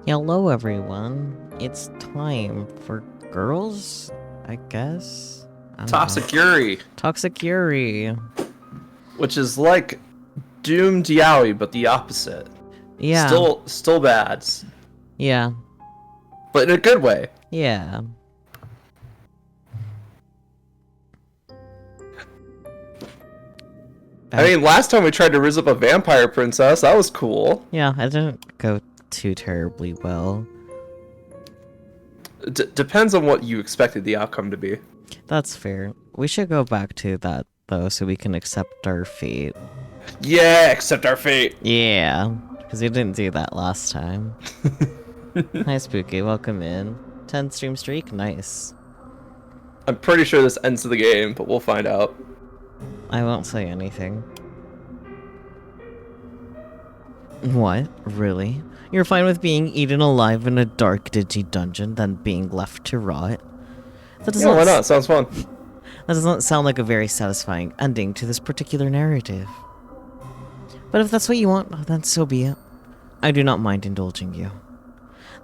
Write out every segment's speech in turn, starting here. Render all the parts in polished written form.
Hello, everyone. It's time for girls, I guess. I don't know. Toxic Yuri, Toxic Yuri. which is like Doomed Yaoi, but the opposite. Yeah. Still bad, Yeah. but in a good way. Yeah. I mean, last time we tried to rizz up a vampire princess, that was cool. Yeah, it didn't go too terribly well. Depends on what you expected the outcome to be. That's fair. We should go back to that, though, so we can accept our fate. Yeah, accept our fate. Yeah, because we didn't do that last time. Hi, Spooky. Welcome in. 10 stream streak? Nice. I'm pretty sure this ends the game, but we'll find out. I won't say anything. What? Really? You're fine with being eaten alive in a dark, dingy dungeon than being left to rot? That does Yeah, why not? Sounds fun. That doesn't sound like a very satisfying ending to this particular narrative. But if that's what you want, then so be it. I do not mind indulging you.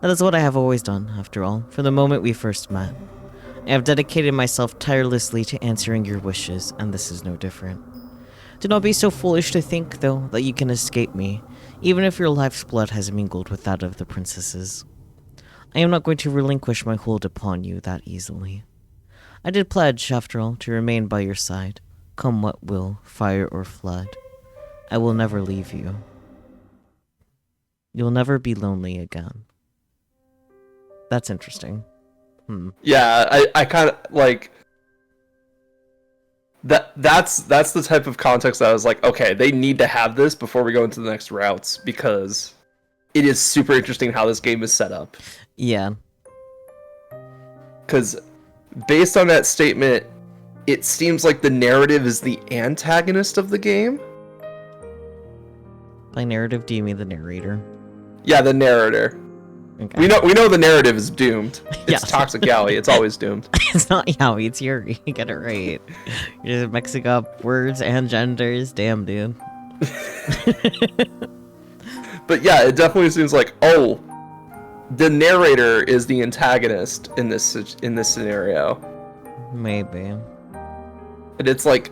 That is what I have always done, after all, from the moment we first met. I have dedicated myself tirelessly to answering your wishes, and this is no different. Do not be so foolish to think, though, that you can escape me, even if your life's blood has mingled with that of the princesses. I am not going to relinquish my hold upon you that easily. I did pledge, after all, to remain by your side, come what will, fire or flood. I will never leave you. You'll never be lonely again. That's interesting. Yeah, I kind of like that. That's the type of context that I was like, okay, they need to have this before we go into the next routes because it is super interesting how this game is set up. Yeah. Because based on that statement, it seems like the narrative is the antagonist of the game. By narrative, do you mean the narrator? Yeah, the narrator. Okay. We know the narrative is doomed. It's Yeah. Toxic Yaoi. It's always doomed. It's not Yaoi, it's Yuri. You get it right. You're just mixing up words and genders. Damn, dude. But yeah, it definitely seems like, oh, the narrator is the antagonist in this scenario. Maybe. And it's like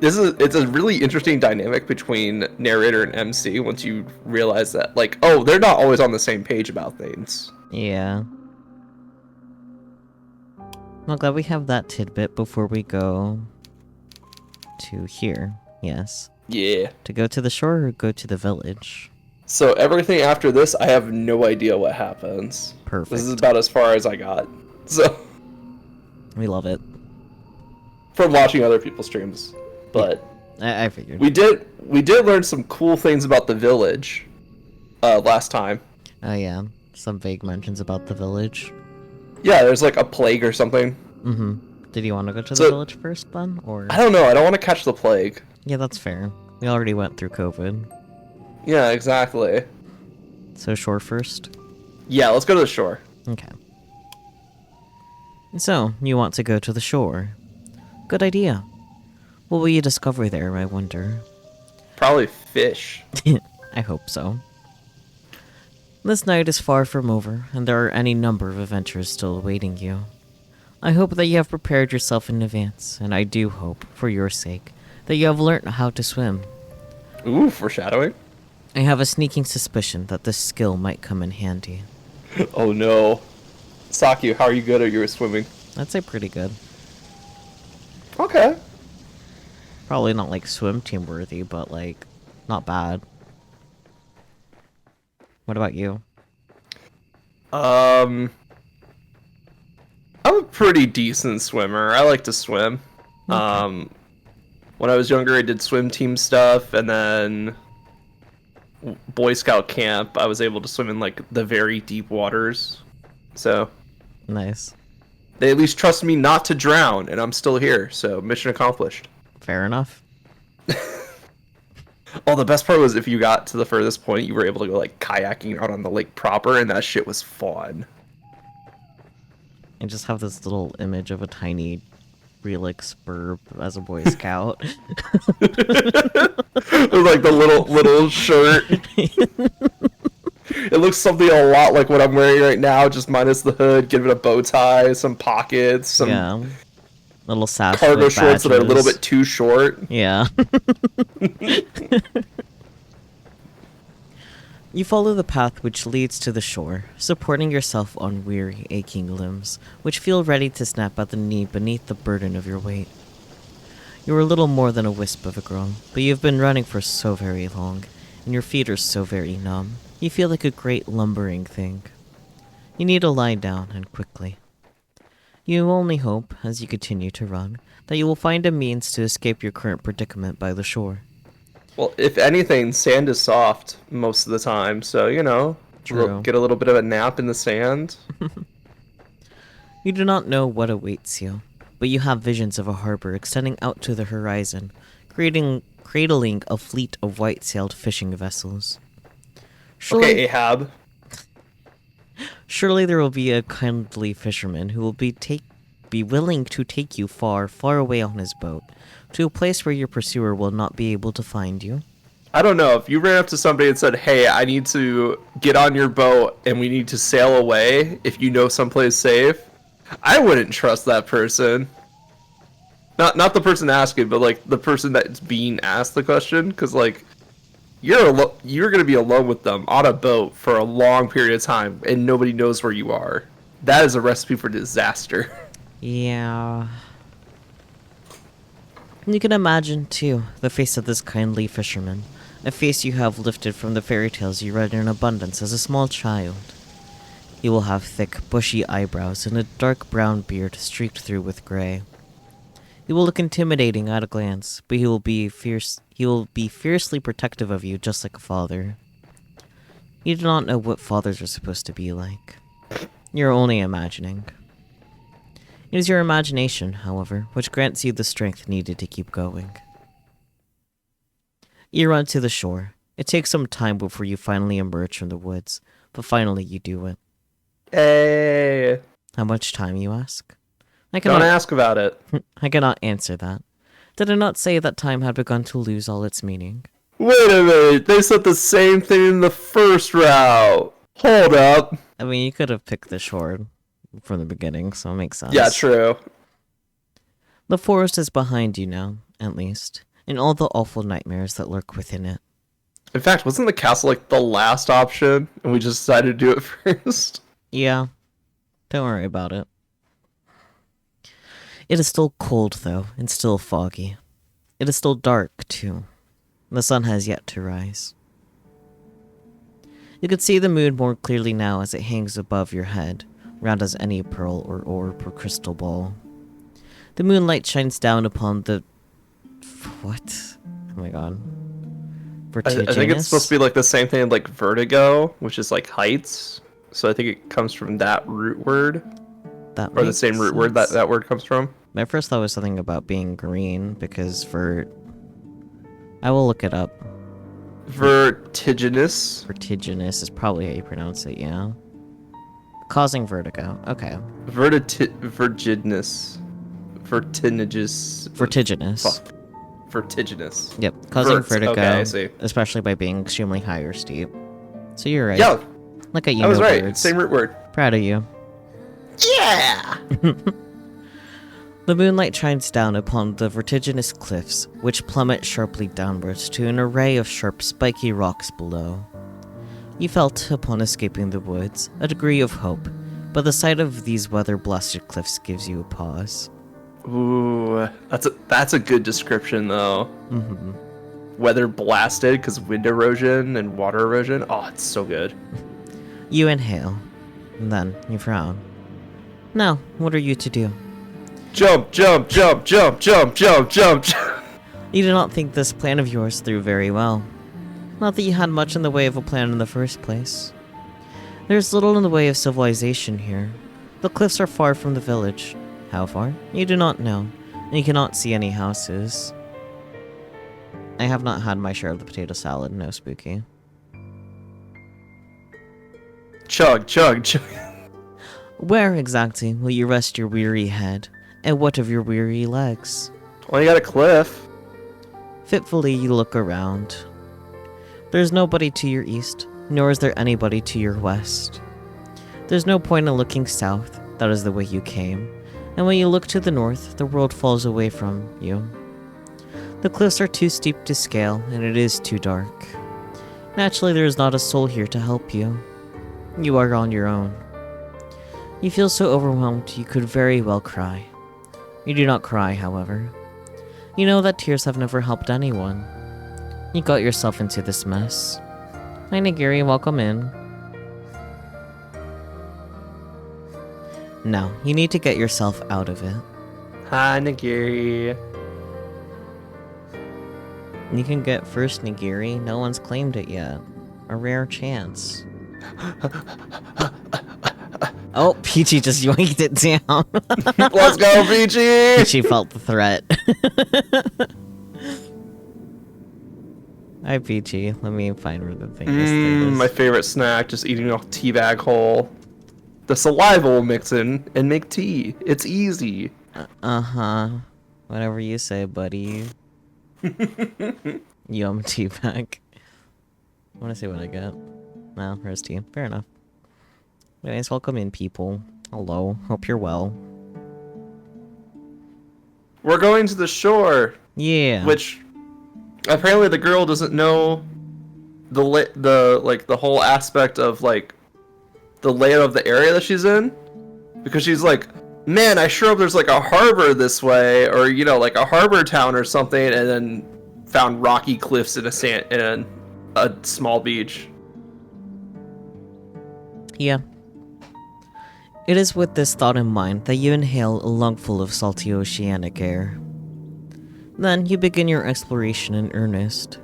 it's a really interesting dynamic between narrator and MC once you realize that, like, oh, they're not always on the same page about things. Yeah. Well, glad we have that tidbit before we go to here. Yes. Yeah. To go to the shore or go to the village? So everything after this, I have no idea what happens. Perfect. This is about as far as I got. So We love it. from watching other people's streams. But I figured. we did learn some cool things about the village last time. Oh yeah, some vague mentions about the village. Yeah, there's like a plague or something. Mm-hmm. Did you want to go to the So- village first, then, or? I don't know. I don't want to catch the plague. Yeah, that's fair. We already went through COVID. Yeah, exactly. So shore first? Yeah, let's go to the shore. Okay. So, you want to go to the shore. Good idea. What will you discover there, I wonder? Probably fish. I hope so. This night is far from over, and there are any number of adventures still awaiting you. I hope that you have prepared yourself in advance, and I do hope, for your sake, that you have learnt how to swim. Ooh, foreshadowing. I have a sneaking suspicion that this skill might come in handy. Oh no. Saki, how are you good at your swimming? I'd say pretty good. Okay. Probably not like swim team worthy, but like, not bad. What about you? I'm a pretty decent swimmer. I like to swim. Okay. When I was younger, I did swim team stuff, and then Boy Scout camp, I was able to swim in like the very deep waters. So Nice. they at least trust me not to drown, and I'm still here. So mission accomplished. Fair enough. Oh, the best part was if you got to the furthest point, you were able to go like kayaking out on the lake proper, and that shit was fun. I just have this little image of a tiny Relix burb as a Boy Scout. It was like the little shirt. It looks something a lot like what I'm wearing right now, just minus the hood, give it a bow tie, some pockets, some Yeah. Little sash cargo with shorts that are a little badges. bit too short. Yeah. You follow the path which leads to the shore, supporting yourself on weary, aching limbs, which feel ready to snap at the knee beneath the burden of your weight. You are little more than a wisp of a girl, but you've been running for so very long, and your feet are so very numb. You feel like a great lumbering thing. You need to lie down, and quickly. You only hope, as you continue to run, that you will find a means to escape your current predicament by the shore. Well, if anything, sand is soft most of the time, so True. get a little bit of a nap in the sand. You do not know what awaits you, but you have visions of a harbor extending out to the horizon, cradling a fleet of white-sailed fishing vessels. Okay, Ahab. Surely there will be a kindly fisherman who will be willing to take you far, far away on his boat, to a place where your pursuer will not be able to find you. I don't know, if you ran up to somebody and said, hey, I need to get on your boat and we need to sail away if you know someplace safe, I wouldn't trust that person. Not the person asking, but like the person that's being asked the question, because like you're gonna be alone with them on a boat for a long period of time and nobody knows where you are. That is a recipe for disaster. Yeah. You can imagine, too, the face of this kindly fisherman, a face you have lifted from the fairy tales you read in abundance as a small child. He will have thick, bushy eyebrows and a dark brown beard streaked through with gray. He will look intimidating at a glance, but he will be fiercely protective of you, just like a father. You do not know what fathers are supposed to be like. You're only imagining. It is your imagination, however, which grants you the strength needed to keep going. You run to the shore. It takes some time before you finally emerge from the woods, but finally you do it. Hey, How much time, you ask? don't ask about it. I cannot answer that. Did I not say that time had begun to lose all its meaning? Wait a minute, they said the same thing in the first route. Hold up. I mean, you could have picked the shore from the beginning, so it makes sense. Yeah, true. The forest is behind you now, at least, and all the awful nightmares that lurk within it. In fact, wasn't the castle like the last option, and we just decided to do it first? Yeah, don't worry about it. It is still cold, though, and still foggy. It is still dark, too. The sun has yet to rise. You can see the moon more clearly now as it hangs above your head, round as any pearl or orb or crystal ball. The moonlight shines down upon the... What? Oh my god. Vertiginous? I think it's supposed to be like the same thing like vertigo, which is like heights. So I think it comes from that root word. That or the same root word that word comes from. My first thought was something about being green, because I will look it up. Vertiginous. Vertiginous is probably how you pronounce it, yeah. Causing vertigo. Okay. Vertiginous. Vertiginous. Vertiginous. Vertiginous. Yep. Causing vertigo. Okay, I see. Especially by being extremely high or steep. So you're right. Yeah. Look at you. I was right. Birds. Same root word. Proud of you. Yeah. The moonlight shines down upon the vertiginous cliffs, which plummet sharply downwards to an array of sharp, spiky rocks below. You felt, upon escaping the woods, a degree of hope, but the sight of these weather-blasted cliffs gives you a pause. Ooh, that's a good description though. Mm-hmm. Weather blasted because wind erosion and water erosion. Oh, it's so good. You inhale, and then you frown. Now, what are you to do? Jump, jump, jump, jump, jump, jump, jump, jump. You do not think this plan of yours through very well. Not that you had much in the way of a plan in the first place. There's little in the way of civilization here. The cliffs are far from the village. How far? You do not know, and you cannot see any houses. I have not had my share of the potato salad, no spooky. Chug, chug, chug. Where exactly will you rest your weary head, and what of your weary legs? Well, you got a cliff. Fitfully you look around. There's nobody to your east, nor is there anybody to your west. There's no point in looking south, that is the way you came, and when you look to the north, the world falls away from you. The cliffs are too steep to scale, and it is too dark. Naturally, there is not a soul here to help you. You are on your own. You feel so overwhelmed you could very well cry. You do not cry, however. You know that tears have never helped anyone. You got yourself into this mess. Hi Nigiri, welcome in. Now, you need to get yourself out of it. Hi, Nigiri. You can get first Nigiri, no one's claimed it yet. A rare chance. Oh, Peachy just yoinked it down. Let's go, Peachy! Peachy felt the threat. Hi, Peachy. Let me find where the thing is. My favorite snack, just eating a tea bag whole. The saliva will mix in and make tea. It's easy. Uh-huh. Whatever you say, buddy. Yum, tea bag. I want to see what I got. Well, there's tea. Fair enough. Anyways, welcome in, people. Hello. Hope you're well. We're going to the shore. Yeah. Which, apparently the girl doesn't know the whole aspect of, like, the layout of the area that she's in. Because she's like, man, I sure hope there's, like, a harbor this way, or, you know, like a harbor town or something, and then found rocky cliffs in a small beach. Yeah. It is with this thought in mind that you inhale a lungful of salty oceanic air. Then you begin your exploration in earnest.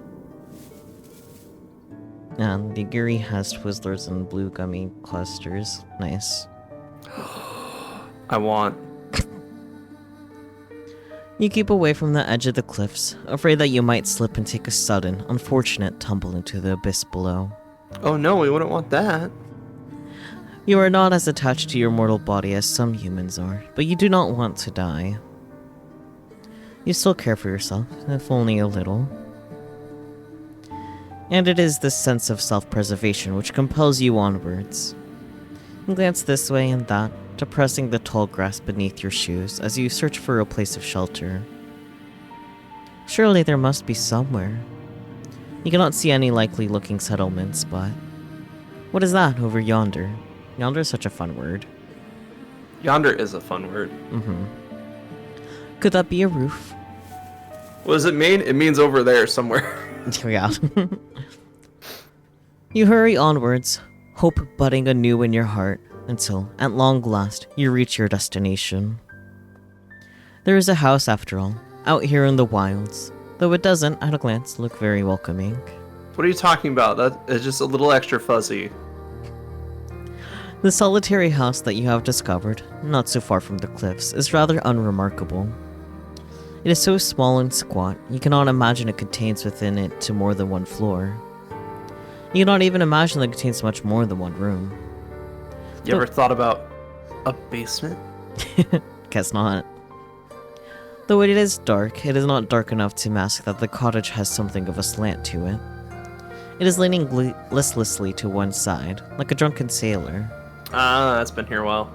And the Nigiri has Twizzlers and blue gummy clusters. Nice. I want. You keep away from the edge of the cliffs, afraid that you might slip and take a sudden, unfortunate tumble into the abyss below. Oh no, we wouldn't want that. You are not as attached to your mortal body as some humans are, but you do not want to die. You still care for yourself, if only a little. And it is this sense of self-preservation which compels you onwards. You glance this way and that, depressing the tall grass beneath your shoes as you search for a place of shelter. Surely there must be somewhere. You cannot see any likely-looking settlements, but... what is that over yonder? Yonder is such a fun word. Yonder is a fun word. Mm-hmm. Could that be a roof? What does it mean? It means over there somewhere. Yeah. You hurry onwards, hope budding anew in your heart, until, at long last, you reach your destination. There is a house, after all, out here in the wilds, though it doesn't, at a glance, look very welcoming. What are you talking about? That is just a little extra fuzzy. The solitary house that you have discovered, not so far from the cliffs, is rather unremarkable. It is so small and squat, you cannot imagine it contains within it to more than one floor. You cannot even imagine that it contains much more than one room. You ever thought about a basement? Guess not. Though it is dark, it is not dark enough to mask that the cottage has something of a slant to it. It is leaning listlessly to one side, like a drunken sailor. Ah, that's been here a while.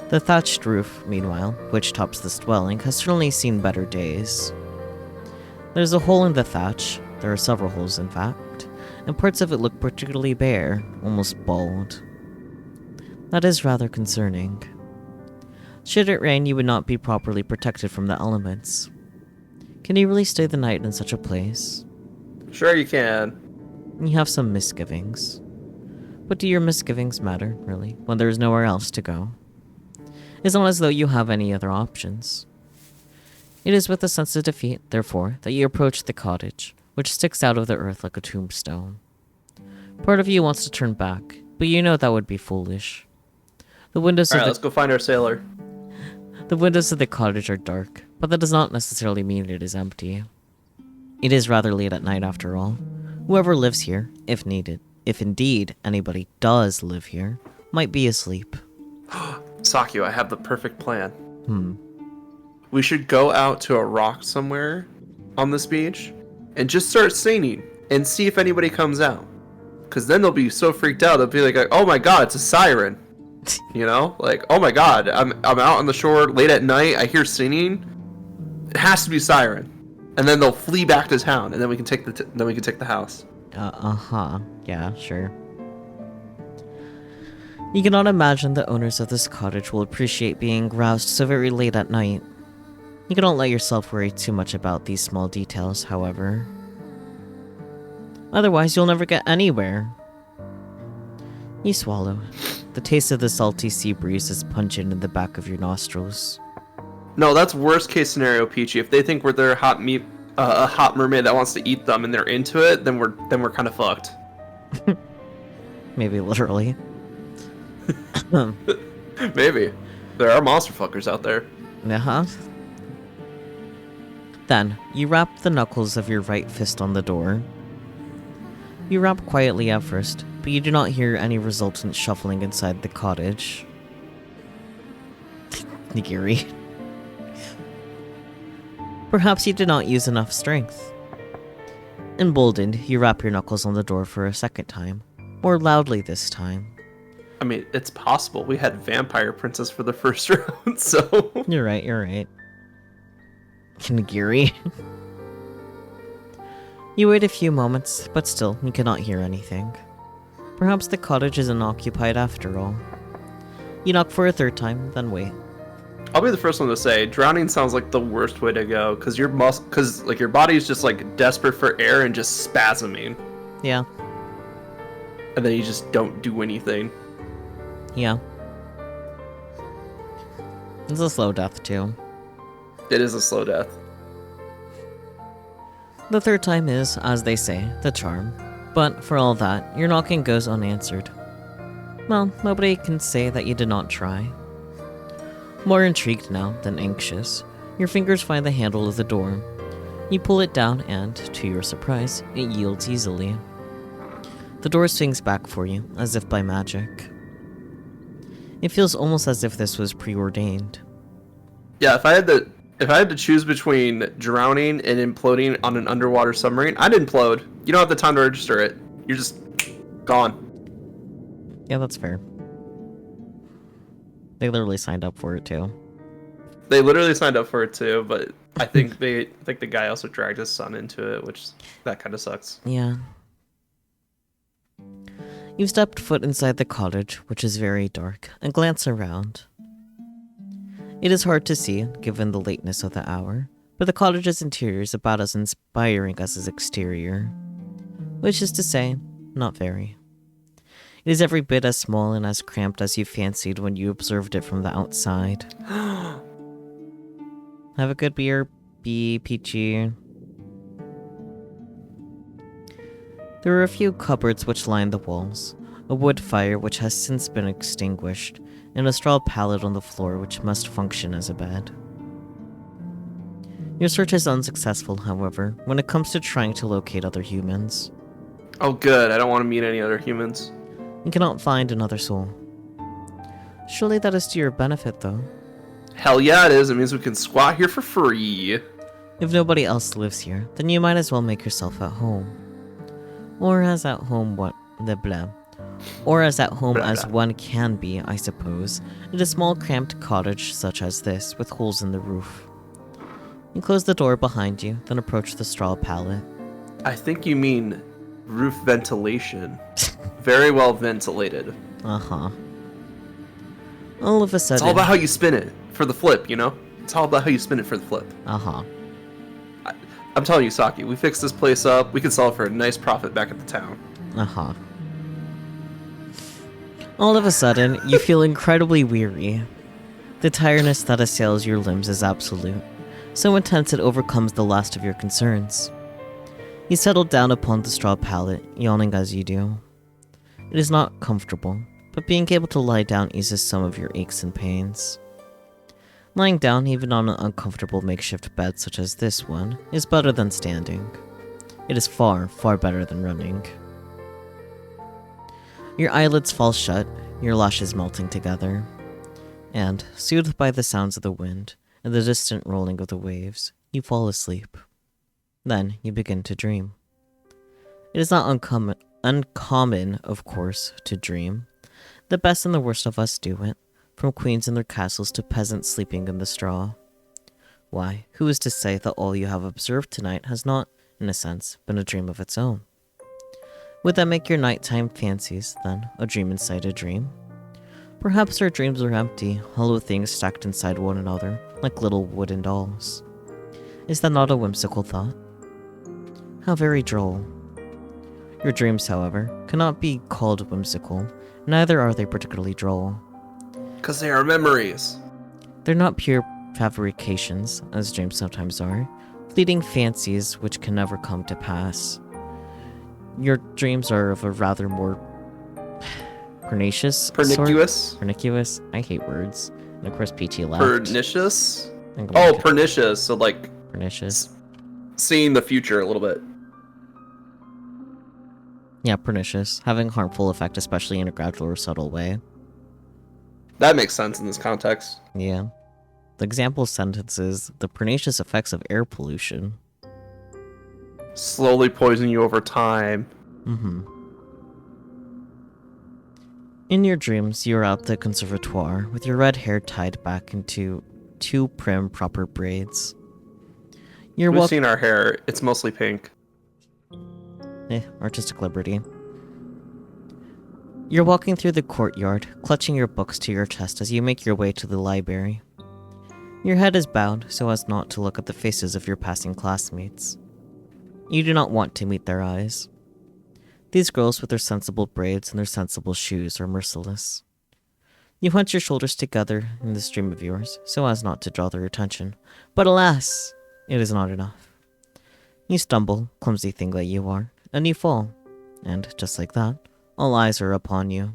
The thatched roof, meanwhile, which tops this dwelling, has certainly seen better days. There's a hole in the thatch, there are several holes in fact, and parts of it look particularly bare, almost bald. That is rather concerning. Should it rain, you would not be properly protected from the elements. Can you really stay the night in such a place? Sure you can. You have some misgivings. But do your misgivings matter, really, when there is nowhere else to go? It's not as though you have any other options. It is with a sense of defeat, therefore, that you approach the cottage, which sticks out of the earth like a tombstone. Part of you wants to turn back, but you know that would be foolish. The windows Alright, let's go find our sailor. The windows of the cottage are dark, but that does not necessarily mean it is empty. It is rather late at night after all. Whoever lives here, if needed, if indeed anybody does live here, might be asleep. Sakyo, I have the perfect plan. We should go out to a rock somewhere on this beach and just start singing and see if anybody comes out. Because then they'll be so freaked out. They'll be like, oh my god, it's a siren. You know? Like, oh my god, I'm out on the shore late at night. I hear singing. It has to be siren. And then they'll flee back to town, and then we can take the house. Uh-huh. Yeah, sure. You cannot imagine the owners of this cottage will appreciate being roused so very late at night. You cannot let yourself worry too much about these small details, however. Otherwise, you'll never get anywhere. You swallow. The taste of the salty sea breeze is pungent in the back of your nostrils. No, that's worst case scenario, Peachy. If they think we're their hot meat, a hot mermaid that wants to eat them, and they're into it, then we're kind of fucked. Maybe literally. Maybe. There are monster fuckers out there. Uh-huh. Then, you rap the knuckles of your right fist on the door. You rap quietly at first, but you do not hear any resultant shuffling inside the cottage. Nigiri. Perhaps you did not use enough strength. Emboldened, you rap your knuckles on the door for a second time. More loudly this time. I mean, it's possible. We had Vampire Princess for the first round, so... You're right. Nigiri. You wait a few moments, but still, you cannot hear anything. Perhaps the cottage isn't occupied after all. You knock for a third time, then wait. I'll be the first one to say, drowning sounds like the worst way to go, because your body is just like desperate for air and just spasming. Yeah. And then you just don't do anything. Yeah. It's a slow death, too. It is a slow death. The third time is, as they say, the charm. But for all that, your knocking goes unanswered. Well, nobody can say that you did not try. More intrigued now than anxious, your fingers find the handle of the door. You pull it down and, to your surprise, it yields easily. The door swings back for you, as if by magic. It feels almost as if this was preordained. Yeah, if I had to choose between drowning and imploding on an underwater submarine, I'd implode. You don't have the time to register it. You're just gone. Yeah, that's fair. They literally signed up for it too. They literally signed up for it too, but I think the guy also dragged his son into it, which that kind of sucks. Yeah. You've stepped foot inside the cottage, which is very dark, and glance around. It is hard to see, given the lateness of the hour, but the cottage's interior is about as inspiring as its exterior. Which is to say, not very. It is every bit as small and as cramped as you fancied when you observed it from the outside. Have a good beer, Peachy. There are a few cupboards which line the walls, a wood fire which has since been extinguished, and a straw pallet on the floor which must function as a bed. Your search is unsuccessful, however, when it comes to trying to locate other humans. Oh good, I don't want to meet any other humans. You cannot find another soul. Surely that is to your benefit, though. Hell yeah it is, it means we can squat here for free. If nobody else lives here, then you might as well make yourself at home. Or as at home Or as at home as one can be, I suppose, in a small cramped cottage such as this, with holes in the roof. You close the door behind you, then approach the straw pallet. I think you mean roof ventilation. Very well ventilated. Uh-huh. All of a sudden... It's all about how you spin it for the flip, you know? It's all about how you spin it for the flip. Uh-huh. I'm telling you, Saki, we fix this place up, we can sell it for a nice profit back at the town. Uh-huh. All of a sudden, you feel incredibly weary. The tiredness that assails your limbs is absolute, so intense it overcomes the last of your concerns. You settle down upon the straw pallet, yawning as you do. It is not comfortable, but being able to lie down eases some of your aches and pains. Lying down, even on an uncomfortable makeshift bed such as this one, is better than standing. It is far, far better than running. Your eyelids fall shut, your lashes melting together, and, soothed by the sounds of the wind and the distant rolling of the waves, you fall asleep. Then you begin to dream. It is not uncommon, of course, to dream. The best and the worst of us do it, from queens in their castles to peasants sleeping in the straw. Why, who is to say that all you have observed tonight has not, in a sense, been a dream of its own? Would that make your nighttime fancies, then, a dream inside a dream? Perhaps our dreams are empty, hollow things stacked inside one another, like little wooden dolls. Is that not a whimsical thought? How very droll. Your dreams, however, cannot be called whimsical, neither are they particularly droll. Because they are memories. They're not pure fabrications, as dreams sometimes are, fleeting fancies which can never come to pass. Your dreams are of a rather more pernicious Pernicious? Pernicious? I hate words. And of course PT left. Pernicious? Oh, pernicious. So like pernicious. Seeing the future a little bit. Yeah, pernicious. Having harmful effect, especially in a gradual or subtle way. That makes sense in this context. Yeah. The example sentence is the pernicious effects of air pollution. Slowly poison you over time. Mm-hmm. In your dreams, you are at the conservatoire with your red hair tied back into two prim, proper braids. We've seen our hair. It's mostly pink. Artistic liberty. You're walking through the courtyard, clutching your books to your chest as you make your way to the library. Your head is bowed so as not to look at the faces of your passing classmates. You do not want to meet their eyes. These girls with their sensible braids and their sensible shoes are merciless. You hunch your shoulders together in this dream of yours so as not to draw their attention, but alas, it is not enough. You stumble, clumsy thing that you are, and you fall, and just like that, all eyes are upon you.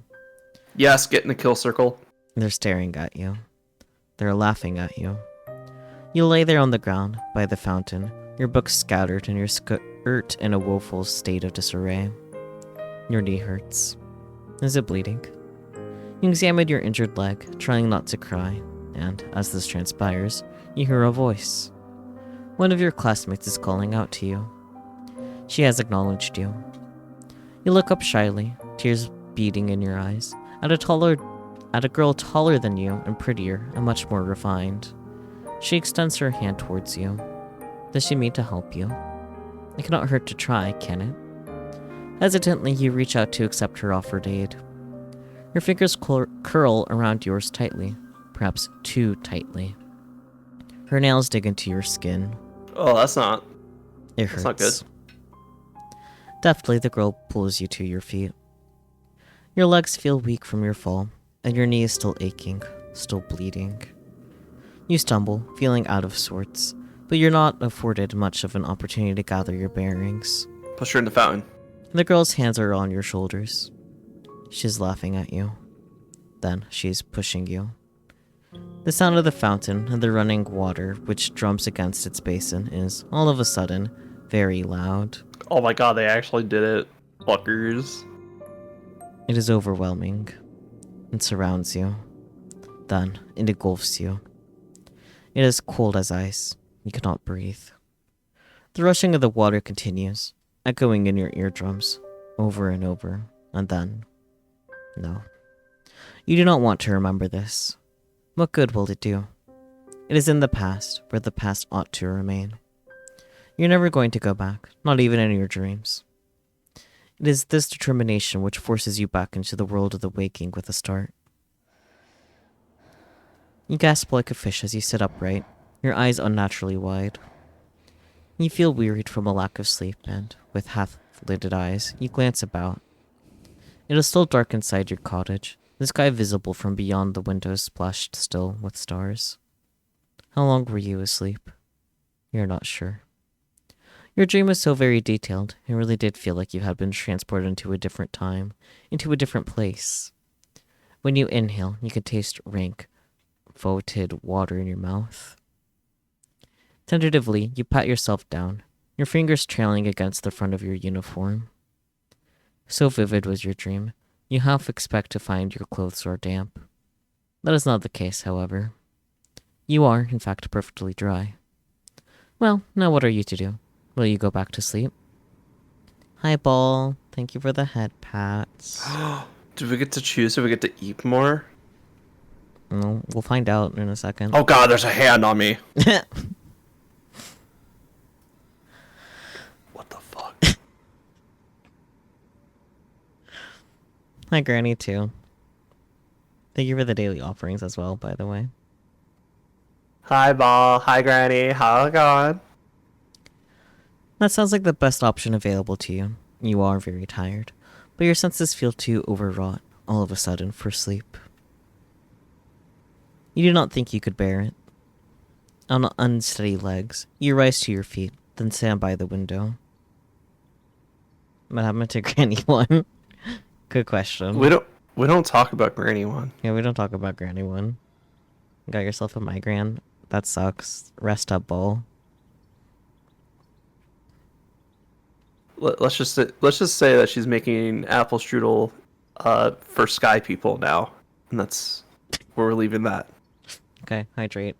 Yes, get in the kill circle. They're staring at you. They're laughing at you. You lay there on the ground, by the fountain, your books scattered and your skirt in a woeful state of disarray. Your knee hurts. Is it bleeding? You examine your injured leg, trying not to cry, and, as this transpires, you hear a voice. One of your classmates is calling out to you. She has acknowledged you. You look up shyly, tears beading in your eyes, at a girl taller than you and prettier and much more refined. She extends her hand towards you. Does she mean to help you? It cannot hurt to try, can it? Hesitantly, you reach out to accept her offered aid. Your fingers curl around yours tightly, perhaps too tightly. Her nails dig into your skin. Oh, that's not... It hurts. That's not good. Deftly, the girl pulls you to your feet. Your legs feel weak from your fall, and your knee is still aching, still bleeding. You stumble, feeling out of sorts, but you're not afforded much of an opportunity to gather your bearings. Push her in the fountain. The girl's hands are on your shoulders. She's laughing at you. Then she's pushing you. The sound of the fountain and the running water which drums against its basin is, all of a sudden, very loud. Oh my god, they actually did it. Fuckers. It is overwhelming. It surrounds you. Then it engulfs you. It is cold as ice. You cannot breathe. The rushing of the water continues, echoing in your eardrums, over and over, and then... No. You do not want to remember this. What good will it do? It is in the past, where the past ought to remain. You're never going to go back, not even in your dreams. It is this determination which forces you back into the world of the waking with a start. You gasp like a fish as you sit upright, your eyes unnaturally wide. You feel wearied from a lack of sleep, and, with half-lidded eyes, you glance about. It is still dark inside your cottage, the sky visible from beyond the windows splashed still with stars. How long were you asleep? You're not sure. Your dream was so very detailed, it really did feel like you had been transported into a different time, into a different place. When you inhale, you could taste rank, foetid water in your mouth. Tentatively, you pat yourself down, your fingers trailing against the front of your uniform. So vivid was your dream, you half expect to find your clothes are damp. That is not the case, however. You are, in fact, perfectly dry. Well, now what are you to do? Will you go back to sleep? Hi, Ball. thank you for the head pats. Do we get to choose if we get to eat more? No, we'll find out in a second. Oh god, there's a hand on me. What the fuck? Hi, Granny, too. Thank you for the daily offerings as well, by the way. Hi, Ball. Hi, Granny. How it going? That sounds like the best option available to you. You are very tired, but your senses feel too overwrought all of a sudden for sleep. You do not think you could bear it. On unsteady legs, you rise to your feet, then stand by the window. What happened to Granny 1? Good question. We don't talk about Granny 1. Yeah, we don't talk about Granny 1. Got yourself a migraine? That sucks. Rest up, Bull. Let's just say that she's making apple strudel for sky people now, and that's where we're leaving that. Okay, hydrate.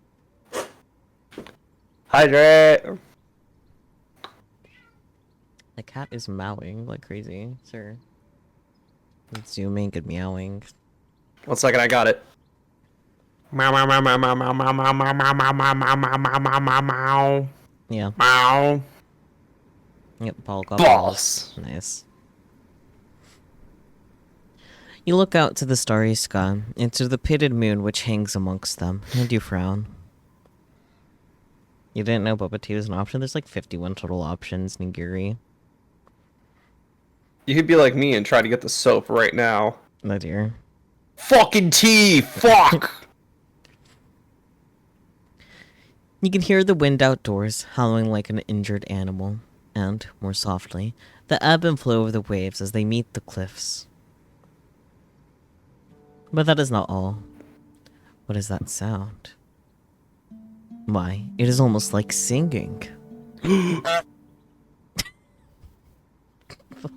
Hydrate. The cat is meowing like crazy, sir. It's zooming and meowing. 1 second, I got it. Meow meow meow meow meow meow meow meow meow meow meow meow meow meow meow meow meow. Yeah. Meow. Yep, Paul got Balls. Nice. You look out to the starry sky, into the pitted moon which hangs amongst them, and you frown. You didn't know Bubba tea was an option? There's like 51 total options, Nigiri. You could be like me and try to get the soap right now. Oh dear. Fucking tea! Fuck! You can hear the wind outdoors, howling like an injured animal, and, more softly, the ebb and flow of the waves as they meet the cliffs. But that is not all. What is that sound? Why, it is almost like singing.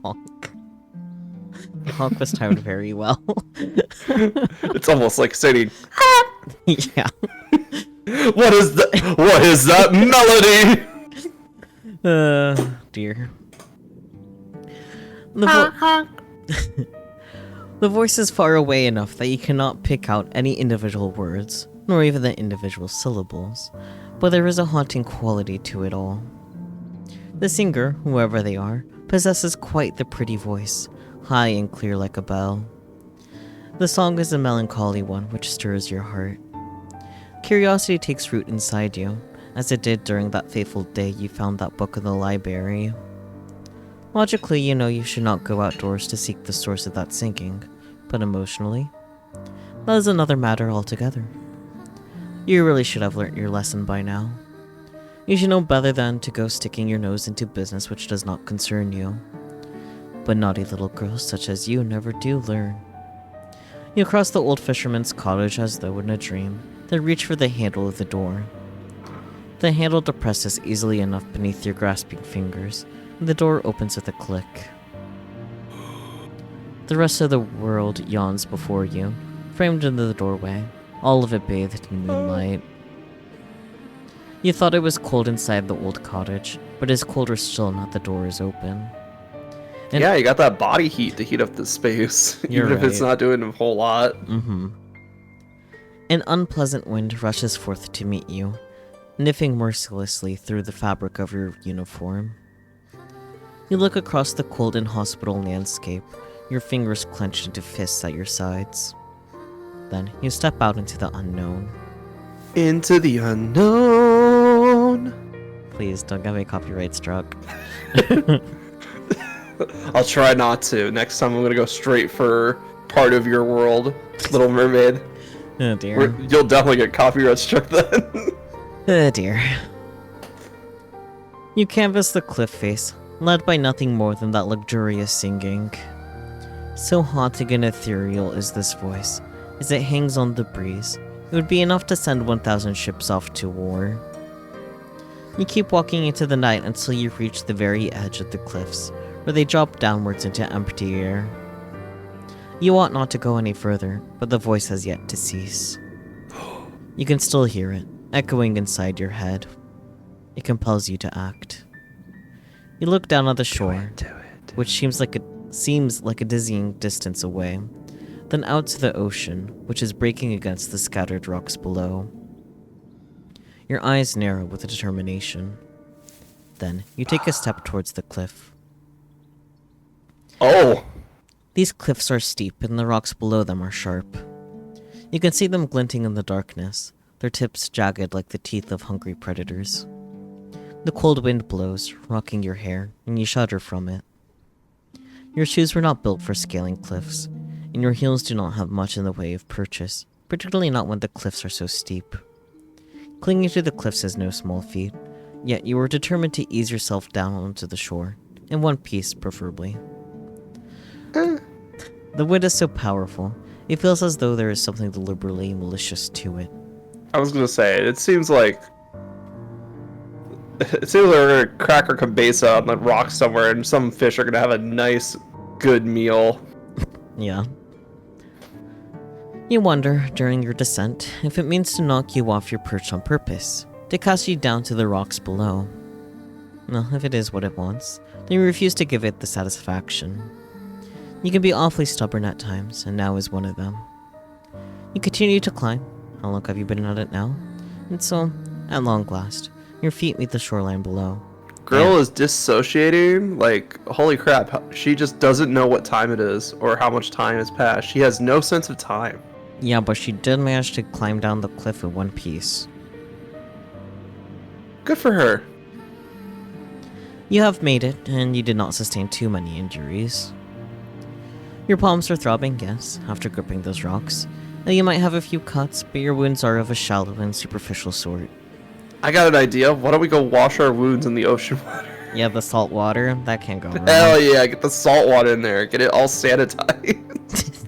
Honk. Honk was timed very well. It's almost like singing. Yeah. What is that melody? Dear. The voice is far away enough that you cannot pick out any individual words, nor even the individual syllables, but there is a haunting quality to it all. The singer, whoever they are, possesses quite the pretty voice, high and clear like a bell. The song is a melancholy one which stirs your heart. Curiosity takes root inside you, as it did during that fateful day you found that book in the library. Logically, you know you should not go outdoors to seek the source of that singing, but emotionally, that is another matter altogether. You really should have learnt your lesson by now. You should know better than to go sticking your nose into business which does not concern you. But naughty little girls such as you never do learn. You cross the old fisherman's cottage as though in a dream, then reach for the handle of the door. The handle depresses easily enough beneath your grasping fingers, and the door opens with a click. The rest of the world yawns before you, framed into the doorway, all of it bathed in moonlight. You thought it was cold inside the old cottage, but it is colder still now that the door is open. And yeah, you got that body heat to heat up the space, even if it's not doing a whole lot. Mm-hmm. An unpleasant wind rushes forth to meet you, nipping mercilessly through the fabric of your uniform. You look across the cold and hospital landscape, your fingers clenched into fists at your sides. Then you step out into the unknown. Into the unknown. Please don't get me copyright struck. I'll try not to. Next time I'm gonna go straight for part of your world, Little Mermaid. Oh dear. You'll definitely get copyright struck then. Oh dear. You canvass the cliff face, led by nothing more than that luxurious singing. So haunting and ethereal is this voice, as it hangs on the breeze. It would be enough to send 1,000 ships off to war. You keep walking into the night until you reach the very edge of the cliffs, where they drop downwards into empty air. You ought not to go any further, but the voice has yet to cease. You can still hear it, echoing inside your head. It compels you to act. You look down at the shore, which seems like seems like a dizzying distance away, then out to the ocean, which is breaking against the scattered rocks below. Your eyes narrow with determination. Then, you take a step towards the cliff. Oh! These cliffs are steep, and the rocks below them are sharp. You can see them glinting in the darkness, their tips jagged like the teeth of hungry predators. The cold wind blows, rocking your hair, and you shudder from it. Your shoes were not built for scaling cliffs, and your heels do not have much in the way of purchase, particularly not when the cliffs are so steep. Clinging to the cliffs is no small feat, yet you are determined to ease yourself down onto the shore, in one piece preferably. The wind is so powerful, it feels as though there is something deliberately malicious to it. I was gonna say, it seems like we're gonna crack our cabeza on the rock somewhere, and some fish are gonna have a nice, good meal. Yeah. You wonder, during your descent, if it means to knock you off your perch on purpose, to cast you down to the rocks below. Well, if it is what it wants, then you refuse to give it the satisfaction. You can be awfully stubborn at times, and now is one of them. You continue to climb. How long have you been at it now? And so, at long last, your feet meet the shoreline below. Girl is dissociating, like, holy crap, she just doesn't know what time it is, or how much time has passed. She has no sense of time. Yeah, but she did manage to climb down the cliff in one piece. Good for her. You have made it, and you did not sustain too many injuries. Your palms are throbbing, yes, after gripping those rocks, and you might have a few cuts, but your wounds are of a shallow and superficial sort. I got an idea. Why don't we go wash our wounds in the ocean water? Yeah, the salt water, that can't go wrong. Hell yeah, get the salt water in there. Get it all sanitized.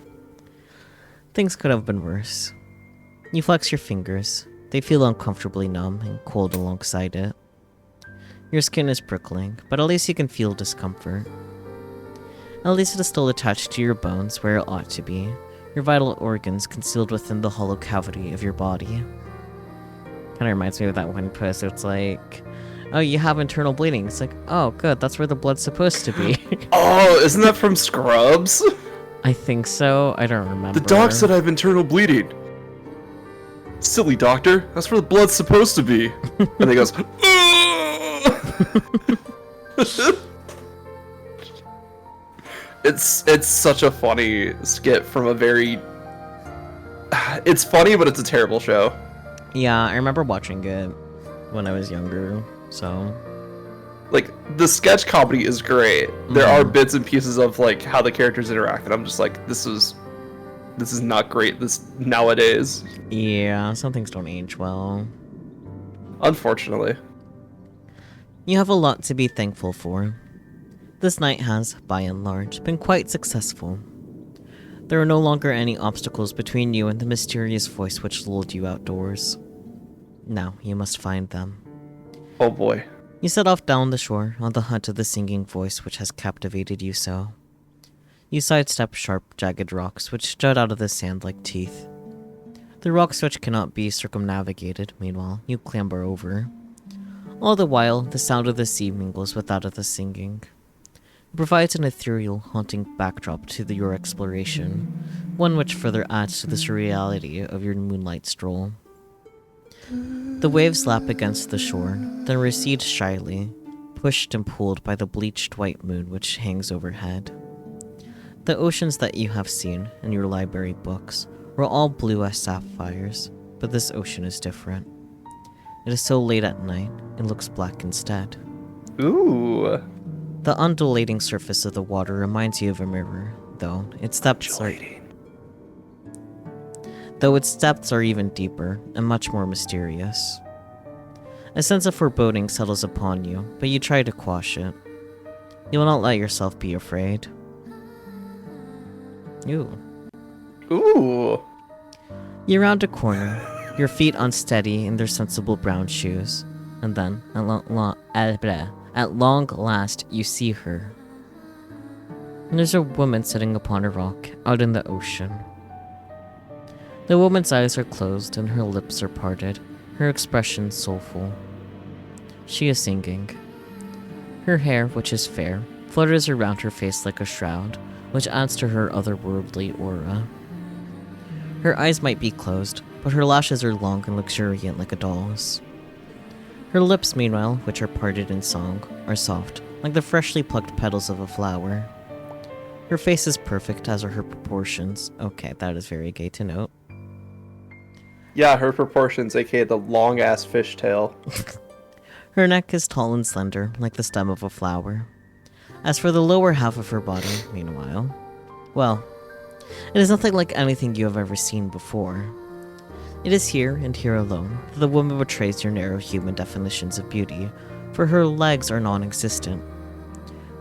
Things could have been worse. You flex your fingers. They feel uncomfortably numb and cold alongside it. Your skin is prickling, but at least you can feel discomfort. At least it is still attached to your bones where it ought to be, your vital organs concealed within the hollow cavity of your body. Kinda reminds me of that one post, it's like, oh, you have internal bleeding. It's like, oh, good, that's where the blood's supposed to be. Oh, isn't that from Scrubs? I think so, I don't remember. The doc said I have internal bleeding. Silly doctor, that's where the blood's supposed to be. And he goes, It's such a funny skit from a very... It's funny, but it's a terrible show. Yeah, I remember watching it when I was younger, so... Like, the sketch comedy is great. There are bits and pieces of, like, how the characters interact, and I'm just like, this is not great nowadays. Yeah, some things don't age well. Unfortunately. You have a lot to be thankful for. This night has, by and large, been quite successful. There are no longer any obstacles between you and the mysterious voice which lulled you outdoors. Now, you must find them. Oh boy. You set off down the shore on the hunt of the singing voice which has captivated you so. You sidestep sharp, jagged rocks which jut out of the sand like teeth. The rocks which cannot be circumnavigated, meanwhile, you clamber over. All the while, the sound of the sea mingles with that of the singing. It provides an ethereal, haunting backdrop to your exploration, one which further adds to the surreality of your moonlight stroll. The waves lap against the shore, then recede shyly, pushed and pulled by the bleached white moon which hangs overhead. The oceans that you have seen in your library books were all blue as sapphires, but this ocean is different. It is so late at night, it looks black instead. Ooh. The undulating surface of the water reminds you of a mirror, though its depths are even deeper and much more mysterious. A sense of foreboding settles upon you, but you try to quash it. You will not let yourself be afraid. Ooh. You round a corner, your feet unsteady in their sensible brown shoes, and then, at long last, you see her. And there's a woman sitting upon a rock, out in the ocean. The woman's eyes are closed and her lips are parted, her expression soulful. She is singing. Her hair, which is fair, flutters around her face like a shroud, which adds to her otherworldly aura. Her eyes might be closed, but her lashes are long and luxuriant like a doll's. Her lips, meanwhile, which are parted in song, are soft, like the freshly plucked petals of a flower. Her face is perfect, as are her proportions. Okay, that is very gay to note. Yeah, her proportions, aka the long-ass fishtail. Her neck is tall and slender, like the stem of a flower. As for the lower half of her body, meanwhile, well, it is nothing like anything you have ever seen before. It is here, and here alone, that the woman betrays your narrow human definitions of beauty, for her legs are non-existent.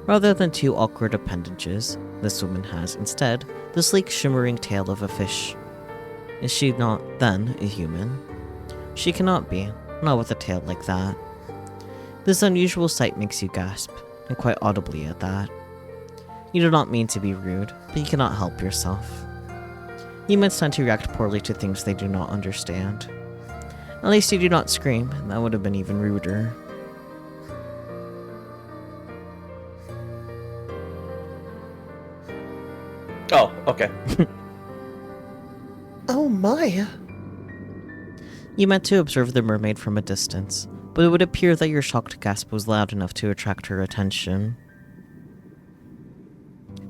Rather than two awkward appendages, this woman has, instead, the sleek shimmering tail of a fish. Is she not, then, a human? She cannot be, not with a tail like that. This unusual sight makes you gasp, and quite audibly at that. You do not mean to be rude, but you cannot help yourself. Humans tend to react poorly to things they do not understand. At least you do not scream, and that would have been even ruder. Oh, okay. Oh my. You meant to observe the mermaid from a distance, but it would appear that your shocked gasp was loud enough to attract her attention.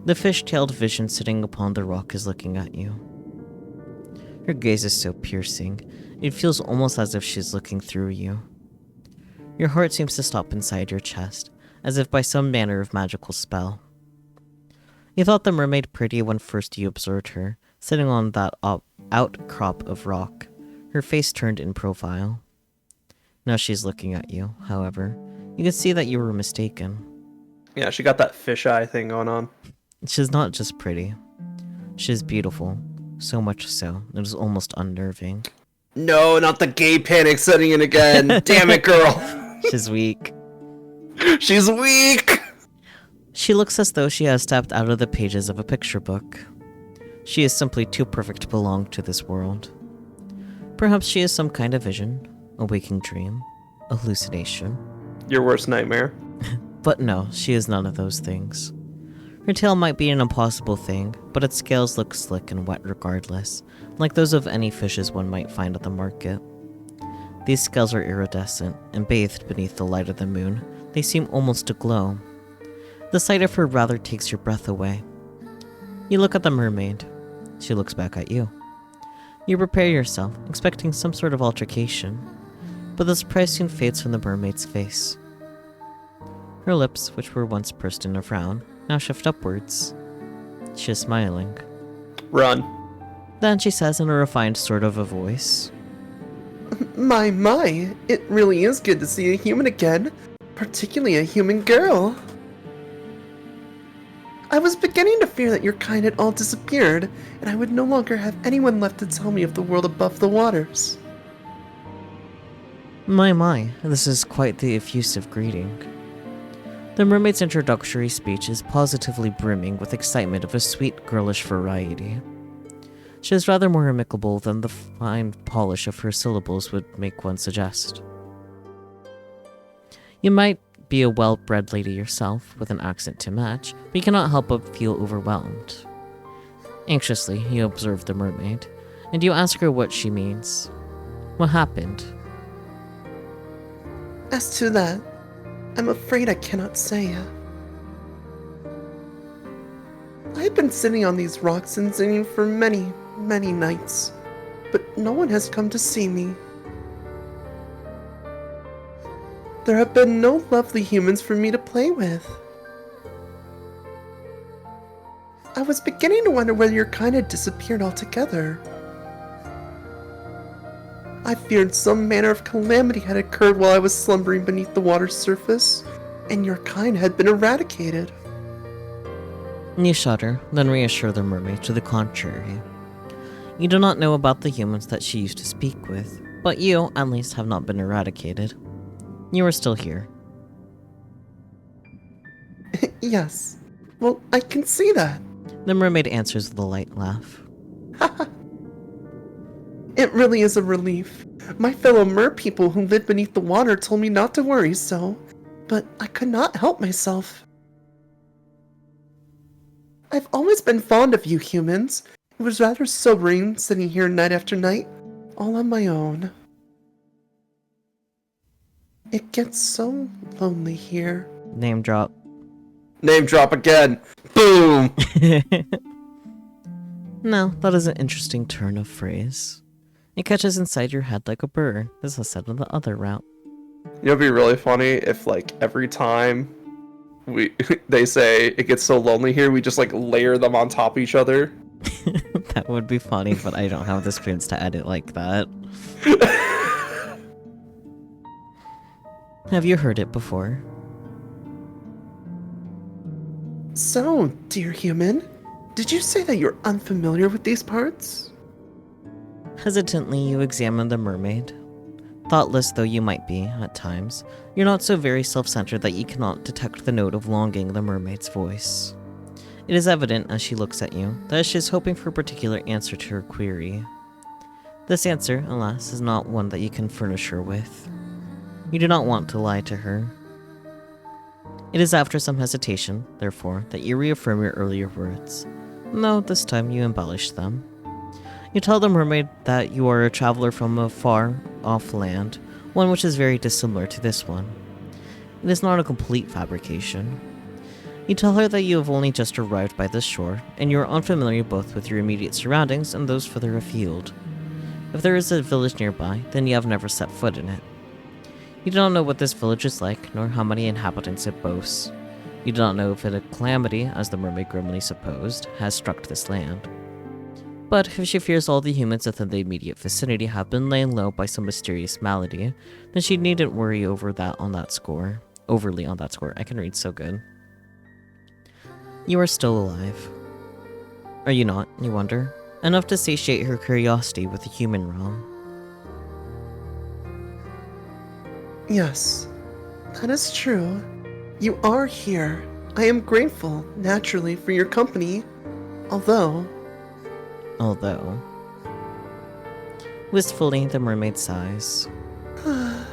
The fish-tailed vision sitting upon the rock is looking at you. Her gaze is so piercing, it feels almost as if she's looking through you. Your heart seems to stop inside your chest, as if by some manner of magical spell. You thought the mermaid pretty when first you observed her, sitting on that outcrop of rock, her face turned in profile. Now she's looking at you, however. You can see that you were mistaken. Yeah, she got that fisheye thing going on. She's not just pretty. She's beautiful. So much so, it is almost unnerving. No, not the gay panic setting in again. Damn it, girl. She's weak. She's weak. She looks as though she has stepped out of the pages of a picture book. She is simply too perfect to belong to this world. Perhaps she is some kind of vision, a waking dream, a hallucination. Your worst nightmare. But no, she is none of those things. Her tail might be an impossible thing, but its scales look slick and wet regardless, like those of any fishes one might find at the market. These scales are iridescent, and bathed beneath the light of the moon, they seem almost to glow. The sight of her rather takes your breath away. You look at the mermaid. She looks back at you. You prepare yourself, expecting some sort of altercation, but the surprise soon fades from the mermaid's face. Her lips, which were once pursed in a frown, now shift upwards. She is smiling. Run. Then she says in a refined sort of a voice, My, it really is good to see a human again, particularly a human girl. I was beginning to fear that your kind had all disappeared, and I would no longer have anyone left to tell me of the world above the waters. My, this is quite the effusive greeting. The mermaid's introductory speech is positively brimming with excitement of a sweet, girlish variety. She is rather more amicable than the fine polish of her syllables would make one suggest. You might be a well-bred lady yourself, with an accent to match, but you cannot help but feel overwhelmed. Anxiously, you observe the mermaid, and you ask her what she means. What happened? As to that, I'm afraid I cannot say. I've been sitting on these rocks and singing for many, many nights, but no one has come to see me. There have been no lovely humans for me to play with. I was beginning to wonder whether your kind had disappeared altogether. I feared some manner of calamity had occurred while I was slumbering beneath the water's surface, and your kind had been eradicated. You shudder, then reassure the mermaid to the contrary. You do not know about the humans that she used to speak with, but you, at least, have not been eradicated. You are still here. Yes. Well, I can see that. The mermaid answers with a light laugh. It really is a relief. My fellow mer people who live beneath the water told me not to worry so, but I could not help myself. I've always been fond of you humans. It was rather sobering sitting here night after night, all on my own. It gets so lonely here. Name drop. Name drop again. Boom. No, that is an interesting turn of phrase. It catches inside your head like a burr. This was said on the other route. You know, it'd be really funny if, like, every time they say it gets so lonely here, we just, like, layer them on top of each other. That would be funny, but I don't have the screens to edit like that. Have you heard it before? So, dear human, did you say that you're unfamiliar with these parts? Hesitantly, you examine the mermaid. Thoughtless though you might be, at times, you're not so very self-centered that you cannot detect the note of longing in the mermaid's voice. It is evident, as she looks at you, that she is hoping for a particular answer to her query. This answer, alas, is not one that you can furnish her with. You do not want to lie to her. It is after some hesitation, therefore, that you reaffirm your earlier words, though this time you embellish them. You tell the mermaid that you are a traveler from a far-off land, one which is very dissimilar to this one. It is not a complete fabrication. You tell her that you have only just arrived by this shore, and you are unfamiliar both with your immediate surroundings and those further afield. If there is a village nearby, then you have never set foot in it. You do not know what this village is like, nor how many inhabitants it boasts. You do not know if a calamity, as the mermaid grimly supposed, has struck this land. But if she fears all the humans within the immediate vicinity have been laying low by some mysterious malady, then she needn't worry overly on that score. I can read so good. You are still alive. Are you not, you wonder? Enough to satiate her curiosity with the human realm. Yes, that is true. You are here. I am grateful, naturally, for your company. Although... Wistfully, the mermaid sighs. I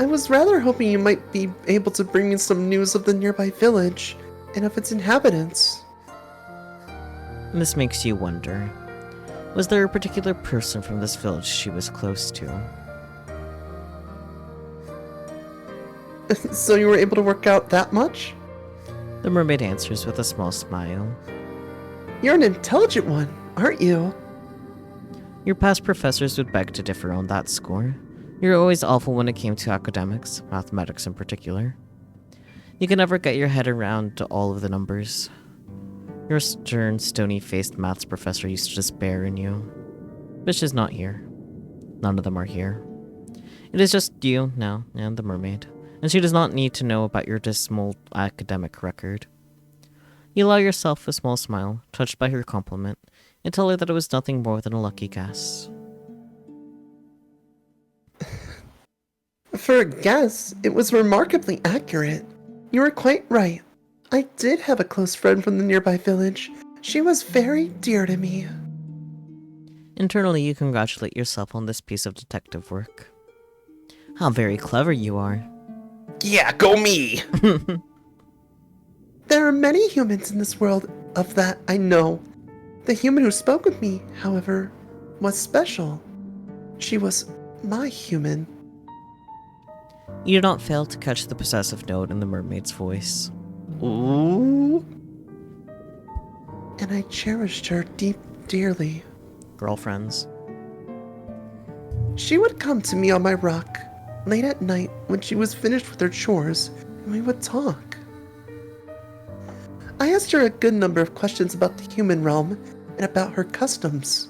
was rather hoping you might be able to bring me some news of the nearby village and of its inhabitants. This makes you wonder. Was there a particular person from this village she was close to? So you were able to work out that much? The mermaid answers with a small smile. You're an intelligent one, aren't you? Your past professors would beg to differ on that score. You're always awful when it came to academics, mathematics in particular. You can never get your head around to all of the numbers. Your stern, stony-faced maths professor used to despair in you. But she's not here. None of them are here. It is just you now and the mermaid, and she does not need to know about your dismal academic record. You allow yourself a small smile, touched by her compliment, and tell her that it was nothing more than a lucky guess. For a guess, it was remarkably accurate. You were quite right. I did have a close friend from the nearby village. She was very dear to me. Internally, you congratulate yourself on this piece of detective work. How very clever you are. Yeah, go me. There are many humans in this world, of that I know. The human who spoke with me, however, was special. She was my human. You do not fail to catch the possessive note in the mermaid's voice. Ooh. And I cherished her dearly. Girlfriends. She would come to me on my rock, late at night when she was finished with her chores, and we would talk. I asked her a good number of questions about the human realm and about her customs.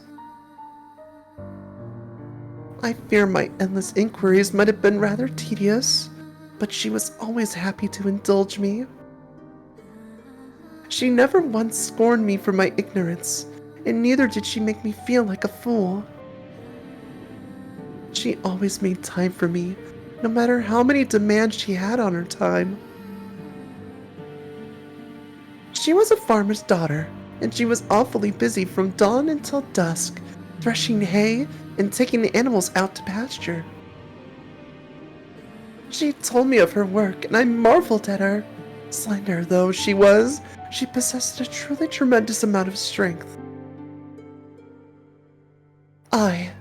I fear my endless inquiries might have been rather tedious, but she was always happy to indulge me. She never once scorned me for my ignorance, and neither did she make me feel like a fool. She always made time for me, no matter how many demands she had on her time. She was a farmer's daughter, and she was awfully busy from dawn until dusk, threshing hay and taking the animals out to pasture. She told me of her work, and I marveled at her, Slender though she was, she possessed a truly tremendous amount of strength. I,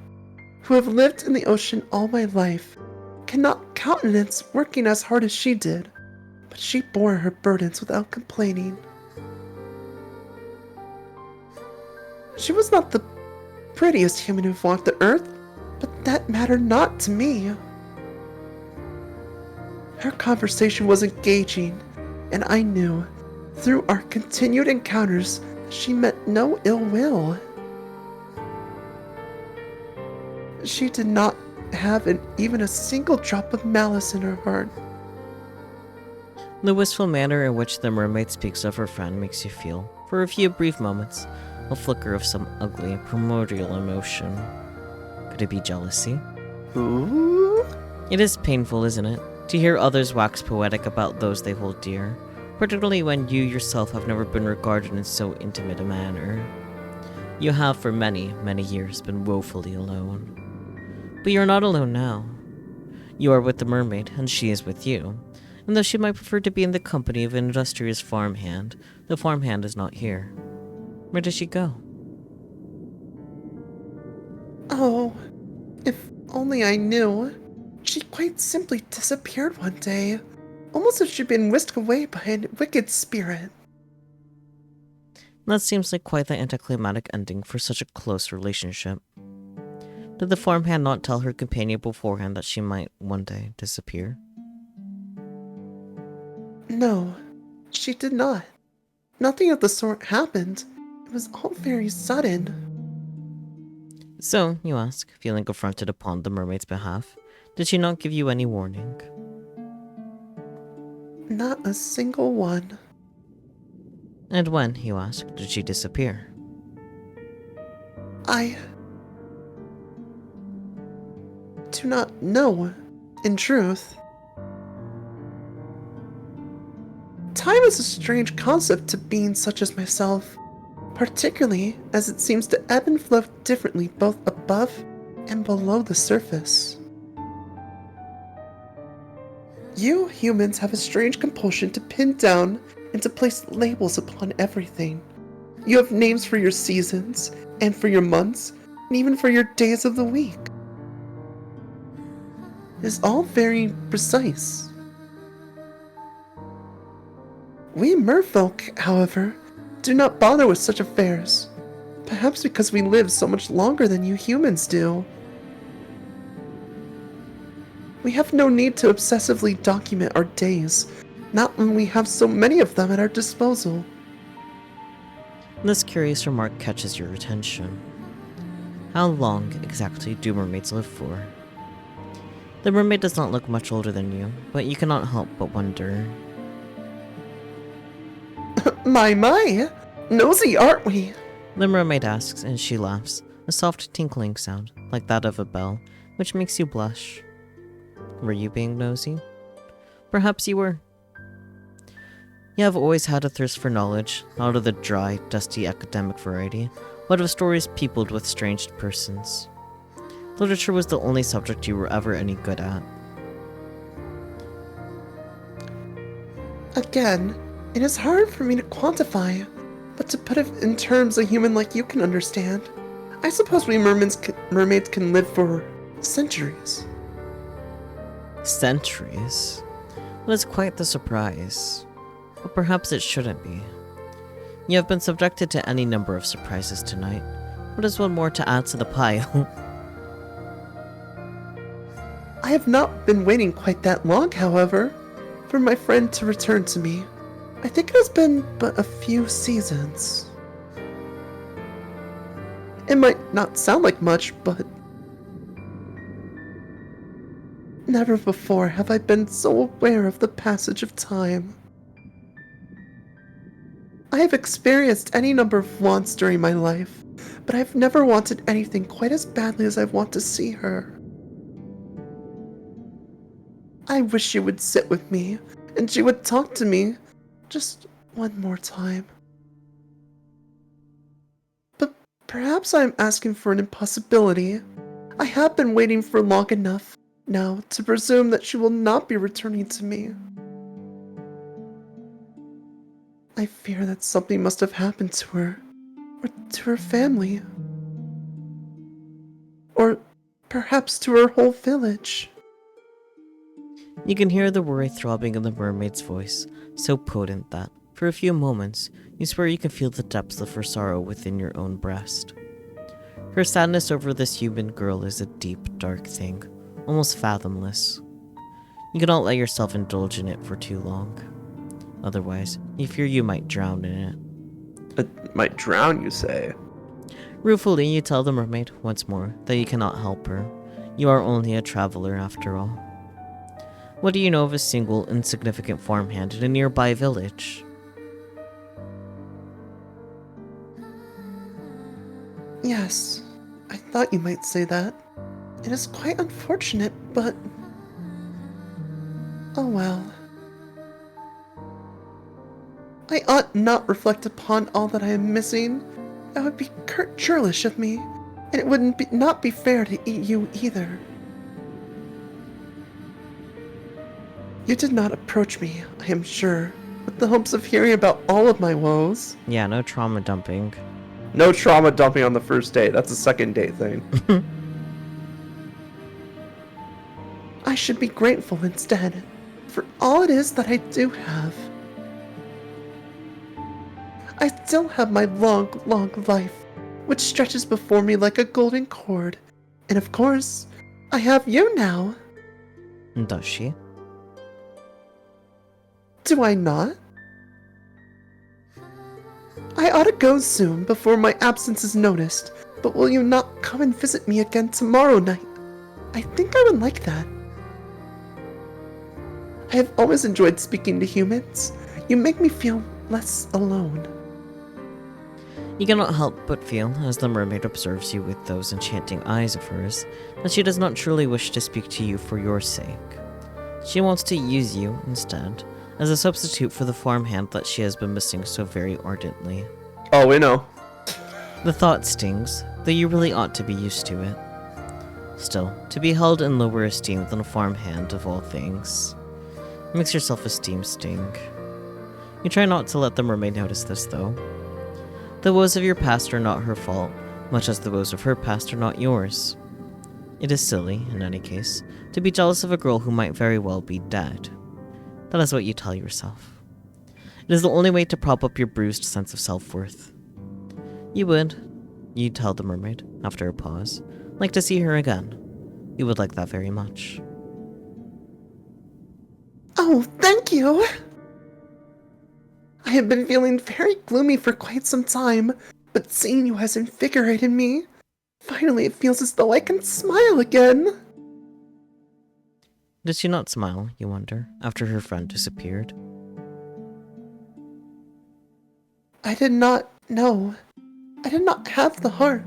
who have lived in the ocean all my life, cannot countenance working as hard as she did, but she bore her burdens without complaining. She was not the prettiest human who walked the earth, but that mattered not to me. Her conversation was engaging, and I knew, through our continued encounters, that she meant no ill will. She did not have even a single drop of malice in her heart. The wistful manner in which the mermaid speaks of her friend makes you feel, for a few brief moments, a flicker of some ugly, primordial emotion. Could it be jealousy? Ooh? It is painful, isn't it, to hear others wax poetic about those they hold dear, particularly when you yourself have never been regarded in so intimate a manner. You have for many, many years been woefully alone. But you're not alone now. You are with the mermaid, and she is with you. And though she might prefer to be in the company of an industrious farmhand, the farmhand is not here. Where does she go? Oh, if only I knew. She quite simply disappeared one day, almost as if she'd been whisked away by a wicked spirit. That seems like quite the anticlimactic ending for such a close relationship. Did the farmhand not tell her companion beforehand that she might one day disappear? No, she did not. Nothing of the sort happened. It was all very sudden. So, you ask, feeling affronted upon the mermaid's behalf, did she not give you any warning? Not a single one. And when, you ask, did she disappear? I do not know, in truth. Time is a strange concept to beings such as myself, particularly as it seems to ebb and flow differently both above and below the surface. You humans have a strange compulsion to pin down and to place labels upon everything. You have names for your seasons, and for your months, and even for your days of the week. It is all very precise. We merfolk, however, do not bother with such affairs. Perhaps because we live so much longer than you humans do. We have no need to obsessively document our days, not when we have so many of them at our disposal. This curious remark catches your attention. How long exactly do mermaids live for? The mermaid does not look much older than you, but you cannot help but wonder. My, nosy aren't we? The mermaid asks, and she laughs, a soft tinkling sound, like that of a bell, which makes you blush. Were you being nosy? Perhaps you were. You have always had a thirst for knowledge, not of the dry, dusty academic variety, but of stories peopled with strange persons. Literature was the only subject you were ever any good at. Again, it is hard for me to quantify, but to put it in terms a human like you can understand, I suppose we mermaids can live for centuries. Centuries? That is quite the surprise. But perhaps it shouldn't be. You have been subjected to any number of surprises tonight. What is one more to add to the pile? I have not been waiting quite that long, however, for my friend to return to me. I think it has been but a few seasons. It might not sound like much, but never before have I been so aware of the passage of time. I have experienced any number of wants during my life, but I've never wanted anything quite as badly as I want to see her. I wish she would sit with me, and she would talk to me just one more time. But perhaps I'm asking for an impossibility. I have been waiting for long enough now to presume that she will not be returning to me. I fear that something must have happened to her, or to her family, or perhaps to her whole village. You can hear the worry throbbing in the mermaid's voice, so potent that, for a few moments, you swear you can feel the depths of her sorrow within your own breast. Her sadness over this human girl is a deep, dark thing, almost fathomless. You cannot let yourself indulge in it for too long. Otherwise, you fear you might drown in it. It might drown, you say? Ruefully, you tell the mermaid, once more, that you cannot help her. You are only a traveler after all. What do you know of a single, insignificant farmhand in a nearby village? Yes, I thought you might say that. It is quite unfortunate, but... oh well. I ought not reflect upon all that I am missing. That would be churlish of me, and it wouldn't not be fair to you either. You did not approach me, I am sure, with the hopes of hearing about all of my woes. Yeah, no trauma dumping. No trauma dumping on the first date. That's a second date thing. I should be grateful instead, for all it is that I do have. I still have my long, long life, which stretches before me like a golden cord. And of course, I have you now. Does she? Do I not? I ought to go soon before my absence is noticed, but will you not come and visit me again tomorrow night? I think I would like that. I have always enjoyed speaking to humans. You make me feel less alone. You cannot help but feel, as the mermaid observes you with those enchanting eyes of hers, that she does not truly wish to speak to you for your sake. She wants to use you, instead, as a substitute for the farmhand that she has been missing so very ardently. Oh, we know. The thought stings, though you really ought to be used to it. Still, to be held in lower esteem than a farmhand of all things makes your self-esteem sting. You try not to let the mermaid notice this, though. The woes of your past are not her fault, much as the woes of her past are not yours. It is silly, in any case, to be jealous of a girl who might very well be dead. That is what you tell yourself. It is the only way to prop up your bruised sense of self-worth. You tell the mermaid, after a pause, like to see her again. You would like that very much. Oh, thank you! I have been feeling very gloomy for quite some time, but seeing you has invigorated me. Finally, it feels as though I can smile again. Did she not smile, you wonder, after her friend disappeared? I did not know. I did not have the heart.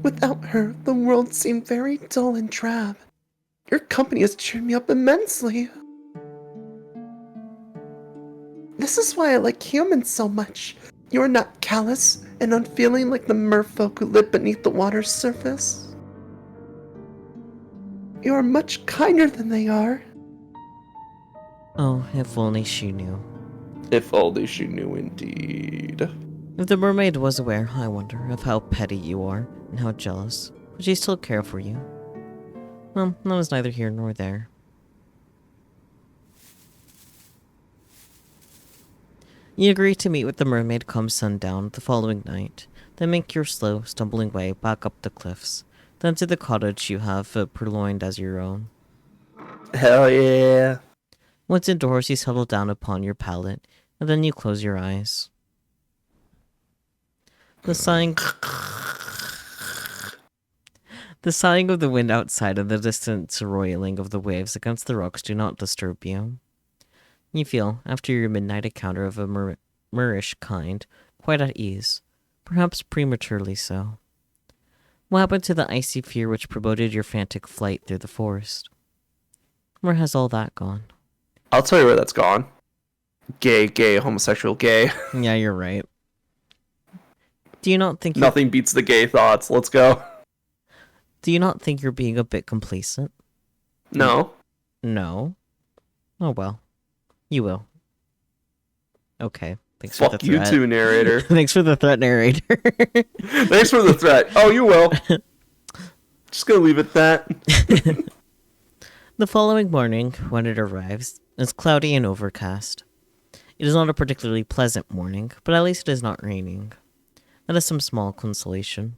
Without her, the world seemed very dull and drab. Your company has cheered me up immensely. This is why I like humans so much. You are not callous and unfeeling like the merfolk who live beneath the water's surface. You are much kinder than they are. Oh, if only she knew. If only she knew indeed. If the mermaid was aware, I wonder, of how petty you are and how jealous, would she still care for you? Well, that was neither here nor there. You agree to meet with the mermaid come sundown the following night, then make your slow, stumbling way back up the cliffs, then to the cottage you have purloined as your own. Hell yeah. Once indoors, you settle down upon your pallet, and then you close your eyes. The sighing of the wind outside and the distant roiling of the waves against the rocks do not disturb you. You feel, after your midnight encounter of a Moorish kind, quite at ease, perhaps prematurely so. What happened to the icy fear which promoted your frantic flight through the forest? Where has all that gone? I'll tell you where that's gone. Gay, homosexual, gay. Yeah, you're right. Do you not think Nothing beats the gay thoughts. Let's go. Do you not think you're being a bit complacent? No. No? Oh well. You will. Okay. Thanks for the Fuck you threat. too, narrator. Thanks for the threat, narrator. Thanks for the threat. Oh, you will. Just gonna leave it at that. The following morning, when it arrives, is cloudy and overcast. It is not a particularly pleasant morning, but at least it is not raining. That is some small consolation.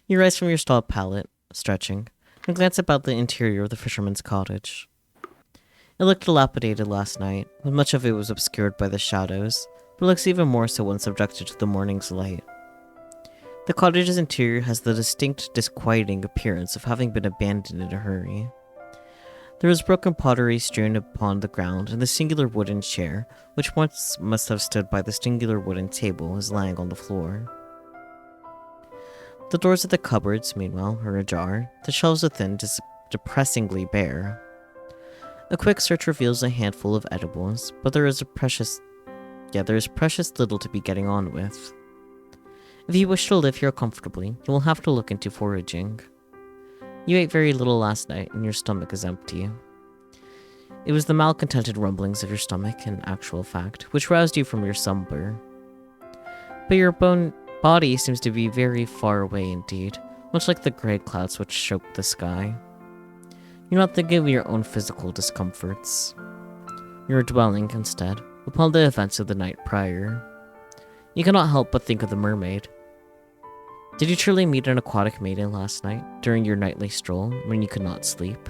You rise from your stalled pallet, stretching, and glance about the interior of the fisherman's cottage. It looked dilapidated last night, but much of it was obscured by the shadows, but looks even more so when subjected to the morning's light. The cottage's interior has the distinct, disquieting appearance of having been abandoned in a hurry. There is broken pottery strewn upon the ground, and the singular wooden chair, which once must have stood by the singular wooden table, is lying on the floor. The doors of the cupboards, meanwhile, are ajar, the shelves within depressingly bare. A quick search reveals a handful of edibles, but there is precious little to be getting on with. If you wish to live here comfortably, you will have to look into foraging. You ate very little last night, and your stomach is empty. It was the malcontented rumblings of your stomach, in actual fact, which roused you from your slumber. But your body seems to be very far away indeed, much like the grey clouds which choke the sky. You're not thinking of your own physical discomforts. You're dwelling, instead, upon the events of the night prior. You cannot help but think of the mermaid. Did you truly meet an aquatic maiden last night, during your nightly stroll, when you could not sleep?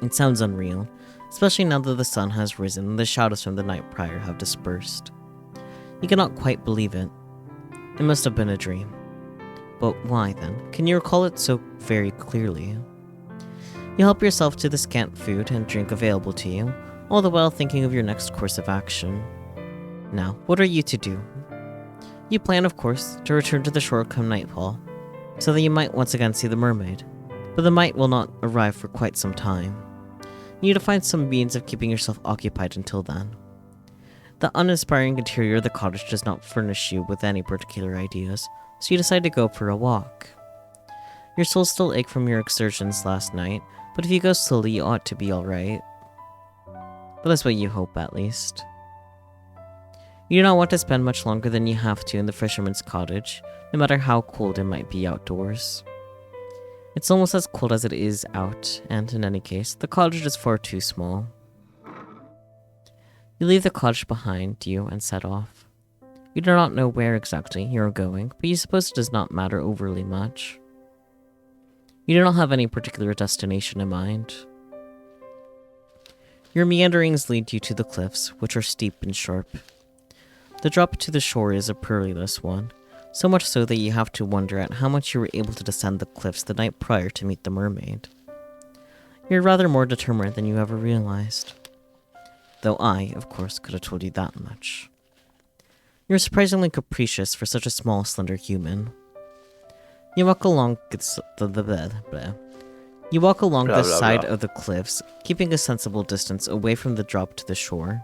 It sounds unreal, especially now that the sun has risen and the shadows from the night prior have dispersed. You cannot quite believe it. It must have been a dream. But why, then? Can you recall it so very clearly? You help yourself to the scant food and drink available to you, all the while thinking of your next course of action. Now, what are you to do? You plan, of course, to return to the shore come nightfall, so that you might once again see the mermaid, but the might will not arrive for quite some time. You need to find some means of keeping yourself occupied until then. The uninspiring interior of the cottage does not furnish you with any particular ideas, so you decide to go for a walk. Your soul still ache from your exertions last night, but if you go slowly, you ought to be alright. But that's what you hope, at least. You do not want to spend much longer than you have to in the fisherman's cottage, no matter how cold it might be outdoors. It's almost as cold as it is out, and in any case, the cottage is far too small. You leave the cottage behind you and set off. You do not know where exactly you are going, but you suppose it does not matter overly much. You do not have any particular destination in mind. Your meanderings lead you to the cliffs, which are steep and sharp. The drop to the shore is a perilous one, so much so that you have to wonder at how much you were able to descend the cliffs the night prior to meet the mermaid. You're rather more determined than you ever realized. Though I, of course, could have told you that much. You're surprisingly capricious for such a small, slender human. You walk along the side of the cliffs, keeping a sensible distance away from the drop to the shore.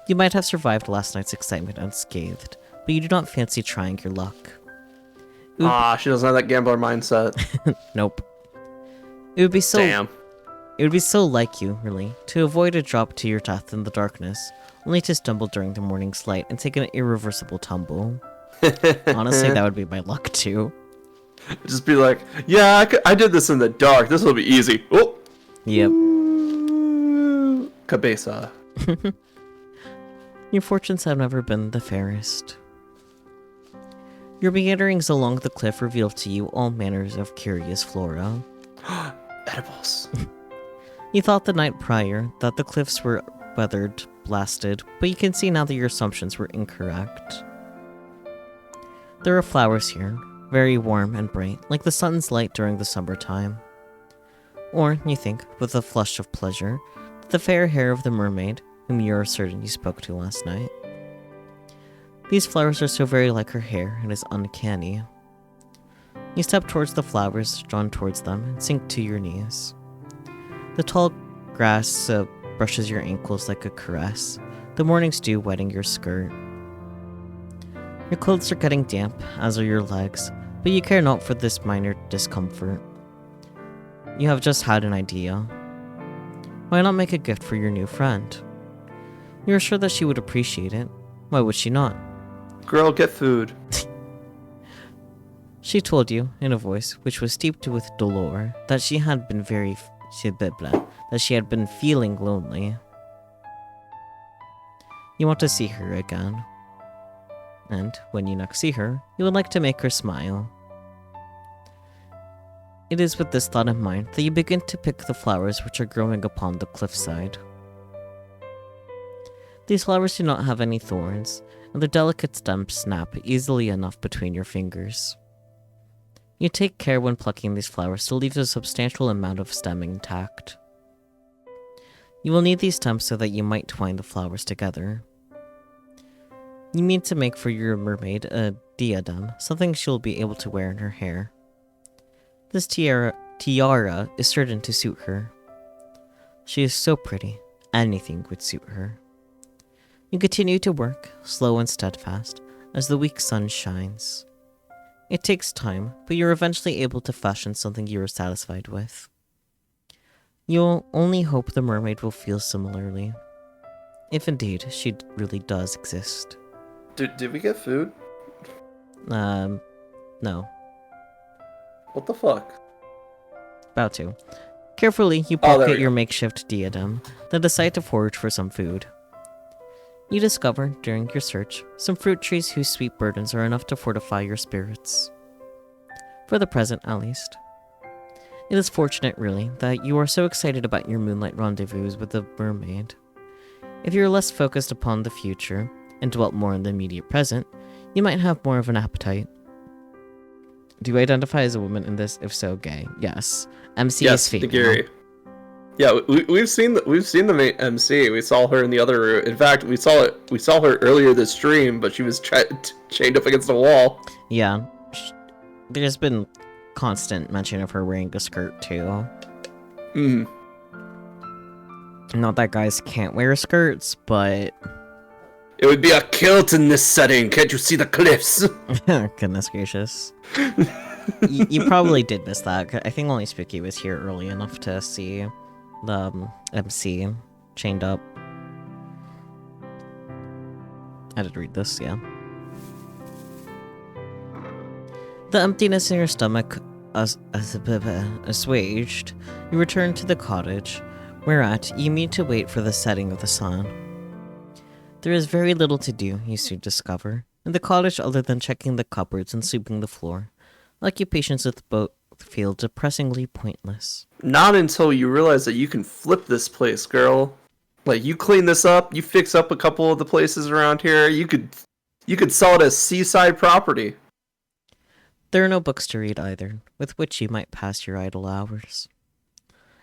You might have survived last night's excitement unscathed, but you do not fancy trying your luck. She doesn't have that gambler mindset. Nope. It would be so Damn. It would be so like you, really, to avoid a drop to your death in the darkness, only to stumble during the morning's light and take an irreversible tumble. Honestly, that would be my luck too. Just be like, yeah, I did this in the dark. This will be easy. Oh. Yep. Cabeza. Your fortunes have never been the fairest. Your meanderings along the cliff reveal to you all manners of curious flora. Edibles. You thought the night prior that the cliffs were weathered, blasted, but you can see now that your assumptions were incorrect. There are flowers here, very warm and bright, like the sun's light during the summertime. Or, you think, with a flush of pleasure, that the fair hair of the mermaid, whom you are certain you spoke to last night. These flowers are so very like her hair, it is uncanny. You step towards the flowers, drawn towards them, and sink to your knees. The tall grass brushes your ankles like a caress, the morning's dew wetting your skirt. Your clothes are getting damp, as are your legs, but you care not for this minor discomfort. You have just had an idea. Why not make a gift for your new friend? You were sure that she would appreciate it. Why would she not? Girl, get food. She told you, in a voice which was steeped with dolor, that she had been that she had been feeling lonely. You want to see her again. And when you next see her, you would like to make her smile. It is with this thought in mind that you begin to pick the flowers which are growing upon the cliffside. These flowers do not have any thorns, and their delicate stems snap easily enough between your fingers. You take care when plucking these flowers to leave a substantial amount of stem intact. You will need these stems so that you might twine the flowers together. You mean to make for your mermaid a diadem, something she will be able to wear in her hair. This tiara is certain to suit her. She is so pretty, anything would suit her. You continue to work, slow and steadfast, as the weak sun shines. It takes time, but you're eventually able to fashion something you are satisfied with. You'll only hope the mermaid will feel similarly. If indeed she really does exist. Did we get food? No. What the fuck? About to. Carefully, you Oh, there pocket we your go. makeshift diadem, then decide to forage for some food. You discover, during your search, some fruit trees whose sweet burdens are enough to fortify your spirits. For the present, at least. It is fortunate, really, that you are so excited about your moonlight rendezvous with the mermaid. If you were less focused upon the future, and dwelt more in the immediate present, you might have more of an appetite. Do you identify as a woman in this? If so, gay. Yes. MC is Yes, female. Nagiri. Yeah, we've seen the main MC. We saw her in the other room. In fact, we saw her earlier this stream, but she was chained up against a wall. Yeah. There's been constant mention of her wearing a skirt, too. Hmm. Not that guys can't wear skirts, but... It would be a kilt in this setting. Can't you see the cliffs? Goodness gracious. You probably did miss that. 'Cause I think only Spooky was here early enough to see the MC chained up. I did read this, yeah. The emptiness in your stomach assuaged, you return to the cottage, whereat you mean to wait for the setting of the sun. There is very little to do, you soon discover, in the cottage other than checking the cupboards and sweeping the floor. Occupations with both feel depressingly pointless. Not until you realize that you can flip this place, girl. Like, you clean this up, you fix up a couple of the places around here, you could sell it as seaside property. There are no books to read either, with which you might pass your idle hours.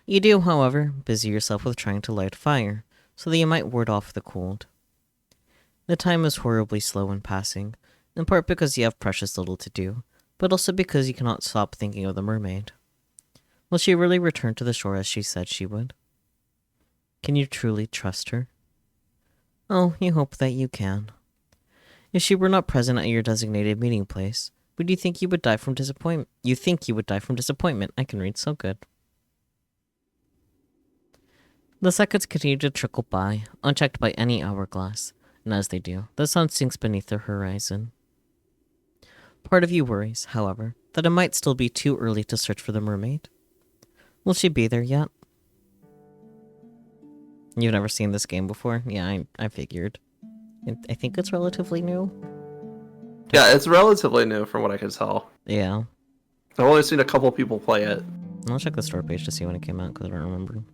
You do, however, busy yourself with trying to light a fire, so that you might ward off the cold. The time is horribly slow in passing, in part because you have precious little to do, but also because you cannot stop thinking of the mermaid. Will she really return to the shore as she said she would? Can you truly trust her? Oh, you hope that you can. If she were not present at your designated meeting place, would you think you would die from disappointment? You think you would die from disappointment. I can read so good. The seconds continue to trickle by, unchecked by any hourglass, and as they do, the sun sinks beneath the horizon. Part of you worries, however, that it might still be too early to search for the mermaid. Will she be there yet? You've never seen this game before? Yeah, I figured. I think it's relatively new. Yeah, it's relatively new from what I can tell. Yeah. I've only seen a couple people play it. I'll check the store page to see when it came out, because I don't remember.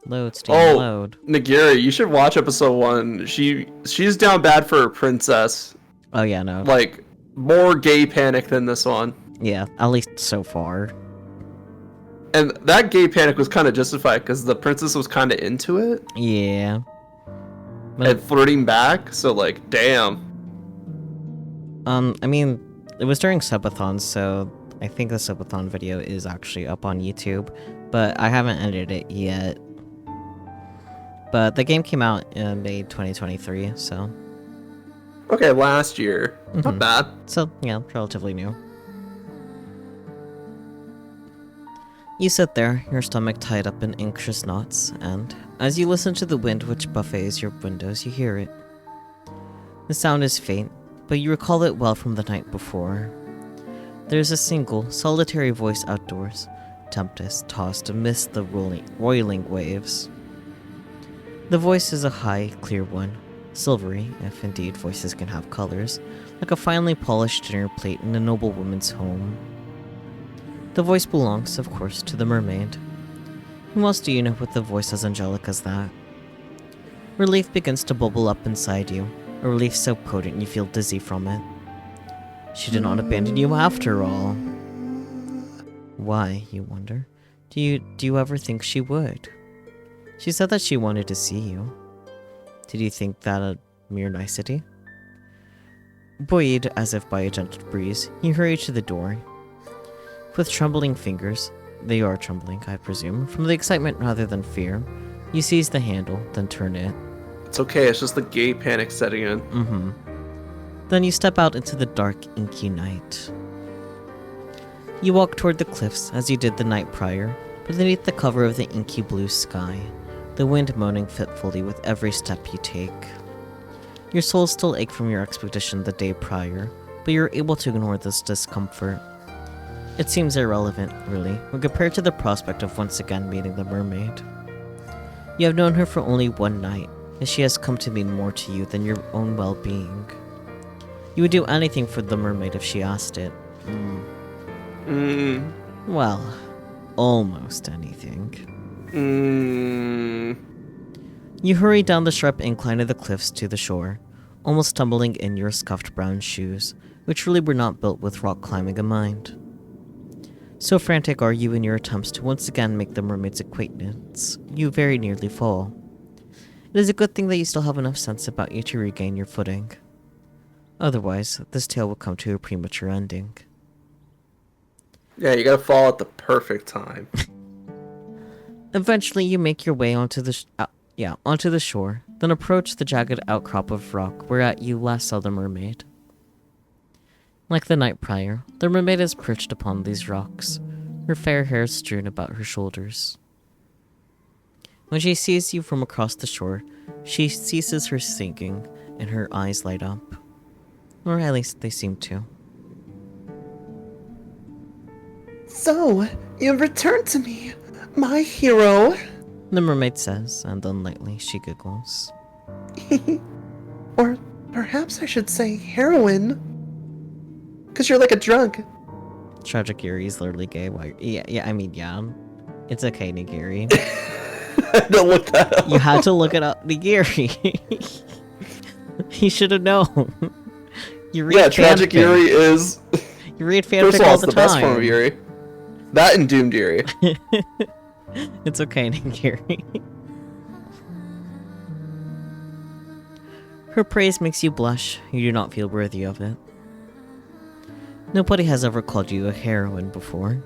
Load, Steam, load. Nagiri, you should watch episode 1. She's down bad for her princess. Oh yeah, no. Like, more gay panic than this one. Yeah, at least so far. And that gay panic was kind of justified because the princess was kind of into it Yeah. and flirting back. So like, damn. I mean, it was during subathon, so I think the subathon video is actually up on YouTube, but I haven't edited it yet. But the game came out in May 2023, so... Okay, last year. Not bad. So, yeah, relatively new. You sit there, your stomach tied up in anxious knots, and as you listen to the wind which buffets your windows, you hear it. The sound is faint, but you recall it well from the night before. There is a single, solitary voice outdoors, tempest tossed amidst the roiling waves. The voice is a high, clear one, silvery, if indeed voices can have colors, like a finely polished dinner plate in a noblewoman's home. The voice belongs, of course, to the mermaid. Who else do you know with a voice as angelic as that? Relief begins to bubble up inside you, a relief so potent you feel dizzy from it. She did not abandon you after all. Why, you wonder? Do you ever think she would? She said that she wanted to see you. Did you think that a mere nicety? Buoyed as if by a gentle breeze, you hurry to the door. With trembling fingers, they are trembling, I presume, from the excitement rather than fear, you seize the handle, then turn it. It's okay, it's just the gay panic setting in. Then you step out into the dark, inky night. You walk toward the cliffs as you did the night prior, beneath the cover of the inky blue sky, the wind moaning fitfully with every step you take. Your soul still ache from your expedition the day prior, but you're able to ignore this discomfort. It seems irrelevant, really, when compared to the prospect of once again meeting the mermaid. You have known her for only one night, and she has come to mean more to you than your own well-being. You would do anything for the mermaid if she asked it. Well, almost anything. You hurry down the sharp incline of the cliffs to the shore, almost stumbling in your scuffed brown shoes, which really were not built with rock climbing in mind. So frantic are you in your attempts to once again make the mermaid's acquaintance, you very nearly fall. It is a good thing that you still have enough sense about you to regain your footing. Otherwise, this tale will come to a premature ending. Yeah, you gotta fall at the perfect time. Eventually, you make your way onto the shore, then approach the jagged outcrop of rock whereat you last saw the mermaid. Like the night prior, the mermaid is perched upon these rocks, her fair hair strewn about her shoulders. When she sees you from across the shore, she ceases her singing, and her eyes light up. Or at least they seem to. So, you've returned to me, my hero. The mermaid says, and then lightly she giggles. Or perhaps I should say heroine. 'Cause you're like a drunk. Tragic Yuri is literally gay. Why? Yeah. It's okay, Nigiri. Don't look that up. You had to look it up, Nigiri. You should have known. You read Tragic fanfic. Yuri is... You read First fanfic of all, all it's the the time. best form of Yuri. That and Doomed Yuri. It's okay, Nigiri. Her praise makes you blush. You do not feel worthy of it. Nobody has ever called you a heroine before.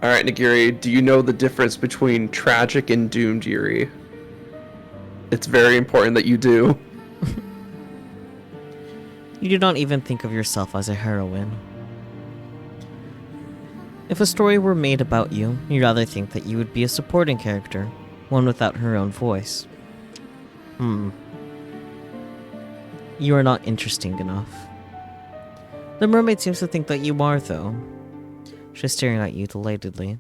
Alright, Nagiri, do you know the difference between tragic and doomed Yuri? It's very important that you do. You do not even think of yourself as a heroine. If a story were made about you, you'd rather think that you would be a supporting character, one without her own voice. You are not interesting enough. The mermaid seems to think that you are, though. She's staring at you delightedly,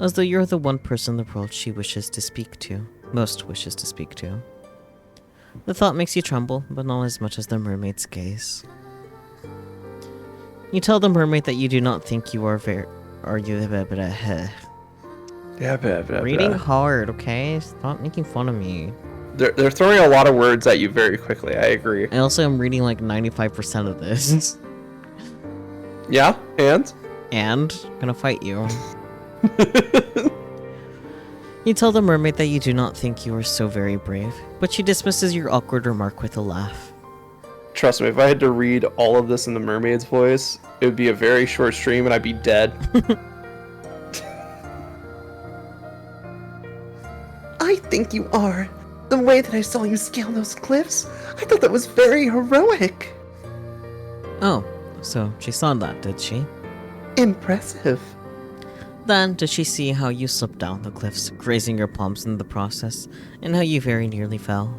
as though you're the one person in the world she wishes to speak to, most wishes to speak to. The thought makes you tremble, but not as much as the mermaid's gaze. You tell the mermaid that you do not think you are reading hard, okay? Stop making fun of me. They're throwing a lot of words at you very quickly, I agree. I also am reading like 95% of this. Yeah, and? And I'm gonna fight you. You tell the mermaid that you do not think you are so very brave, but she dismisses your awkward remark with a laugh. Trust me, if I had to read all of this in the mermaid's voice, it would be a very short stream and I'd be dead. I think you are. The way that I saw you scale those cliffs, I thought that was very heroic. Oh, so she saw that, did she? Impressive. Then did she see how you slipped down the cliffs, grazing your palms in the process, and how you very nearly fell?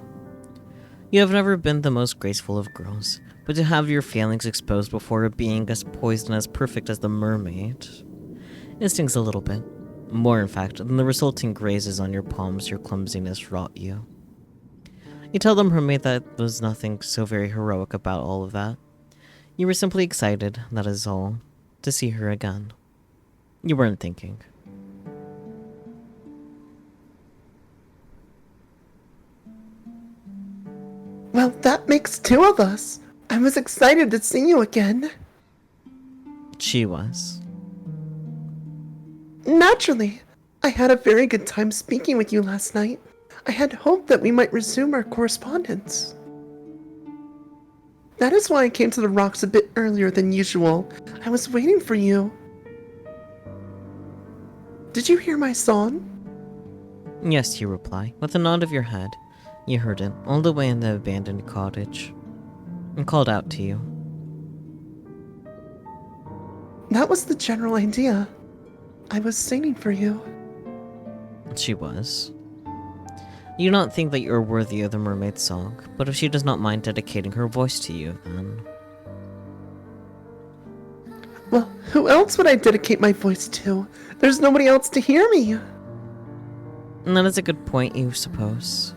You have never been the most graceful of girls, but to have your failings exposed before a being as poised and as perfect as the mermaid, it stings a little bit. More, in fact, than the resulting grazes on your palms your clumsiness wrought you. You tell the mermaid that there was nothing so very heroic about all of that. You were simply excited, that is all, to see her again. You weren't thinking. Well, that makes two of us. I was excited to see you again. She was. Naturally. I had a very good time speaking with you last night. I had hoped that we might resume our correspondence. That is why I came to the rocks a bit earlier than usual. I was waiting for you. Did you hear my song? Yes, you reply, with a nod of your head. You heard it, all the way in the abandoned cottage, and called out to you. That was the general idea. I was singing for you. She was. You do not think that you are worthy of the mermaid's song, but if she does not mind dedicating her voice to you, then... Well, who else would I dedicate my voice to? There's nobody else to hear me. And that is a good point, you suppose.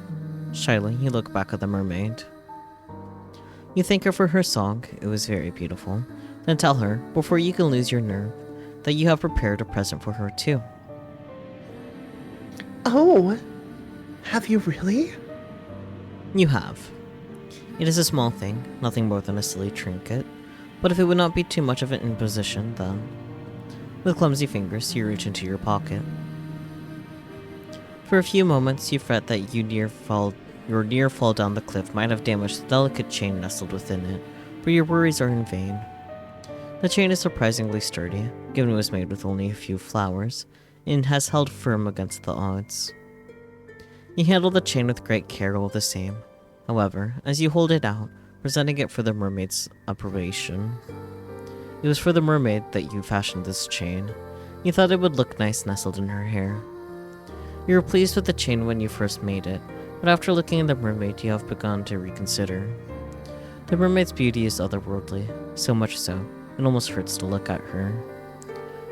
Shyly, you look back at the mermaid. You thank her for her song, it was very beautiful. Then tell her, before you can lose your nerve, that you have prepared a present for her too. Oh, have you really? You have. It is a small thing, nothing more than a silly trinket, but if it would not be too much of an imposition, then... With clumsy fingers, you reach into your pocket. For a few moments, you fret that your near fall down the cliff might have damaged the delicate chain nestled within it, but your worries are in vain. The chain is surprisingly sturdy, given it was made with only a few flowers, and has held firm against the odds. You handle the chain with great care all the same. However, as you hold it out, presenting it for the mermaid's approbation. It was for the mermaid that you fashioned this chain. You thought it would look nice nestled in her hair. You were pleased with the chain when you first made it, but after looking at the mermaid, you have begun to reconsider. The mermaid's beauty is otherworldly, so much so, it almost hurts to look at her.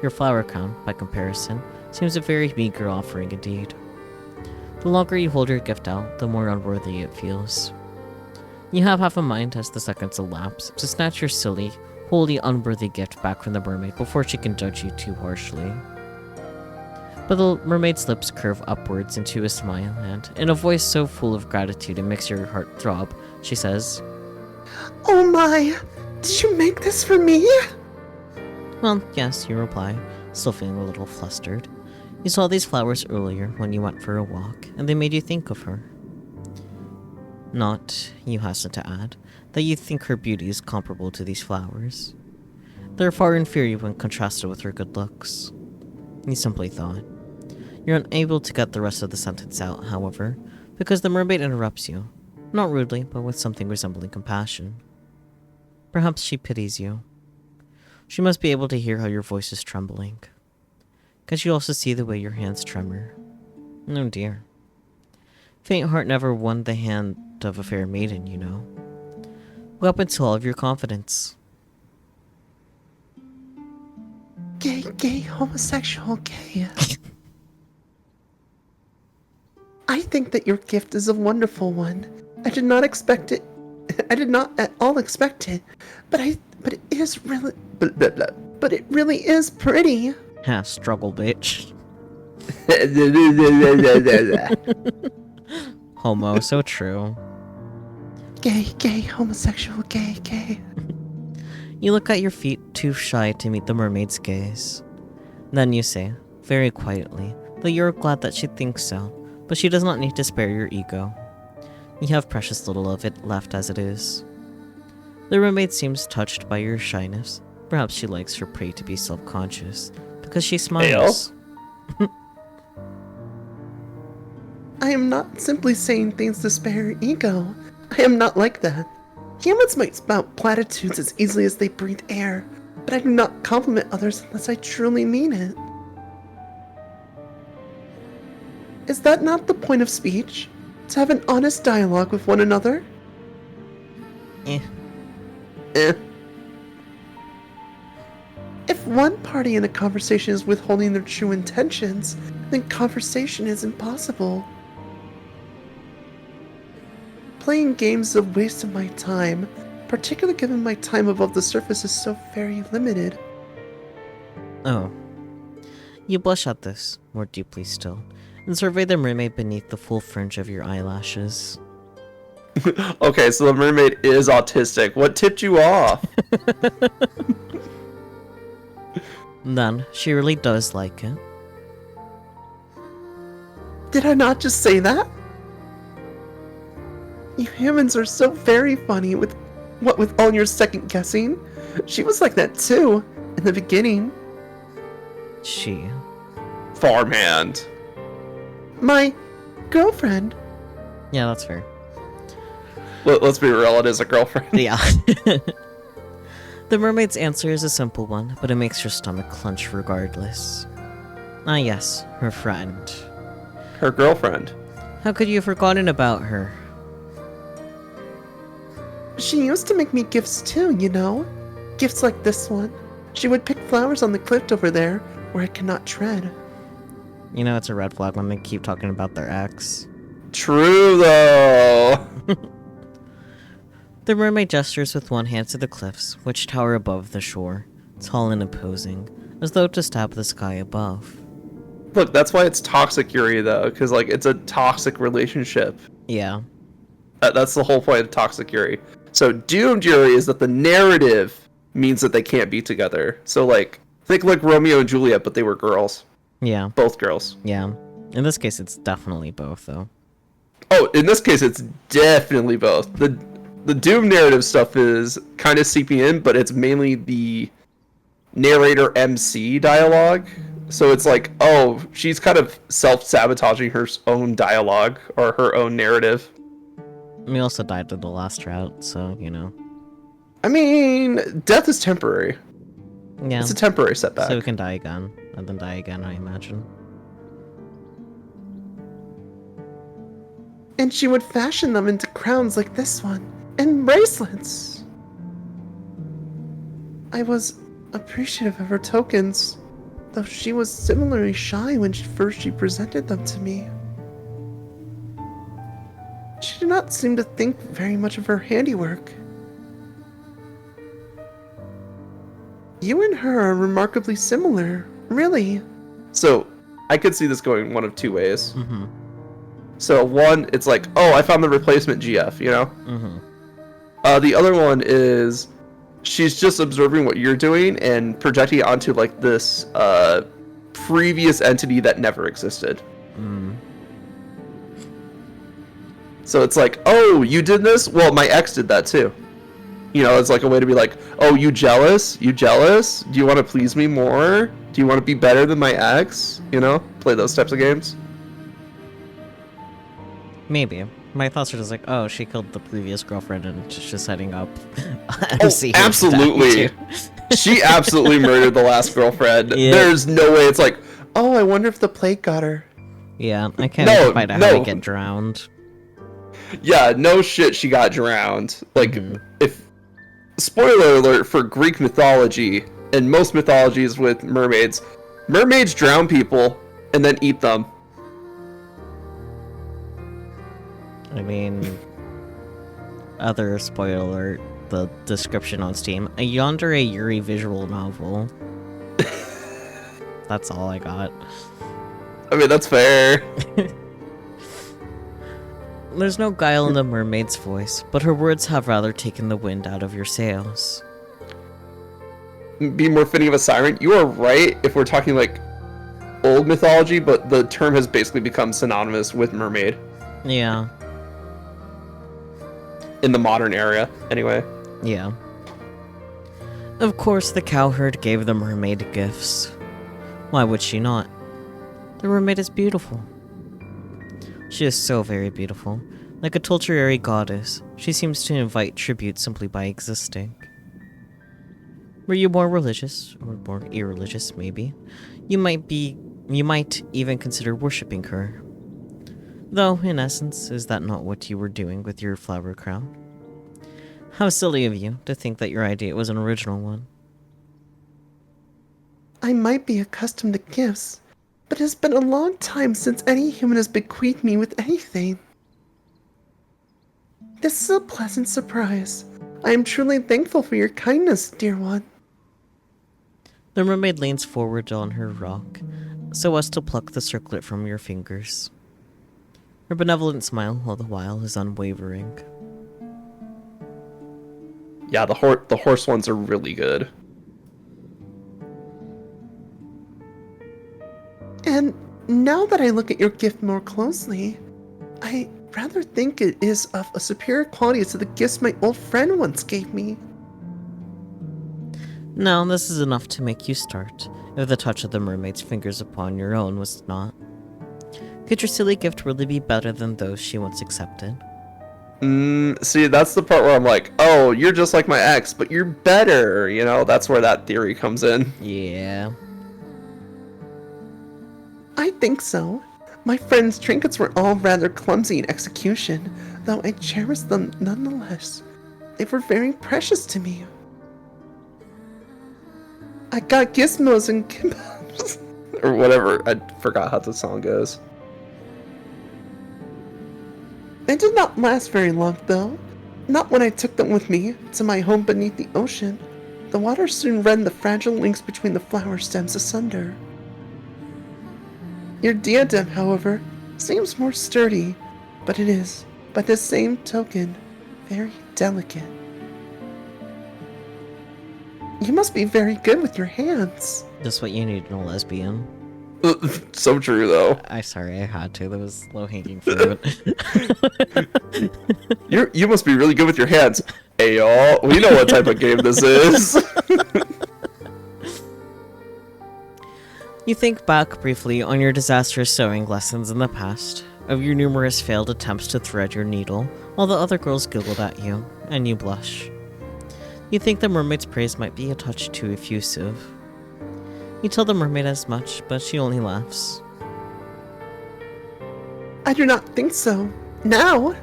Your flower crown, by comparison, seems a very meager offering indeed. The longer you hold your gift out, the more unworthy it feels. You have half a mind, as the seconds elapse, to snatch your silly, wholly unworthy gift back from the mermaid before she can judge you too harshly. But the mermaid's lips curve upwards into a smile, and, in a voice so full of gratitude it makes your heart throb, she says, Oh my! Did you make this for me? Well, yes, you reply, still feeling a little flustered. You saw these flowers earlier when you went for a walk, and they made you think of her. Not, you hasten to add, that you think her beauty is comparable to these flowers. They're far inferior when contrasted with her good looks. You simply thought. You're unable to get the rest of the sentence out, however, because the mermaid interrupts you, not rudely, but with something resembling compassion. Perhaps she pities you. She must be able to hear how your voice is trembling. Can she also see the way your hands tremor? Oh dear. Faint heart never won the hand of a fair maiden, you know. Weapon to all of your confidence. Gay, homosexual, gay. I think that your gift is a wonderful one. I did not expect it. I did not at all expect it. But it is really... But it really is pretty. Ha, struggle, bitch. Homo, so true. Gay, homosexual, gay. You look at your feet, too shy to meet the mermaid's gaze. Then you say, very quietly, that you're glad that she thinks so, but she does not need to spare your ego. You have precious little of it left as it is. The mermaid seems touched by your shyness. Perhaps she likes her prey to be self-conscious, because she smiles. I am not simply saying things to spare your ego. I am not like that. Humans might spout platitudes as easily as they breathe air, but I do not compliment others unless I truly mean it. Is that not the point of speech? To have an honest dialogue with one another? Eh. Eh. If one party in a conversation is withholding their true intentions, then conversation is impossible. Playing games is a waste of my time, particularly given my time above the surface is so very limited. Oh. You blush at this, more deeply still, and survey the mermaid beneath the full fringe of your eyelashes. Okay, so the mermaid is autistic. What tipped you off? Then, she really does like it. Did I not just say that? You humans are so very funny with all your second guessing. She was like that too, in the beginning. She. Farmhand. My girlfriend. Yeah, that's fair. Let's be real, it is a girlfriend. Yeah. The mermaid's answer is a simple one, but it makes your stomach clench regardless. Ah yes, her friend. Her girlfriend. How could you have forgotten about her? She used to make me gifts too, you know? Gifts like this one. She would pick flowers on the cliff over there, where I cannot tread. You know it's a red flag when they keep talking about their ex. True, though. The mermaid gestures with one hand to the cliffs, which tower above the shore, tall and imposing, as though to stab the sky above. Look, that's why it's toxic Yuri, though, because, like, it's a toxic relationship. Yeah. That's the whole point of toxic Yuri. So, doomed Yuri is that the narrative means that they can't be together. So, like, think like Romeo and Juliet, but they were girls. Yeah. Both girls. Yeah. In this case, it's definitely both, though. Oh, in this case, it's definitely both. The Doom narrative stuff is kind of seeping in, but it's mainly the narrator MC dialogue. So it's like, oh, she's kind of self-sabotaging her own dialogue or her own narrative. We also died in the last route, so, you know. I mean, death is temporary. Yeah. It's a temporary setback. So we can die again, and then die again, I imagine. And she would fashion them into crowns like this one, and bracelets. I was appreciative of her tokens, though she was similarly shy when she presented them to me. She did not seem to think very much of her handiwork. You and her are remarkably similar, really. So, I could see this going one of two ways. Mm-hmm. So, one, it's like, oh, I found the replacement GF, you know? Mm-hmm. The other one is she's just observing what you're doing and projecting it onto, like, this previous entity that never existed. Mm. So it's like, oh, you did this? Well, my ex did that too. You know, it's like a way to be like, oh, you jealous? You jealous? Do you want to please me more? Do you want to be better than my ex? You know, play those types of games. Maybe. My thoughts are just like, oh, she killed the previous girlfriend and she's just setting up Oh, MC. absolutely. She absolutely murdered the last girlfriend. Yeah. There's no way it's like, Oh, I wonder if the plague got her. Yeah, I can't No, find out no. how to get drowned. yeah, no shit, she got drowned. Like, Mhm. if... Spoiler alert for Greek mythology, and most mythologies with mermaids, mermaids drown people and then eat them. I mean, other spoiler alert, the description on Steam, a Yandere Yuri visual novel. That's all I got. I mean, that's fair. There's no guile in the mermaid's voice, but her words have rather taken the wind out of your sails. Be more fitting of a siren. You are right if we're talking like old mythology, but the term has basically become synonymous with mermaid Yeah, in the modern era, anyway. yeah. Of course, the cowherd gave the mermaid gifts. Why would she not? The mermaid is beautiful. She is so very beautiful. Like a tutelary goddess, she seems to invite tribute simply by existing. Were you more religious, or more irreligious, maybe? You might even consider worshipping her. Though, in essence, is that not what you were doing with your flower crown? How silly of you to think that your idea was an original one. I might be accustomed to gifts, but it has been a long time since any human has bequeathed me with anything. This is a pleasant surprise. I am truly thankful for your kindness, dear one. The mermaid leans forward on her rock, so as to pluck the circlet from your fingers. Her benevolent smile, all the while, is unwavering. Yeah, the horse ones are really good. And now that I look at your gift more closely, I rather think it is of a superior quality to the gifts my old friend once gave me. Now, this is enough to make you start, if the touch of the mermaid's fingers upon your own was not. Could your silly gift really be better than those she once accepted? See, that's the part where I'm like, oh, you're just like my ex, but you're better. You know, that's where that theory comes in. Yeah. I think so. My friend's trinkets were all rather clumsy in execution, though I cherish them nonetheless. They were very precious to me. I got gizmos and gimbals. Or whatever. I forgot how the song goes. They did not last very long, though. Not when I took them with me to my home beneath the ocean. The water soon rent the fragile links between the flower stems asunder. Your diadem, however, seems more sturdy, but it is, by the same token, very delicate. You must be very good with your hands. Just what you need in a lesbian. So true, though. Sorry, I had to. That was low-hanging fruit. You must be really good with your hands. Hey, y'all. We know what type of game this is. You think back briefly on your disastrous sewing lessons in the past, of your numerous failed attempts to thread your needle, while the other girls giggled at you, and you blush. You think the mermaid's praise might be a touch too effusive. You tell the mermaid as much, but she only laughs. I do not think so. Now?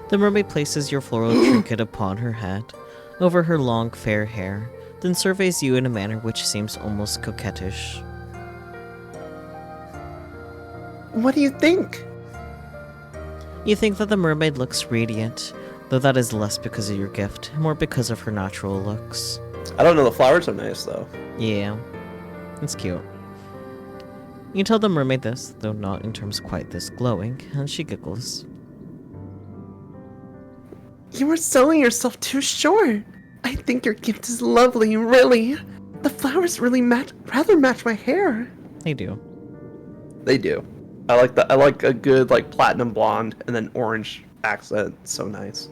The mermaid places your floral trinket upon her head, over her long fair hair, then surveys you in a manner which seems almost coquettish. What do you think? You think that the mermaid looks radiant, though that is less because of your gift, more because of her natural looks. I don't know, the flowers are nice, though. Yeah, it's cute. You tell the mermaid this, though not in terms quite this glowing, and she giggles. You are selling yourself too short. I think your gift is lovely, really. The flowers really rather match my hair. They do. They do. I like that. I like a good, like, platinum blonde and then orange accent. So nice.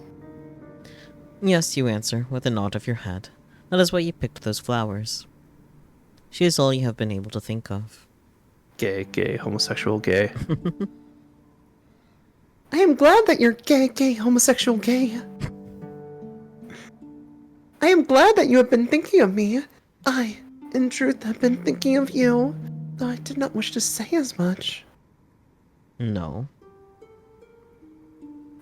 Yes, you answer, with a nod of your head. That is why you picked those flowers. She is all you have been able to think of. Gay, homosexual, gay. I am glad that you're gay, homosexual, gay. I am glad that you have been thinking of me. I, in truth, have been thinking of you, though I did not wish to say as much. No.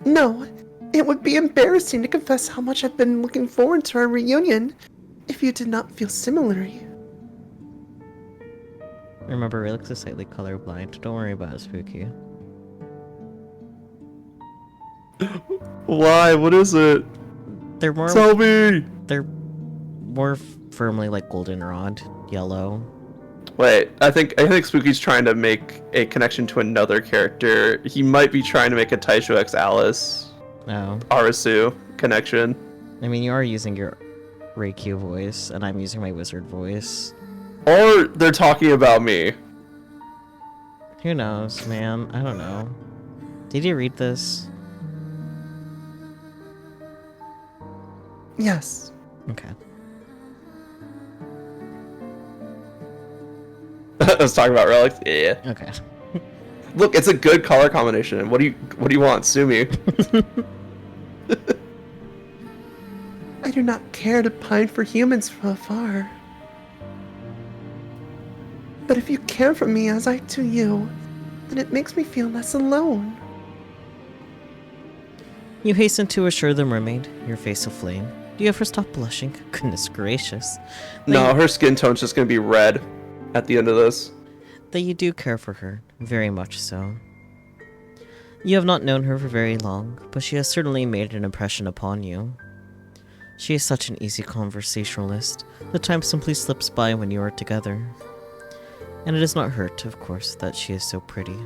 No, it would be embarrassing to confess how much I've been looking forward to our reunion, if you did not feel similarly. Remember, Relix is slightly colorblind. Don't worry about it, Spooky. Why? What is it? They're more... Tell me! They're more firmly like goldenrod, yellow. Wait, I think Spooky's trying to make a connection to another character. He might be trying to make a Taisho X Alice Oh. Arasu connection. I mean, you are using your Reikyu voice, and I'm using my wizard voice. Or they're talking about me. Who knows, man? I don't know. Did you read this? Yes. Okay. I was talking about relics. Yeah. Okay. Look, it's a good color combination. What do you want? Sue me. I do not care to pine for humans from afar. But if you care for me as I do you, then it makes me feel less alone. You hasten to assure the mermaid, your face aflame. Do you ever stop blushing? Goodness gracious. No, her skin tone's just gonna be red at the end of this. That you do care for her, very much so. You have not known her for very long, but she has certainly made an impression upon you. She is such an easy conversationalist. The time simply slips by when you are together. And it does not hurt, of course, that she is so pretty.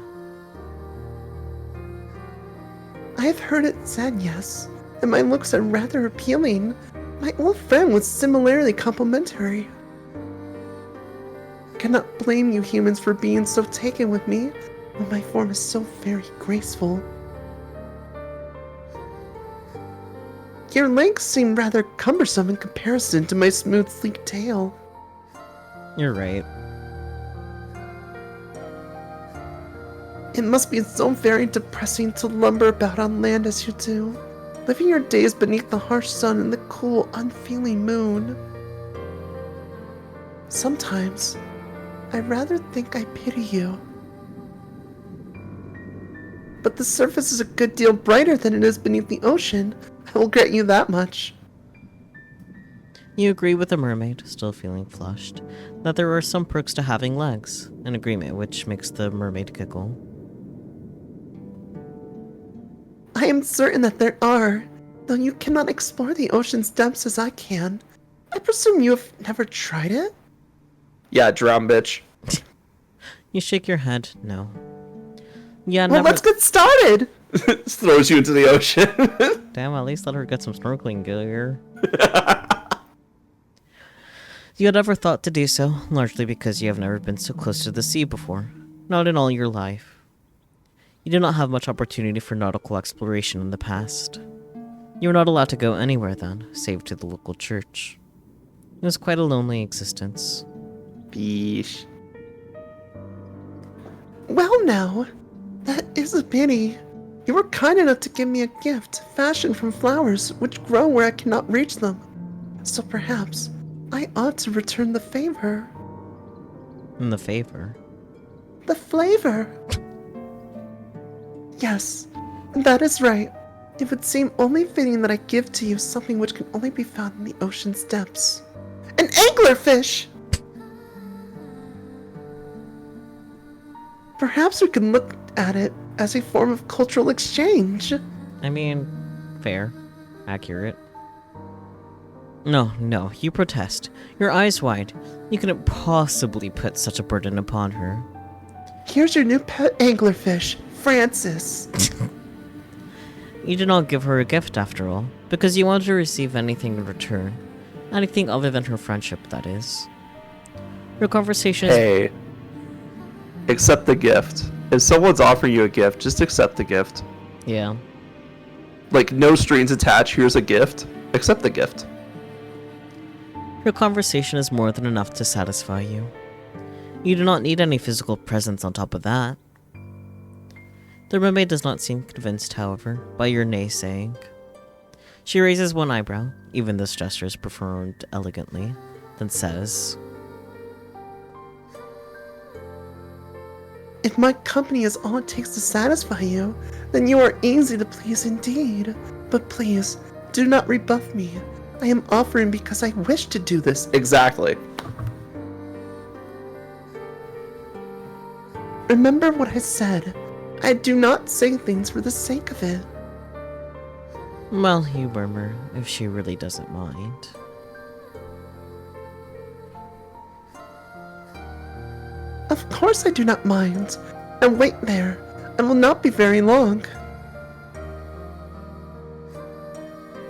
I have heard it said, yes, that my looks are rather appealing. My old friend was similarly complimentary. I cannot blame you humans for being so taken with me, when my form is so very graceful. Your legs seem rather cumbersome in comparison to my smooth, sleek tail. You're right. It must be so very depressing to lumber about on land as you do, living your days beneath the harsh sun and the cool, unfeeling moon. Sometimes, I rather think I pity you. But the surface is a good deal brighter than it is beneath the ocean. I will grant you that much. You agree with the mermaid, still feeling flushed, that there are some perks to having legs, an agreement which makes the mermaid giggle. I am certain that there are, though you cannot explore the ocean's depths as I can. I presume you have never tried it? Yeah, drown, bitch. You shake your head, no. Yeah, Well, never. let's get started! Throws you into the ocean. Damn, at least let her get some snorkeling gear. You had never thought to do so, largely because you have never been so close to the sea before. Not in all your life. You did not have much opportunity for nautical exploration in the past. You were not allowed to go anywhere then, save to the local church. It was quite a lonely existence. Beesh. Well now, that is a pity. You were kind enough to give me a gift, fashioned from flowers which grow where I cannot reach them. So perhaps I ought to return the favor. In the favor. The flavor! Yes, that is right. It would seem only fitting that I give to you something which can only be found in the ocean's depths. An anglerfish! Perhaps we can look at it as a form of cultural exchange. I mean, fair. Accurate. No, you protest. Your eyes wide. You couldn't possibly put such a burden upon her. Here's your new pet anglerfish, Francis. You did not give her a gift after all, because you wanted to receive anything in return. Anything other than her friendship, that is. Your conversation is... Hey. Accept the gift. If someone's offering you a gift, just accept the gift. Yeah. Like, no strings attached, here's a gift. Accept the gift. Your conversation is more than enough to satisfy you. You do not need any physical presence on top of that. The mermaid does not seem convinced, however, by your naysaying. She raises one eyebrow, even this gesture is performed elegantly, then says, If my company is all it takes to satisfy you, then you are easy to please indeed. But please, do not rebuff me. I am offering because I wish to do this. Exactly. Remember what I said. I do not say things for the sake of it. well, you murmur, if she really doesn't mind. Of course I do not mind. And wait there. I will not be very long.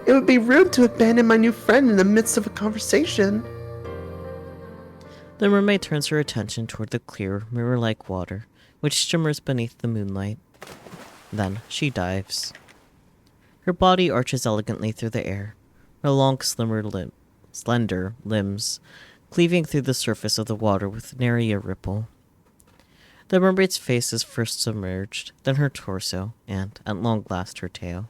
It would be rude to abandon my new friend in the midst of a conversation. The mermaid turns her attention toward the clear, mirror-like water, which shimmers beneath the moonlight. Then she dives. Her body arches elegantly through the air, her long, slender limbs cleaving through the surface of the water with nary a ripple. The mermaid's face is first submerged, then her torso, and, at long last, her tail.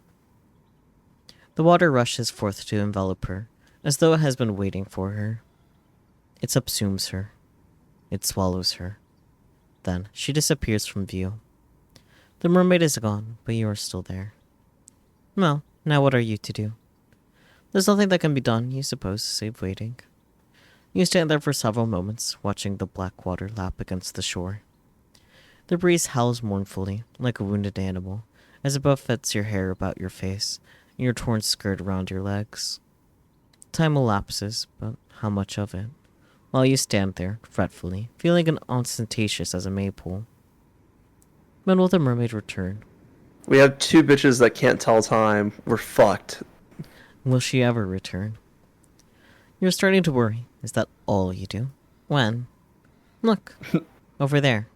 The water rushes forth to envelop her, as though it has been waiting for her. It subsumes her. It swallows her. Then she disappears from view, The mermaid is gone, but you are still there. Well, now what are you to do? There's nothing that can be done, you suppose, save waiting. You stand there for several moments, watching the black water lap against the shore. The breeze howls mournfully, like a wounded animal, as it buffets your hair about your face and your torn skirt around your legs. Time elapses, but how much of it? While you stand there, fretfully, feeling as ostentatious as a maypole. When will the mermaid return? We have two bitches that can't tell time. We're fucked. Will she ever return? You're starting to worry. Is that all you do? When? Look, over there,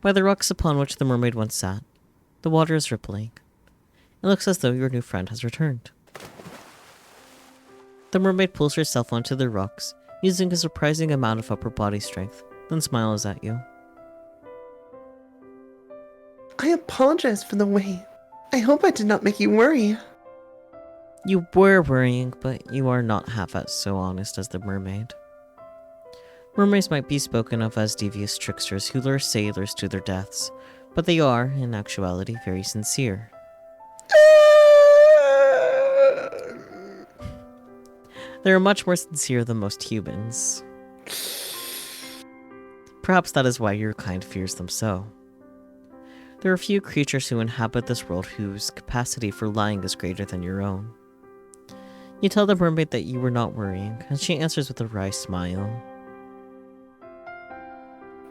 by the rocks upon which the mermaid once sat. The water is rippling. It looks as though your new friend has returned. The mermaid pulls herself onto the rocks, using a surprising amount of upper body strength, then smiles at you. I apologize for the wait. I hope I did not make you worry. You were worrying, but you are not half as so honest as the mermaid. Mermaids might be spoken of as devious tricksters who lure sailors to their deaths, but they are, in actuality, very sincere. They are much more sincere than most humans. Perhaps that is why your kind fears them so. There are few creatures who inhabit this world whose capacity for lying is greater than your own. You tell the mermaid that you were not worrying, and she answers with a wry smile.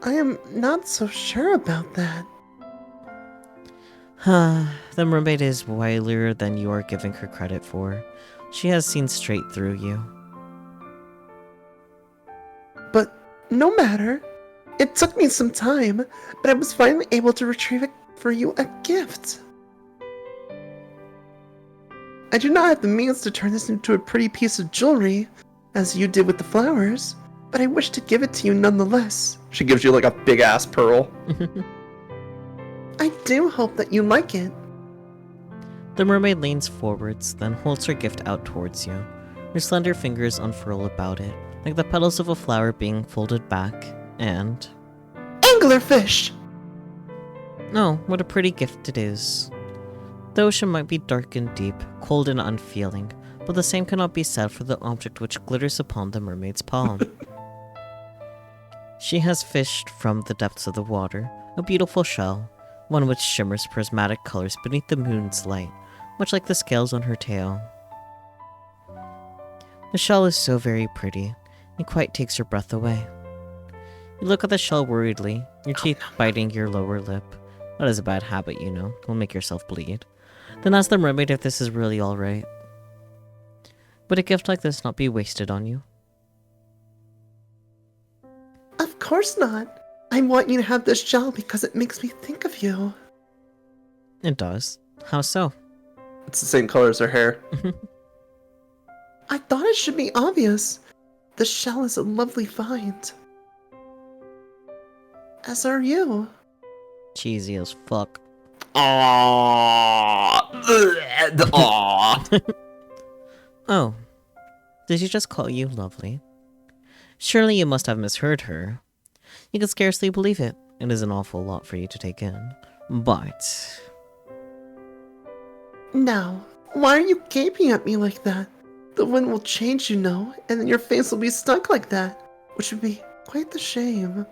I am not so sure about that. The mermaid is wilier than you are giving her credit for. She has seen straight through you. But no matter. It took me some time, but I was finally able to retrieve it for you a gift. I do not have the means to turn this into a pretty piece of jewelry, as you did with the flowers, but I wish to give it to you nonetheless. She gives you like a big ass pearl. I do hope that you like it. The mermaid leans forwards, then holds her gift out towards you. Her slender fingers unfurl about it, like the petals of a flower being folded back, and... Anglerfish! Oh, what a pretty gift it is. The ocean might be dark and deep, cold and unfeeling, but the same cannot be said for the object which glitters upon the mermaid's palm. She has fished from the depths of the water a beautiful shell, one which shimmers prismatic colors beneath the moon's light, much like the scales on her tail. The shell is so very pretty, it quite takes your breath away. You look at the shell worriedly, your teeth biting your lower lip. That is a bad habit, you know. Will make yourself bleed. Then ask the mermaid if this is really alright. Would a gift like this not be wasted on you? Of course not. I want you to have this shell because it makes me think of you. It does. How so? It's the same color as her hair. I thought it should be obvious. The shell is a lovely find. As are you. Cheesy as fuck. Aww. Aww. Oh. Did she just call you lovely? Surely you must have misheard her. You can scarcely believe it. It is an awful lot for you to take in. But... Now, why are you gaping at me like that? The wind will change, you know, and then your face will be stuck like that, which would be quite the shame.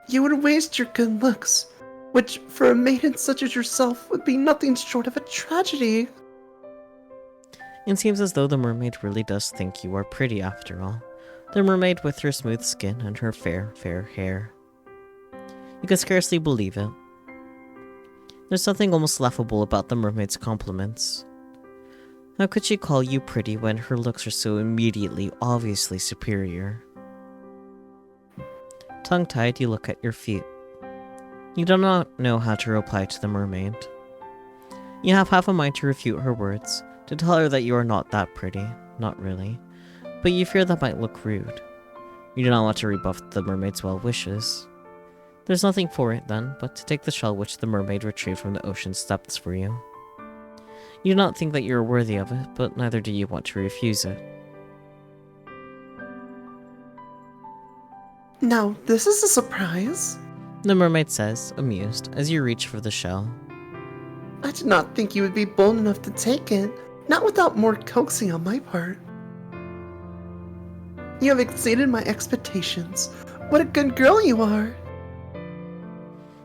You would waste your good looks, which for a maiden such as yourself would be nothing short of a tragedy. it seems as though the mermaid really does think you are pretty after all. The mermaid with her smooth skin and her fair, fair hair. You can scarcely believe it. There's something almost laughable about the mermaid's compliments. How could she call you pretty when her looks are so immediately, obviously superior? Tongue-tied, you look at your feet. You do not know how to reply to the mermaid. You have half a mind to refute her words, to tell her that you are not that pretty, not really, but you fear that might look rude. You do not want to rebuff the mermaid's well wishes. There's nothing for it, then, but to take the shell which the mermaid retrieved from the ocean's depths for you. You do not think that you are worthy of it, but neither do you want to refuse it. Now, this is a surprise. The mermaid says, amused, as you reach for the shell. I did not think you would be bold enough to take it, not without more coaxing on my part. You have exceeded my expectations. What a good girl you are!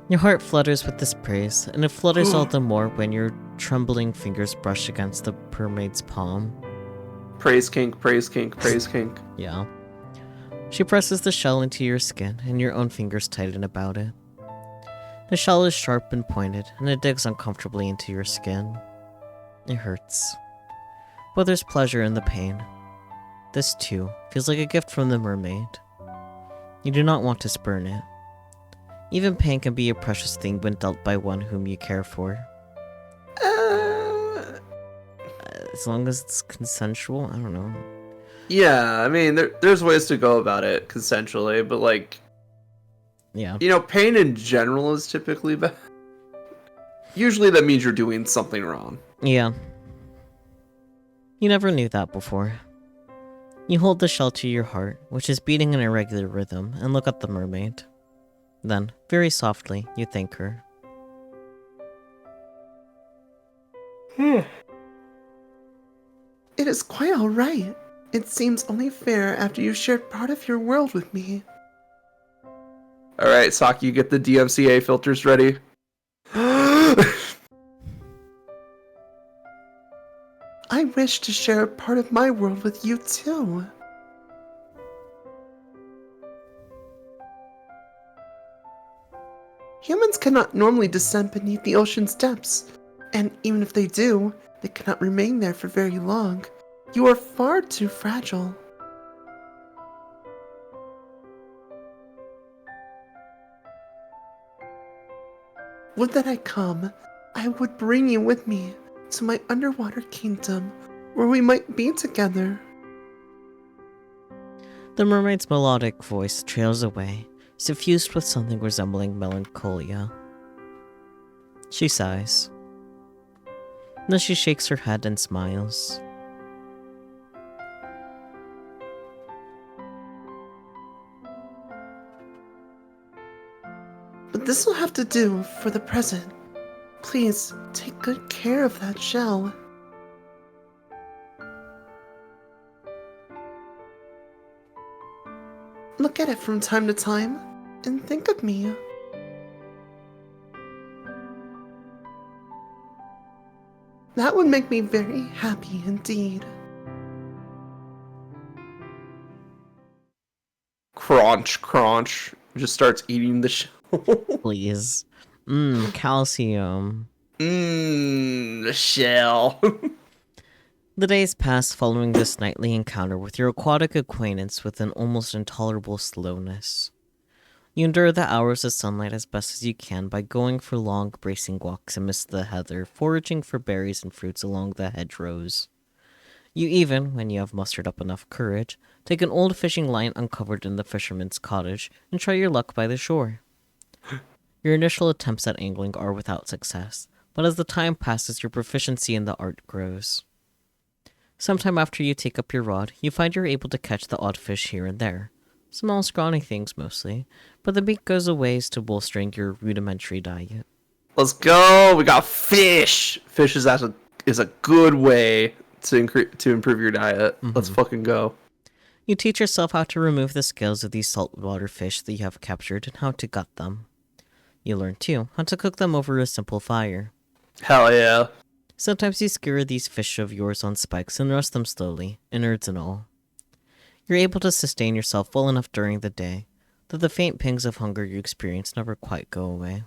Your heart flutters with this praise, and it flutters all the more when your trembling fingers brush against the mermaid's palm. Praise kink, praise kink, praise kink. Yeah. She presses the shell into your skin, and your own fingers tighten about it. The shell is sharp and pointed, and it digs uncomfortably into your skin. It hurts. But there's pleasure in the pain. This, too, feels like a gift from the mermaid. You do not want to spurn it. Even pain can be a precious thing when dealt by one whom you care for. As long as it's consensual, I don't know. Yeah, I mean, there's ways to go about it consensually, but like, Yeah. you know, pain in general is typically bad. Usually that means you're doing something wrong. Yeah. You never knew that before. You hold the shell to your heart, which is beating in a regular rhythm, and look at the mermaid. Then, very softly, you thank her. It is quite alright. It seems only fair after you shared part of your world with me. Alright, Saki, you get the DMCA filters ready. I wish to share a part of my world with you too. Humans cannot normally descend beneath the ocean's depths, and even if they do, they cannot remain there for very long. You are far too fragile. Would that I come, I would bring you with me to my underwater kingdom, where we might be together. The mermaid's melodic voice trails away, suffused with something resembling melancholia. She sighs. Then she shakes her head and smiles. But this will have to do for the present. Please take good care of that shell. Look at it from time to time and think of me. That would make me very happy indeed. Crunch, crunch. Just starts eating the shell. Please. Calcium. The shell. The days pass following this nightly encounter with your aquatic acquaintance with an almost intolerable slowness. You endure the hours of sunlight as best as you can by going for long, bracing walks amidst the heather, foraging for berries and fruits along the hedgerows. You even, when you have mustered up enough courage, take an old fishing line uncovered in the fisherman's cottage and try your luck by the shore. Your initial attempts at angling are without success, but as the time passes, your proficiency in the art grows. Sometime after you take up your rod, you find you're able to catch the odd fish here and there. Small, scrawny things mostly, but the meat goes a ways to bolstering your rudimentary diet. Let's go. We got fish. Fish is a good way to improve your diet. Let's fucking go. You teach yourself how to remove the scales of these saltwater fish that you have captured and how to gut them. You learn, too, how to cook them over a simple fire. Hell yeah. Sometimes you skewer these fish of yours on spikes and roast them slowly, innards and all. You're able to sustain yourself well enough during the day, though the faint pangs of hunger you experience never quite go away.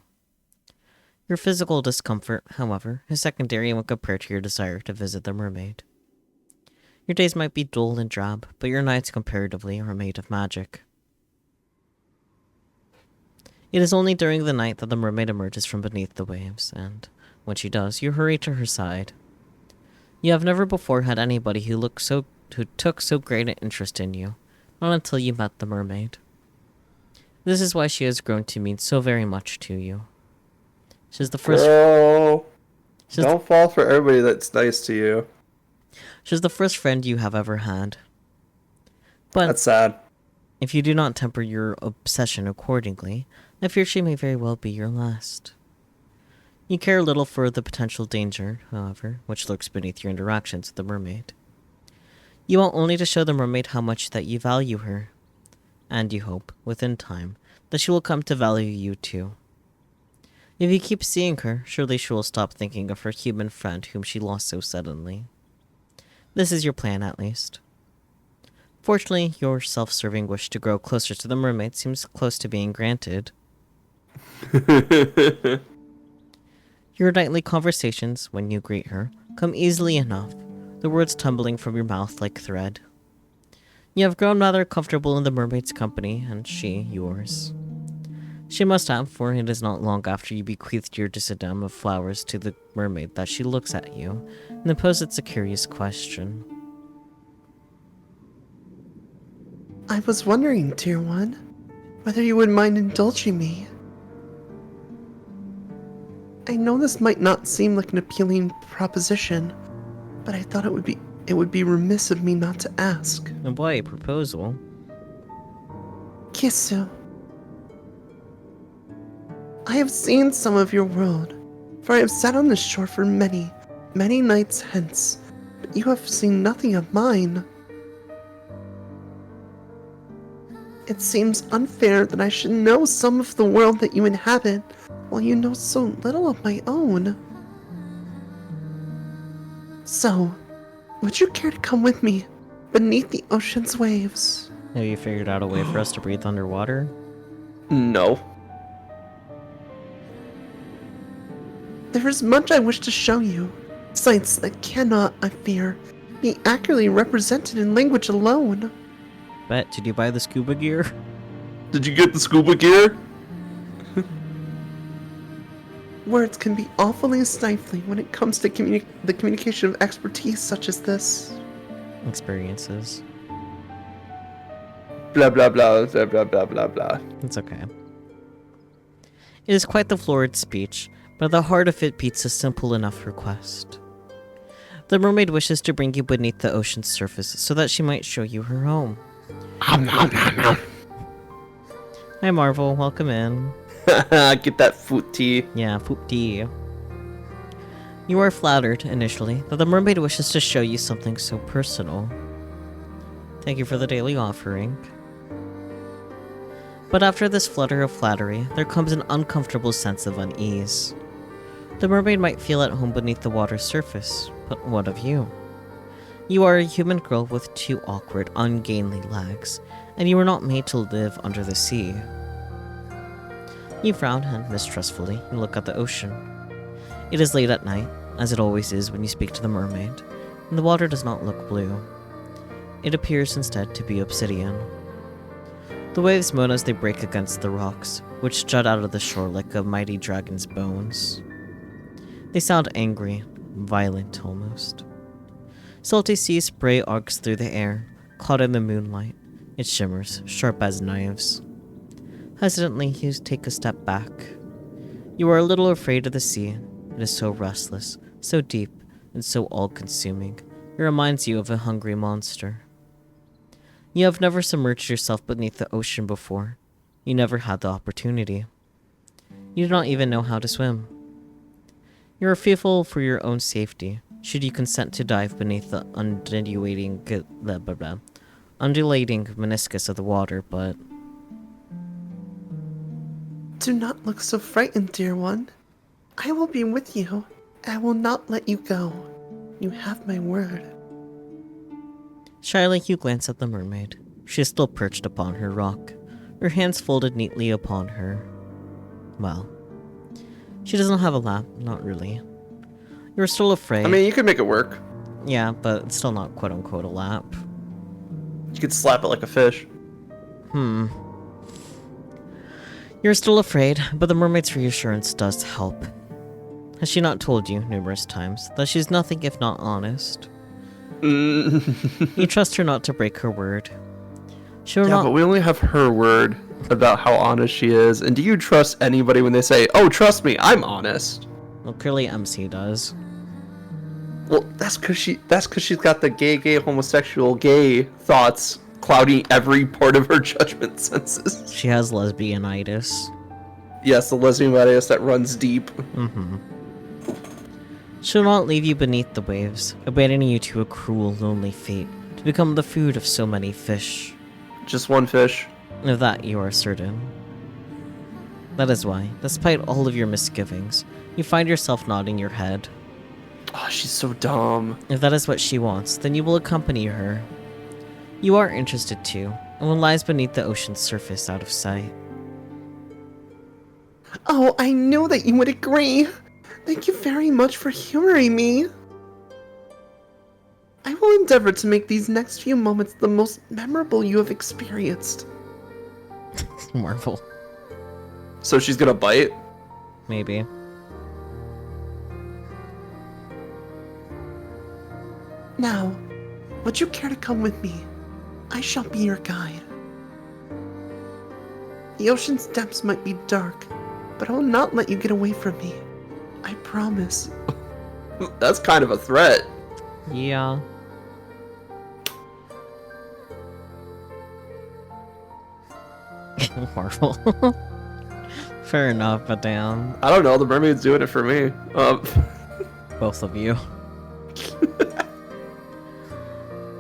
Your physical discomfort, however, is secondary when compared to your desire to visit the mermaid. Your days might be dull and drab, but your nights comparatively are made of magic. It is only during the night that the mermaid emerges from beneath the waves, and when she does, you hurry to her side. You have never before had anybody who took so great an interest in you, not until you met the mermaid. This is why she has grown to mean so very much to you. She's the first. Girl, She's, don't fall for everybody that's nice to you. she's the first friend you have ever had. But That's sad. if you do not temper your obsession accordingly, I fear she may very well be your last. You care little for the potential danger, however, which lurks beneath your interactions with the mermaid. You want only to show the mermaid how much that you value her, and you hope, within time, that she will come to value you too. If you keep seeing her, surely she will stop thinking of her human friend whom she lost so suddenly. This is your plan, at least. Fortunately, your self-serving wish to grow closer to the mermaid seems close to being granted. Your nightly conversations, when you greet her, come easily enough, the words tumbling from your mouth like thread. You have grown rather comfortable in the mermaid's company, and she yours. She must have, for it is not long after you bequeathed your diadem of flowers to the mermaid that she looks at you, and then poses a curious question. I was wondering, dear one, whether you would mind indulging me. I know this might not seem like an appealing proposition, but I thought it would be remiss of me not to ask. And why a proposal? Kisu, I have seen some of your world, for I have sat on the shore for many, many nights hence, but you have seen nothing of mine. It seems unfair that I should know some of the world that you inhabit, while you know so little of my own. So, would you care to come with me beneath the ocean's waves? Have you figured out a way for us to breathe underwater? No. There is much I wish to show you, sights that cannot, I fear, be accurately represented in language alone. Bet, did you buy the scuba gear? Did you get the scuba gear? Words can be awfully stifling when it comes to the communication of expertise such as this. Experiences. Blah blah blah blah blah blah blah blah. It's okay. It is quite the florid speech, but at the heart of it beats a simple enough request. The mermaid wishes to bring you beneath the ocean's surface so that she might show you her home. Hi Marvel, welcome in. Get that foot tea. Yeah, foopty. You are flattered, initially, that the mermaid wishes to show you something so personal. Thank you for the daily offering. But after this flutter of flattery, there comes an uncomfortable sense of unease. The mermaid might feel at home beneath the water's surface, but what of you? You are a human girl with two awkward, ungainly legs, and you were not made to live under the sea. You frown and, mistrustfully, you look at the ocean. It is late at night, as it always is when you speak to the mermaid, and the water does not look blue. It appears instead to be obsidian. The waves moan as they break against the rocks, which jut out of the shore like a mighty dragon's bones. They sound angry, violent almost. Salty sea spray arcs through the air, caught in the moonlight. It shimmers, sharp as knives. Hesitantly, you take a step back. You are a little afraid of the sea. It is so restless, so deep, and so all-consuming. It reminds you of a hungry monster. You have never submerged yourself beneath the ocean before. You never had the opportunity. You do not even know how to swim. You are fearful for your own safety, should you consent to dive beneath the undulating meniscus of the water, but... Do not look so frightened, dear one. I will be with you. I will not let you go. You have my word. Shyly, you glance at the mermaid. She is still perched upon her rock, her hands folded neatly upon her. Well, she doesn't have a lap, not really. You're still afraid. I mean, you could make it work. Yeah, but it's still not quote-unquote a lap. You could slap it like a fish. You're still afraid, but the mermaid's reassurance does help. Has she not told you numerous times that she's nothing if not honest? You trust her not to break her word. She will Yeah, not... but we only have her word about how honest she is. And do you trust anybody when they say, "Oh, trust me, I'm honest"? Well, clearly MC does. Well, that's because she's got the gay, homosexual, gay thoughts clouding every part of her judgment senses. She has lesbianitis. Yes, the lesbian gladius that runs deep. She'll not leave you beneath the waves, abandoning you to a cruel, lonely fate, to become the food of so many fish. Just one fish. Of that you are certain. That is why, despite all of your misgivings, you find yourself nodding your head. Oh, she's so dumb. If that is what she wants, then you will accompany her. You are interested too, in what lies beneath the ocean's surface out of sight. Oh, I knew that you would agree. Thank you very much for humoring me. I will endeavor to make these next few moments the most memorable you have experienced. Marvel. So she's gonna bite? Maybe. Now, would you care to come with me? I shall be your guide. The ocean's depths might be dark, but I will not let you get away from me. I promise. That's kind of a threat. Yeah. Marvel. Fair enough, but damn. I don't know, the mermaid's doing it for me. Both of you.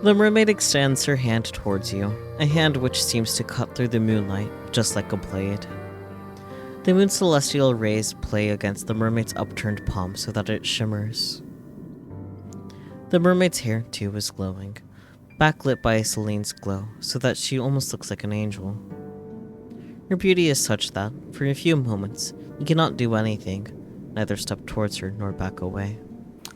The mermaid extends her hand towards you, a hand which seems to cut through the moonlight, just like a blade. The moon's celestial rays play against the mermaid's upturned palm so that it shimmers. The mermaid's hair, too, is glowing, backlit by Celine's glow, so that she almost looks like an angel. Her beauty is such that, for a few moments, you cannot do anything, neither step towards her nor back away.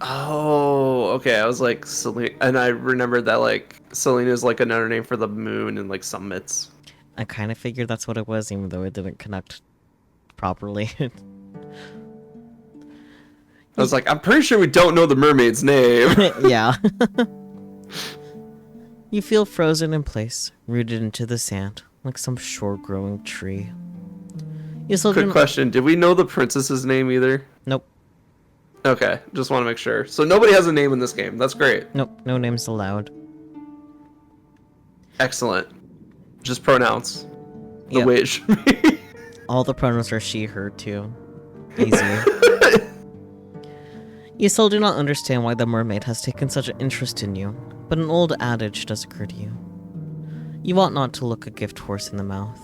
Oh, okay. I was like, Selene, and I remembered that like Selene is like another name for the moon and like summits. I kind of figured that's what it was, even though it didn't connect properly. I was like, I'm pretty sure we don't know the mermaid's name. Yeah. You feel frozen in place, rooted into the sand, like some shore-growing tree. You still Quick do question: did we know the princess's name either? Nope. Okay, just want to make sure. So nobody has a name in this game. That's great. Nope, no names allowed. Excellent. Just pronounce the Yep. way it should be. All the pronouns are she, her, too. Easy. You still do not understand why the mermaid has taken such an interest in you, but an old adage does occur to you. You ought not to look a gift horse in the mouth,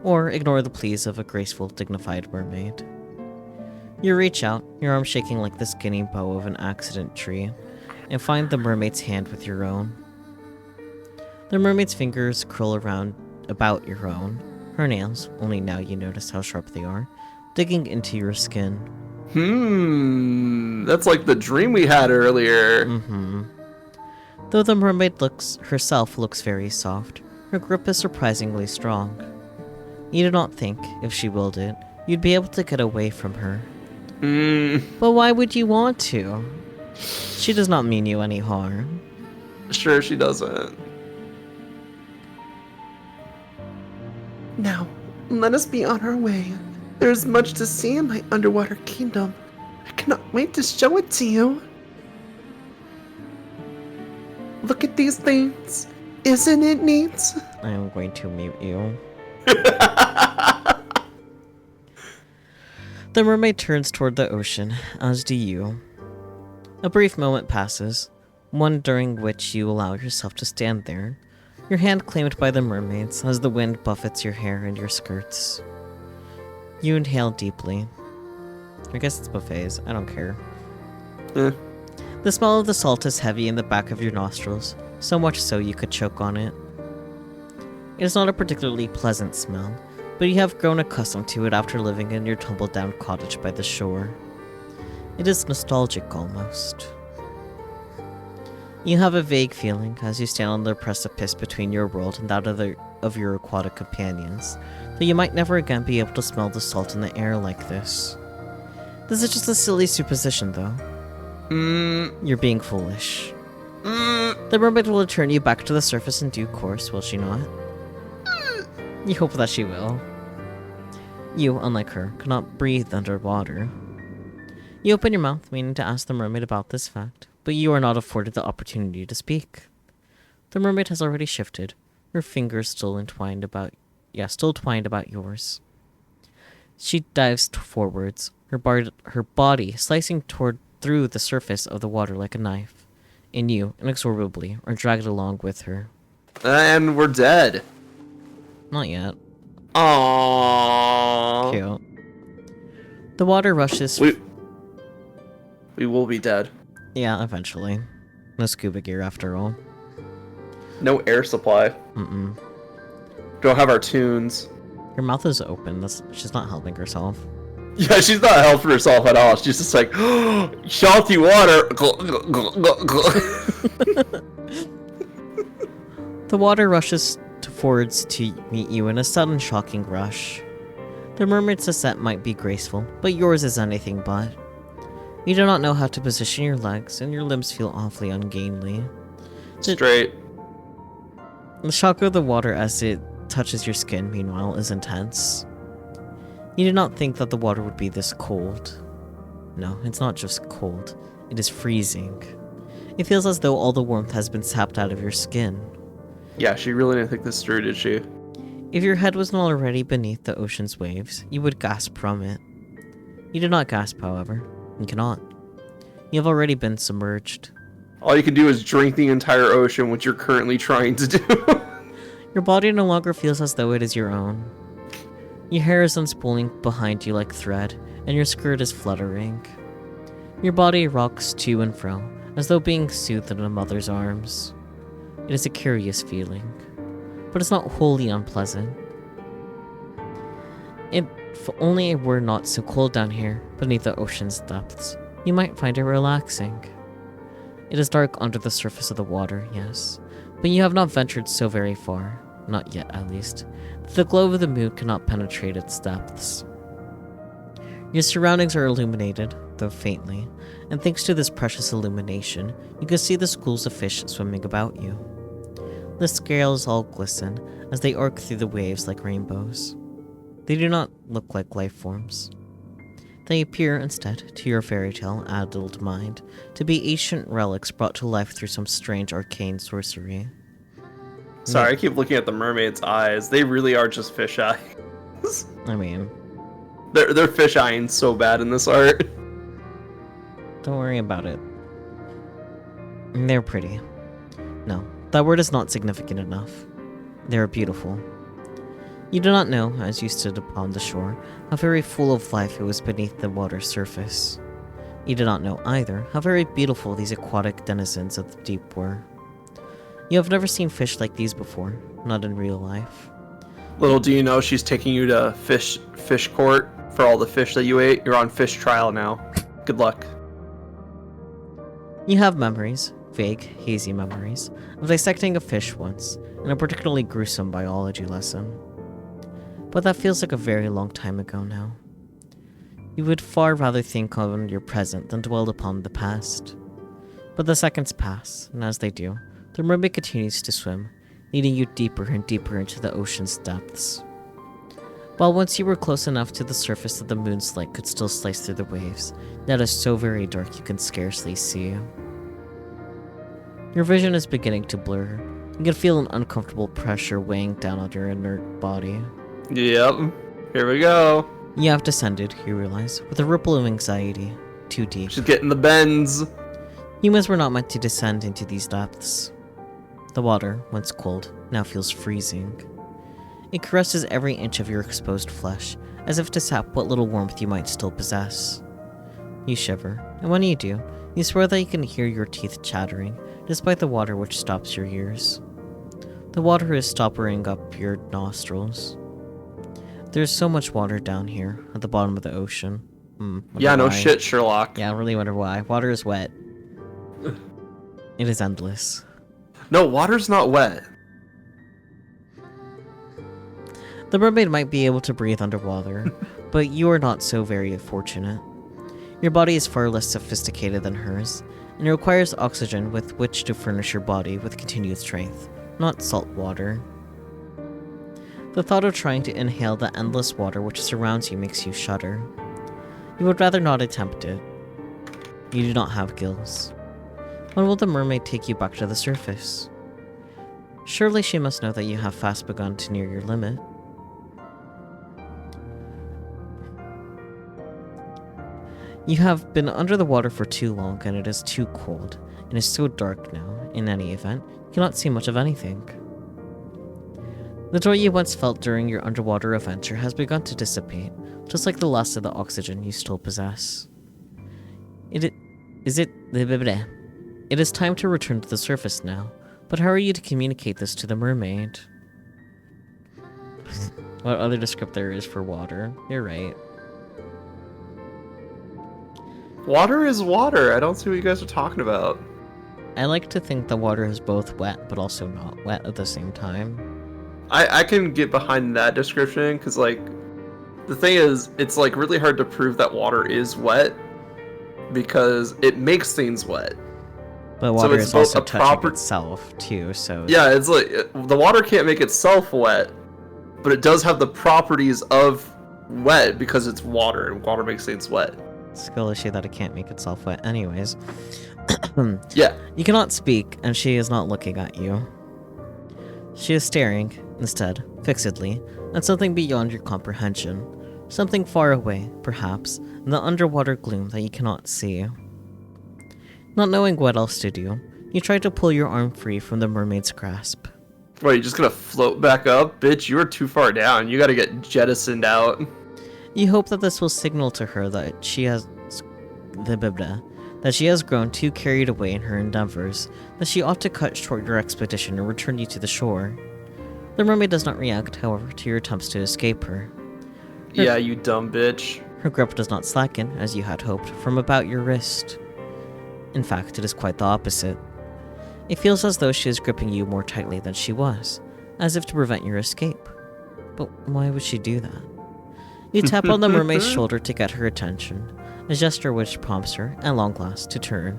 or ignore the pleas of a graceful, dignified mermaid. You reach out, your arm shaking like the skinny bow of an accident tree, and find the mermaid's hand with your own. The mermaid's fingers curl around about your own, her nails, only now you notice how sharp they are, digging into your skin. That's like the dream we had earlier. Though the mermaid herself looks very soft, her grip is surprisingly strong. You do not think, if she willed it, you'd be able to get away from her. But why would you want to? She does not mean you any harm. Sure, she doesn't. Now, let us be on our way. There is much to see in my underwater kingdom. I cannot wait to show it to you. Look at these things. Isn't it neat? I am going to mute you. The mermaid turns toward the ocean, as do you. A brief moment passes, one during which you allow yourself to stand there, your hand claimed by the mermaids as the wind buffets your hair and your skirts. You inhale deeply. I guess it's buffets, I don't care. The smell of the salt is heavy in the back of your nostrils, so much so you could choke on it. It is not a particularly pleasant smell, but you have grown accustomed to it after living in your tumble-down cottage by the shore. It is nostalgic almost. You have a vague feeling as you stand on the precipice between your world and that of your aquatic companions, that you might never again be able to smell the salt in the air like this. This is just a silly supposition, though. You're being foolish. The mermaid will return you back to the surface in due course, will she not? You hope that she will. You, unlike her, cannot breathe underwater. You open your mouth, meaning to ask the mermaid about this fact, but you are not afforded the opportunity to speak. The mermaid has already shifted, her fingers still twined about yours. She dives forwards, her body slicing through the surface of the water like a knife, and you, inexorably, are dragged along with her. And we're dead. Not yet. Aww. Cute. The water rushes... We will be dead. Yeah, eventually. No scuba gear after all. No air supply. Mm-mm. Don't have our tunes. Her mouth is open. She's not helping herself. Yeah, she's not helping herself at all. She's just like, salty water. The water rushes forwards to meet you in a sudden shocking rush. The mermaid's ascent might be graceful, but yours is anything but. You do not know how to position your legs, and your limbs feel awfully ungainly. Straight. The shock of the water as it touches your skin, meanwhile, is intense. You did not think that the water would be this cold. No, it's not just cold. It is freezing. It feels as though all the warmth has been sapped out of your skin. Yeah, she really didn't think this through, did she? If your head was not already beneath the ocean's waves, you would gasp from it. You do not gasp, however. You cannot. You have already been submerged. All you can do is drink the entire ocean, which you're currently trying to do. Your body no longer feels as though it is your own. Your hair is unspooling behind you like thread, and your skirt is fluttering. Your body rocks to and fro, as though being soothed in a mother's arms. It is a curious feeling, but it's not wholly unpleasant. If only it were not so cold down here, beneath the ocean's depths, you might find it relaxing. It is dark under the surface of the water, yes, but you have not ventured so very far, not yet at least, that the glow of the moon cannot penetrate its depths. Your surroundings are illuminated, though faintly, and thanks to this precious illumination, you can see the schools of fish swimming about you. The scales all glisten as they arc through the waves like rainbows. They do not look like life forms. They appear instead, to your fairy tale-addled mind, to be ancient relics brought to life through some strange arcane sorcery. Sorry, I keep looking at the mermaid's eyes. They really are just fish eyes. I mean, They're fish eyeing so bad in this art. don't worry about it. They're pretty. No, that word is not significant enough. They are beautiful. You do not know, as you stood upon the shore, how very full of life it was beneath the water's surface. You did not know, either, how very beautiful these aquatic denizens of the deep were. You have never seen fish like these before, not in real life. Little do you know, she's taking you to fish court for all the fish that you ate. You're on fish trial now. Good luck. You have memories, vague, hazy memories, of dissecting a fish once, in a particularly gruesome biology lesson. But that feels like a very long time ago now. You would far rather think on your present than dwell upon the past. But the seconds pass, and as they do, the mermaid continues to swim, leading you deeper and deeper into the ocean's depths. While once you were close enough to the surface that the moon's light could still slice through the waves, that is so very dark you can scarcely see. Your vision is beginning to blur. You can feel an uncomfortable pressure weighing down on your inert body. Yep. Here we go. You have descended, you realize, with a ripple of anxiety. Too deep. She's getting the bends. Humans were not meant to descend into these depths. The water, once cold, now feels freezing. It caresses every inch of your exposed flesh, as if to sap what little warmth you might still possess. You shiver, and when you do, you swear that you can hear your teeth chattering, despite the water which stops your ears. The water is stoppering up your nostrils. There's so much water down here, at the bottom of the ocean. Yeah, no why. shit, Sherlock. Yeah, I really wonder why. Water is wet. It is endless. No, water's not wet. The mermaid might be able to breathe underwater, but you are not so very fortunate. Your body is far less sophisticated than hers, and it requires oxygen with which to furnish your body with continued strength, not salt water. The thought of trying to inhale the endless water which surrounds you makes you shudder. You would rather not attempt it. You do not have gills. When will the mermaid take you back to the surface? Surely she must know that you have fast begun to near your limit. You have been under the water for too long, and it is too cold. It is so dark now. In any event, you cannot see much of anything. The joy you once felt during your underwater adventure has begun to dissipate, just like the last of the oxygen you still possess. It is time to return to the surface now, but how are you to communicate this to the mermaid? What other descriptor is for water? You're right. Water is water. I don't see what you guys are talking about. I like to think the water is both wet but also not wet at the same time. I can get behind that description because, like, the thing is, it's, like, really hard to prove that water is wet because it makes things wet. But water it's is both also a touching itself, too, so... Yeah, it's like, the water can't make itself wet, but it does have the properties of wet because it's water, and water makes things wet. Skill issue that it can't make itself wet anyways. Yeah. You cannot speak, and she is not looking at you. She is staring, instead, fixedly, at something beyond your comprehension. Something far away, perhaps, in the underwater gloom that you cannot see. Not knowing what else to do, you try to pull your arm free from the mermaid's grasp. What, you just gonna float back up? Bitch, you were too far down. You gotta get jettisoned out. You hope that this will signal to her that she has grown too carried away in her endeavors, that she ought to cut short your expedition and return you to the shore. The mermaid does not react, however, to your attempts to escape her. Yeah, you dumb bitch. Her grip does not slacken, as you had hoped, from about your wrist. In fact, it is quite the opposite. It feels as though she is gripping you more tightly than she was, as if to prevent your escape. But why would she do that? You tap on the mermaid's shoulder to get her attention, a gesture which prompts her, at long last, to turn.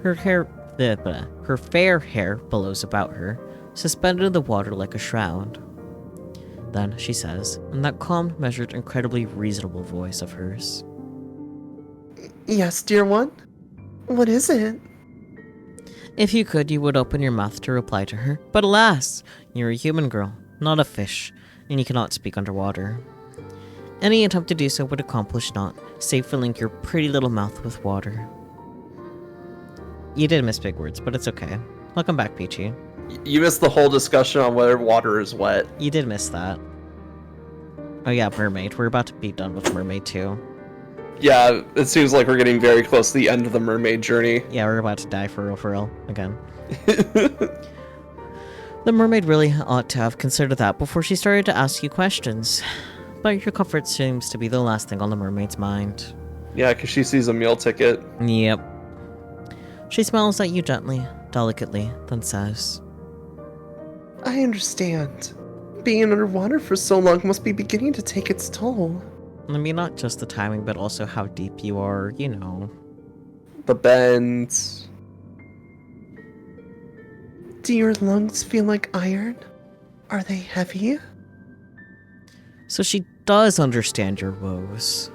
Her fair hair billows about her, suspended in the water like a shroud. Then she says, in that calm, measured, incredibly reasonable voice of hers, Yes, dear one? What is it? if you could, you would open your mouth to reply to her, but alas! You're a human girl, not a fish, and you cannot speak underwater. Any attempt to do so would accomplish naught, save filling your pretty little mouth with water. You did miss big words, but it's okay. Welcome back, Peachy. You missed the whole discussion on whether water is wet. You did miss that. Oh yeah, Mermaid. We're about to be done with Mermaid too. Yeah, it seems like we're getting very close to the end of the mermaid journey. Yeah, we're about to die for real, again. The mermaid really ought to have considered that before she started to ask you questions. But your comfort seems to be the last thing on the mermaid's mind. Yeah, because she sees a meal ticket. Yep. She smiles at you gently, delicately, then says, I understand. Being underwater for so long must be beginning to take its toll. I mean, not just the timing, but also how deep you are, you know. The bends. Do your lungs feel like iron? Are they heavy? So she does understand your woes.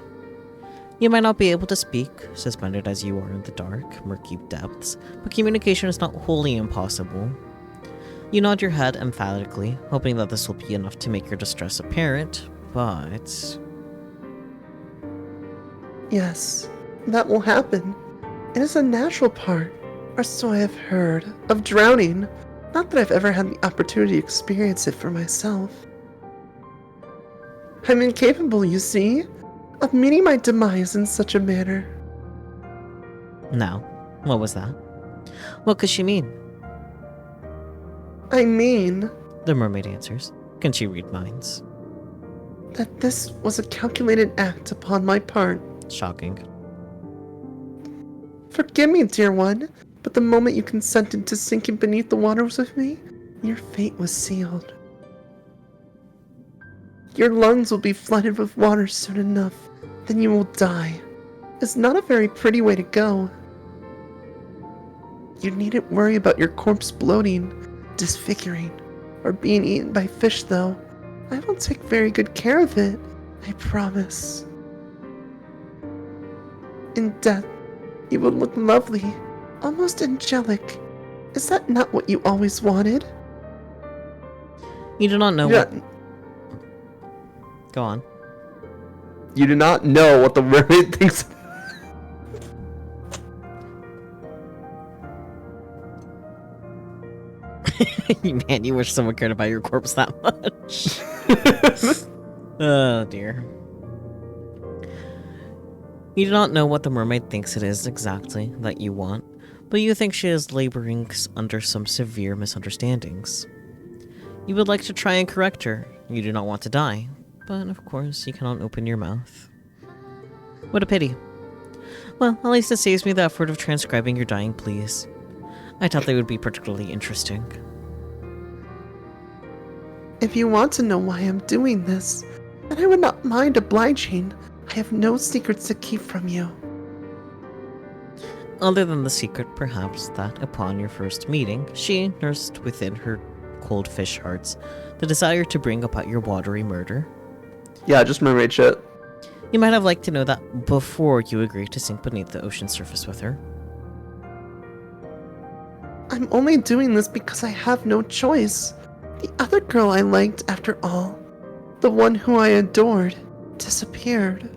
You might not be able to speak, suspended as you are in the dark, murky depths, but communication is not wholly impossible. You nod your head emphatically, hoping that this will be enough to make your distress apparent, but... Yes, that will happen. It is a natural part, or so I have heard, of drowning. Not that I've ever had the opportunity to experience it for myself. I'm incapable, you see, of meeting my demise in such a manner. Now, what was that? What could she mean? I mean The mermaid answers. Can she read minds? that this was a calculated act upon my part. Shocking. Forgive me, dear one, but the moment you consented to sinking beneath the waters with me, your fate was sealed. Your lungs will be flooded with water soon enough, then you will die. It's not a very pretty way to go. You needn't worry about your corpse bloating, disfiguring, or being eaten by fish, though. I will take very good care of it, I promise. In death, you will look lovely, almost angelic. Is that not what you always wanted? You do not know what... Go on. You do not know what the mermaid thinks. Man, you wish someone cared about your corpse that much. Oh dear. You do not know what the mermaid thinks it is exactly that you want, but you think she is laboring under some severe misunderstandings. You would like to try and correct her. You do not want to die, but of course you cannot open your mouth. What a pity. Well, at least it saves me the effort of transcribing your dying pleas. I thought they would be particularly interesting. If you want to know why I'm doing this, then I would not mind obliging. I have no secrets to keep from you. Other than the secret, perhaps, that upon your first meeting, she nursed within her cold fish hearts the desire to bring about your watery murder. Yeah, just mermaid shit. You might have liked to know that before you agreed to sink beneath the ocean surface with her. I'm only doing this because I have no choice. The other girl I liked, after all, the one who I adored, disappeared.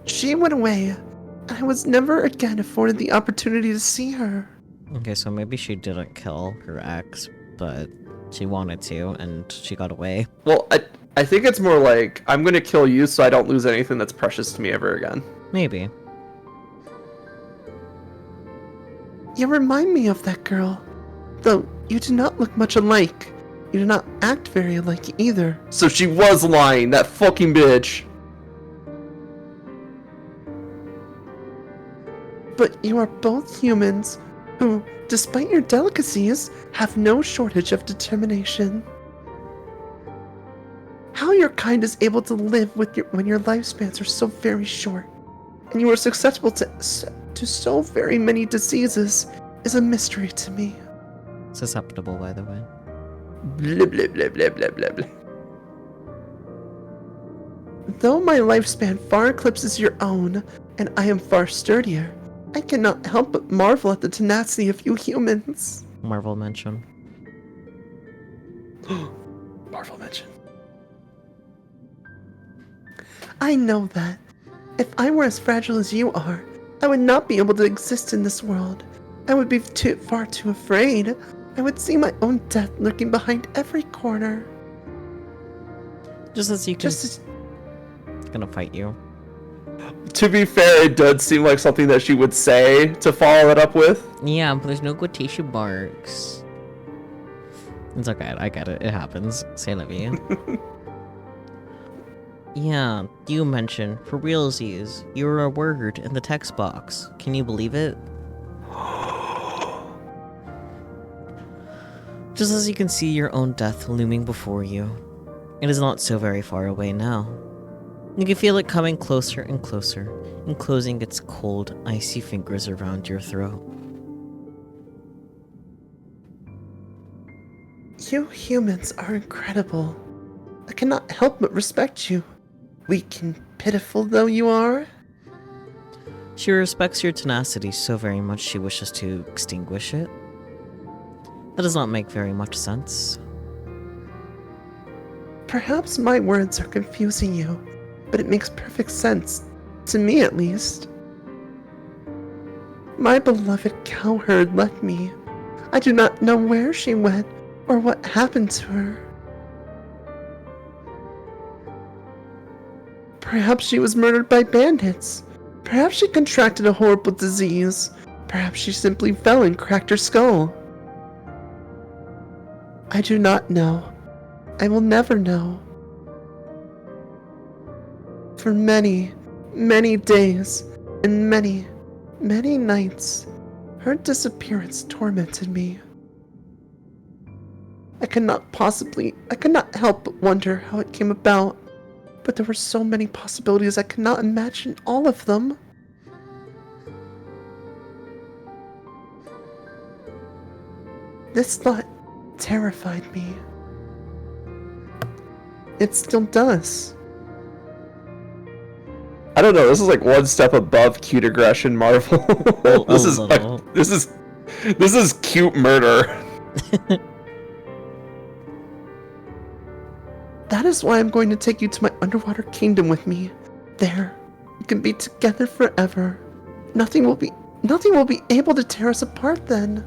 She went away, and I was never again afforded the opportunity to see her. Okay, so maybe she didn't kill her ex, but she wanted to, and she got away. Well, I think it's more like, I'm gonna kill you so I don't lose anything that's precious to me ever again. Maybe. You remind me of that girl, though you do not look much alike. You do not act very alike either. So she was lying, that fucking bitch. But you are both humans who, despite your delicacies, have no shortage of determination. How your kind is able to live with when your lifespans are so very short, and you are susceptible to so very many diseases, is a mystery to me. Susceptible, by the way. Blah, blah, blah, blah, blah, blah, blah. Though my lifespan far eclipses your own, and I am far sturdier, I cannot help but marvel at the tenacity of you humans. Marvel mention. Marvel mention. I know that. If I were as fragile as you are, I would not be able to exist in this world. I would be far too afraid. I would see my own death lurking behind every corner. Just as you can... Just as... gonna fight you. To be fair, it does seem like something that she would say to follow it up with. Yeah, but there's no quotation marks. It's okay, I get it. It happens. Say la vie. Yeah, you mentioned, for realsies, you were a word in the text box. Can you believe it? Just as you can see your own death looming before you, it is not so very far away now. You can feel it coming closer and closer, enclosing its cold, icy fingers around your throat. You humans are incredible. I cannot help but respect you. Weak and pitiful though you are. She respects your tenacity so very much she wishes to extinguish it. That does not make very much sense. Perhaps my words are confusing you, but it makes perfect sense, to me at least. My beloved cowherd left me. I do not know where she went or what happened to her. Perhaps she was murdered by bandits. Perhaps she contracted a horrible disease. Perhaps she simply fell and cracked her skull. I do not know. I will never know. For many, many days and many, many nights, her disappearance tormented me. I could not help but wonder how it came about, but there were so many possibilities I could not imagine all of them. This thought terrified me. It still does. I don't know. This is like one step above cute aggression, Marvel. This is cute murder. That is why I'm going to take you to my underwater kingdom with me. There, we can be together forever. Nothing will be able to tear us apart then.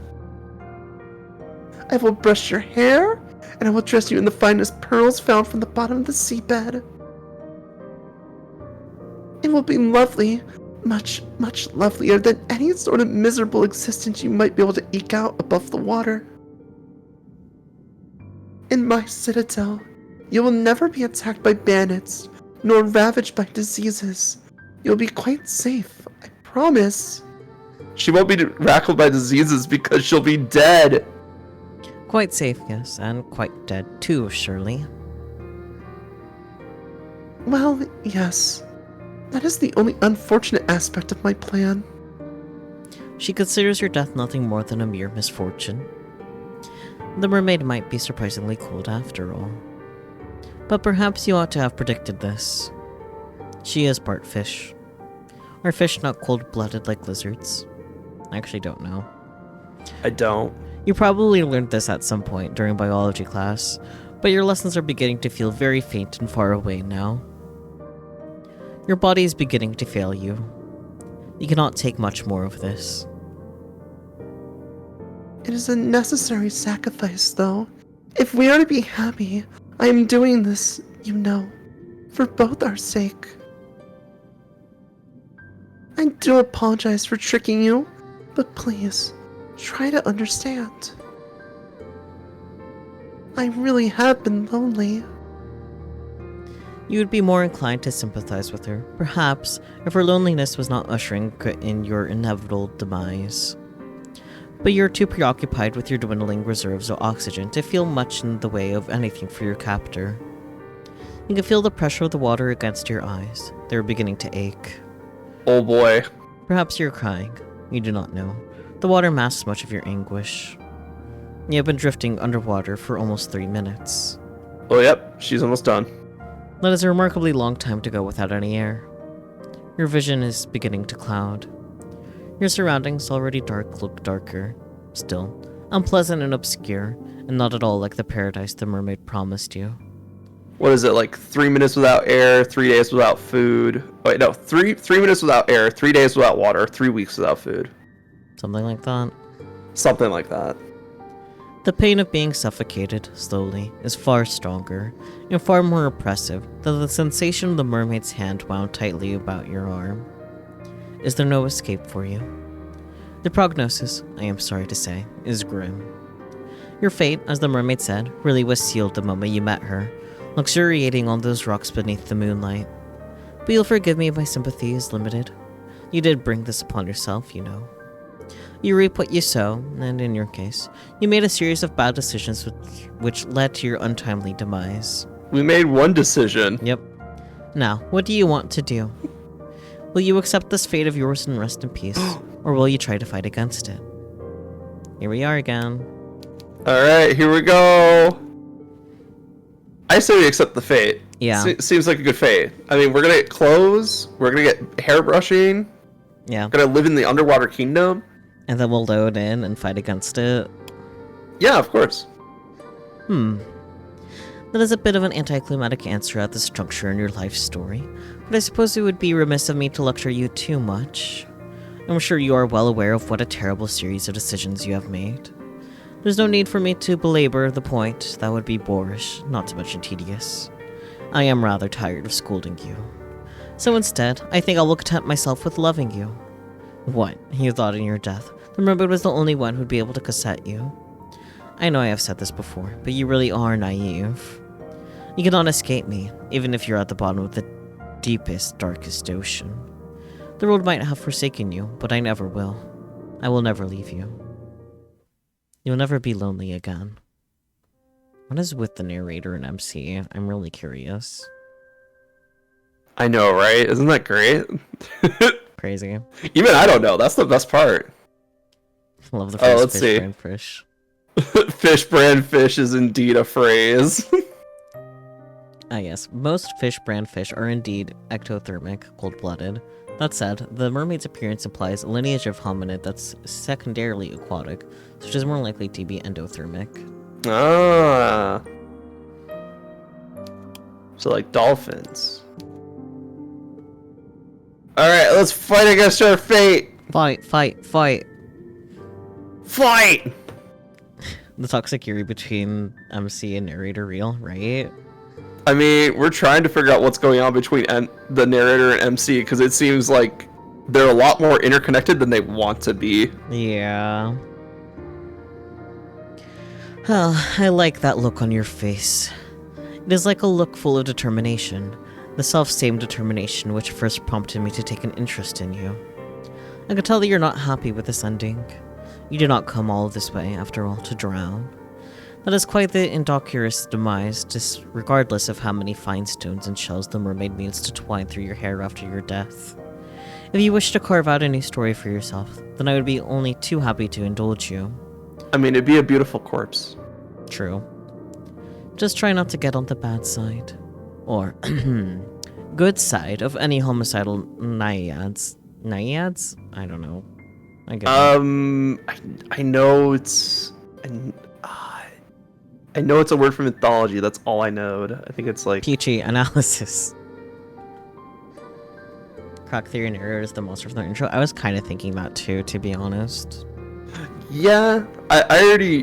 I will brush your hair, and I will dress you in the finest pearls found from the bottom of the seabed. It will be lovely, much, much lovelier than any sort of miserable existence you might be able to eke out above the water. In my citadel, you will never be attacked by bandits, nor ravaged by diseases. You'll be quite safe, I promise. She won't be rackled by diseases because she'll be dead. Quite safe, yes, and quite dead too, surely. Well, yes. That is the only unfortunate aspect of my plan. She considers your death nothing more than a mere misfortune. The mermaid might be surprisingly cold after all. But perhaps you ought to have predicted this. She is part fish. Are fish not cold-blooded like lizards? I actually don't know. I don't. You probably learned this at some point during biology class, but your lessons are beginning to feel very faint and far away now. Your body is beginning to fail you. You cannot take much more of this. It is a necessary sacrifice, though. If we are to be happy, I am doing this, you know, for both our sake. I do apologize for tricking you, but please, try to understand. I really have been lonely. You would be more inclined to sympathize with her, perhaps, if her loneliness was not ushering in your inevitable demise. But you're too preoccupied with your dwindling reserves of oxygen to feel much in the way of anything for your captor. You can feel the pressure of the water against your eyes. They're beginning to ache. Oh boy. Perhaps you're crying. You do not know. The water masks much of your anguish. You have been drifting underwater for almost 3 minutes. Oh yep, she's almost done. That is a remarkably long time to go without any air. Your vision is beginning to cloud. Your surroundings, already dark, look darker. Still, unpleasant and obscure, and not at all like the paradise the mermaid promised you. What is it, like 3 minutes without air, 3 days without food? Wait, no, three minutes without air, 3 days without water, 3 weeks without food. Something like that. Something like that. The pain of being suffocated, slowly, is far stronger, and far more oppressive than the sensation of the mermaid's hand wound tightly about your arm. Is there no escape for you? The prognosis, I am sorry to say, is grim. Your fate, as the mermaid said, really was sealed the moment you met her, luxuriating on those rocks beneath the moonlight. But you'll forgive me if my sympathy is limited. You did bring this upon yourself, you know. You reap what you sow, and in your case, you made a series of bad decisions which led to your untimely demise. We made one decision. Yep. Now, what do you want to do? Will you accept this fate of yours and rest in peace, or will you try to fight against it? Here we are again. Alright, here we go. I say we accept the fate. Yeah. Seems like a good fate. I mean, we're gonna get clothes, we're gonna get hair brushing, Yeah. we're gonna live in the underwater kingdom. And then we'll load in and fight against it. Yeah, of course. That is a bit of an anticlimactic answer at this juncture in your life story, but I suppose it would be remiss of me to lecture you too much. I'm sure you are well aware of what a terrible series of decisions you have made. There's no need for me to belabor the point. That would be boorish, not to mention tedious. I am rather tired of scolding you. So instead, I think I will content myself with loving you. What, you thought in your death the mermaid was the only one who'd be able to cassette you? I know I have said this before, but you really are naive. You cannot escape me, even if you're at the bottom of the deepest, darkest ocean. The world might have forsaken you, but I never will. I will never leave you. You'll never be lonely again. What is with the narrator and MC? I'm really curious. I know, right? Isn't that great? Crazy. Even I don't know. That's the best part. I love the Oh, first let's fish see. brand fish. Fish brand fish is indeed a phrase. Ah yes, most fish brand fish are indeed ectothermic, cold-blooded. That said, the mermaid's appearance implies a lineage of hominid that's secondarily aquatic, which is more likely to be endothermic. Ah. So like dolphins. Alright, let's fight against our fate! Fight, fight, fight! Fight! the toxic yuri between MC and narrator real, right? I mean, we're trying to figure out what's going on between the narrator and MC because it seems like they're a lot more interconnected than they want to be. Yeah. Well, I like that look on your face. It is like a look full of determination, the self-same determination which first prompted me to take an interest in you. I can tell that you're not happy with this ending. You did not come all this way, after all, to drown. That is quite the innocuous demise, regardless of how many fine stones and shells the mermaid means to twine through your hair after your death. If you wish to carve out a new story for yourself, then I would be only too happy to indulge you. I mean, it'd be a beautiful corpse. True. Just try not to get on the bad side. Or, good side of any homicidal naiads. Naiads? I don't know. I guess. I know it's... I know it's a word from mythology, that's all I know. I think it's like... Peachy analysis. Crack theory narrator is the monster from the intro. I was kind of thinking that too, to be honest. Yeah,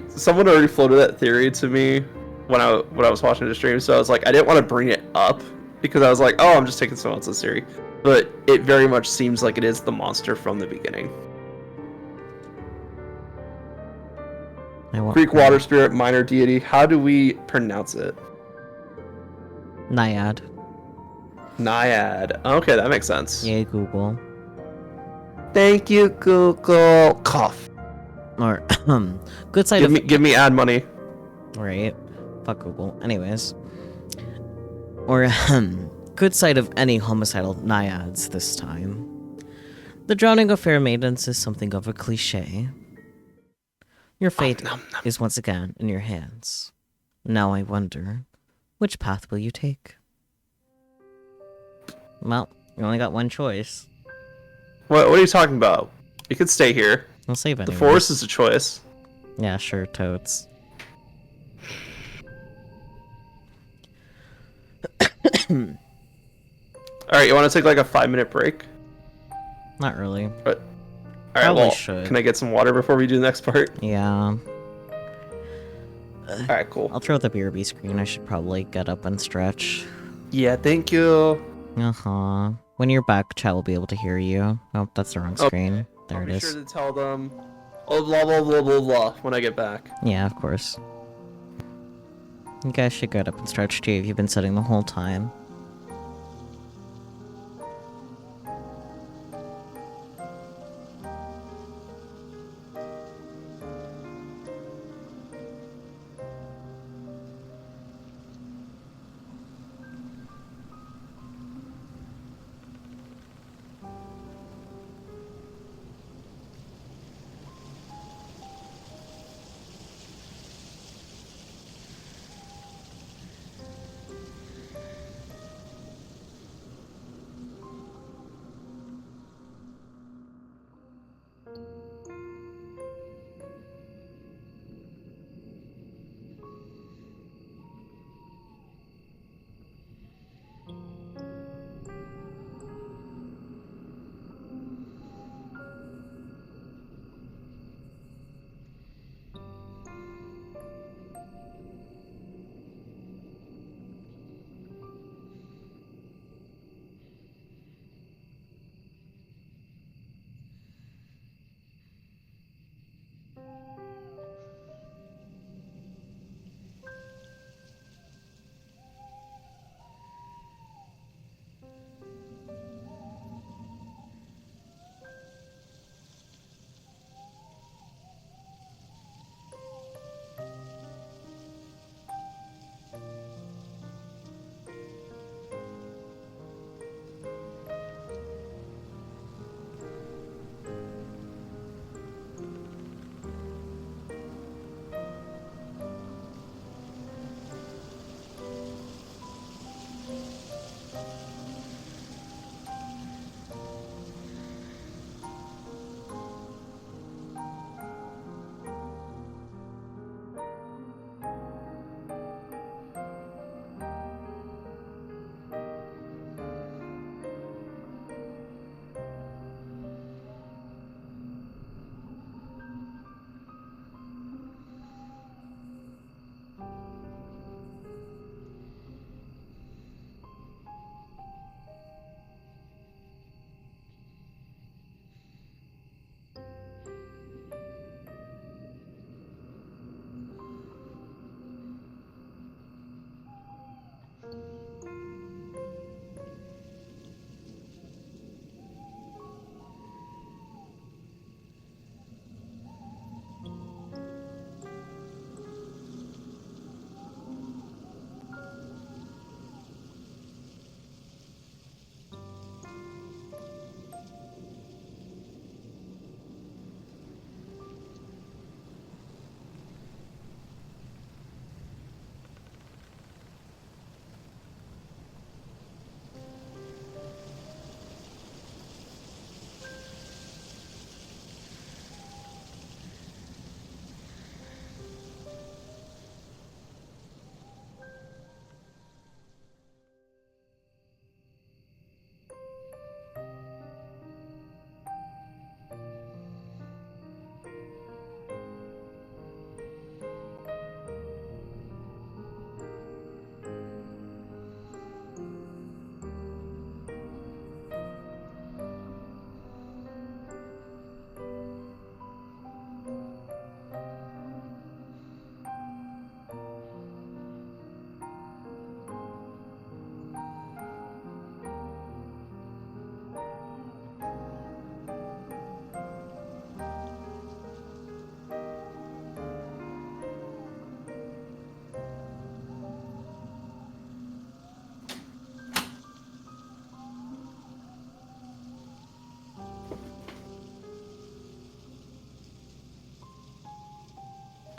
someone already floated that theory to me when I was watching the stream, so I was like, I didn't want to bring it up because I was like, oh, I'm just taking someone else's theory. But it very much seems like it is the monster from the beginning. Greek water spirit, minor deity. How do we pronounce it? Naiad. Naiad. Okay, that makes sense. Yay, Google. Thank you, Google. Cough. Or, good side give me ad money. Right. Fuck Google. Anyways. Or, good side of any homicidal naiads this time. The drowning of fair maidens is something of a cliche. Your fate is once again in your hands. Now I wonder, which path will you take? Well, you only got one choice. What are you talking about? You could stay here. I'll save it. The forest is a choice. Yeah, sure, totes. Alright, you want to take like a 5-minute break? Not really. But, alright, Probably well, should. can I get some water before we do the next part? Yeah. Alright, cool. I'll throw the BRB screen. I should probably get up and stretch. Yeah, thank you. Uh-huh. When you're back, chat will be able to hear you. Oh, that's the wrong screen. There it is. Be sure to tell them, oh, blah, blah, blah, blah, blah, when I get back. Yeah, of course. You guys should get up and stretch too if you've been sitting the whole time.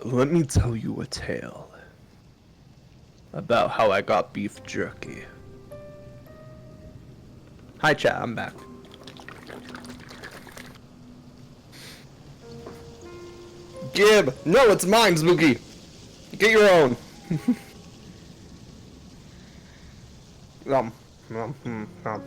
Let me tell you a tale about how I got beef jerky. Hi, chat. I'm back. Gib! No, it's mine, Spooky! Get your own! um, um.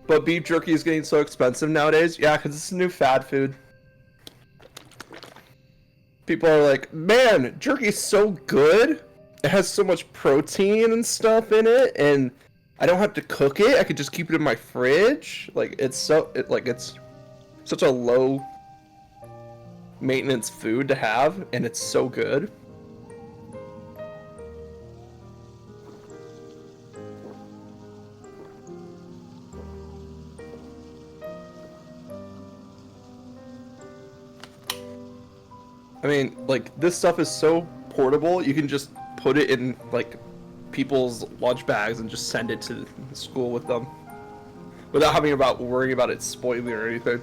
But beef jerky is getting so expensive nowadays. Yeah, because it's a new fad food. People are like, man, jerky's so good. It has so much protein and stuff in it, and I don't have to cook it. I could just keep it in my fridge. Like, it's such a low maintenance food to have, and it's so good. I mean, like, this stuff is so portable, you can just put it in, like, people's lunch bags and just send it to school with them. Without worrying about it spoiling or anything.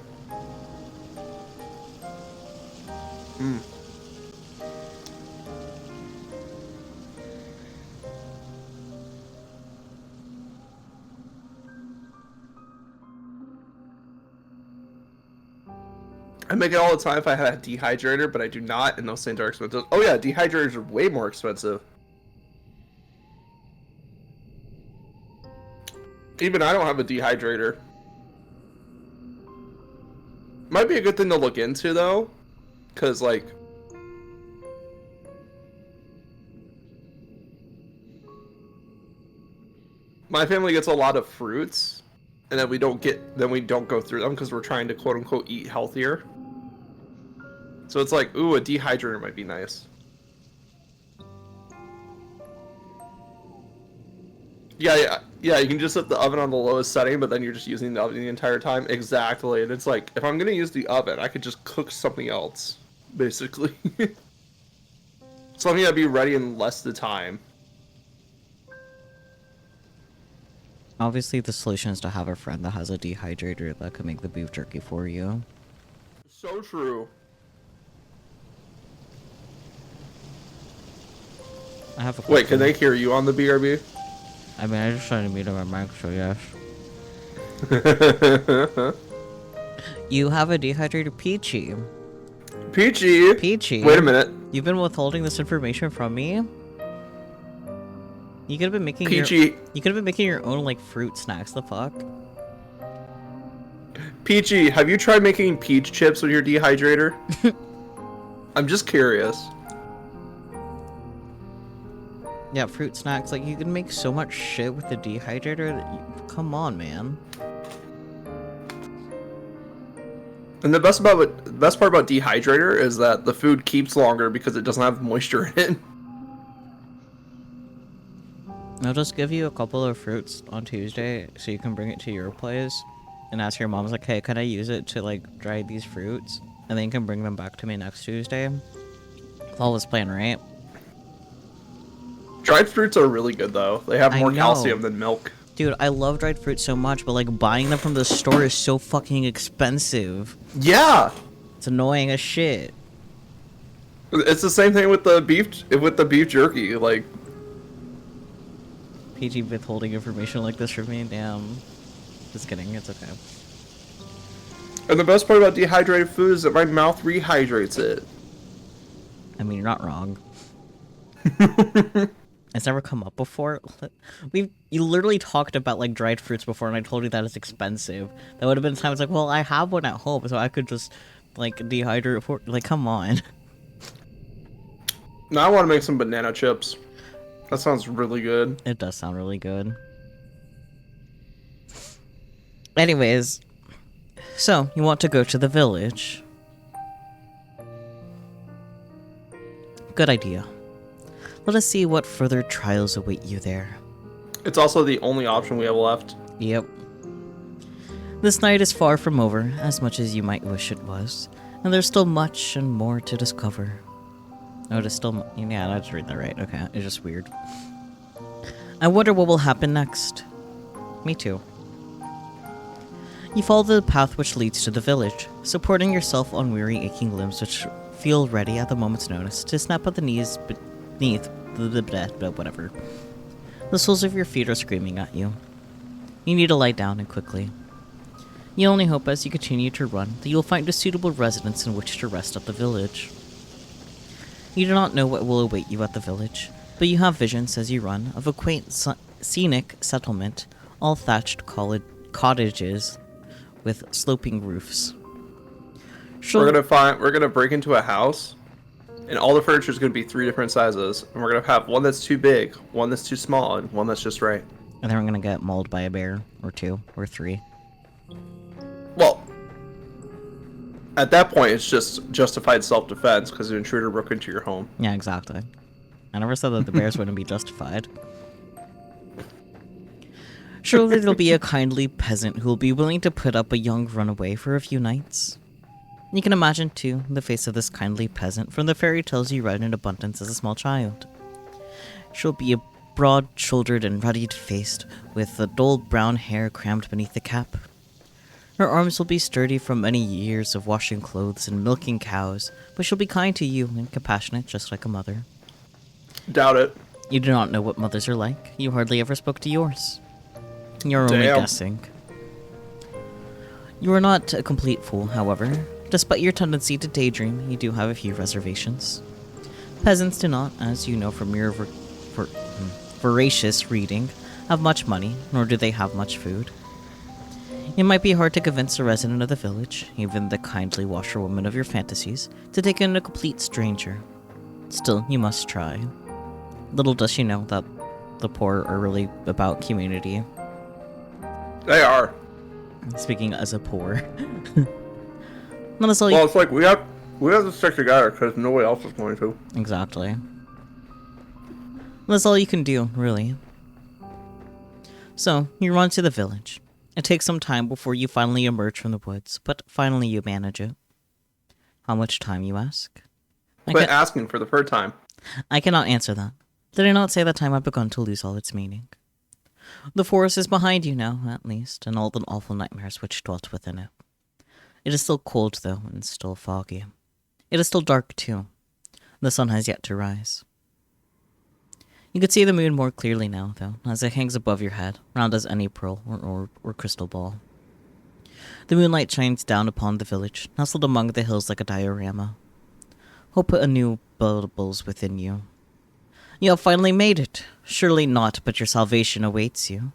I make it all the time if I had a dehydrator, but I do not, and those things are expensive. Oh yeah, dehydrators are way more expensive. Even I don't have a dehydrator. Might be a good thing to look into, though, because, like, my family gets a lot of fruits, and then we don't go through them because we're trying to quote unquote eat healthier. So it's like, ooh, a dehydrator might be nice. Yeah, you can just set the oven on the lowest setting, but then you're just using the oven the entire time. Exactly, and it's like, if I'm gonna use the oven, I could just cook something else, basically. Something that'd be ready in less the time. Obviously, the solution is to have a friend that has a dehydrator that could make the beef jerky for you. So true. I have a Wait, question. can they hear you on the BRB? I mean, I just tried to mute on my mic, so yes. You have a dehydrator, Peachy. Peachy! Peachy. Wait a minute. You've been withholding this information from me? You could have been making Peachy. You could have been making your own, like, fruit snacks, the fuck? Peachy, have you tried making peach chips with your dehydrator? I'm just curious. Yeah, fruit snacks, like, you can make so much shit with the dehydrator that come on, man. And the best part about dehydrator is that the food keeps longer because it doesn't have moisture in it. I'll just give you a couple of fruits on Tuesday so you can bring it to your place and ask your mom's like, hey, can I use it to, like, dry these fruits? And then you can bring them back to me next Tuesday. All this plan, right? Dried fruits are really good, though. They have more know. calcium than milk. Dude, I love dried fruit so much, but, like, buying them from the store is so fucking expensive. Yeah! It's annoying as shit. It's the same thing with the beef jerky. Like, PG withholding information like this from me? Damn. Just kidding, it's okay. and the best part about dehydrated food is that my mouth rehydrates it. I mean, you're not wrong. It's never come up before. You literally talked about, like, dried fruits before, and I told you that it's expensive. That would have been times like, well, I have one at home, so I could just, like, dehydrate it for. Like, come on. Now I want to make some banana chips. That sounds really good. It does sound really good. Anyways, so you want to go to the village? Good idea. Let us see what further trials await you there. It's also the only option we have left. Yep. This night is far from over, as much as you might wish it was, and there's still much and more to discover. Oh, it is still... Yeah, I just read that right. Okay, it's just weird. I wonder what will happen next. Me too. You follow the path which leads to the village, supporting yourself on weary, aching limbs which feel ready at the moment's notice to snap at the knees beneath whatever. The soles of your feet are screaming at you. You need to lie down and quickly. You only hope as you continue to run that you will find a suitable residence in which to rest at the village. You do not know what will await you at the village, but you have visions as you run of a quaint, scenic settlement, all thatched cottages with sloping roofs. We're gonna break into a house, and all the furniture is gonna be 3 different sizes, and we're gonna have one that's too big, one that's too small, and one that's just right. And then we're gonna get mauled by a bear, or 2, or 3. Well, at that point, it's just justified self-defense because an intruder broke into your home. Yeah, exactly. I never said that the bears wouldn't be justified. Surely there'll be a kindly peasant who will be willing to put up a young runaway for a few nights. You can imagine, too, the face of this kindly peasant from the fairy tales you read in abundance as a small child. She'll be a broad-shouldered and ruddy-faced, with the dull brown hair crammed beneath the cap. Her arms will be sturdy from many years of washing clothes and milking cows, but she'll be kind to you and compassionate, just like a mother. Doubt it. You do not know what mothers are like. You hardly ever spoke to yours. You're only guessing. You are not a complete fool, however. Despite your tendency to daydream, you do have a few reservations. Peasants do not, as you know from your voracious reading, have much money, nor do they have much food. It might be hard to convince a resident of the village, even the kindly washerwoman of your fantasies, to take in a complete stranger. Still, you must try. Little does she know that the poor are really about community. They are. Speaking as a poor. It's like we have to stick together because nobody else is going to. Exactly. That's all you can do, really. So, you run to the village. It takes some time before you finally emerge from the woods, but finally you manage it. How much time, you ask? Quit asking for the third time. I cannot answer that. Did I not say that time had begun to lose all its meaning? The forest is behind you now, at least, and all the awful nightmares which dwelt within it. It is still cold, though, and still foggy. It is still dark, too. The sun has yet to rise. You could see the moon more clearly now, though, as it hangs above your head, round as any pearl or crystal ball. The moonlight shines down upon the village, nestled among the hills like a diorama. Hope anew bubbles within you. You have finally made it. Surely not, but your salvation awaits you.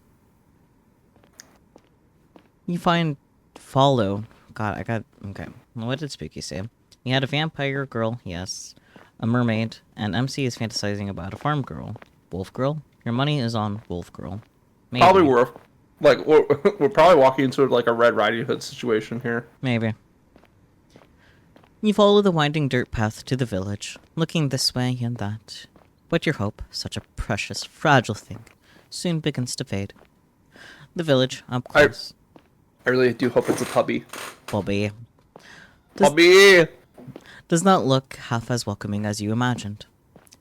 You follow. Okay. What did Spooky say? He had a vampire girl, yes. A mermaid, and MC is fantasizing about a farm girl. Wolf girl? Your money is on wolf girl. Maybe. Probably we're probably walking into like a Red Riding Hood situation here. Maybe. You follow the winding dirt path to the village, looking this way and that. But your hope, such a precious, fragile thing, soon begins to fade. The village, up close. I really do hope it's a puppy. Puppy. Puppy! Does not look half as welcoming as you imagined.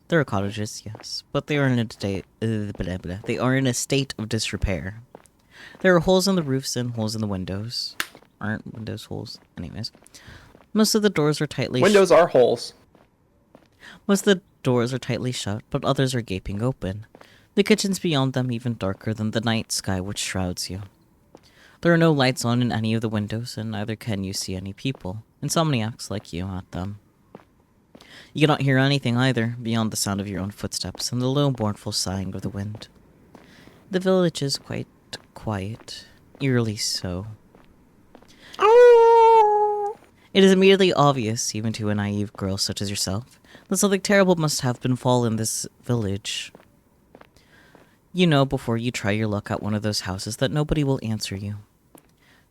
There are cottages, yes, but they are in a state of disrepair. There are holes in the roofs and holes in the windows. Aren't windows holes? Anyways. Most of the doors are tightly Windows are holes. Most of the doors are tightly shut, but others are gaping open. The kitchens beyond them even darker than the night sky which shrouds you. There are no lights on in any of the windows, and neither can you see any people, insomniacs like you, at them. You cannot hear anything either, beyond the sound of your own footsteps and the low mournful sighing of the wind. The village is quite quiet, eerily so. It is immediately obvious, even to a naive girl such as yourself, that something terrible must have befallen this village. You know before you try your luck at one of those houses that nobody will answer you.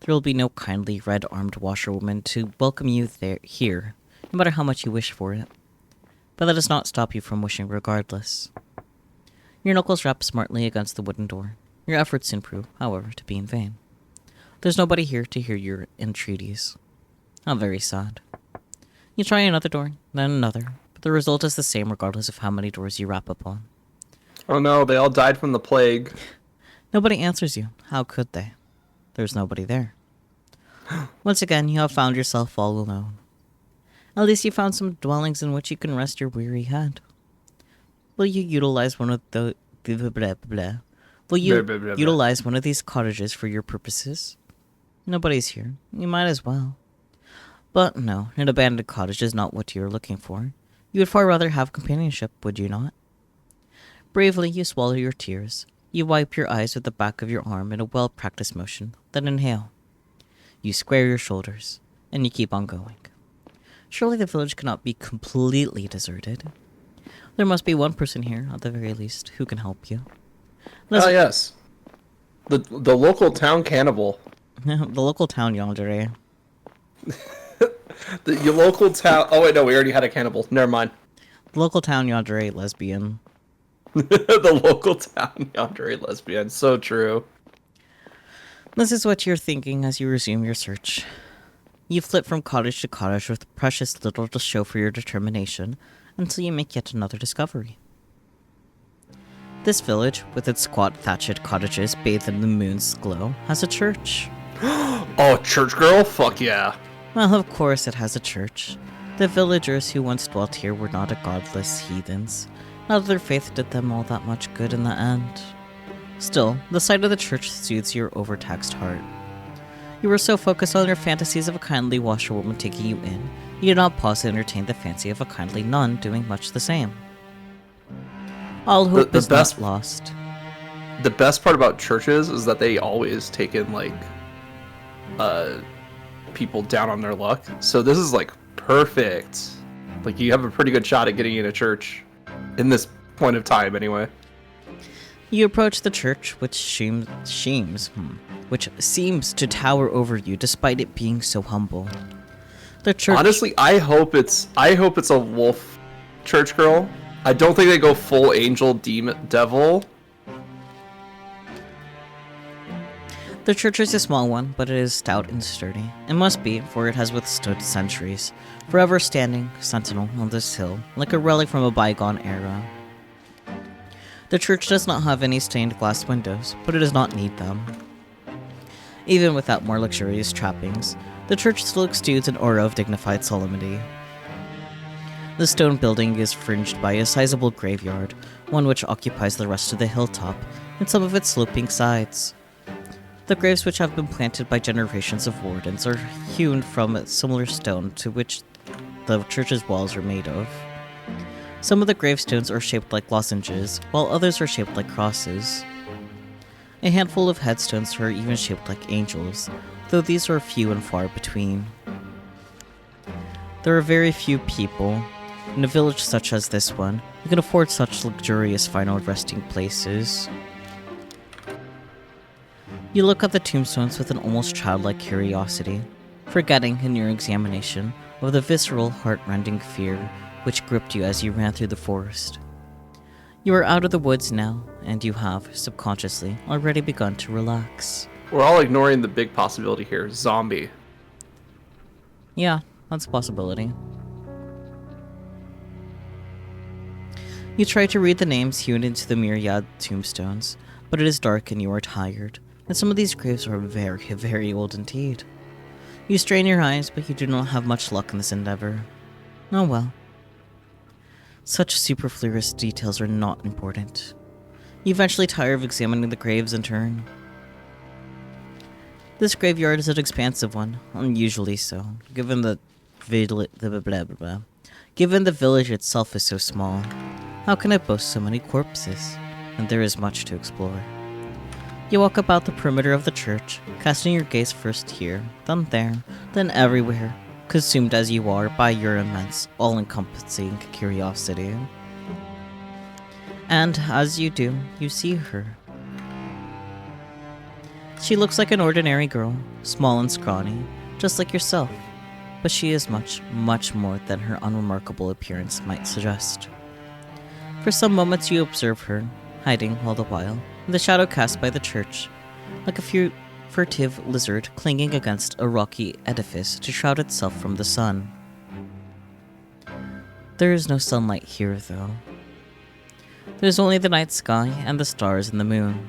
There will be no kindly red-armed washerwoman to welcome you here, no matter how much you wish for it. But that does not stop you from wishing regardless. Your knuckles rap smartly against the wooden door. Your efforts soon prove, however, to be in vain. There's nobody here to hear your entreaties. How very sad. You try another door, then another, but the result is the same regardless of how many doors you rap upon. Oh no, they all died from the plague. Nobody answers you. How could they? There's nobody there. Once again, you have found yourself all alone. At least you found some dwellings in which you can rest your weary head. Will you utilize one of the... Will you utilize one of these cottages for your purposes? Nobody's here. You might as well. But no, an abandoned cottage is not what you're looking for. You would far rather have companionship, would you not? Bravely, you swallow your tears. You wipe your eyes with the back of your arm in a well-practiced motion, then inhale. You square your shoulders, and you keep on going. Surely the village cannot be completely deserted. There must be one person here, at the very least, who can help you. Oh yes, the local town cannibal. The local town yandere. Your local town. Oh wait, no, we already had a cannibal. Never mind. The local town yandere lesbian. The local town yandere lesbian. So true. This is what you're thinking as you resume your search. You flit from cottage to cottage with precious little to show for your determination until you make yet another discovery. This village, with its squat thatched cottages bathed in the moon's glow, has a church. Oh, church girl? Fuck yeah. Well, of course it has a church. The villagers who once dwelt here were not a godless heathens. Not that their faith did them all that much good in the end. Still, the sight of the church soothes your overtaxed heart. You were so focused on your fantasies of a kindly washerwoman taking you in, you did not pause to entertain the fancy of a kindly nun doing much the same. All hope is not lost. The best part about churches is that they always take in, like, people down on their luck. So this is, like, perfect. Like, you have a pretty good shot at getting in a church. In this point of time, anyway. You approach the church, which seems to tower over you despite it being so humble. The church... Honestly, I hope it's a wolf church girl. I don't think they go full angel demon devil. The church is a small one, but it is stout and sturdy. It must be, for it has withstood centuries, forever standing, sentinel on this hill, like a relic from a bygone era. The church does not have any stained glass windows, but it does not need them. Even without more luxurious trappings, the church still exudes an aura of dignified solemnity. The stone building is fringed by a sizable graveyard, one which occupies the rest of the hilltop and some of its sloping sides. The graves, which have been planted by generations of wardens, are hewn from a similar stone to which the church's walls are made of. Some of the gravestones are shaped like lozenges, while others are shaped like crosses. A handful of headstones are even shaped like angels, though these are few and far between. There are very few people, in a village such as this one, who can afford such luxurious final resting places. You look at the tombstones with an almost childlike curiosity, forgetting in your examination of the visceral, heart-rending fear which gripped you as you ran through the forest. You are out of the woods now, and you have, subconsciously, already begun to relax. We're all ignoring the big possibility here. Zombie. Yeah, that's a possibility. You try to read the names hewn into the myriad tombstones, but it is dark and you are tired, and some of these graves are very, very old indeed. You strain your eyes, but you do not have much luck in this endeavor. Oh well. Such superfluous details are not important. You eventually tire of examining the graves in turn. This graveyard is an expansive one, unusually so, given the village itself is so small. How can it boast so many corpses? And there is much to explore. You walk about the perimeter of the church, casting your gaze first here, then there, then everywhere, consumed as you are by your immense, all-encompassing curiosity. And as you do, you see her. She looks like an ordinary girl, small and scrawny, just like yourself, but she is much, much more than her unremarkable appearance might suggest. For some moments you observe her, hiding all the while, in the shadow cast by the church, like a furtive lizard clinging against a rocky edifice to shroud itself from the sun. There is no sunlight here, though. There's only the night sky and the stars and the moon.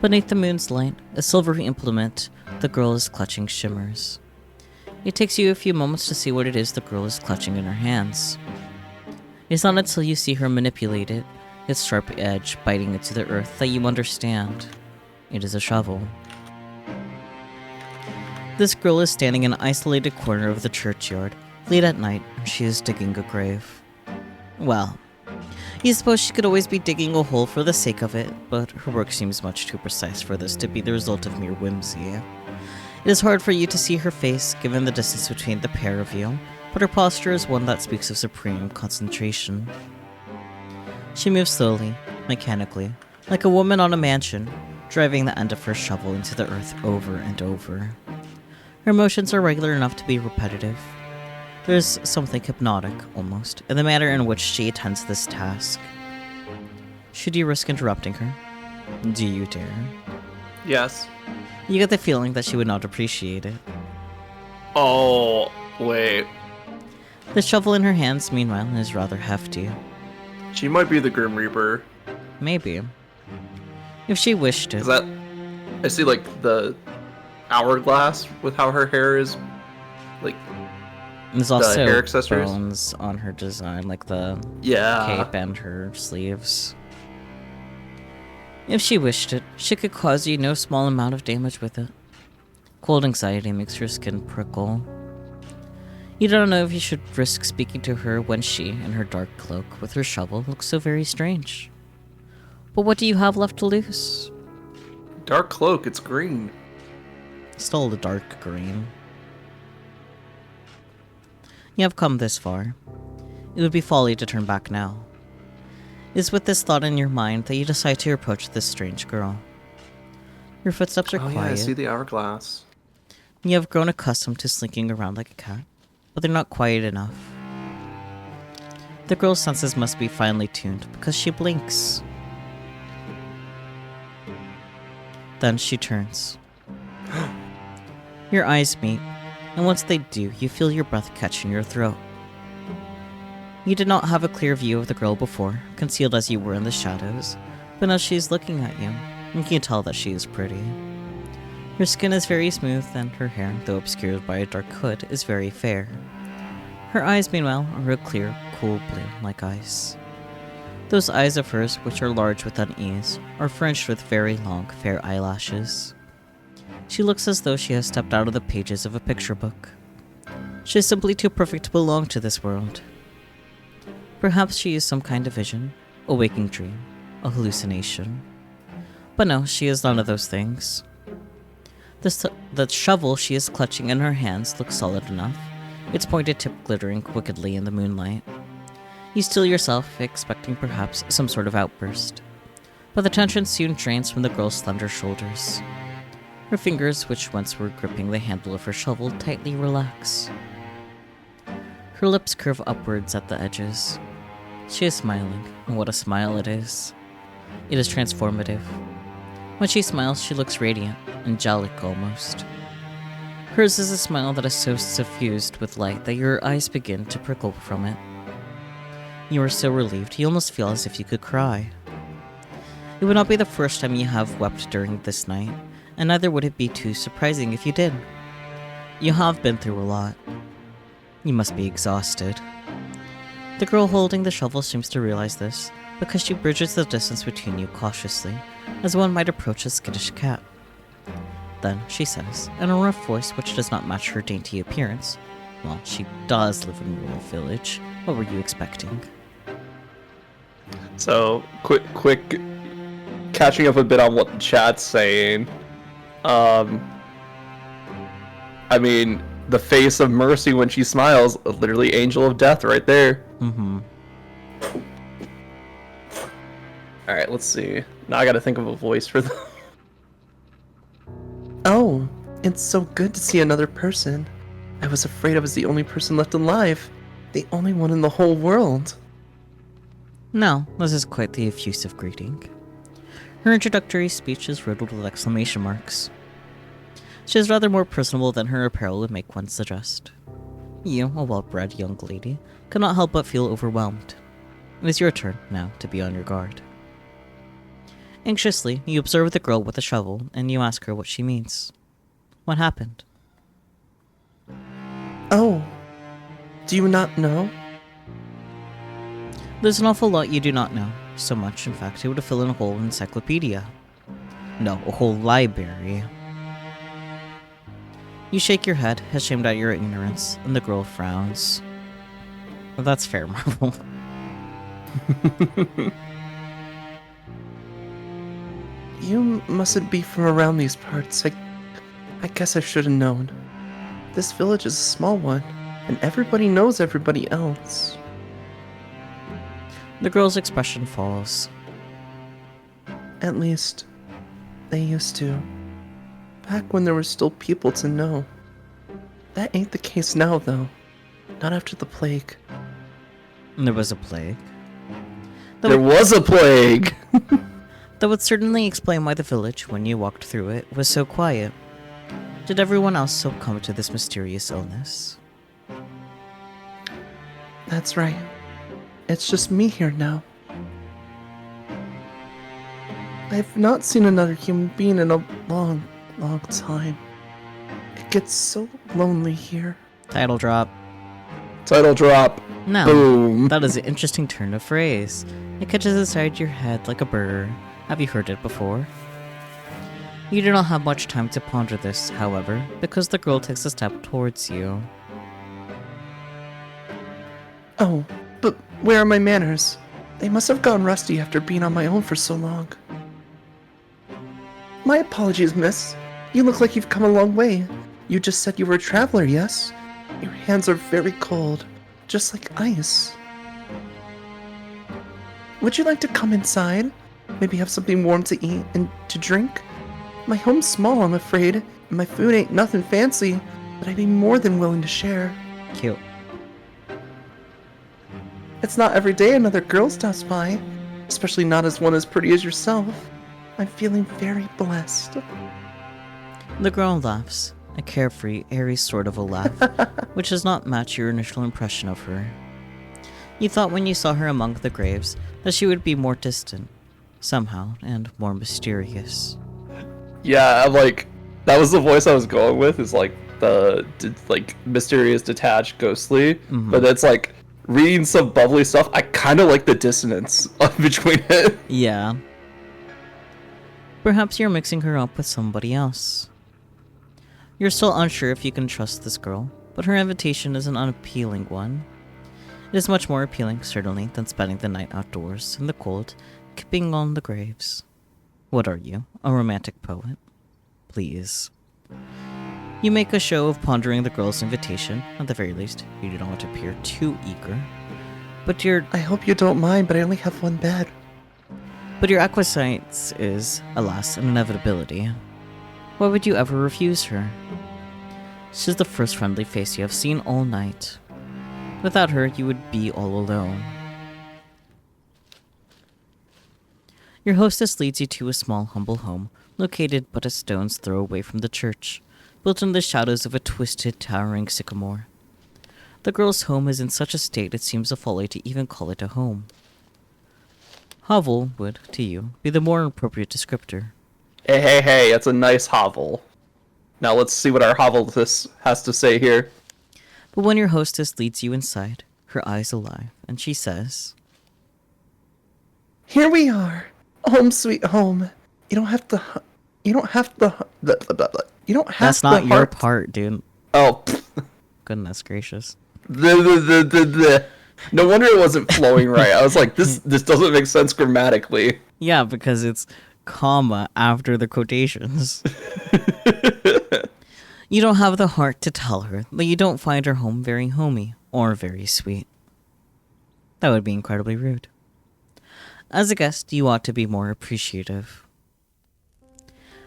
Beneath the moon's light, a silvery implement the girl is clutching shimmers. It takes you a few moments to see what it is the girl is clutching in her hands. It's not until you see her manipulate it, its sharp edge biting into the earth, that you understand. It is a shovel. This girl is standing in an isolated corner of the churchyard, late at night, and she is digging a grave. Well, you suppose she could always be digging a hole for the sake of it, but her work seems much too precise for this to be the result of mere whimsy. It is hard for you to see her face, given the distance between the pair of you, but her posture is one that speaks of supreme concentration. She moves slowly, mechanically, like a woman on a mansion, driving the end of her shovel into the earth over and over. Her motions are regular enough to be repetitive. There's something hypnotic, almost, in the manner in which she attends this task. Should you risk interrupting her? Do you dare? Yes. You get the feeling that she would not appreciate it. Oh, wait. The shovel in her hands, meanwhile, is rather hefty. She might be the Grim Reaper. Maybe. If she wished it. Is that... I see, like, the hourglass with how her hair is, like... There's also hair accessories? bones on her design, like the Yeah. cape and her sleeves. If she wished it, she could cause you no small amount of damage with it. Cold anxiety makes your skin prickle. You don't know if you should risk speaking to her when she, in her dark cloak with her shovel, looks so very strange. But what do you have left to lose? Dark cloak, it's green. Still the dark green. You have come this far. It would be folly to turn back now. It is with this thought in your mind that you decide to approach this strange girl. Your footsteps are Oh quiet. yeah, I see the hourglass. You have grown accustomed to slinking around like a cat, but they're not quiet enough. The girl's senses must be finely tuned because she blinks. Then she turns. Your eyes meet, and once they do, you feel your breath catch in your throat. You did not have a clear view of the girl before, concealed as you were in the shadows, but now she is looking at you, you can tell that she is pretty. Her skin is very smooth, and her hair, though obscured by a dark hood, is very fair. Her eyes, meanwhile, are a clear, cool blue, like ice. Those eyes of hers, which are large with unease, are fringed with very long, fair eyelashes. She looks as though she has stepped out of the pages of a picture book. She is simply too perfect to belong to this world. Perhaps she is some kind of vision, a waking dream, a hallucination. But no, she is none of those things. The shovel she is clutching in her hands looks solid enough, its pointed tip glittering wickedly in the moonlight. You steel yourself, expecting perhaps some sort of outburst. But the tension soon drains from the girl's slender shoulders. Her fingers, which once were gripping the handle of her shovel, tightly relax. Her lips curve upwards at the edges. She is smiling, and what a smile it is. It is transformative. When she smiles, she looks radiant, angelic almost. Hers is a smile that is so suffused with light that your eyes begin to prickle from it. You are so relieved, you almost feel as if you could cry. It would not be the first time you have wept during this night, and neither would it be too surprising if you did. You have been through a lot. You must be exhausted. The girl holding the shovel seems to realize this, because she bridges the distance between you cautiously, as one might approach a skittish cat. Then she says, in a rough voice which does not match her dainty appearance, well, she does live in a rural village. What were you expecting? So, quick, catching up a bit on what the chat's saying. I mean, the face of Mercy when she smiles, literally angel of death right there. Mm-hmm. Alright, let's see. Now I gotta think of a voice for the... Oh, it's so good to see another person. I was afraid I was the only person left alive. The only one in the whole world. No, this is quite the effusive greeting. Her introductory speech is riddled with exclamation marks. She is rather more personable than her apparel would make one suggest. You, a well-bred young lady, cannot help but feel overwhelmed. It is your turn now to be on your guard. Anxiously, you observe the girl with the shovel, and you ask her what she means. What happened? Oh, do you not know? There's an awful lot you do not know. So much, in fact, it would fill in a whole encyclopedia. No, a whole library. You shake your head, ashamed at your ignorance, and the girl frowns. Well, that's fair, Marvel. You mustn't be from around these parts. I guess I should have known. This village is a small one, and everybody knows everybody else. The girl's expression falls. At least, they used to. Back when there were still people to know. That ain't the case now, though. Not after the plague. There was a plague. There was a plague! That would certainly explain why the village, when you walked through it, was so quiet. Did everyone else succumb to this mysterious illness? That's right. It's just me here now. I've not seen another human being in a long time. It gets so lonely here. Title drop. Title drop. Now, Boom. that is an interesting turn of phrase. It catches inside your head like a burr. Have you heard it before? You do not have much time to ponder this, however, because the girl takes a step towards you. Oh, but where are my manners? They must have gone rusty after being on my own for so long. My apologies, miss. You look like you've come a long way. You just said you were a traveler, yes? Your hands are very cold, just like ice. Would you like to come inside? Maybe have something warm to eat and to drink? My home's small, I'm afraid, and my food ain't nothing fancy, but I'd be more than willing to share. Cute. It's not every day another girl stops by, especially not as one as pretty as yourself. I'm feeling very blessed. The girl laughs, a carefree, airy sort of a laugh, which does not match your initial impression of her. You thought when you saw her among the graves that she would be more distant, somehow, and more mysterious. Yeah, I'm like, that was the voice I was going with, is like the mysterious, detached, ghostly. But it's like reading some bubbly stuff. I kind of like the dissonance between it. Yeah. Perhaps you're mixing her up with somebody else. You're still unsure if you can trust this girl, but her invitation is an unappealing one. It is much more appealing, certainly, than spending the night outdoors in the cold, keeping on the graves. What are you, a romantic poet? Please. You make a show of pondering the girl's invitation. At the very least, you do not want to appear too eager. But your I hope you don't mind, but I only have one bed. acquiescence is, alas, an inevitability. Why would you ever refuse her? She's the first friendly face you have seen all night. Without her, you would be all alone. Your hostess leads you to a small, humble home, located but a stone's throw away from the church, built in the shadows of a twisted, towering sycamore. The girl's home is in such a state it seems a folly to even call it a home. Hovel would, to you, be the more appropriate descriptor. Hey, it's a nice hovel. Now let's see what our hovel has to say here. But when your hostess leads you inside, her eyes alive, and she says, Here we are. Home sweet home. You don't have to... You don't have to... You don't have "That's to... not your part, dude." Oh, Goodness gracious. no wonder it wasn't flowing right. I was like, this doesn't make sense grammatically. Yeah, because it's comma after the quotations. You don't have the heart to tell her that you don't find her home very homey or very sweet. That would be incredibly rude. As a guest, you ought to be more appreciative.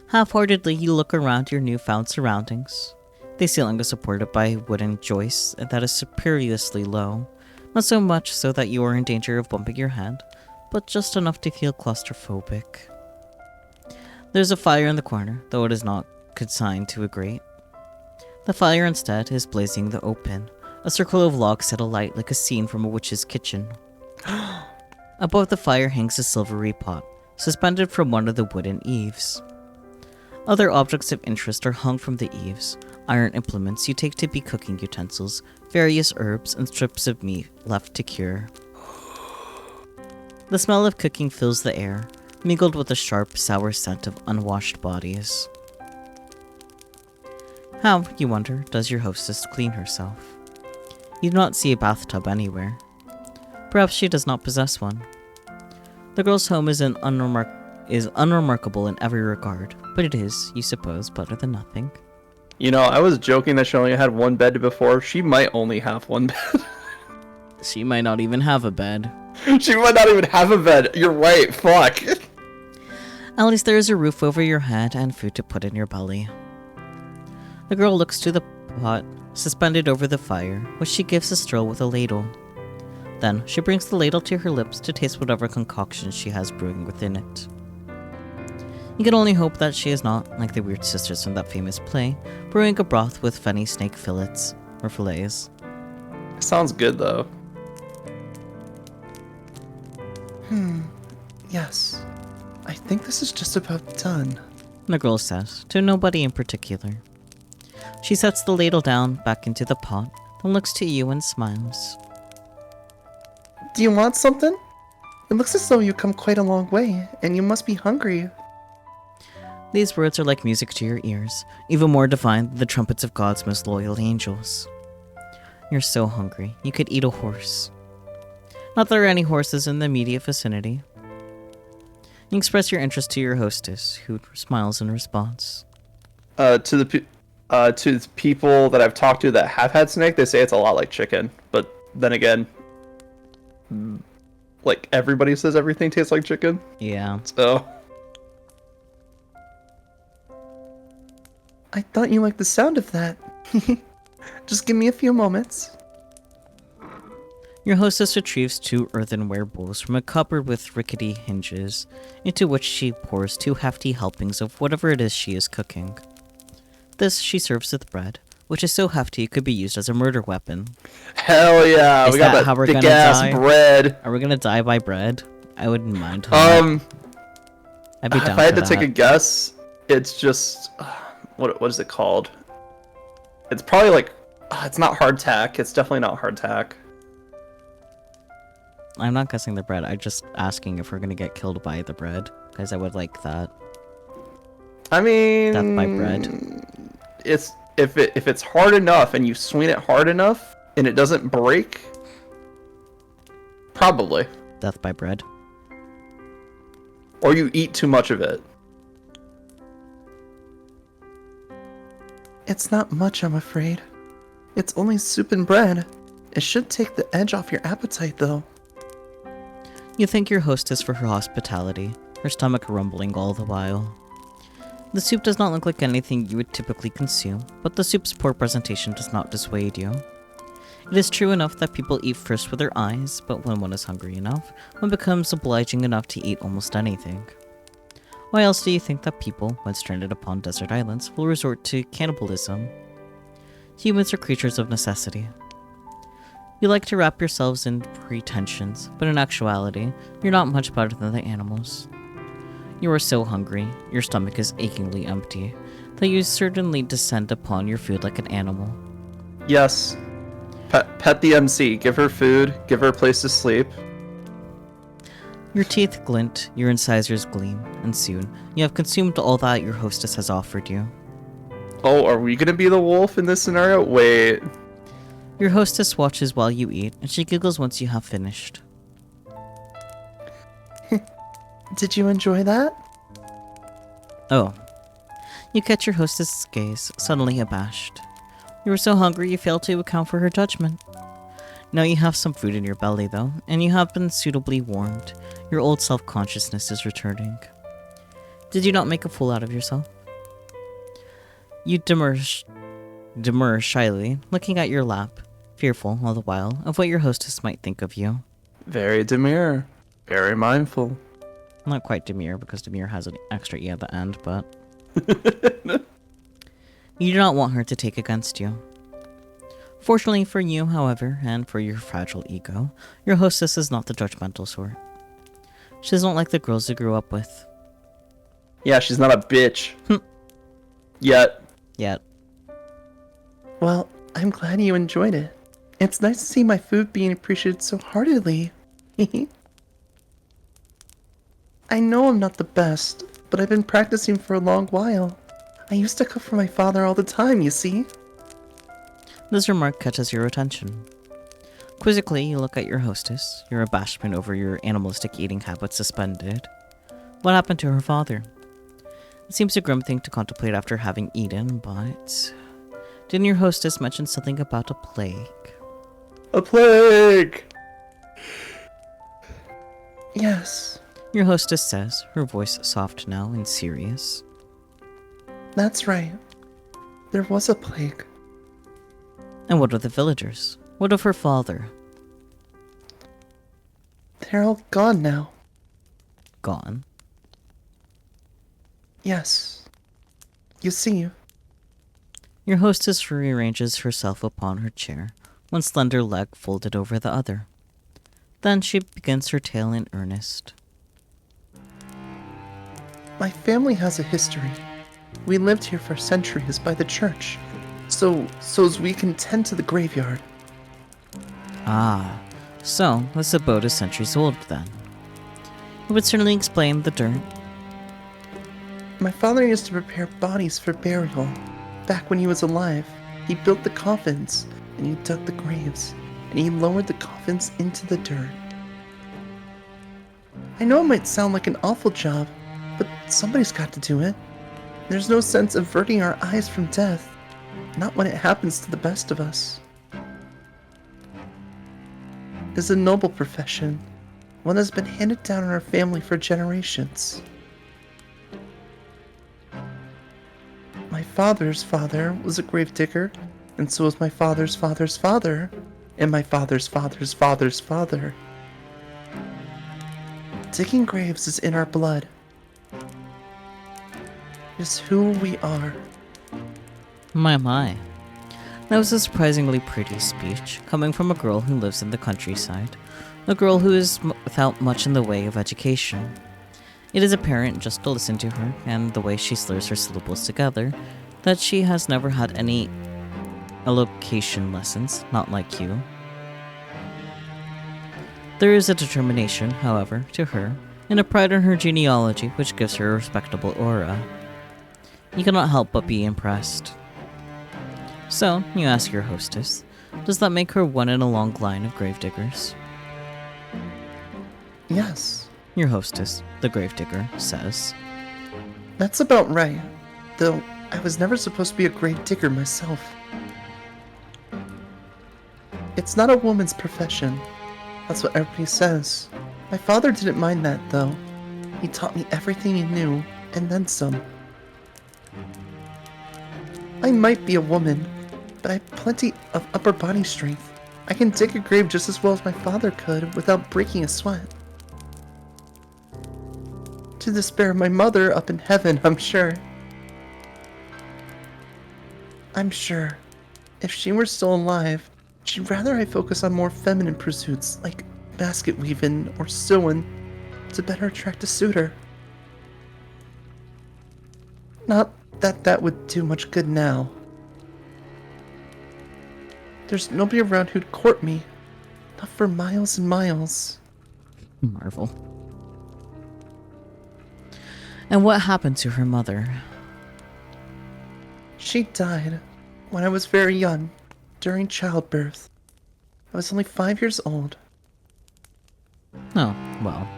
Half-heartedly, you look around your newfound surroundings. The ceiling is supported by wooden joists that is perilously low, not so much so that you are in danger of bumping your head, but just enough to feel claustrophobic. There's a fire in the corner, though it is not consigned to a grate. The fire instead is blazing the open, a circle of logs set alight like a scene from a witch's kitchen. Above the fire hangs a silvery pot, suspended from one of the wooden eaves. Other objects of interest are hung from the eaves, iron implements you take to be cooking utensils, various herbs, and strips of meat left to cure. The smell of cooking fills the air, mingled with the sharp, sour scent of unwashed bodies. How, you wonder, does your hostess clean herself? You do not see a bathtub anywhere. Perhaps she does not possess one. The girl's home is unremarkable in every regard, but it is, you suppose, better than nothing. You know, I was joking that she only had one bed before. She might only have one bed. She might not even have a bed. She might not even have a bed. You're right. Fuck. At least there is a roof over your head and food to put in your belly. The girl looks to the pot suspended over the fire, which she gives a stroll with a ladle. Then she brings the ladle to her lips to taste whatever concoction she has brewing within it. You can only hope that she is not, like the weird sisters from that famous play, brewing a broth with fenny snake fillets, or fillets. Sounds good, though. Yes. I think this is just about done. The girl says, to nobody in particular. She sets the ladle down back into the pot, then looks to you and smiles. Do you want something? It looks as though you come quite a long way, and you must be hungry. These words are like music to your ears, even more divine than the trumpets of God's most loyal angels. You're so hungry, you could eat a horse. Not that there are any horses in the immediate vicinity. You express your interest to your hostess, who smiles in response. To the people that I've talked to that have had snake, they say it's a lot like chicken. But then again, like everybody says everything tastes like chicken. Yeah. So I thought you liked the sound of that. Just give me a few moments. Your hostess retrieves 2 earthenware bowls from a cupboard with rickety hinges, into which she pours 2 hefty helpings of whatever it is she is cooking. This she serves with bread, which is so hefty it could be used as a murder weapon. hell yeah, Is we got that how that we're thick gonna ass die? bread. Are we gonna die by bread? I wouldn't mind. Um, I'd be down if I had for to take a that. guess, it's just what is it called? It's probably like it's not hardtack. It's definitely not hardtack. I'm not guessing the bread. I'm just asking if we're gonna get killed by the bread, because I would like that. I mean, Death by bread. It's if it's hard enough and you swing it hard enough and it doesn't break, probably. Death by bread. Or you eat too much of it. It's not much, I'm afraid. It's only soup and bread. It should take the edge off your appetite, though. You thank your hostess for her hospitality, her stomach rumbling all the while. The soup does not look like anything you would typically consume, but the soup's poor presentation does not dissuade you. It is true enough that people eat first with their eyes, but when one is hungry enough, one becomes obliging enough to eat almost anything. Why else do you think that people, when stranded upon desert islands, will resort to cannibalism? Humans are creatures of necessity. You like to wrap yourselves in pretensions, but in actuality, you're not much better than the animals. You are so hungry, your stomach is achingly empty, that you certainly descend upon your food like an animal. Yes. Pet the MC. Give her food. Give her a place to sleep. Your teeth glint, your incisors gleam, and soon you have consumed all that your hostess has offered you. Oh, are we gonna be the wolf in this scenario? Wait. Your hostess watches while you eat, and she giggles once you have finished. Did you enjoy that? Oh. You catch your hostess's gaze, suddenly abashed. You were so hungry you failed to account for her judgment. Now you have some food in your belly, though, and you have been suitably warmed. Your old self-consciousness is returning. Did you not make a fool out of yourself? You demur shyly, looking at your lap, fearful, all the while, of what your hostess might think of you. Very demure. Very mindful. Not quite demure, because demure has an extra E at the end, but... You do not want her to take against you. Fortunately for you, however, and for your fragile ego, your hostess is not the judgmental sort. She doesn't like the girls you grew up with. Yeah, she's not a bitch. Yet. Yet. Well, I'm glad you enjoyed it. It's nice to see my food being appreciated so heartily. I know I'm not the best, but I've been practicing for a long while. I used to cook for my father all the time, you see? This remark catches your attention. Quizzically, you look at your hostess, your abashment over your animalistic eating habits suspended. What happened to her father? It seems a grim thing to contemplate after having eaten, but... Didn't your hostess mention something about a plague? A plague! Yes, Your hostess says, her voice soft now and serious. that's right. There was a plague. And what of the villagers? What of her father? They're all gone now. Gone. Yes. You see, Your hostess rearranges herself upon her chair, one slender leg folded over the other. Then she begins her tale in earnest. my family has a history. We lived here for centuries by the church, so as we can tend to the graveyard. Ah, so this abode is centuries old then. It would certainly explain the dirt. My father used to prepare bodies for burial. Back when he was alive, he built the coffins, and he dug the graves, and he lowered the coffins into the dirt. I know it might sound like an awful job, but somebody's got to do it. There's no sense averting our eyes from death, not when it happens to the best of us. It's a noble profession, one that's been handed down in our family for generations. My father's father was a gravedigger, and so was my father's father's father, and my father's father's father's father. Digging graves is in our blood. It's who we are. My. That was a surprisingly pretty speech, coming from a girl who lives in the countryside. A girl who is without much in the way of education. It is apparent, just to listen to her, and the way she slurs her syllables together, that she has never had any elocution lessons, not like you. There is a determination, however, to her, and a pride in her genealogy which gives her a respectable aura. You cannot help but be impressed. So, you ask your hostess, does that make her one in a long line of gravediggers? Yes, Your hostess, the gravedigger, says. that's about right. Though I was never supposed to be a grave digger myself. It's not a woman's profession. That's what everybody says. My father didn't mind that, though. He taught me everything he knew, and then some. I might be a woman, but I have plenty of upper body strength. I can dig a grave just as well as my father could without breaking a sweat. To the spare of my mother up in heaven, I'm sure. I'm sure, if she were still alive, she'd rather I focus on more feminine pursuits like basket weaving or sewing to better attract a suitor. Not that that would do much good now. There's nobody around who'd court me, not for miles and miles. Marvel. And what happened to her mother? She died when I was very young, during childbirth. I was only 5 years old. Oh, well.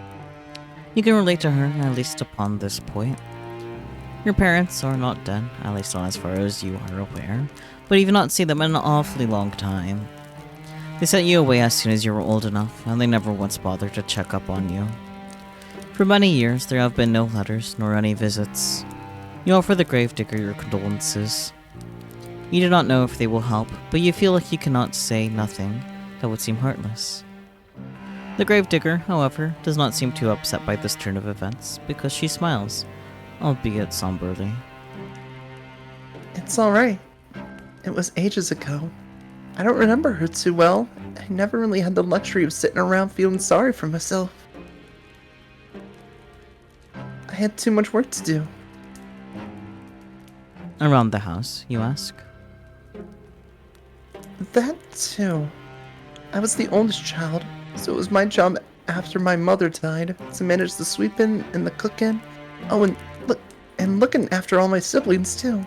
You can relate to her, at least upon this point. Your parents are not dead, at least not as far as you are aware, but you've not seen them in an awfully long time. They sent you away as soon as you were old enough, and they never once bothered to check up on you. For many years, there have been no letters, nor any visits. You offer the gravedigger your condolences. You do not know if they will help, but you feel like you cannot say nothing that would seem heartless. The gravedigger, however, does not seem too upset by this turn of events, because she smiles, albeit somberly. It's alright. It was ages ago. I don't remember her too well. I never really had the luxury of sitting around feeling sorry for myself. I had too much work to do. Around the house, you ask? That too. I was the oldest child, so it was my job after my mother died to manage the sweeping and the cooking. Oh, and looking after all my siblings too.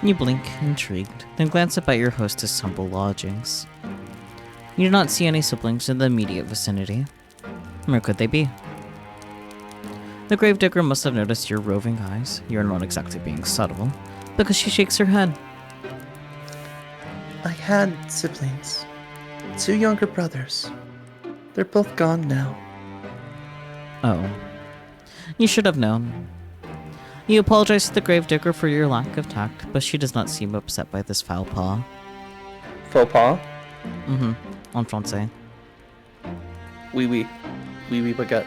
You blink, intrigued, then glance up at your hostess' humble lodgings. You do not see any siblings in the immediate vicinity. Where could they be? The gravedigger must have noticed your roving eyes. You are not exactly being subtle, because she shakes her head. I had siblings. 2 younger brothers. They're both gone now. Oh. You should have known. You apologize to the gravedigger for your lack of tact, but she does not seem upset by this foul paw. Faux pas? Mm-hmm. En français. Oui, oui. Oui, oui, baguette.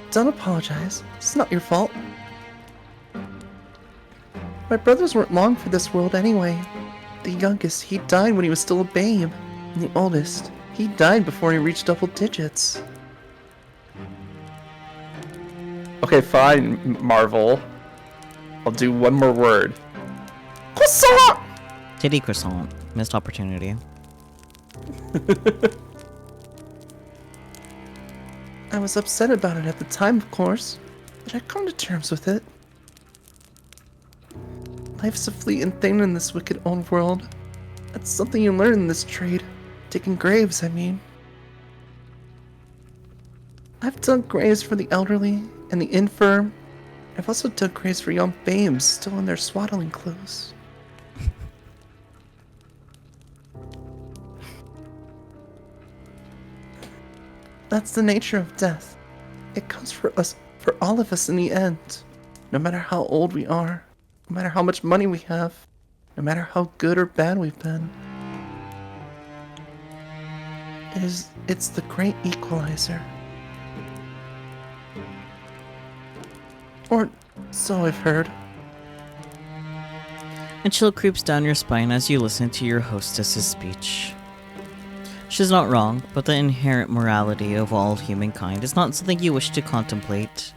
Don't apologize. It's not your fault. My brothers weren't long for this world anyway. The youngest, he died when he was still a babe. And the oldest, he died before he reached double digits. Okay, fine, Marvel. I'll do one more word. Croissant! Titty croissant. Missed opportunity. I was upset about it at the time, of course, but I'd come to terms with it. Life's a fleeting thing in this wicked old world. That's something you learn in this trade. Digging graves, I mean. I've dug graves for the elderly and the infirm. I've also dug graves for young babes still in their swaddling clothes. That's the nature of death. It comes for us, for all of us in the end. No matter how old we are, no matter how much money we have, no matter how good or bad we've been. It's the great equalizer. Or so I've heard. A chill creeps down your spine as you listen to your hostess's speech. She's not wrong, but the inherent morality of all humankind is not something you wish to contemplate.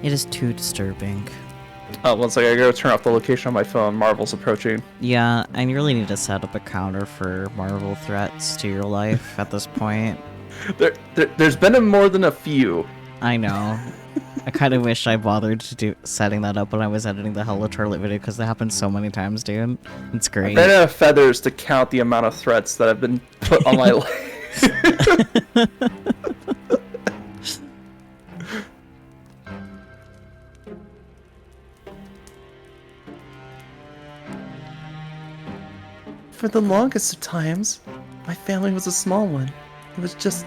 It is too disturbing. Oh, one second, I gotta turn off the location on my phone. Marvel's approaching. Yeah, and you really need to set up a counter for Marvel threats to your life at this point. There's been more than a few. I know. I kind of wish I bothered to do setting that up when I was editing the Hello Toilet video because that happens so many times, dude. It's great. I ran out of feathers to count the amount of threats that have been put on my life. For the longest of times, my family was a small one. It was just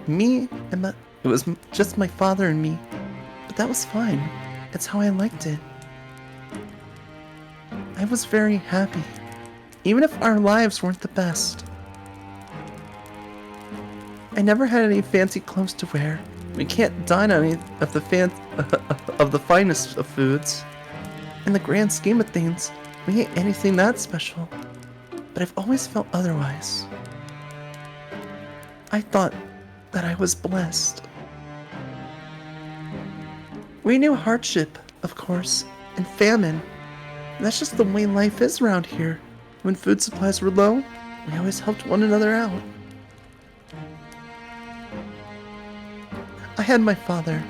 me and it was just my father and me. But that was fine. It's how I liked it. I was very happy, even if our lives weren't the best. I never had any fancy clothes to wear. We can't dine on any of the finest of foods. In the grand scheme of things, we ain't anything that special. But I've always felt otherwise. I thought that I was blessed. We knew hardship, of course, and famine. That's just the way life is around here. When food supplies were low, we always helped one another out. I had my father,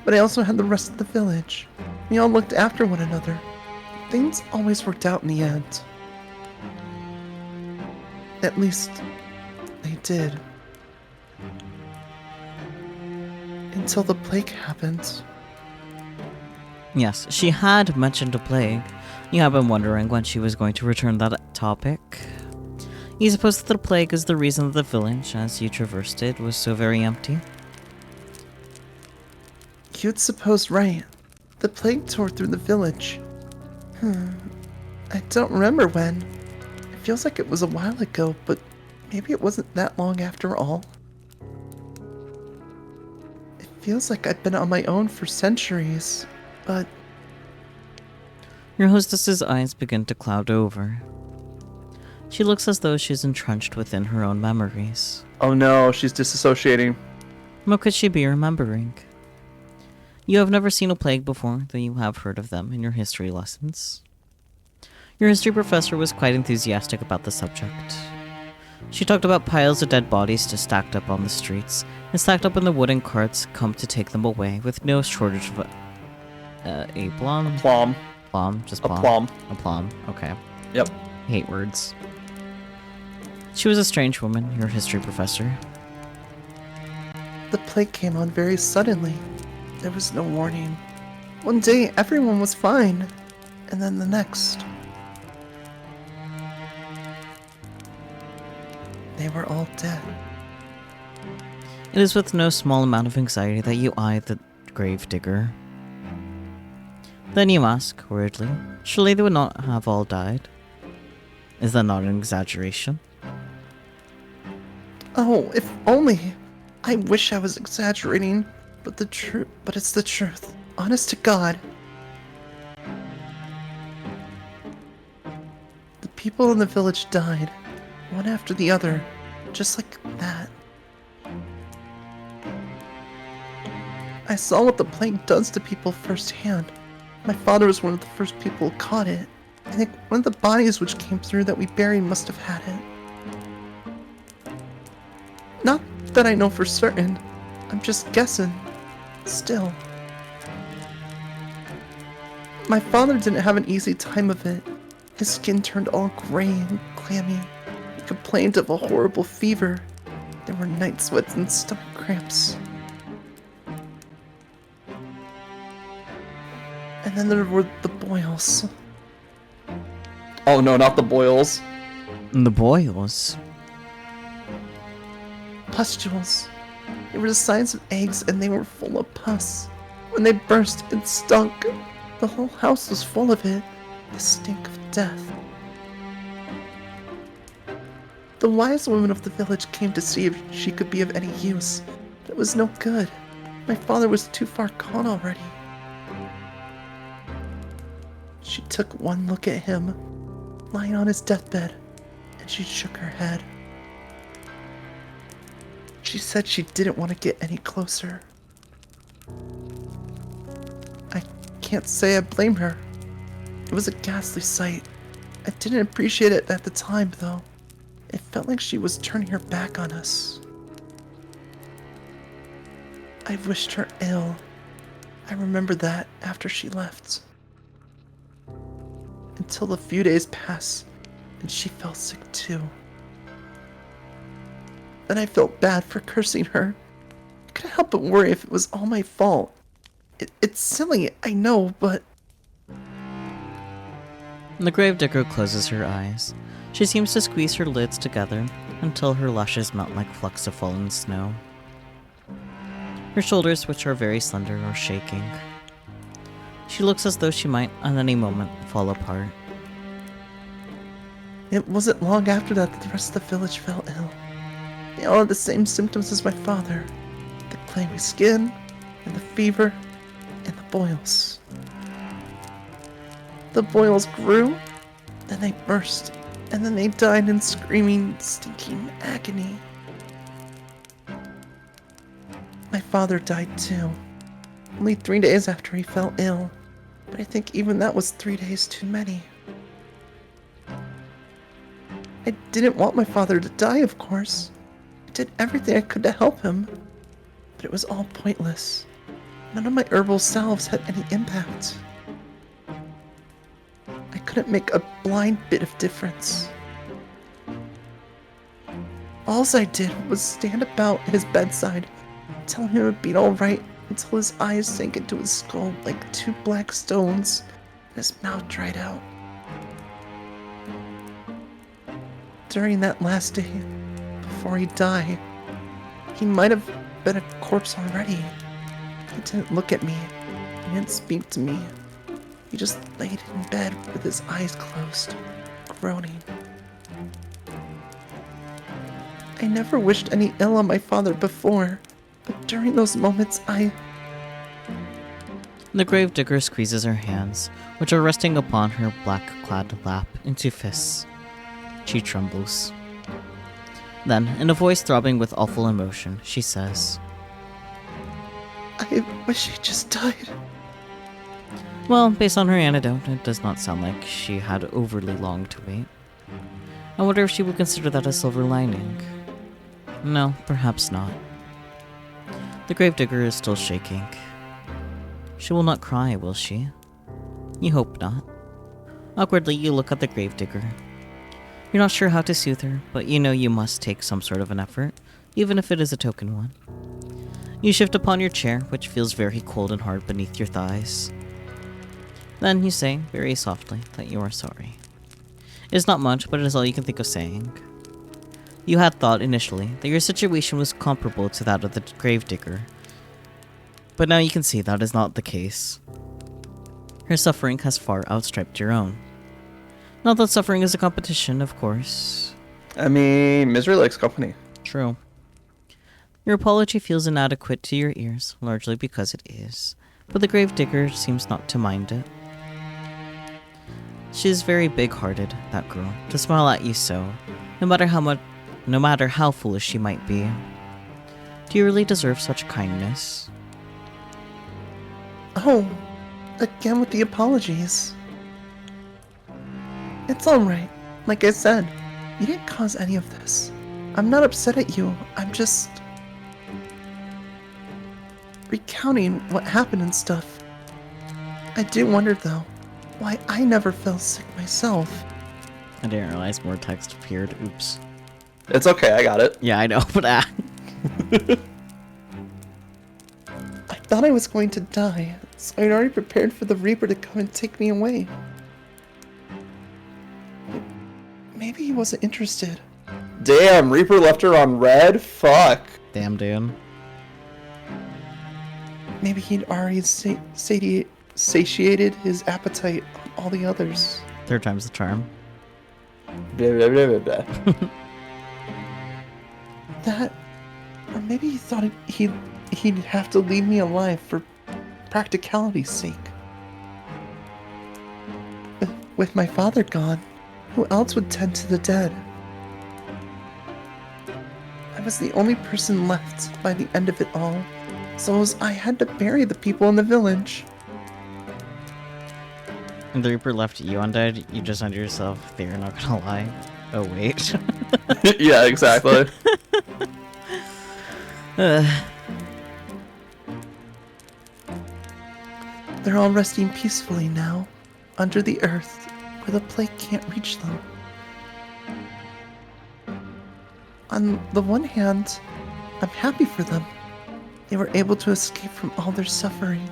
but I also had the rest of the village. We all looked after one another. Things always worked out in the end. At least, they did. Until the plague happened. Yes, she had mentioned a plague. You have been wondering when she was going to return that topic. You suppose that the plague is the reason that the village, as you traversed it, was so very empty? You'd suppose right. The plague tore through the village. I don't remember when. It feels like it was a while ago, but maybe it wasn't that long after all. It feels like I've been on my own for centuries, but Your hostess's eyes begin to cloud over. She looks as though she's entrenched within her own memories. Oh no, she's disassociating. What could she be remembering? You have never seen a plague before, though you have heard of them in your history lessons. Your history professor was quite enthusiastic about the subject. She talked about piles of dead bodies just stacked up on the streets, and stacked up in the wooden carts come to take them away with no shortage of a plum? Plum. Plum? Just A plum? plum. A plum, okay. Yep. Hate words. She was a strange woman, your history professor. The plague came on very suddenly. There was no warning. One day, everyone was fine. And then the next. They were all dead. It is with no small amount of anxiety that you eye the grave digger. Then you ask, worriedly, surely they would not have all died? Is that not an exaggeration? Oh, if only. I wish I was exaggerating, but it's the truth. Honest to God. The people in the village died, one after the other, just like that. I saw what the plague does to people firsthand. My father was one of the first people who caught it. I think one of the bodies which came through that we buried must have had it. Not that I know for certain. I'm just guessing. Still. My father didn't have an easy time of it. His skin turned all gray and clammy. He complained of a horrible fever. There were night sweats and stomach cramps. And then there were the boils. Oh no, not the boils. The boils. Pustules. They were the size of eggs and they were full of pus. When they burst, it stunk. The whole house was full of it. The stink of death. The wise woman of the village came to see if she could be of any use. But it was no good. My father was too far gone already. She took one look at him, lying on his deathbed, and she shook her head. She said she didn't want to get any closer. I can't say I blame her. It was a ghastly sight. I didn't appreciate it at the time, though. It felt like she was turning her back on us. I wished her ill. I remember that after she left. Until a few days passed, and she fell sick too. Then I felt bad for cursing her. I couldn't help but worry if it was all my fault. It's silly, I know, but... The gravedigger closes her eyes. She seems to squeeze her lids together until her lashes melt like flecks of fallen snow. Her shoulders, which are very slender, are shaking. She looks as though she might, at any moment, fall apart. It wasn't long after that the rest of the village fell ill. They all had the same symptoms as my father. The clammy skin, and the fever, and the boils. The boils grew, then they burst, and then they died in screaming, stinking agony. My father died too, only 3 days after he fell ill, but I think even that was 3 days too many. I didn't want my father to die, of course. I did everything I could to help him, but it was all pointless. None of my herbal salves had any impact. I couldn't make a blind bit of difference. All I did was stand about his bedside, telling him it'd be alright until his eyes sank into his skull like 2 black stones and his mouth dried out. During that last day, before he died, he might have been a corpse already. He didn't look at me. He didn't speak to me. He just laid in bed with his eyes closed, groaning. I never wished any ill on my father before, but during those moments The gravedigger squeezes her hands, which are resting upon her black-clad lap, into fists. She trembles. Then, in a voice throbbing with awful emotion, she says, I wish he just died. well, based on her antidote, it does not sound like she had overly long to wait. I wonder if she would consider that a silver lining. No, perhaps not. The gravedigger is still shaking. She will not cry, will she? You hope not. Awkwardly, you look at the gravedigger. You're not sure how to soothe her, but you know you must take some sort of an effort, even if it is a token one. You shift upon your chair, which feels very cold and hard beneath your thighs. Then you say, very softly, that you are sorry. It is not much, but it is all you can think of saying. You had thought, initially, that your situation was comparable to that of the gravedigger, but now you can see that is not the case. Her suffering has far outstripped your own. Not that suffering is a competition, of course. I mean, misery likes company. True. Your apology feels inadequate to your ears, largely because it is, but the gravedigger seems not to mind it. She is very big-hearted, that girl, to smile at you so, no matter how foolish she might be. Do you really deserve such kindness? Oh, again with the apologies. It's alright. Like I said, you didn't cause any of this. I'm not upset at you. I'm just recounting what happened and stuff. I do wonder, though, why I never fell sick myself. I didn't realize more text appeared. Oops. It's okay, I got it. Yeah, I know, but I thought I was going to die, so I'd already prepared for the Reaper to come and take me away. Maybe he wasn't interested. Damn, Reaper left her on red? Fuck. damn, dude. Maybe he'd already satiated his appetite on all the others. Third time's the charm. Blah, blah, blah, blah, blah. That, or maybe he thought he'd have to leave me alive for practicality's sake. With my father gone, who else would tend to the dead? I was the only person left by the end of it all, so I had to bury the people in the village. And the Reaper left you undead, you just under yourself, they're not gonna lie. Oh, wait. Yeah, exactly. They're all resting peacefully now, under the earth, where the plague can't reach them. On the one hand, I'm happy for them. They were able to escape from all their suffering.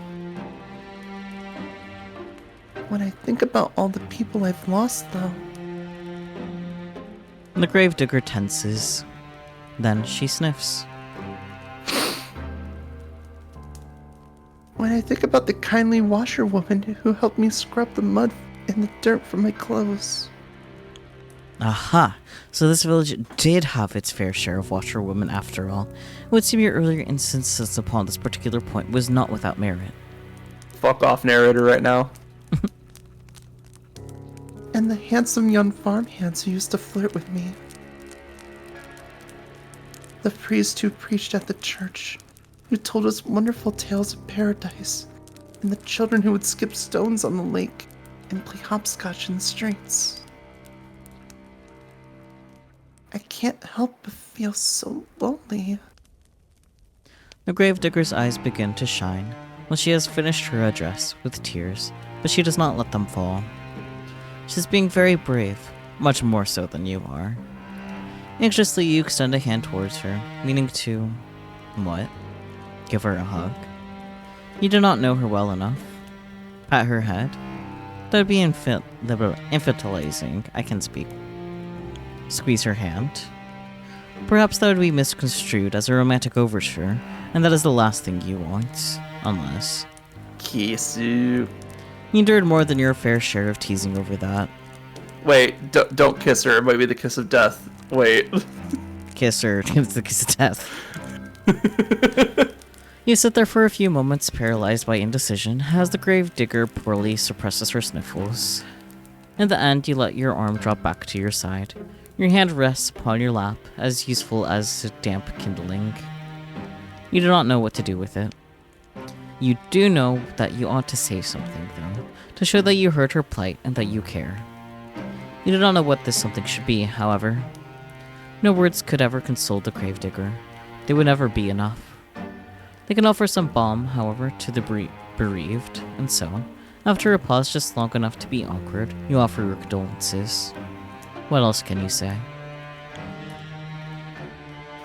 When I think about all the people I've lost, though, The gravedigger tenses. Then she sniffs. when I think about the kindly washerwoman who helped me scrub the mud and the dirt from my clothes. Aha! So this village did have its fair share of washerwomen after all. It would seem your earlier instances upon this particular point was not without merit. Fuck off, narrator, right now. And the handsome young farmhands who used to flirt with me. The priest who preached at the church, who told us wonderful tales of paradise, and the children who would skip stones on the lake and play hopscotch in the streets. I can't help but feel so lonely. The gravedigger's eyes begin to shine when she has finished her address with tears, but she does not let them fall. She's being very brave, much more so than you are. Anxiously, you extend a hand towards her, meaning to... what? Give her a hug. You do not know her well enough. Pat her head. That would be infantilizing. I can speak. Squeeze her hand. Perhaps that would be misconstrued as a romantic overture, and that is the last thing you want. Unless... Kiss you. you endured more than your fair share of teasing over that. Wait, don't kiss her. It might be the kiss of death. Wait. Kiss her. It's the kiss of death. You sit there for a few moments, paralyzed by indecision, as the gravedigger poorly suppresses her sniffles. In the end, you let your arm drop back to your side. Your hand rests upon your lap, as useful as a damp kindling. You do not know what to do with it. You do know that you ought to say something, though, to show that you heard her plight and that you care. You do not know what this something should be, however. No words could ever console the gravedigger. They would never be enough. They can offer some balm, however, to the bereaved, and so, after a pause just long enough to be awkward, you offer your condolences. What else can you say?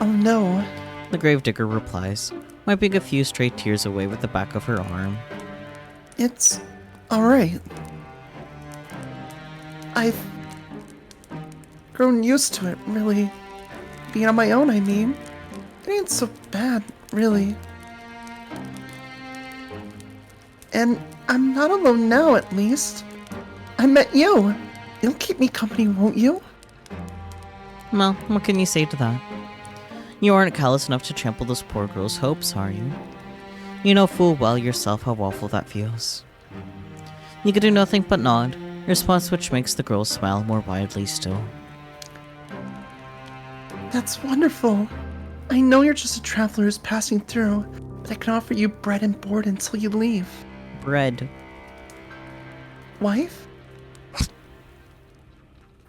Oh no. The gravedigger replies, wiping a few stray tears away with the back of her arm. It's alright. I've grown used to it, really. Being on my own, I mean. It ain't so bad, really. And I'm not alone now, at least. I met you. You'll keep me company, won't you? Well, what can you say to that? You aren't callous enough to trample this poor girl's hopes, are you? You know full well yourself how awful that feels. You can do nothing but nod, a response which makes the girl smile more widely still. That's wonderful. I know you're just a traveler who's passing through, but I can offer you bread and board until you leave. Bread. Wife?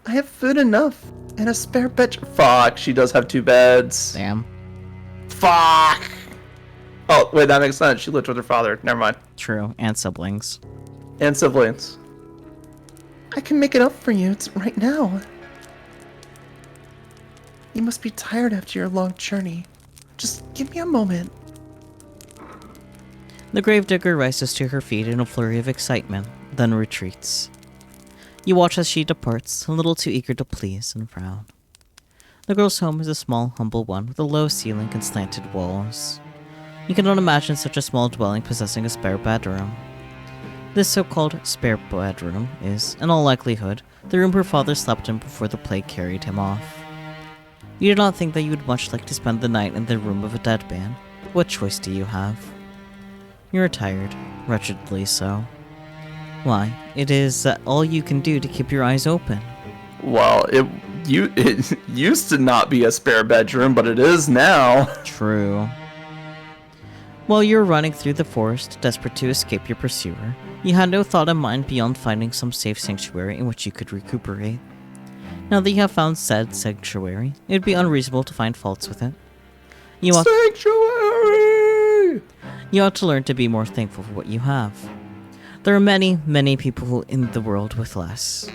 I have food enough, and a spare bed. Fuck, she does have 2 beds. Damn. Fuck! Oh, wait, that makes sense. She lived with her father. Never mind. True, and siblings. And siblings. I can make it up for you right now. You must be tired after your long journey. Just give me a moment. The gravedigger rises to her feet in a flurry of excitement, then retreats. You watch as she departs, a little too eager to please and frown. The girl's home is a small, humble one with a low ceiling and slanted walls. You cannot imagine such a small dwelling possessing a spare bedroom. This so-called spare bedroom is, in all likelihood, the room her father slept in before the plague carried him off. You do not think that you would much like to spend the night in the room of a dead man. What choice do you have? You are tired, wretchedly so. Why, it is all you can do to keep your eyes open. Well, it used to not be a spare bedroom, but it is now. True. While you were running through the forest, desperate to escape your pursuer, you had no thought in mind beyond finding some safe sanctuary in which you could recuperate. Now that you have found said sanctuary, it would be unreasonable to find faults with it. Sanctuary! You ought to learn to be more thankful for what you have. There are many, many people in the world with less.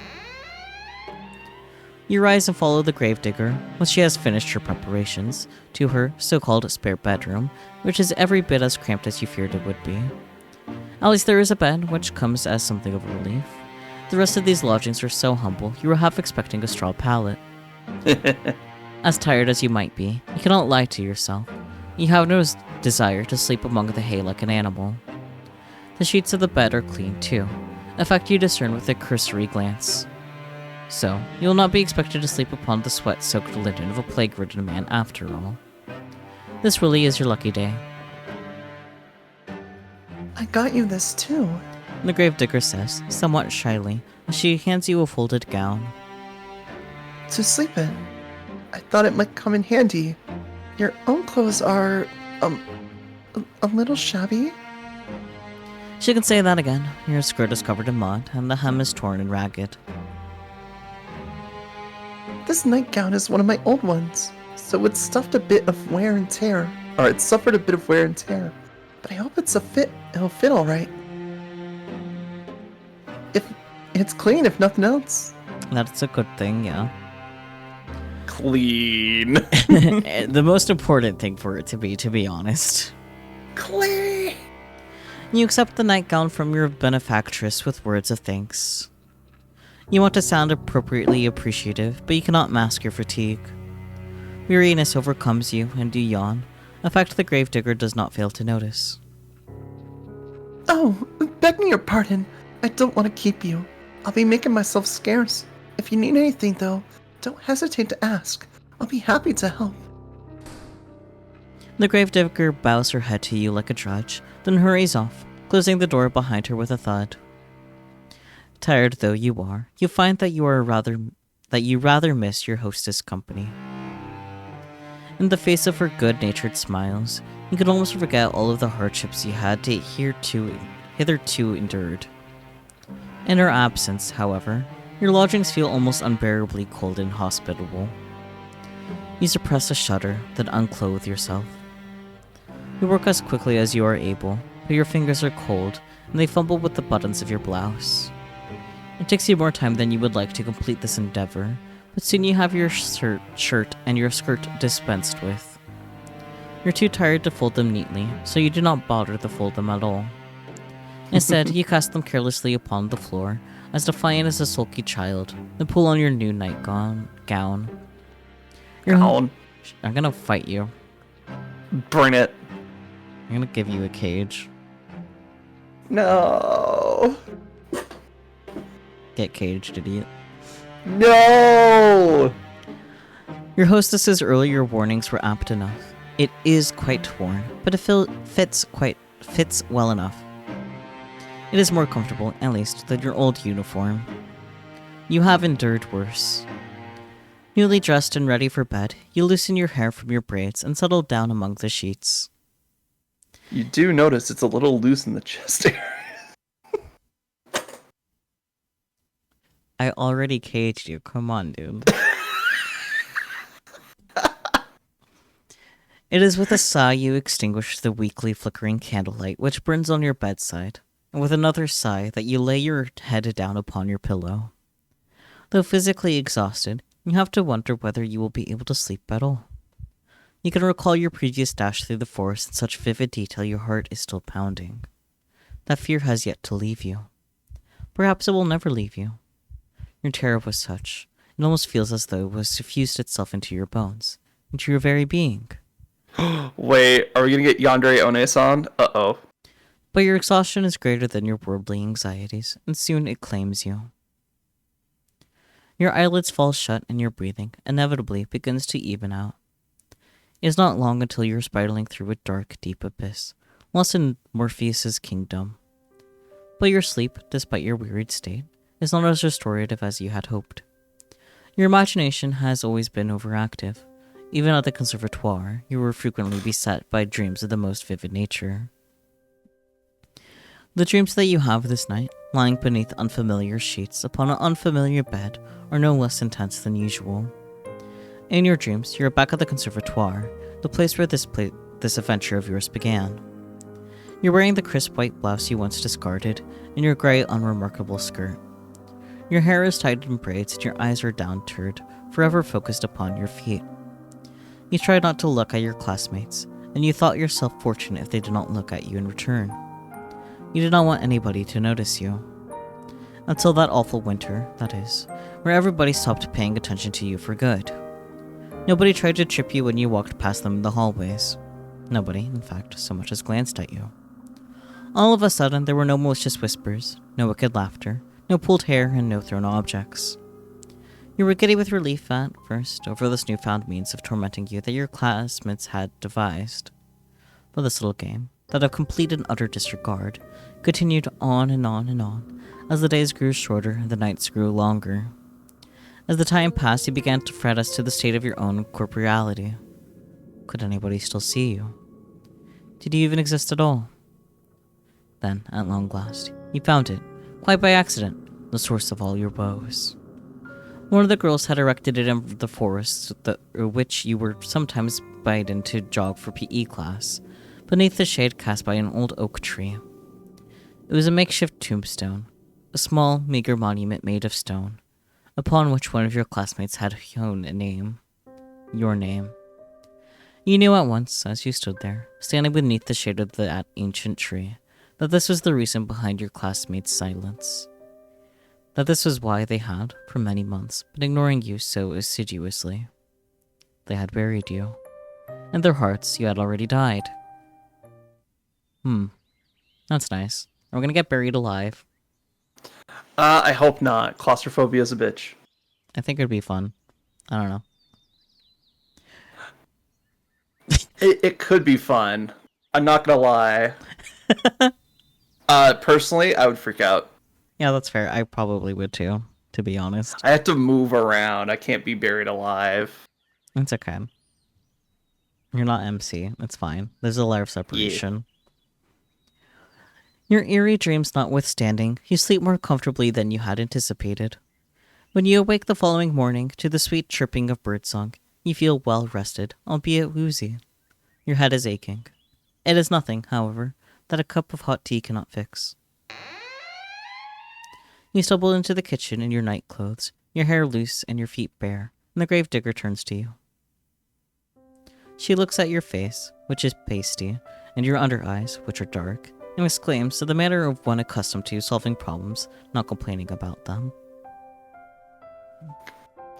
You rise and follow the gravedigger, when she has finished her preparations, to her so-called spare bedroom, which is every bit as cramped as you feared it would be. At least there is a bed, which comes as something of a relief. The rest of these lodgings are so humble, you were half expecting a straw pallet. As tired as you might be, you cannot lie to yourself. You have no desire to sleep among the hay like an animal. The sheets of the bed are clean too, a fact you discern with a cursory glance. So, you will not be expected to sleep upon the sweat-soaked linen of a plague-ridden man after all. This really is your lucky day. I got you this too. The gravedigger says, somewhat shyly, as she hands you a folded gown. To sleep in. I thought it might come in handy. Your own clothes are, a little shabby. She can say that again. Your skirt is covered in mud, and the hem is torn and ragged. This nightgown is one of my old ones, so it's stuffed a bit of wear and tear. Or it suffered a bit of wear and tear. But I hope it'll fit alright. If it's clean, if nothing else. That's a good thing, yeah. Clean. The most important thing for it to be honest. Clean! You accept the nightgown from your benefactress with words of thanks. You want to sound appropriately appreciative, but you cannot mask your fatigue. Weariness overcomes you, and you yawn, a fact the gravedigger does not fail to notice. Oh, beg me your pardon. I don't want to keep you. I'll be making myself scarce. If you need anything, though, don't hesitate to ask. I'll be happy to help. The gravedigger bows her head to you like a drudge, then hurries off, closing the door behind her with a thud. Tired though you are, you find that you rather miss your hostess' company. In the face of her good-natured smiles, you could almost forget all of the hardships you had to hitherto endured. In her absence, however, your lodgings feel almost unbearably cold and hospitable. You suppress a shudder, then unclothe yourself. You work as quickly as you are able, but your fingers are cold, and they fumble with the buttons of your blouse. It takes you more time than you would like to complete this endeavor, but soon you have your shirt and your skirt dispensed with. You're too tired to fold them neatly, so you do not bother to fold them at all. Instead, you cast them carelessly upon the floor, as defiant as a sulky child, then pull on your new nightgown. Gown. I'm gonna fight you. Bring it. I'm gonna give you a cage. No. Get caged, idiot. No. Your hostess's earlier warnings were apt enough. It is quite worn, but it fits well enough. It is more comfortable, at least, than your old uniform. You have endured worse. Newly dressed and ready for bed, you loosen your hair from your braids and settle down among the sheets. You do notice it's a little loose in the chest area. I already caged you. Come on, dude. It is with a sigh you extinguish the weakly flickering candlelight which burns on your bedside, and with another sigh that you lay your head down upon your pillow. Though physically exhausted, you have to wonder whether you will be able to sleep at all. You can recall your previous dash through the forest in such vivid detail your heart is still pounding. That fear has yet to leave you. Perhaps it will never leave you. Your terror was such, it almost feels as though it was suffused itself into your bones, into your very being. Wait, are we gonna get Yandere One-san? Uh-oh. But your exhaustion is greater than your worldly anxieties, and soon it claims you. Your eyelids fall shut and your breathing, inevitably, begins to even out. It is not long until you are spiraling through a dark, deep abyss, lost in Morpheus's kingdom. But your sleep, despite your wearied state, is not as restorative as you had hoped. Your imagination has always been overactive. Even at the conservatoire, you were frequently beset by dreams of the most vivid nature. The dreams that you have this night, lying beneath unfamiliar sheets upon an unfamiliar bed, are no less intense than usual. In your dreams, you are back at the conservatoire, the place where this adventure of yours began. You're wearing the crisp white blouse you once discarded, and your grey, unremarkable skirt. Your hair is tied in braids, and your eyes are downturned, forever focused upon your feet. You try not to look at your classmates, and you thought yourself fortunate if they did not look at you in return. You did not want anybody to notice you. Until that awful winter, that is, where everybody stopped paying attention to you for good. Nobody tried to trip you when you walked past them in the hallways. Nobody, in fact, so much as glanced at you. All of a sudden, there were no malicious whispers, no wicked laughter, no pulled hair, and no thrown objects. You were giddy with relief at first over this newfound means of tormenting you that your classmates had devised. But this little game, that of complete and utter disregard, continued on and on and on, as the days grew shorter and the nights grew longer. As the time passed, you began to fret as to the state of your own corporeality. Could anybody still see you? Did you even exist at all? Then, at long last, you found it, quite by accident, the source of all your woes. One of the girls had erected it in the forest, which you were sometimes bidden to jog for PE class, beneath the shade cast by an old oak tree. It was a makeshift tombstone, a small, meager monument made of stone, upon which one of your classmates had hewn a name. Your name. You knew at once, as you stood there, standing beneath the shade of that ancient tree, that this was the reason behind your classmates' silence. That this was why they had, for many months, been ignoring you so assiduously. They had buried you. In their hearts, you had already died. That's nice. Are we gonna get buried alive? I hope not. Claustrophobia is a bitch. I think it'd be fun. I don't know. It could be fun. I'm not gonna lie. Personally, I would freak out. Yeah, that's fair. I probably would too, to be honest. I have to move around. I can't be buried alive. It's okay. You're not MC. It's fine. There's a layer of separation. Your eerie dreams notwithstanding, you sleep more comfortably than you had anticipated. When you awake the following morning to the sweet chirping of birdsong, you feel well rested, albeit woozy. Your head is aching. It is nothing, however, that a cup of hot tea cannot fix. You stumble into the kitchen in your night clothes, your hair loose and your feet bare, and the gravedigger turns to you. She looks at your face, which is pasty, and your under eyes, which are dark, and exclaims to the manner of one accustomed to solving problems, not complaining about them.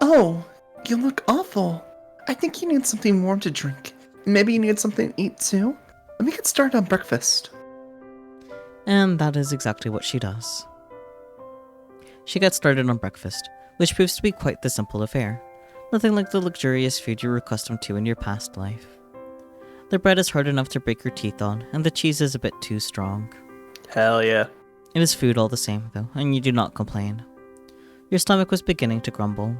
Oh, you look awful. I think you need something warm to drink. Maybe you need something to eat too? Let me get started on breakfast. And that is exactly what she does. She gets started on breakfast, which proves to be quite the simple affair. Nothing like the luxurious food you were accustomed to in your past life. The bread is hard enough to break your teeth on, and the cheese is a bit too strong. Hell yeah. It is food all the same, though, and you do not complain. Your stomach was beginning to grumble.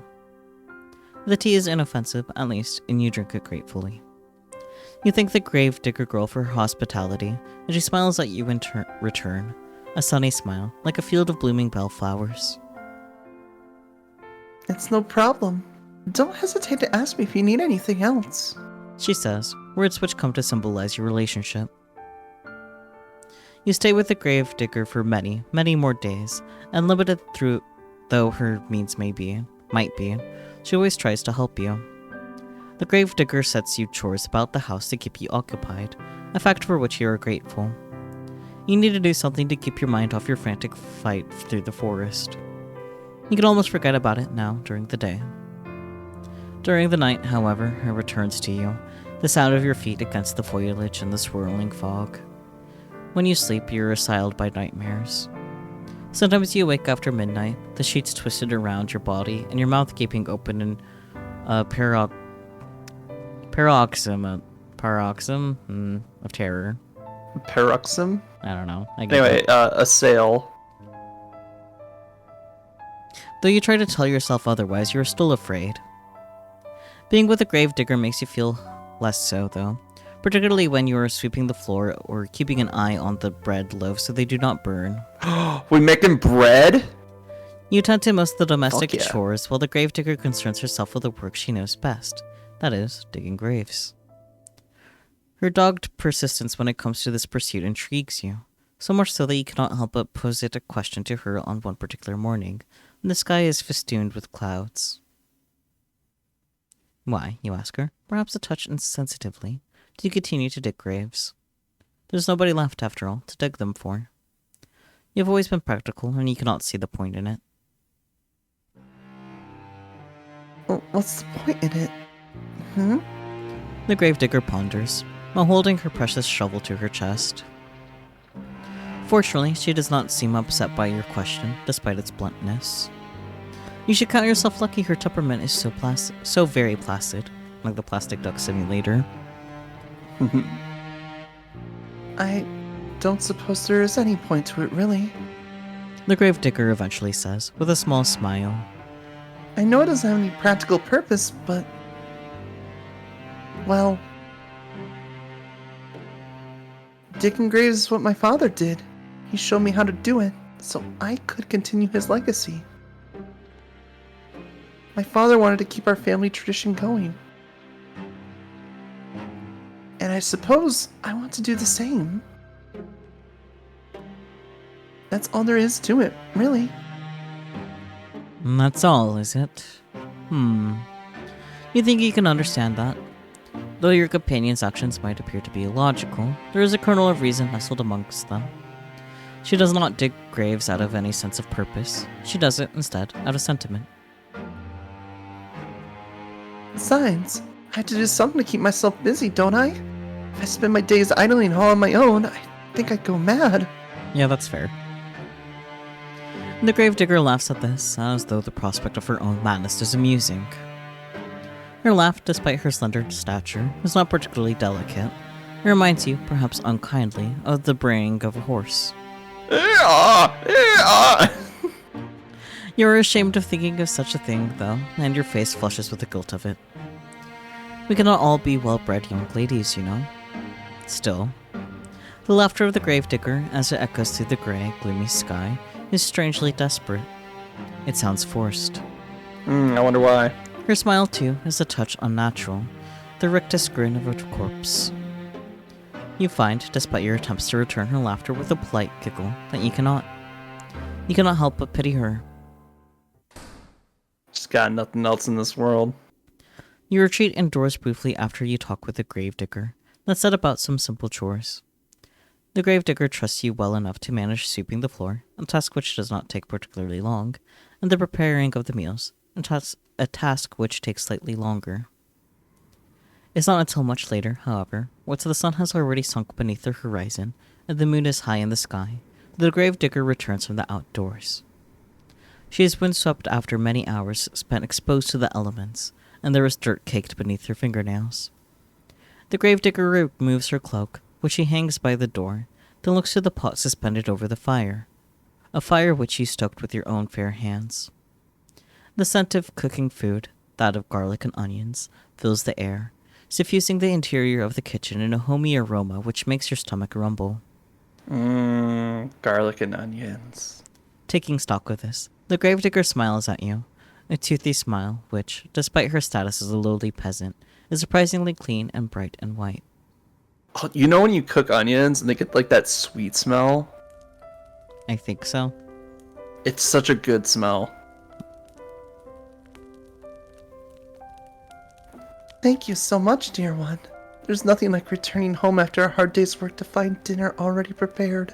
The tea is inoffensive, at least, and you drink it gratefully. You thank the gravedigger girl for her hospitality, and she smiles at you in return, a sunny smile, like a field of blooming bellflowers. It's no problem. Don't hesitate to ask me if you need anything else. She says, words which come to symbolize your relationship. You stay with the gravedigger for many, many more days, and limited through though her means might be, she always tries to help you. The gravedigger sets you chores about the house to keep you occupied, a fact for which you are grateful. You need to do something to keep your mind off your frantic fight through the forest. You can almost forget about it now during the day. During the night, however, it returns to you, the sound of your feet against the foliage and the swirling fog. When you sleep, you're assailed by nightmares. Sometimes you wake after midnight, the sheets twisted around your body, and your mouth gaping open in a paroxysm of terror. Paroxysm? I don't know. I get Anyway, it. assail. Though you try to tell yourself otherwise, you are still afraid. Being with a gravedigger makes you feel less so, though, particularly when you are sweeping the floor or keeping an eye on the bread loaves so they do not burn. We making bread? You tend to most of the domestic Fuck yeah. chores, while the gravedigger concerns herself with the work she knows best, that is, digging graves. Her dogged persistence when it comes to this pursuit intrigues you, so much so that you cannot help but pose it a question to her on one particular morning, when the sky is festooned with clouds. Why, you ask her, perhaps a touch insensitively, do you continue to dig graves? There's nobody left, after all, to dig them for. You've always been practical, and you cannot see the point in it. Well, what's the point in it? Hmm? The gravedigger ponders, while holding her precious shovel to her chest. Fortunately, she does not seem upset by your question, despite its bluntness. You should count yourself lucky her temperament is so very placid, like the plastic duck simulator. I don't suppose there is any point to it, really. The gravedigger eventually says, with a small smile. I know it doesn't have any practical purpose, but... well... digging graves is what my father did. He showed me how to do it, so I could continue his legacy. My father wanted to keep our family tradition going. And I suppose I want to do the same. That's all there is to it, really. And that's all, is it? You think you can understand that? Though your companion's actions might appear to be illogical, there is a kernel of reason nestled amongst them. She does not dig graves out of any sense of purpose. She does it, instead, out of sentiment. Besides, I have to do something to keep myself busy, don't I? If I spend my days idling all on my own, I think I'd go mad. Yeah, that's fair. The gravedigger laughs at this, as though the prospect of her own madness is amusing. Her laugh, despite her slender stature, is not particularly delicate. It reminds you, perhaps unkindly, of the braying of a horse. You are ashamed of thinking of such a thing, though, and your face flushes with the guilt of it. We cannot all be well-bred young ladies, you know. Still, the laughter of the gravedigger, as it echoes through the grey, gloomy sky, is strangely desperate. It sounds forced. I wonder why. Her smile, too, is a touch unnatural, the rictus grin of a corpse. You find, despite your attempts to return her laughter with a polite giggle, that you cannot. You cannot help but pity her. She's got nothing else in this world. You retreat indoors briefly after you talk with the gravedigger. Let's set about some simple chores. The gravedigger trusts you well enough to manage sweeping the floor, a task which does not take particularly long, and the preparing of the meals, a task which takes slightly longer. It's not until much later, however, once the sun has already sunk beneath the horizon and the moon is high in the sky, that the gravedigger returns from the outdoors. She has windswept after many hours spent exposed to the elements, and there is dirt caked beneath her fingernails. The gravedigger removes her cloak, which she hangs by the door, then looks to the pot suspended over the fire, a fire which you stoked with your own fair hands. The scent of cooking food, that of garlic and onions, fills the air, suffusing the interior of the kitchen in a homey aroma which makes your stomach rumble. Garlic and onions. Taking stock of this, the gravedigger smiles at you, a toothy smile which, despite her status as a lowly peasant, is surprisingly clean and bright and white. Oh, you know when you cook onions and they get like that sweet smell? I think so. It's such a good smell. Thank you so much, dear one. There's nothing like returning home after a hard day's work to find dinner already prepared.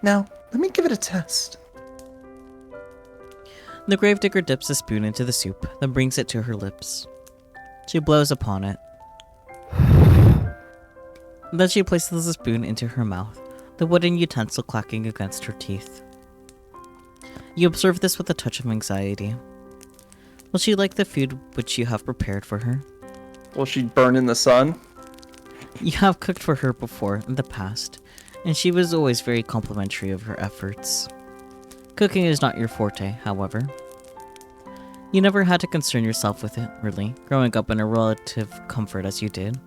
Now, let me give it a test. The gravedigger dips a spoon into the soup, then brings it to her lips. She blows upon it. Then she places the spoon into her mouth, the wooden utensil clacking against her teeth. You observe this with a touch of anxiety. Will she like the food which you have prepared for her? Will she burn in the sun? You have cooked for her before in the past, and she was always very complimentary of her efforts. Cooking is not your forte, however. You never had to concern yourself with it, really, growing up in a relative comfort as you did.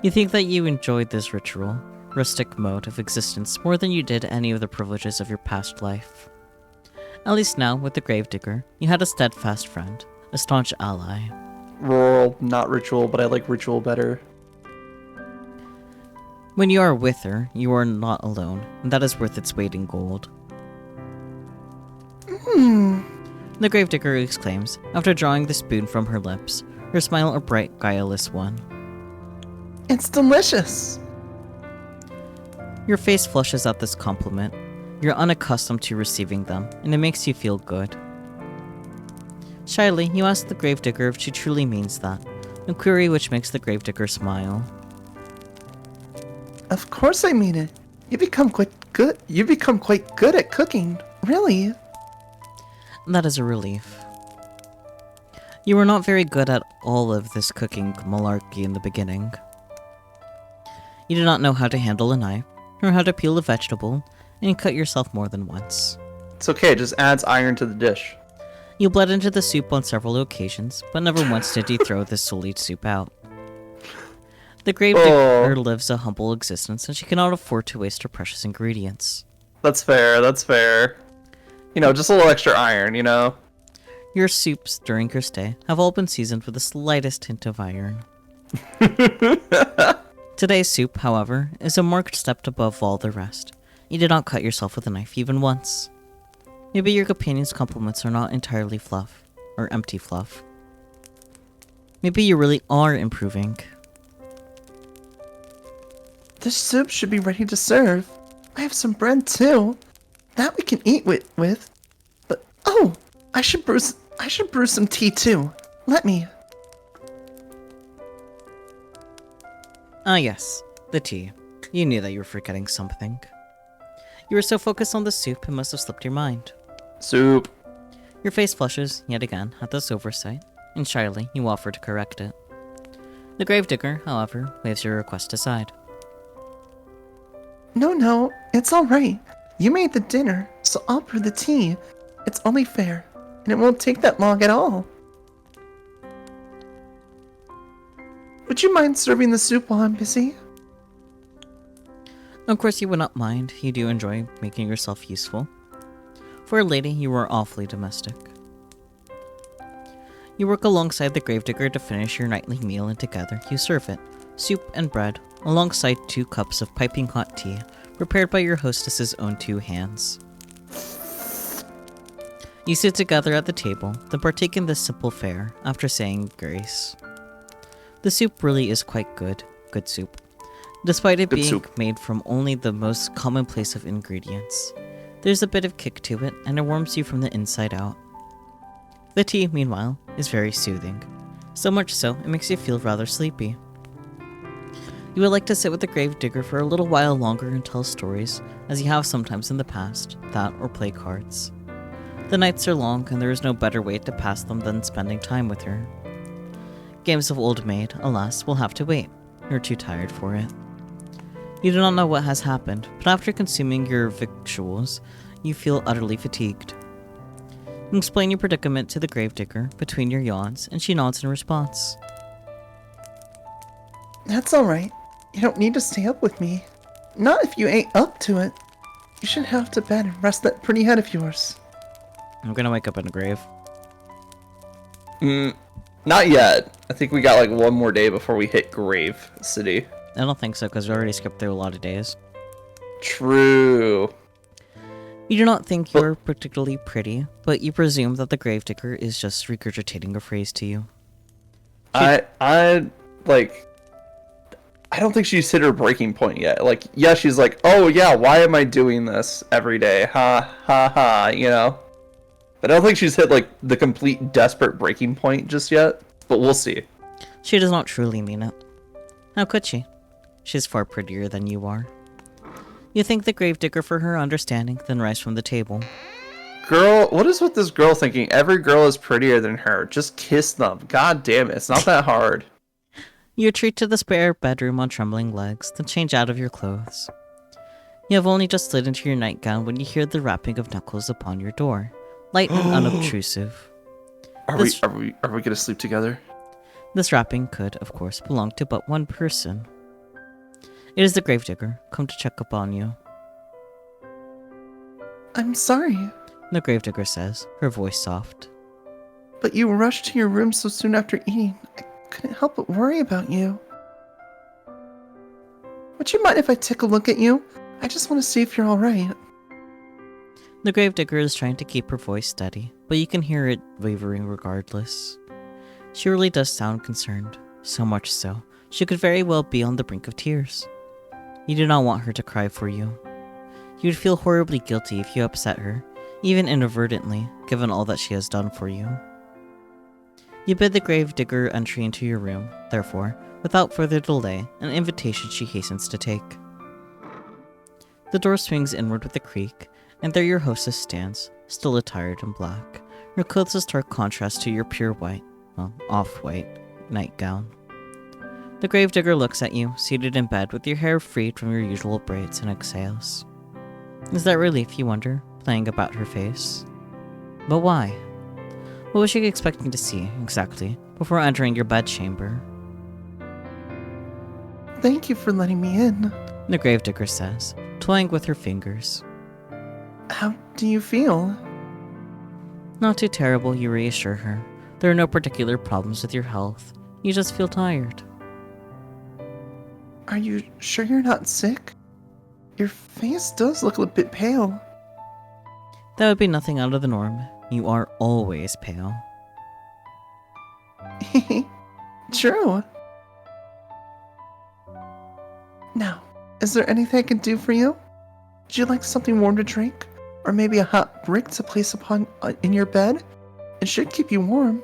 You think that you enjoyed this ritual, rustic mode of existence more than you did any of the privileges of your past life. At least now, with the gravedigger, you had a steadfast friend, a staunch ally. Rural, not ritual, but I like ritual better. When you are with her, you are not alone, and that is worth its weight in gold. The gravedigger exclaims, after drawing the spoon from her lips, her smile a bright, guileless one. It's delicious. Your face flushes at this compliment. You're unaccustomed to receiving them, and it makes you feel good. Shyly, you ask the gravedigger if she truly means that, a query which makes the gravedigger smile. Of course I mean it. You become quite good at cooking. Really? That is a relief. You were not very good at all of this cooking malarkey in the beginning. You did not know how to handle a knife, nor how to peel a vegetable, and you cut yourself more than once. It's okay, it just adds iron to the dish. You bled into the soup on several occasions, but never once did you throw the sullied soup out. The gravedigger lives a humble existence, and she cannot afford to waste her precious ingredients. That's fair, that's fair. You know, just a little extra iron, you know? Your soups during your stay have all been seasoned with the slightest hint of iron. Today's soup, however, is a marked step above all the rest. You did not cut yourself with a knife even once. Maybe your companion's compliments are not entirely fluff, or empty fluff. Maybe you really are improving. This soup should be ready to serve. I have some bread too. That we can eat with. But oh, I should brew some tea too. Let me. Ah yes, the tea. You knew that you were forgetting something. You were so focused on the soup it must have slipped your mind. Soup. Your face flushes, yet again, at this oversight. and shyly you offer to correct it. The gravedigger, however, waves your request aside. No, it's alright. You made the dinner, so I'll brew the tea. It's only fair, and it won't take that long at all. Would you mind serving the soup while I'm busy? Of course you would not mind, you do enjoy making yourself useful. For a lady, you are awfully domestic. You work alongside the gravedigger to finish your nightly meal, and together you serve it, soup and bread, alongside 2 cups of piping hot tea, prepared by your hostess's own 2 hands. You sit together at the table, then partake in this simple fare, after saying grace. The soup really is quite good soup. Despite it being made from only the most commonplace of ingredients, there's a bit of kick to it, and it warms you from the inside out. The tea, meanwhile, is very soothing, so much so it makes you feel rather sleepy. You would like to sit with the gravedigger for a little while longer and tell stories, as you have sometimes in the past, that or play cards. The nights are long, and there is no better way to pass them than spending time with her. Games of Old Maid, alas, will have to wait. You're too tired for it. You do not know what has happened, but after consuming your victuals, you feel utterly fatigued. You explain your predicament to the gravedigger between your yawns, and she nods in response. That's alright. You don't need to stay up with me. Not if you ain't up to it. You should have to bed and rest that pretty head of yours. I'm gonna wake up in a grave. Not yet. I think we got like one more day before we hit Grave City. I don't think so, because we already skipped through a lot of days. True. You do not think you're particularly pretty, but you presume that the gravedigger is just regurgitating a phrase to you. I don't think she's hit her breaking point yet. Like, yeah, she's like, oh yeah, why am I doing this every day? Ha ha ha, you know? But I don't think she's hit like the complete desperate breaking point just yet. But we'll see. She does not truly mean it. How could she? She's far prettier than you are. You thank the gravedigger for her understanding, then rise from the table. Girl, what is with this girl thinking every girl is prettier than her? Just kiss them. God damn it, it's not that hard. You retreat to the spare bedroom on trembling legs, then change out of your clothes. You have only just slid into your nightgown when you hear the rapping of knuckles upon your door, light and unobtrusive. Are we gonna sleep together? This rapping could, of course, belong to but one person. It is the gravedigger, come to check upon you. I'm sorry, The gravedigger says, her voice soft. but you rushed to your room so soon after eating. I couldn't help but worry about you. Would you mind if I take a look at you? I just want to see if you're alright. The gravedigger is trying to keep her voice steady, but you can hear it wavering regardless. She really does sound concerned, so much so, she could very well be on the brink of tears. You do not want her to cry for you. You would feel horribly guilty if you upset her, even inadvertently, given all that she has done for you. You bid the gravedigger entry into your room, therefore, without further delay, an invitation she hastens to take. The door swings inward with a creak, and there your hostess stands, still attired in black, her clothes a stark contrast to your pure white, off-white, nightgown. The gravedigger looks at you, seated in bed with your hair freed from your usual braids, and exhales. Is that relief, you wonder, playing about her face? But why? What was she expecting to see, exactly, before entering your bedchamber? Thank you for letting me in. The gravedigger says, toying with her fingers. How do you feel? Not too terrible, you reassure her. There are no particular problems with your health. You just feel tired. Are you sure you're not sick? Your face does look a bit pale. That would be nothing out of the norm. You are always pale. True. Now, is there anything I can do for you? Would you like something warm to drink? Or maybe a hot brick to place upon in your bed? It should keep you warm.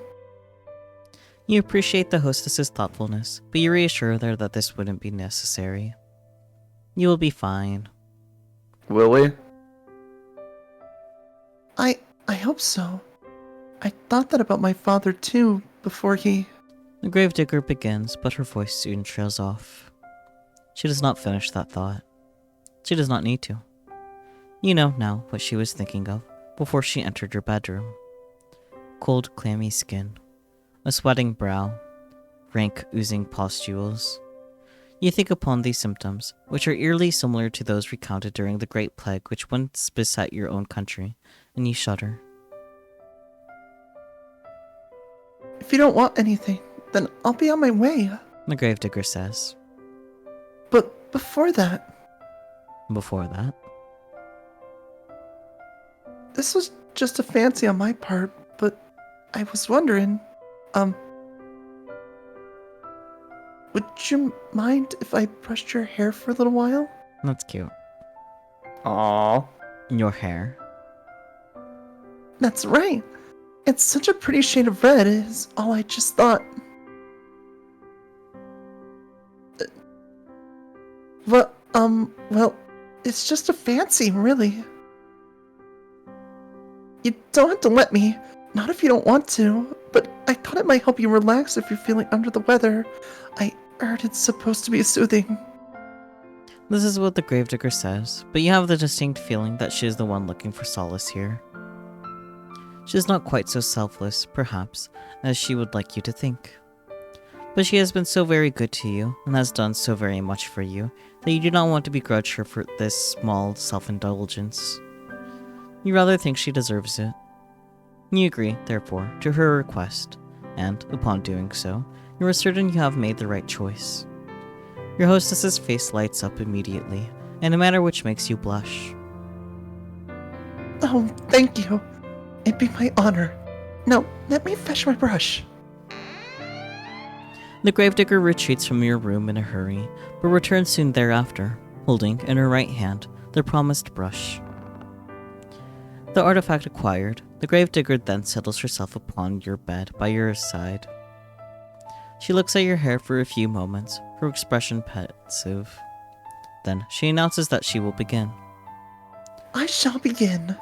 You appreciate the hostess's thoughtfulness, but you reassure her that this wouldn't be necessary. You will be fine. Will we? I hope so. I thought that about my father too, before he... The gravedigger begins, but her voice soon trails off. She does not finish that thought. She does not need to. You know now what she was thinking of before she entered your bedroom. Cold, clammy skin, a sweating brow, rank, oozing pustules. You think upon these symptoms, which are eerily similar to those recounted during the Great Plague which once beset your own country, and you shudder. If you don't want anything, then I'll be on my way. The gravedigger says. But before that, Before that, this was just a fancy on my part, but I was wondering, would you mind if I brushed your hair for a little while? that's cute. Aww. Your hair. That's right. It's such a pretty shade of red, is all I just thought. Well, it's just a fancy, really. You don't have to let me, not if you don't want to, but I thought it might help you relax if you're feeling under the weather. I heard it's supposed to be soothing. This is what the gravedigger says, but you have the distinct feeling that she is the one looking for solace here. She is not quite so selfless, perhaps, as she would like you to think. But she has been so very good to you, and has done so very much for you, that you do not want to begrudge her for this small self-indulgence. You rather think she deserves it. You agree, therefore, to her request, and, upon doing so, you are certain you have made the right choice. Your hostess's face lights up immediately, in a manner which makes you blush. Oh, thank you. It'd be my honor. Now, let me fetch my brush. The gravedigger retreats from your room in a hurry, but returns soon thereafter, holding in her right hand the promised brush. The artifact acquired, the gravedigger then settles herself upon your bed by your side. She looks at your hair for a few moments, her expression pensive. Then she announces that she will begin. I shall begin.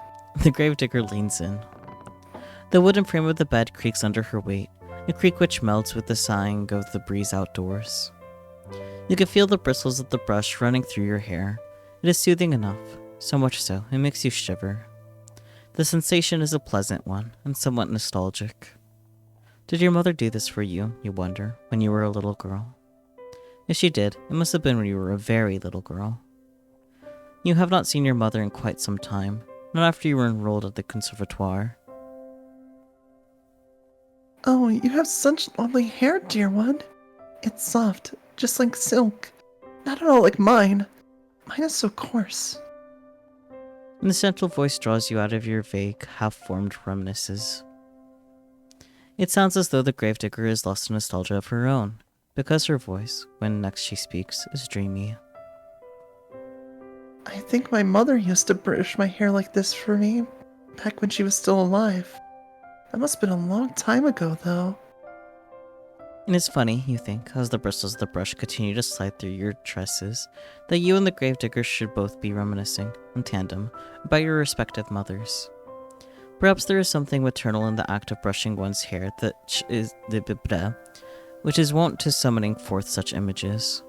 The gravedigger leans in. The wooden frame of the bed creaks under her weight, a creak which melts with the sighing of the breeze outdoors. You can feel the bristles of the brush running through your hair. It is soothing enough, so much so it makes you shiver. The sensation is a pleasant one, and somewhat nostalgic. Did your mother do this for you, you wonder, when you were a little girl? If she did, it must have been when you were a very little girl. You have not seen your mother in quite some time, not after you were enrolled at the conservatoire. Oh, you have such lovely hair, dear one. It's soft, just like silk. Not at all like mine. Mine is so coarse. And the central voice draws you out of your vague, half-formed reminiscences. It sounds as though the gravedigger is lost in nostalgia of her own, because her voice, when next she speaks, is dreamy. I think my mother used to brush my hair like this for me, back when she was still alive. That must have been a long time ago, though. And it's funny, you think, as the bristles of the brush continue to slide through your tresses, that you and the gravedigger should both be reminiscing, in tandem, about your respective mothers. Perhaps there is something maternal in the act of brushing one's hair which is wont to summoning forth such images.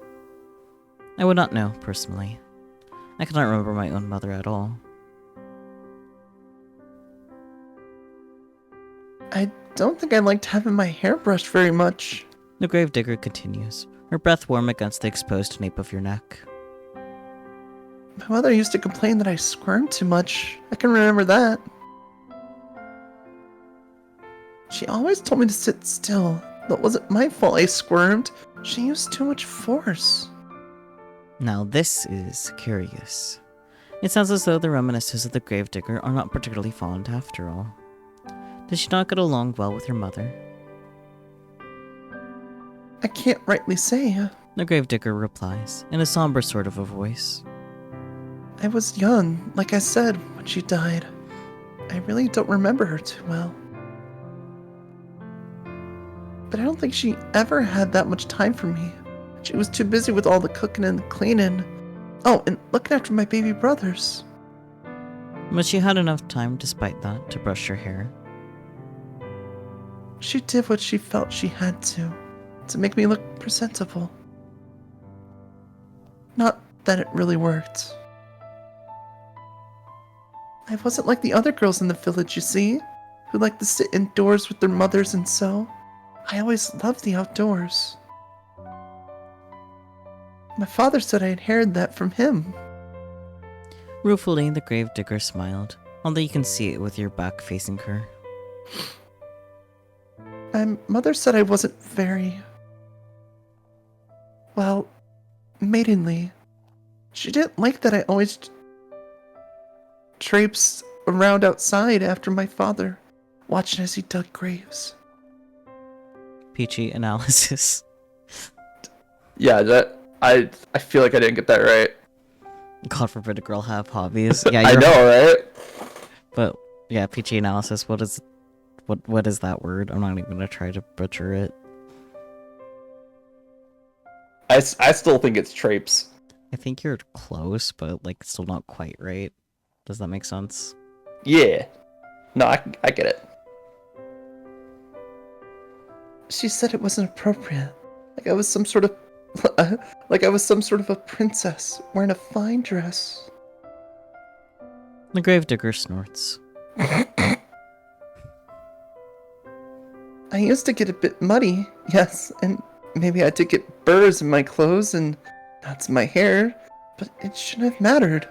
I would not know, personally. I cannot remember my own mother at all. I don't think I liked having my hair brushed very much. The gravedigger continues, her breath warm against the exposed nape of your neck. My mother used to complain that I squirmed too much. I can remember that. She always told me to sit still. That wasn't my fault I squirmed. She used too much force. Now this is curious. It sounds as though the reminiscences of the gravedigger are not particularly fond after all. Did she not get along well with her mother? I can't rightly say. The gravedigger replies, in a somber sort of a voice. I was young, like I said, when she died. I really don't remember her too well. But I don't think she ever had that much time for me. She was too busy with all the cooking and the cleaning. Oh, and looking after my baby brothers. But she had enough time, despite that, to brush her hair. She did what she felt she had to make me look presentable. Not that it really worked. I wasn't like the other girls in the village, you see, who like to sit indoors with their mothers and sew. I always loved the outdoors. My father said I inherited that from him. Ruefully, the gravedigger smiled, although you can see it with your back facing her. My mother said I wasn't very... well, maidenly. She didn't like that I always traipsed around outside after my father, watching as he dug graves. Peachy analysis. Yeah, that I feel like I didn't get that right. God forbid a girl have hobbies. Yeah, I know, right? But yeah, peachy analysis. What is that word? I'm not even gonna try to butcher it. I still think it's traipse. I think you're close, but like still not quite right. Does that make sense? Yeah. No, I get it. She said it wasn't appropriate. Like I was some sort of a princess wearing a fine dress. The gravedigger snorts. I used to get a bit muddy, yes, and maybe I did get burrs in my clothes and knots in my hair, but it shouldn't have mattered.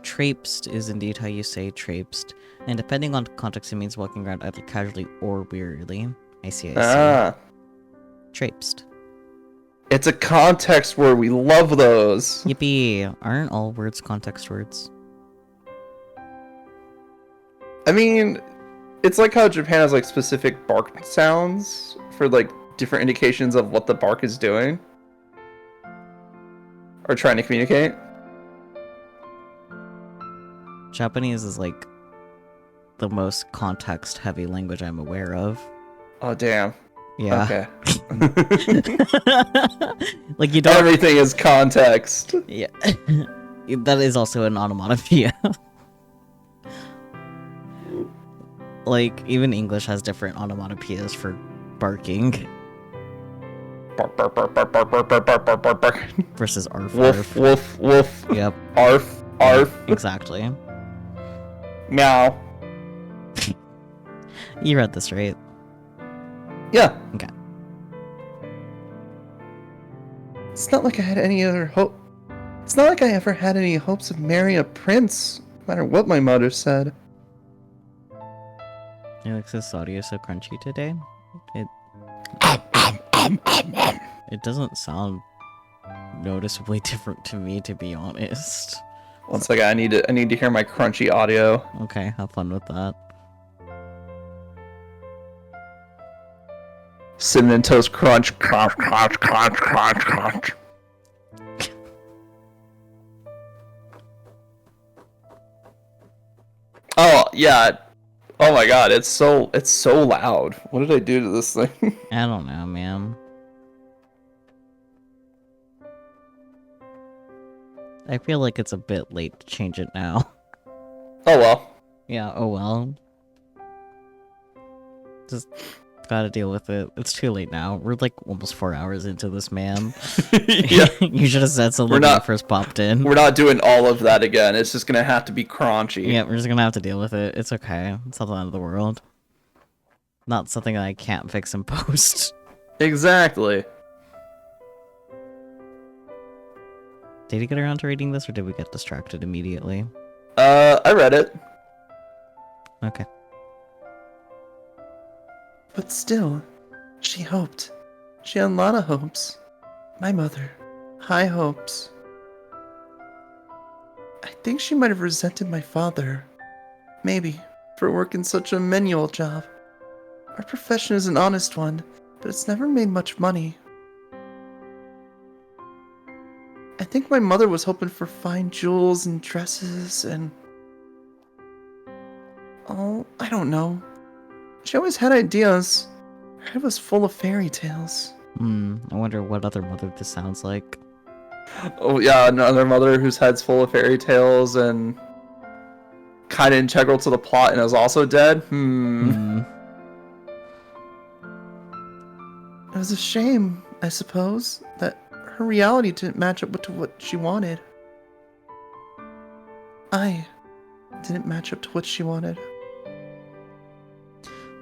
Traipsed is indeed how you say traipsed, and depending on context, it means walking around either casually or wearily. I see. Ah. Traipsed. It's a context where we love those. Yippee! Aren't all words context words? I mean, it's like how Japan has like specific bark sounds for like different indications of what the bark is doing or trying to communicate. Japanese is like the most context-heavy language I'm aware of. Oh damn. Yeah. Okay. Like you don't. Everything is context. Yeah. That is also an onomatopoeia. Like even English has different onomatopoeias for barking Bark, bark, bark, bark, bark, bark, bark, bark, bark, bark, bark. versus arf. Woof, arf. woof, woof. Yep. Arf, arf. Exactly. Meow. You read this, right? Yeah. Okay. It's not like I had any other hope. It's not like I ever had any hopes of marrying a prince, no matter what my mother said. Alex's audio is so crunchy today. It doesn't sound noticeably different to me, to be honest. One second, I need to hear my crunchy audio. Okay, have fun with that. Cinnamon toast crunch, crunch, crunch, crunch, crunch, crunch. Oh yeah. Oh my god, it's so loud. What did I do to this thing? I don't know, man. I feel like it's a bit late to change it now. Oh well. Yeah, oh well. Just gotta deal with it. It's too late now. We're like almost 4 hours into this, man. Yeah. You should have said something when you first popped in. We're not doing all of that again. It's just gonna have to be crunchy. Yeah, we're just gonna have to deal with it. It's okay. It's not the end of the world. Not something that I can't fix in post. Exactly. Did you get around to reading this, or did we get distracted immediately? I read it. Okay. But still, she hoped. She had a lot of hopes. My mother. High hopes. I think she might have resented my father. Maybe, for working such a menial job. Our profession is an honest one, but it's never made much money. I think my mother was hoping for fine jewels and dresses and... oh, I don't know. She always had ideas. Her head was full of fairy tales. I wonder what other mother this sounds like. Oh yeah, another mother whose head's full of fairy tales and kind of integral to the plot and is also dead. was a shame, I suppose, that her reality didn't match up to what she wanted. I didn't match up to what she wanted.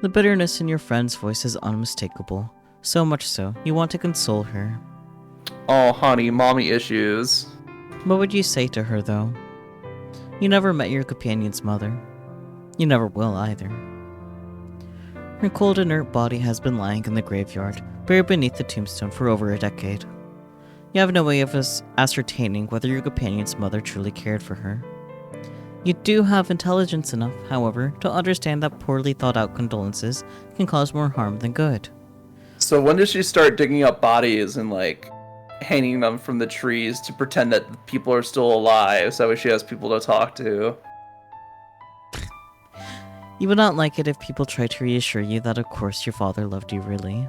The bitterness in your friend's voice is unmistakable. So much so, you want to console her. Oh, honey, mommy issues. What would you say to her, though? You never met your companion's mother. You never will either. Her cold, inert body has been lying in the graveyard, buried beneath the tombstone for over a decade. You have no way of ascertaining whether your companion's mother truly cared for her. You do have intelligence enough, however, to understand that poorly thought out condolences can cause more harm than good. So when does she start digging up bodies and, like, hanging them from the trees to pretend that people are still alive so that way she has people to talk to? You would not like it if people tried to reassure you that of course your father loved you really.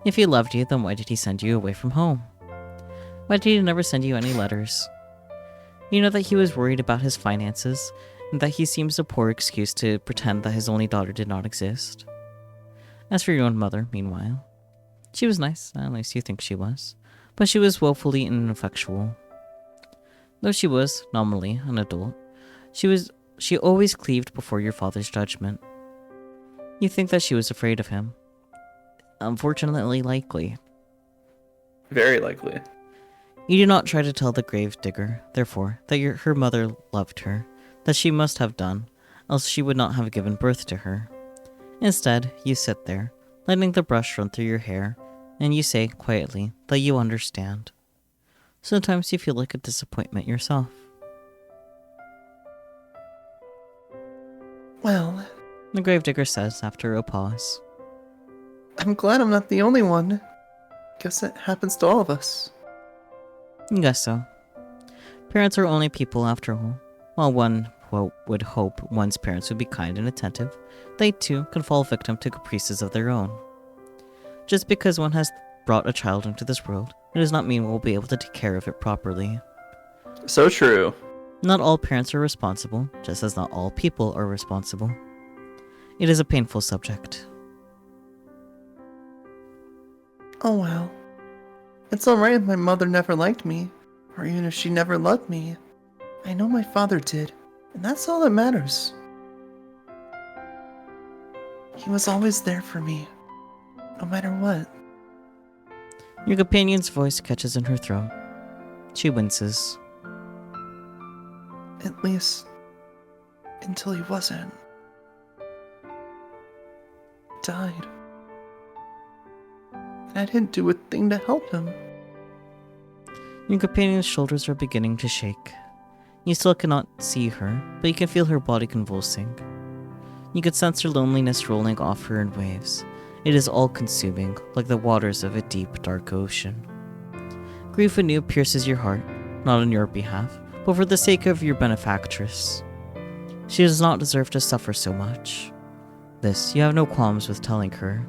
If he loved you, then why did he send you away from home? Why did he never send you any letters? You know that he was worried about his finances, and that he seems a poor excuse to pretend that his only daughter did not exist. As for your own mother, meanwhile, she was nice, at least you think she was, but she was woefully ineffectual. Though she was, nominally, an adult, she always cleaved before your father's judgment. You think that she was afraid of him. Unfortunately likely. Very likely. You do not try to tell the grave digger, therefore, that her mother loved her, that she must have done, else she would not have given birth to her. Instead, you sit there, letting the brush run through your hair, and you say, quietly, that you understand. Sometimes you feel like a disappointment yourself. Well, The gravedigger says after a pause. I'm glad I'm not the only one. Guess that happens to all of us. I guess so. Parents are only people after all. While one would hope one's parents would be kind and attentive, they too can fall victim to caprices of their own. Just because one has brought a child into this world, it does not mean we'll be able to take care of it properly. So true. Not all parents are responsible, just as not all people are responsible. It is a painful subject. Oh well. It's alright if my mother never liked me, or even if she never loved me. I know my father did, and that's all that matters. He was always there for me, no matter what. Your companion's voice catches in her throat. She winces. At least, until he wasn't. Died. And I didn't do a thing to help him. Your companion's shoulders are beginning to shake. You still cannot see her, but you can feel her body convulsing. You can sense her loneliness rolling off her in waves. It is all-consuming, like the waters of a deep, dark ocean. Grief anew pierces your heart, not on your behalf, but for the sake of your benefactress. She does not deserve to suffer so much. This you have no qualms with telling her.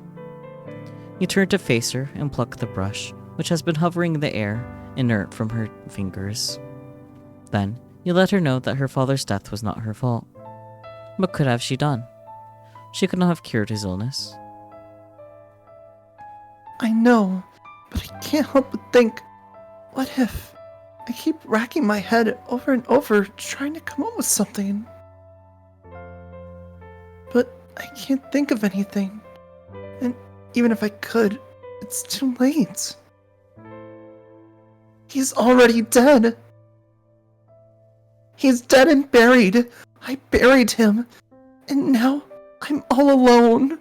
You turn to face her and pluck the brush, which has been hovering in the air, inert from her fingers. Then, you let her know that her father's death was not her fault. What could have she done? She could not have cured his illness. I know, but I can't help but think, what if? I keep racking my head over and over, trying to come up with something. But I can't think of anything. And even if I could, it's too late. He's already dead. He's dead and buried. I buried him. And now I'm all alone.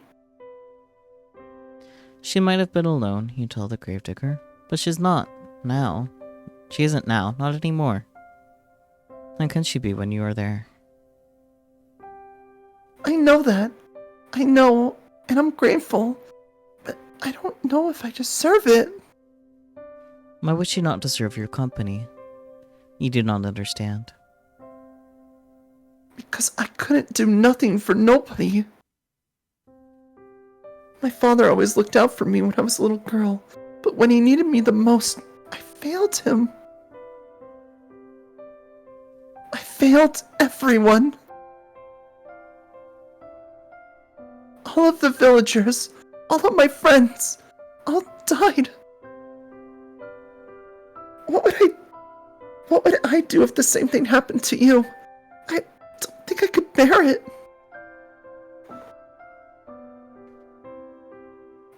She might have been alone, you tell the gravedigger, but she's not now. She isn't now, not anymore. How can she be when you are there? I know that. I know, and I'm grateful. But I don't know if I deserve it. Why would she not deserve your company? You do not understand. Because I couldn't do nothing for nobody. My father always looked out for me when I was a little girl, but when he needed me the most, I failed him. I failed everyone. All of the villagers, all of my friends, all died. What would I do if the same thing happened to you? I don't think I could bear it.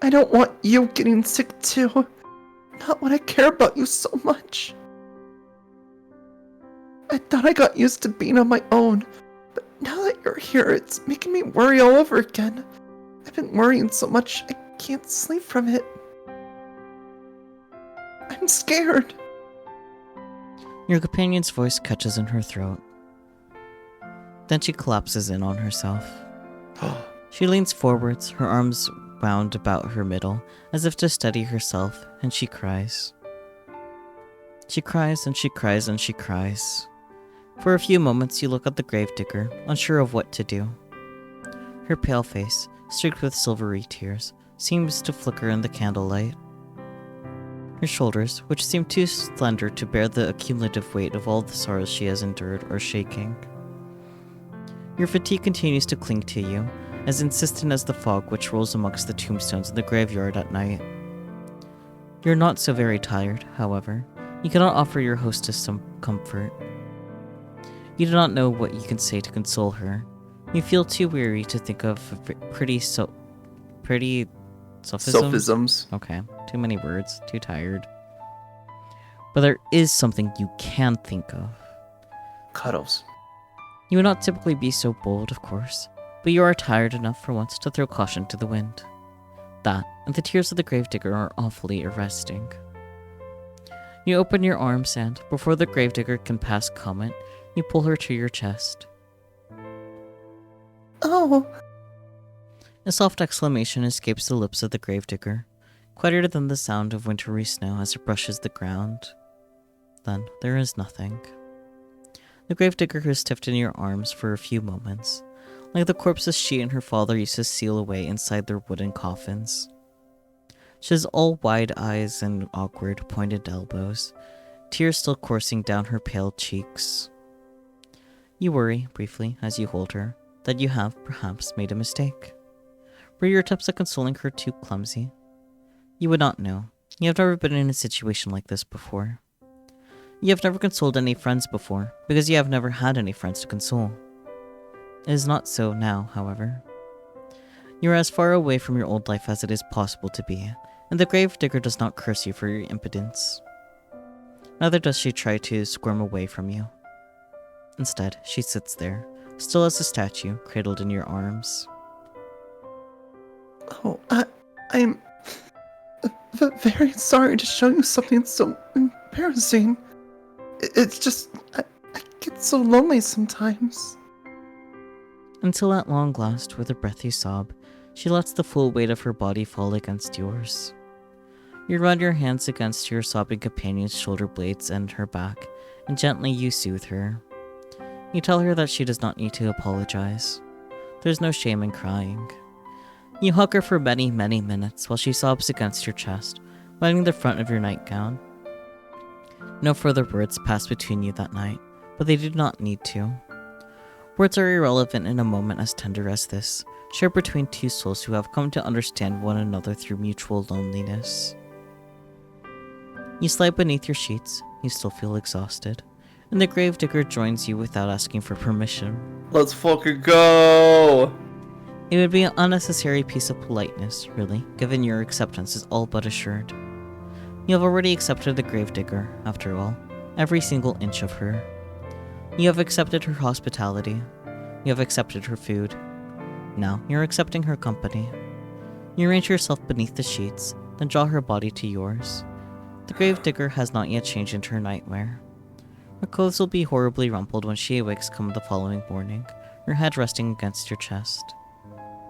I don't want you getting sick too. Not when I care about you so much. I thought I got used to being on my own, but now that you're here, it's making me worry all over again. I've been worrying so much, I can't sleep from it. I'm scared. Your companion's voice catches in her throat. Then she collapses in on herself. She leans forwards, her arms wound about her middle, as if to steady herself, and she cries. She cries and she cries and she cries. For a few moments you look at the gravedigger, unsure of what to do. Her pale face, streaked with silvery tears, seems to flicker in the candlelight. Her shoulders, which seem too slender to bear the accumulative weight of all the sorrows she has endured, are shaking. Your fatigue continues to cling to you, as insistent as the fog which rolls amongst the tombstones in the graveyard at night. You're not so very tired, however. You cannot offer your hostess some comfort. You do not know what you can say to console her. You feel too weary to think of pretty sophisms? Okay, too many words, too tired. But there is something you can think of. Cuddles. You would not typically be so bold, of course, but you are tired enough for once to throw caution to the wind. That, and the tears of the gravedigger are awfully arresting. You open your arms and, before the gravedigger can pass comment, you pull her to your chest. Oh! A soft exclamation escapes the lips of the gravedigger, quieter than the sound of wintry snow as it brushes the ground. Then there is nothing. The gravedigger has stiffed in your arms for a few moments, like the corpses she and her father used to seal away inside their wooden coffins. She has all wide eyes and awkward, pointed elbows, tears still coursing down her pale cheeks. You worry, briefly, as you hold her, that you have, perhaps, made a mistake. Were your attempts at consoling her too clumsy? You would not know. You have never been in a situation like this before. You have never consoled any friends before, because you have never had any friends to console. It is not so now, however. You are as far away from your old life as it is possible to be, and the gravedigger does not curse you for your impotence. Neither does she try to squirm away from you. Instead, she sits there, still as a statue, cradled in your arms. Oh, I'm very sorry to show you something so embarrassing. It's just, I get so lonely sometimes. Until at long last, with a breathy sob, she lets the full weight of her body fall against yours. You run your hands against your sobbing companion's shoulder blades and her back, and gently you soothe her. You tell her that she does not need to apologize. There's no shame in crying. You hug her for many, many minutes while she sobs against your chest, wetting the front of your nightgown. No further words pass between you that night, but they do not need to. Words are irrelevant in a moment as tender as this, shared between two souls who have come to understand one another through mutual loneliness. You slide beneath your sheets, you still feel exhausted, and the gravedigger joins you without asking for permission. Let's fucking go! It would be an unnecessary piece of politeness, really, given your acceptance is all but assured. You have already accepted the gravedigger, after all, every single inch of her. You have accepted her hospitality. You have accepted her food. Now, you're accepting her company. You arrange yourself beneath the sheets, then draw her body to yours. The gravedigger has not yet changed into her nightwear. Her clothes will be horribly rumpled when she awakes come the following morning, her head resting against your chest.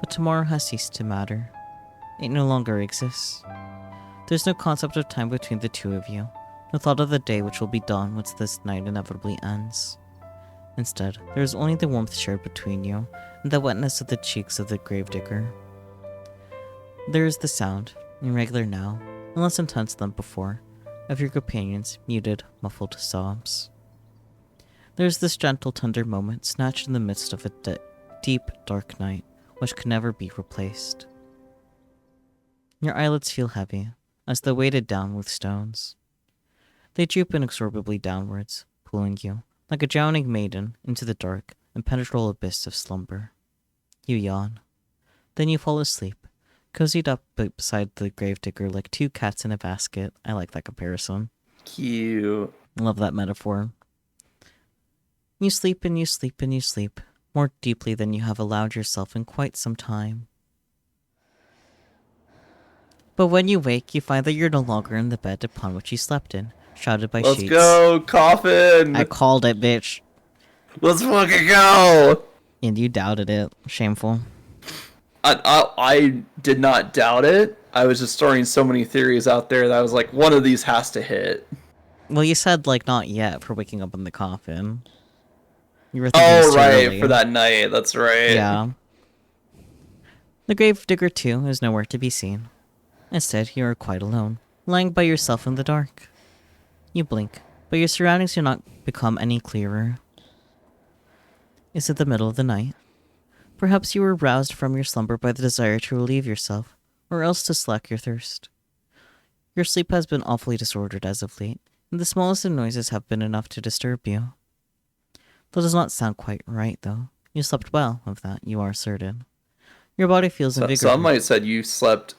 But tomorrow has ceased to matter. It no longer exists. There's no concept of time between the two of you, no thought of the day which will be dawn once this night inevitably ends. Instead, there is only the warmth shared between you, and the wetness of the cheeks of the gravedigger. There is the sound, irregular now, and less intense than before, of your companion's muted, muffled sobs. There is this gentle, tender moment snatched in the midst of a deep, dark night, which can never be replaced. Your eyelids feel heavy, as though weighted down with stones. They droop inexorably downwards, pulling you, like a drowning maiden, into the dark, impenetrable abyss of slumber. You yawn. Then you fall asleep, cozied up beside the gravedigger like two cats in a basket. I like that comparison. Cute. I love that metaphor. You sleep and you sleep and you sleep, more deeply than you have allowed yourself in quite some time. But when you wake, you find that you're no longer in the bed upon which you slept in, shrouded by Let's sheets. go, coffin! I called it, bitch. Let's fucking go! And you doubted it. Shameful. I did not doubt it. I was just throwing so many theories out there that I was like, one of these has to hit. Well, you said, like, not yet for waking up in the coffin. You were thinking Oh, too right, early. for that night. That's right. Yeah. The gravedigger, too, is nowhere to be seen. Instead, you are quite alone, lying by yourself in the dark. You blink, but your surroundings do not become any clearer. Is it the middle of the night? Perhaps you were roused from your slumber by the desire to relieve yourself, or else to slack your thirst. Your sleep has been awfully disordered as of late, and the smallest of noises have been enough to disturb you. That does not sound quite right, though. You slept well, of that you are certain. Your body feels invigorated. Some might said you slept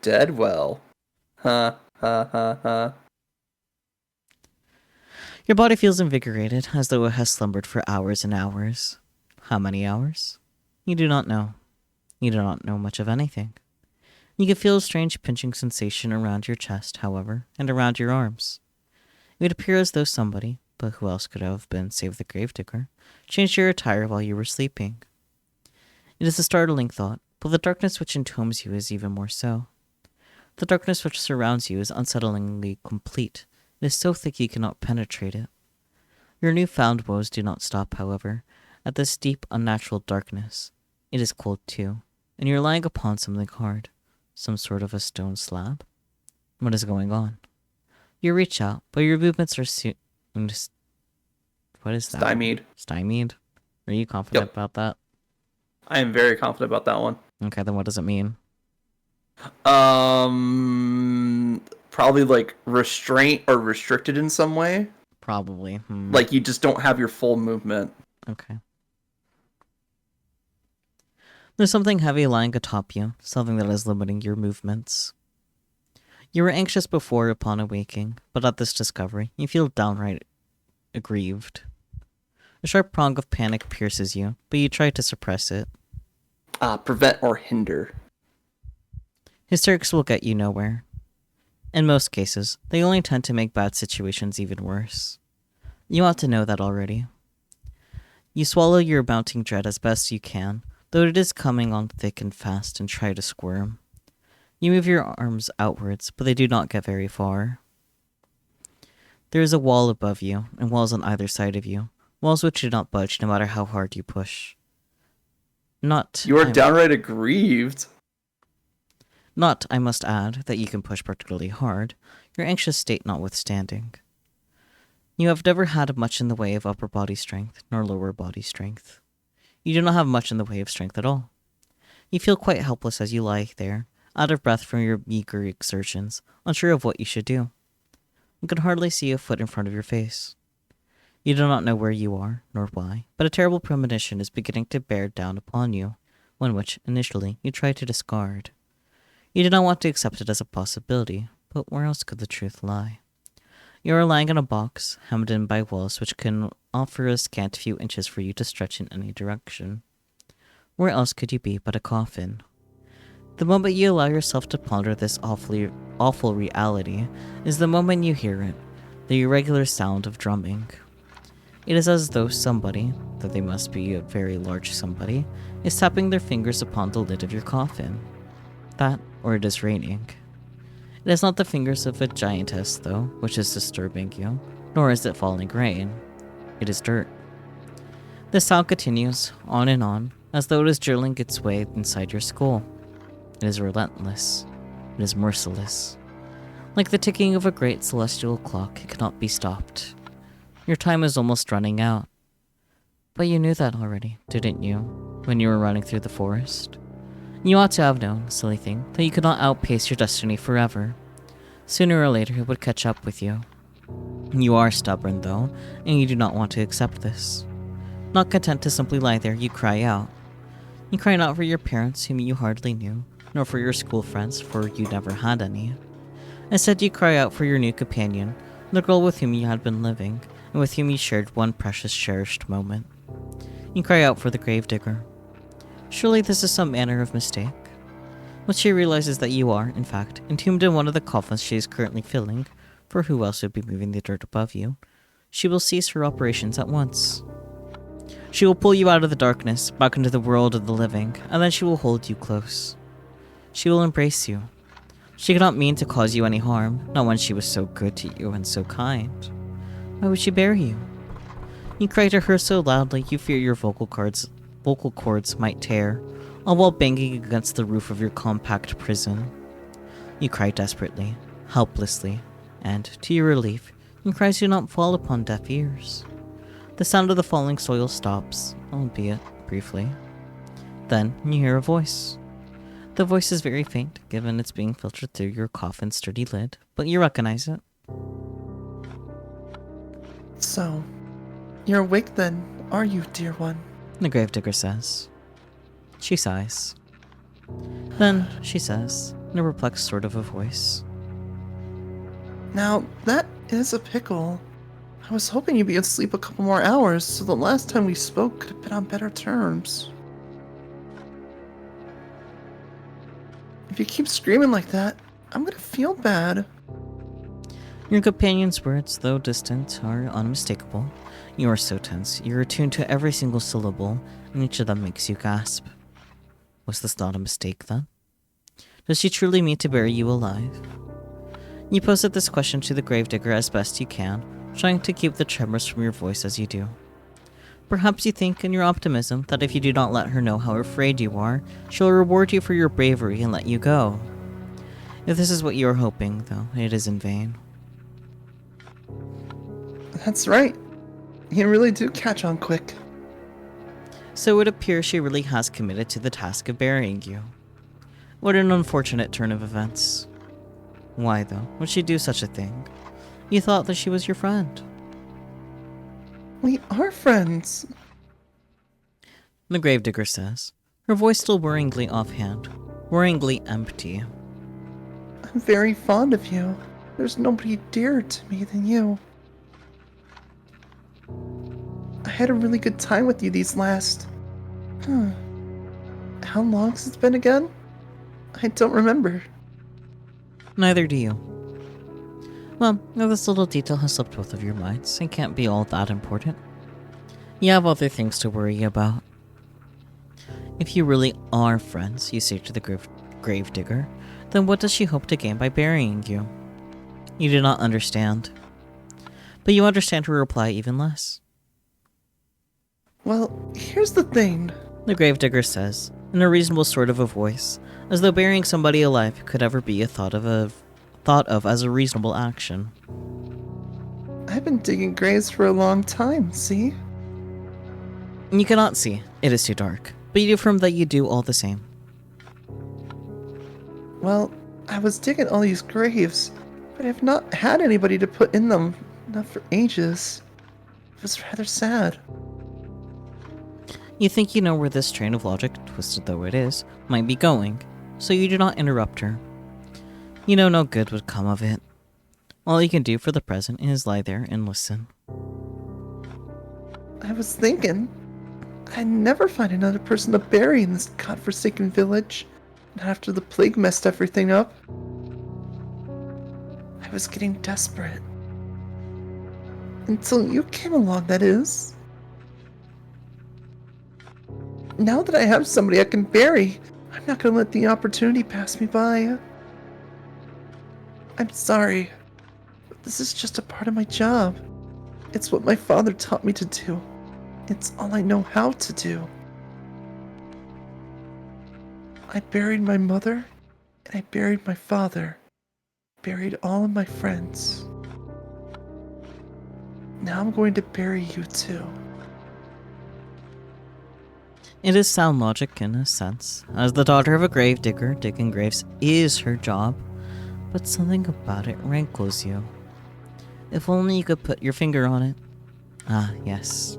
dead well. Ha, ha, ha, ha. Your body feels invigorated, as though it has slumbered for hours and hours. How many hours? You do not know. You do not know much of anything. You can feel a strange pinching sensation around your chest, however, and around your arms. It would appear as though somebody, but who else could it have been save the gravedigger, changed your attire while you were sleeping. It is a startling thought, but the darkness which entombs you is even more so. The darkness which surrounds you is unsettlingly complete. It is so thick you cannot penetrate it. Your newfound woes do not stop, however, at this deep, unnatural darkness. It is cold, too, and you're lying upon something hard, some sort of a stone slab. What is going on? You reach out, but your movements are what is that? Stymied. Stymied? Are you confident about that? I am very confident about that one. Okay, then what does it mean? Probably like restraint or restricted in some way. Probably. Like you just don't have your full movement. Okay. There's something heavy lying atop you, something that is limiting your movements. You were anxious before upon awaking, but at this discovery, you feel downright aggrieved. A sharp prong of panic pierces you, but you try to suppress it. Prevent or hinder. Hysterics will get you nowhere. In most cases, they only tend to make bad situations even worse. You ought to know that already. You swallow your mounting dread as best you can, though it is coming on thick and fast, and try to squirm. You move your arms outwards, but they do not get very far. There is a wall above you, and walls on either side of you, walls which do not budge no matter how hard you push. You are downright aggrieved. Not, I must add, that you can push particularly hard, your anxious state notwithstanding. You have never had much in the way of upper body strength, nor lower body strength. You do not have much in the way of strength at all. You feel quite helpless as you lie there, out of breath from your meager exertions, unsure of what you should do. You can hardly see a foot in front of your face. You do not know where you are, nor why, but a terrible premonition is beginning to bear down upon you, one which, initially, you try to discard. You did not want to accept it as a possibility, but where else could the truth lie? You are lying in a box, hemmed in by walls which can offer a scant few inches for you to stretch in any direction. Where else could you be but a coffin? The moment you allow yourself to ponder this awful reality is the moment you hear it, the irregular sound of drumming. It is as though somebody, though they must be a very large somebody, is tapping their fingers upon the lid of your coffin. That, or it is raining. It is not the fingers of a giantess, though, which is disturbing you, nor is it falling rain. It is dirt. The sound continues, on, as though it is drilling its way inside your skull. It is relentless. It is merciless. Like the ticking of a great celestial clock, it cannot be stopped. Your time is almost running out. But you knew that already, didn't you, when you were running through the forest? You ought to have known, silly thing, that you could not outpace your destiny forever. Sooner or later it would catch up with you. You are stubborn, though, and you do not want to accept this. Not content to simply lie there, you cry out. You cry not for your parents, whom you hardly knew, nor for your school friends, for you never had any. Instead, you cry out for your new companion, the girl with whom you had been living, and with whom you shared one precious cherished moment. You cry out for the gravedigger. Surely this is some manner of mistake. When she realizes that you are, in fact, entombed in one of the coffins she is currently filling, for who else would be moving the dirt above you, she will cease her operations at once. She will pull you out of the darkness, back into the world of the living, and then she will hold you close. She will embrace you. She cannot mean to cause you any harm, not when she was so good to you and so kind. Why would she bury you? You cry to her so loudly you fear your vocal cords might tear, all while banging against the roof of your compact prison. You cry desperately, helplessly, and, to your relief, your cries do not fall upon deaf ears. The sound of the falling soil stops, albeit briefly. Then you hear a voice. The voice is very faint, given it's being filtered through your coffin's sturdy lid, but you recognize it. So, you're awake then, are you, dear one? The gravedigger says. She sighs. Then she says, in a perplexed sort of a voice, Now, that is a pickle. I was hoping you'd be asleep a couple more hours, so the last time we spoke could have been on better terms. If you keep screaming like that, I'm gonna feel bad. Your companion's words, though distant, are unmistakable. You are so tense, you're attuned to every single syllable, and each of them makes you gasp. Was this not a mistake, then? Does she truly mean to bury you alive? You posed this question to the gravedigger as best you can, trying to keep the tremors from your voice as you do. Perhaps you think, in your optimism, that if you do not let her know how afraid you are, she'll reward you for your bravery and let you go. If this is what you are hoping, though, it is in vain. That's right. You really do catch on quick. So it appears she really has committed to the task of burying you. What an unfortunate turn of events. Why, though, would she do such a thing? You thought that she was your friend. We are friends. The gravedigger says, her voice still worryingly offhand, worryingly empty. I'm very fond of you. There's nobody dearer to me than you. I had a really good time with you these last... How long has it been again? I don't remember. Neither do you. Well, this little detail has slipped both of your minds and can't be all that important. You have other things to worry about. If you really are friends, you say to the gravedigger, then what does she hope to gain by burying you? You do not understand. But you understand her reply even less. Well, here's the thing. The gravedigger says, in a reasonable sort of a voice, as though burying somebody alive could ever be thought of as a reasonable action. I've been digging graves for a long time, see? You cannot see, it is too dark, but you do affirm that you do all the same. Well, I was digging all these graves, but I've not had anybody to put in them, not for ages. It was rather sad. You think you know where this train of logic, twisted though it is, might be going, so you do not interrupt her. You know no good would come of it. All you can do for the present is lie there and listen. I was thinking, I'd never find another person to bury in this godforsaken village, not after the plague messed everything up. I was getting desperate. Until you came along, that is. Now that I have somebody I can bury, I'm not gonna let the opportunity pass me by. I'm sorry, but this is just a part of my job. It's what my father taught me to do. It's all I know how to do. I buried my mother, and I buried my father. Buried all of my friends. Now I'm going to bury you too. It is sound logic in a sense. As the daughter of a gravedigger, digging graves is her job, but something about it rankles you. If only you could put your finger on it. Ah, yes.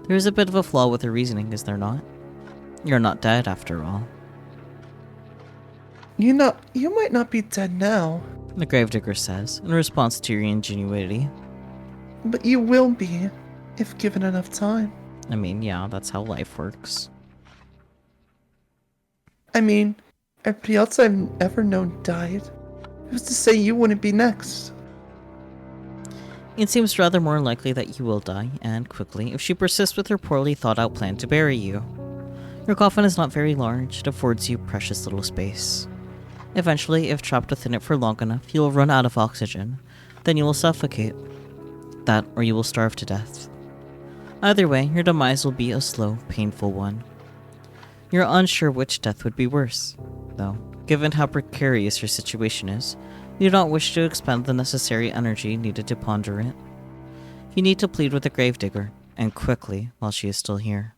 There is a bit of a flaw with her reasoning, is there not? You're not dead, after all. You might not be dead now, The gravedigger says, in response to your ingenuity. but you will be, if given enough time. I mean, yeah, that's how life works. I mean, everybody else I've ever known died. Who's to say you wouldn't be next? It seems rather more likely that you will die, and quickly, if she persists with her poorly thought out plan to bury you. Your coffin is not very large, it affords you precious little space. Eventually, if trapped within it for long enough, you will run out of oxygen. Then you will suffocate. That, or you will starve to death. Either way, your demise will be a slow, painful one. You're unsure which death would be worse, though, given how precarious your situation is, you do not wish to expend the necessary energy needed to ponder it. You need to plead with the gravedigger, and quickly, while she is still here.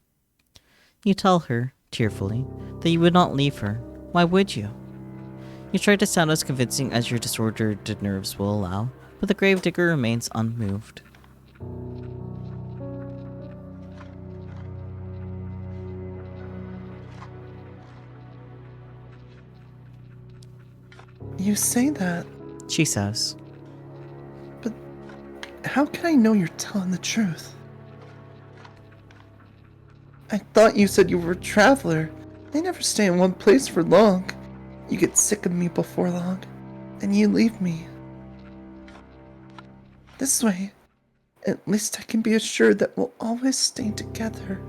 You tell her, tearfully, that you would not leave her. Why would you? You try to sound as convincing as your disordered nerves will allow, but the gravedigger remains unmoved. You say that, She says, but how can I know you're telling the truth? I thought you said you were a traveler. I never stay in one place for long. You get sick of me before long, and you leave me. This way, at least I can be assured that we'll always stay together.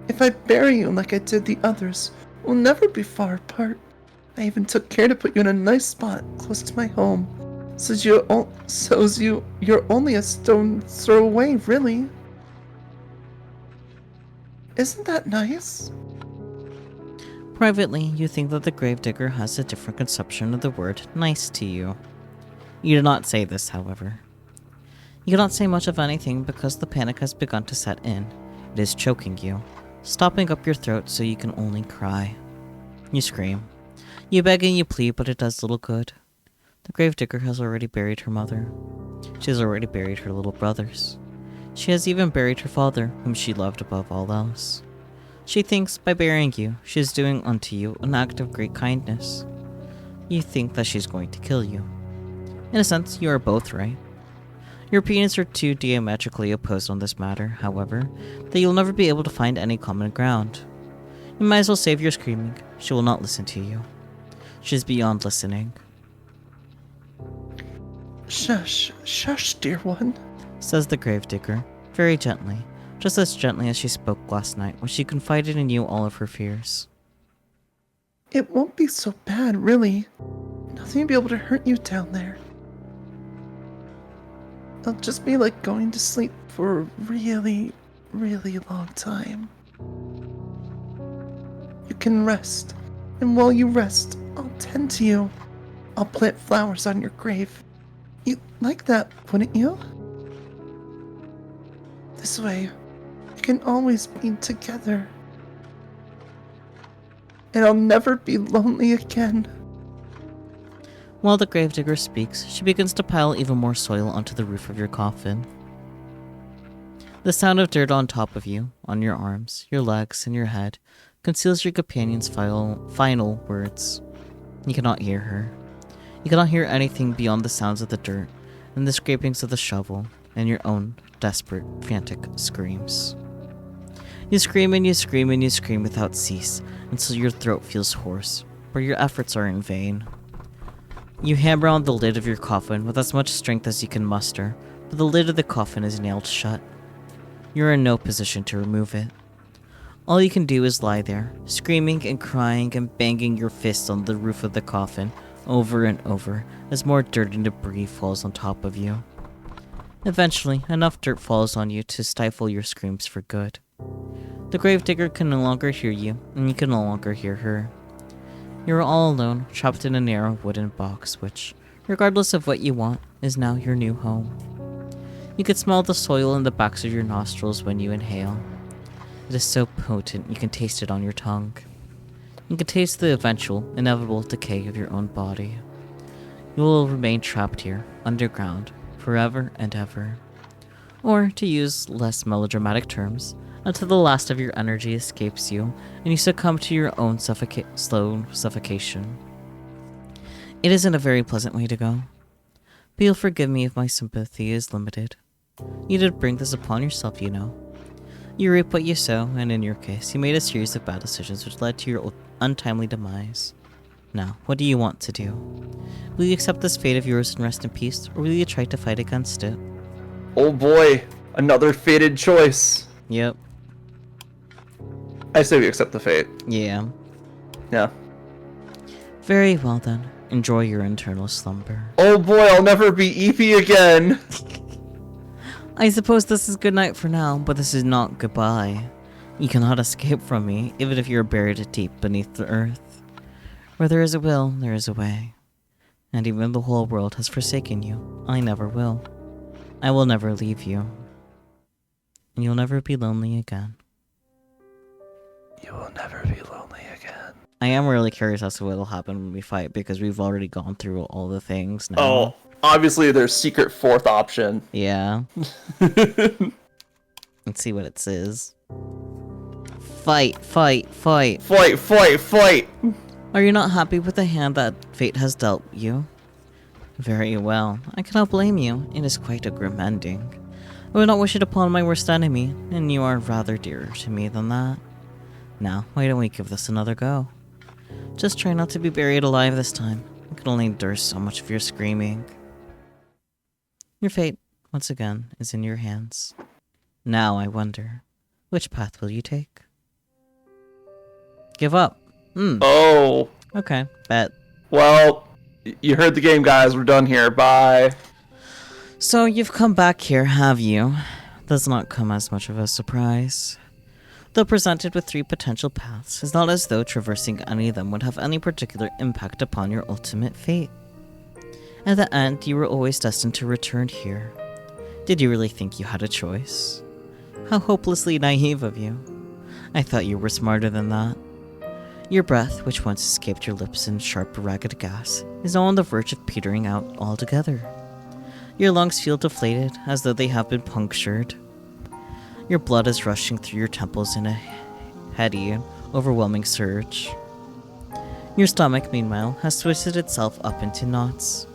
If I bury you like I did the others, we'll never be far apart. I even took care to put you in a nice spot close to my home, so you're only a stone's throw away, really. Isn't that nice? privately, you think that the gravedigger has a different conception of the word nice to you. You do not say this, however. You cannot say much of anything because the panic has begun to set in. It is choking you, stopping up your throat so you can only cry. You scream. You beg and you plead, but it does little good. The gravedigger has already buried her mother. She has already buried her little brothers. She has even buried her father, whom she loved above all else. She thinks by burying you, she is doing unto you an act of great kindness. You think that she's going to kill you. In a sense, you are both right. Your opinions are too diametrically opposed on this matter, however, that you'll never be able to find any common ground. You might as well save your screaming. She will not listen to you. She is beyond listening, Shush, dear one. says the gravedigger, very gently, just as gently as she spoke last night when she confided in you all of her fears. It won't be so bad, really. Nothing will be able to hurt you down there. It'll just be like going to sleep for a really, really long time. You can rest, and while you rest, I'll tend to you. I'll plant flowers on your grave. You'd like that, wouldn't you? This way, we can always be together. And I'll never be lonely again. While the gravedigger speaks, she begins to pile even more soil onto the roof of your coffin. The sound of dirt on top of you, on your arms, your legs, and your head, conceals your companion's final words. You cannot hear her. You cannot hear anything beyond the sounds of the dirt, and the scrapings of the shovel, and your own desperate, frantic screams. You scream and you scream and you scream without cease, until your throat feels hoarse, but your efforts are in vain. You hammer on the lid of your coffin with as much strength as you can muster, but the lid of the coffin is nailed shut. You are in no position to remove it. All you can do is lie there, screaming and crying and banging your fists on the roof of the coffin over and over as more dirt and debris falls on top of you. Eventually, enough dirt falls on you to stifle your screams for good. The gravedigger can no longer hear you, and you can no longer hear her. You are all alone, trapped in a narrow wooden box which, regardless of what you want, is now your new home. You can smell the soil in the backs of your nostrils when you inhale. It is so potent you can taste it on your tongue. You can taste the eventual, inevitable decay of your own body. You will remain trapped here, underground, forever and ever. Or, to use less melodramatic terms, until the last of your energy escapes you and you succumb to your own slow suffocation. It isn't a very pleasant way to go. But you'll forgive me if my sympathy is limited. You did bring this upon yourself, you know. You reap what you sow, and in your case, you made a series of bad decisions which led to your untimely demise. Now, what do you want to do? Will you accept this fate of yours and rest in peace, or will you try to fight against it? Oh boy, another fated choice. Yep. I say we accept the fate. Yeah. Yeah. Very well then. Enjoy your internal slumber. Oh boy, I'll never be Eevee again. I suppose this is good night for now, but this is not goodbye. You cannot escape from me, even if you are buried deep beneath the earth. Where there is a will, there is a way. And even the whole world has forsaken you, I never will. I will never leave you. And you'll never be lonely again. You will never be lonely again. I am really curious as to what will happen when we fight, because we've already gone through all the things now. Oh, obviously there's secret fourth option. Yeah. Let's see what it says. Fight, fight, fight. Fight, fight, fight! Are you not happy with the hand that fate has dealt you? Very well. I cannot blame you. It is quite a grim ending. I would not wish it upon my worst enemy, and you are rather dearer to me than that. Now, why don't we give this another go? Just try not to be buried alive this time. I can only endure so much of your screaming. Your fate, once again, is in your hands. Now I wonder, which path will you take? Give up. Oh. Okay, bet. Well, you heard the game, guys. We're done here. Bye. So you've come back here, have you? Does not come as much of a surprise. Though presented with 3 potential paths, it's not as though traversing any of them would have any particular impact upon your ultimate fate. At the end, you were always destined to return here. Did you really think you had a choice? How hopelessly naive of you. I thought you were smarter than that. Your breath, which once escaped your lips in sharp, ragged gas, is now on the verge of petering out altogether. Your lungs feel deflated, as though they have been punctured. Your blood is rushing through your temples in a heady, overwhelming surge. Your stomach, meanwhile, has twisted itself up into knots.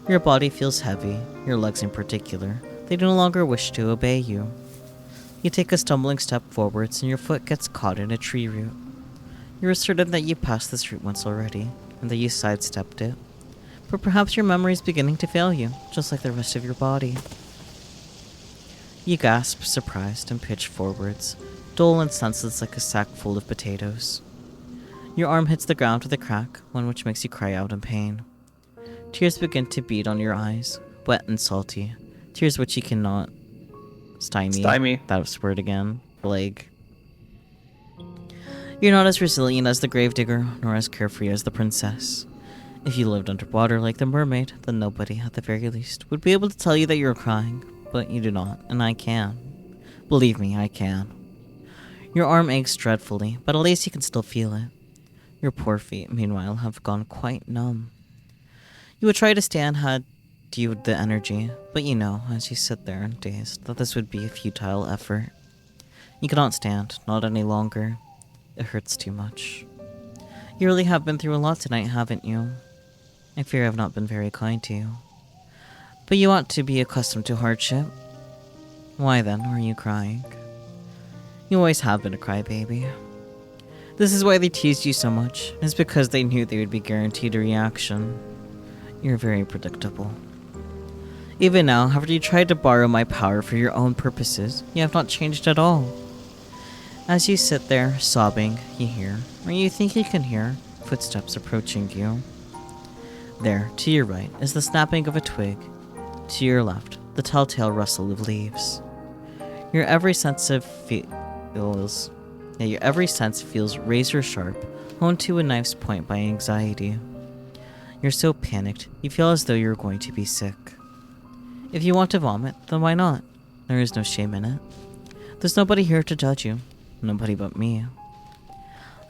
Your body feels heavy, your legs in particular. They no longer wish to obey you. You take a stumbling step forwards and your foot gets caught in a tree root. You are certain that you passed this route once already, and that you sidestepped it. But perhaps your memory is beginning to fail you, just like the rest of your body. You gasp, surprised, and pitch forwards, dull and senseless like a sack full of potatoes. Your arm hits the ground with a crack, one which makes you cry out in pain. Tears begin to bead on your eyes, wet and salty, tears which you cannot stymie. That word again. Blake. You're not as resilient as the gravedigger, nor as carefree as the princess. If you lived underwater like the mermaid, then nobody, at the very least, would be able to tell you that you're crying. But you do not, and I can. Believe me, I can. Your arm aches dreadfully, but at least you can still feel it. Your poor feet, meanwhile, have gone quite numb. You would try to stand had you the energy, but you know, as you sit there dazed, that this would be a futile effort. You cannot stand, not any longer. It hurts too much. You really have been through a lot tonight, haven't you? I fear I've not been very kind to you. But you ought to be accustomed to hardship. Why then are you crying? You always have been a crybaby. This is why they teased you so much. It's because they knew they would be guaranteed a reaction. You're very predictable. Even now, after you tried to borrow my power for your own purposes, you have not changed at all. As you sit there, sobbing, you hear, or you think you can hear, footsteps approaching you. There, to your right, is the snapping of a twig. To your left, the telltale rustle of leaves. Your every sense feels razor sharp, honed to a knife's point by anxiety. You're so panicked, you feel as though you're going to be sick. If you want to vomit, then why not? There is no shame in it. There's nobody here to judge you. Nobody but me.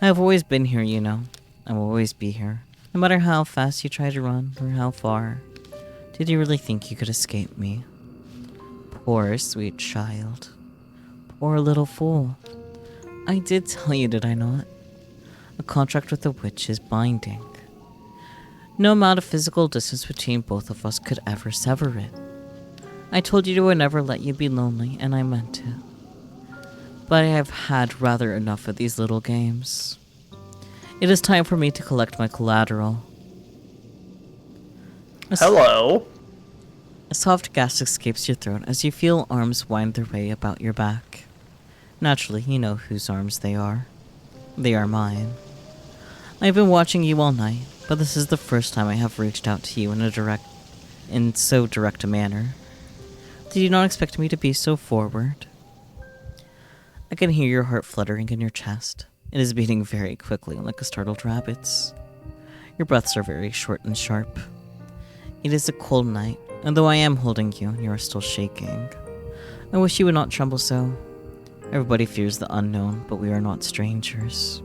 I have always been here, you know. I will always be here. No matter how fast you try to run, or how far. Did you really think you could escape me? Poor sweet child. Poor little fool. I did tell you, did I not? A contract with the witch is binding. No amount of physical distance between both of us could ever sever it. I told you I would never let you be lonely, and I meant it. But I have had rather enough of these little games. It is time for me to collect my collateral. Hello. A soft gasp escapes your throat as you feel arms wind their way about your back. Naturally, you know whose arms they are. They are mine. I've been watching you all night, but this is the first time I have reached out to you in so direct a manner. Did you not expect me to be so forward? I can hear your heart fluttering in your chest. It is beating very quickly, like a startled rabbit's. Your breaths are very short and sharp. It is a cold night, and though I am holding you, you are still shaking. I wish you would not tremble so. Everybody fears the unknown, but we are not strangers.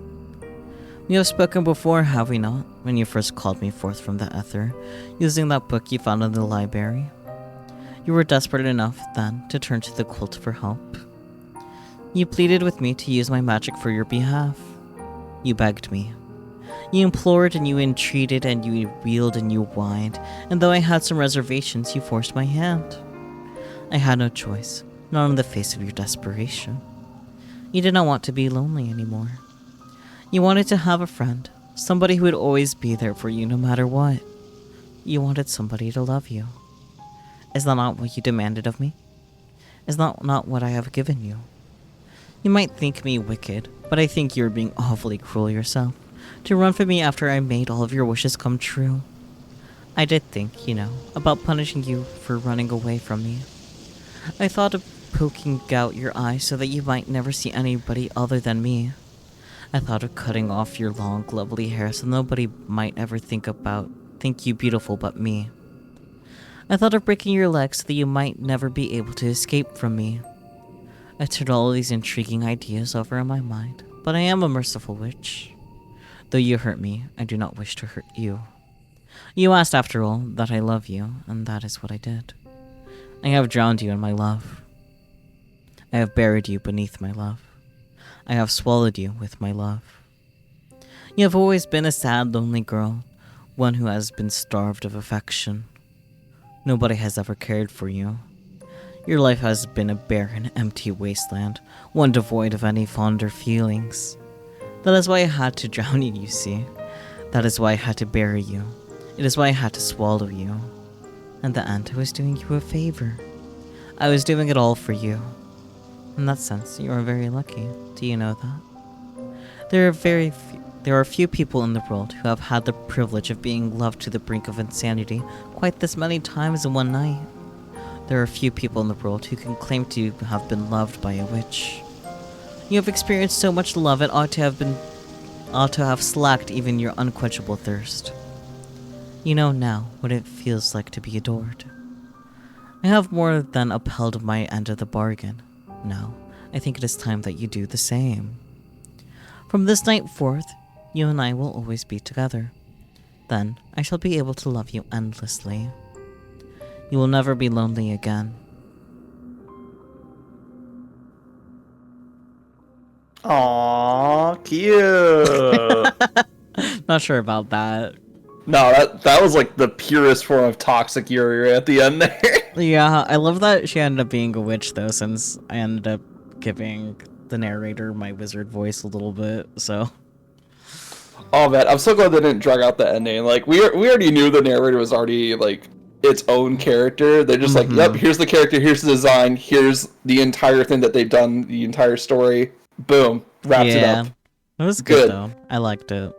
We have spoken before, have we not, when you first called me forth from the ether, using that book you found in the library? You were desperate enough, then, to turn to the cult for help. You pleaded with me to use my magic for your behalf. You begged me. You implored and you entreated and you wheeled and you whined, and though I had some reservations, you forced my hand. I had no choice, not in the face of your desperation. You did not want to be lonely anymore. You wanted to have a friend, somebody who would always be there for you no matter what. You wanted somebody to love you. Is that not what you demanded of me? Is that not what I have given you? You might think me wicked, but I think you're being awfully cruel yourself, to run from me after I made all of your wishes come true. I did think, you know, about punishing you for running away from me. I thought of poking out your eye so that you might never see anybody other than me. I thought of cutting off your long, lovely hair so nobody might ever think you beautiful but me. I thought of breaking your legs so that you might never be able to escape from me. I turned all these intriguing ideas over in my mind, but I am a merciful witch. Though you hurt me, I do not wish to hurt you. You asked, after all, that I love you, and that is what I did. I have drowned you in my love. I have buried you beneath my love. I have swallowed you with my love. You have always been a sad, lonely girl, one who has been starved of affection. Nobody has ever cared for you. Your life has been a barren, empty wasteland, one devoid of any fonder feelings. That is why I had to drown you, you see. That is why I had to bury you. It is why I had to swallow you. In the end, I was doing you a favor. I was doing it all for you. In that sense, you are very lucky. Do you know that? There are few people in the world who have had the privilege of being loved to the brink of insanity quite this many times in one night. There are few people in the world who can claim to have been loved by a witch. You have experienced so much love it ought to have slacked even your unquenchable thirst. You know now what it feels like to be adored. I have more than upheld my end of the bargain. Now, I think it is time that you do the same. From this night forth, you and I will always be together. Then, I shall be able to love you endlessly. You will never be lonely again. Aww, cute. Not sure about that. No, that was like the purest form of toxic yuri at the end there. Yeah, I love that she ended up being a witch though, since I ended up giving the narrator my wizard voice a little bit, so. Oh man, I'm so glad they didn't drag out the ending. Like we already knew the narrator was already like its own character. They're just like, yep, here's the character, here's the design, here's the entire thing that they've done, the entire story. Boom, wraps it up. It was good though. I liked it.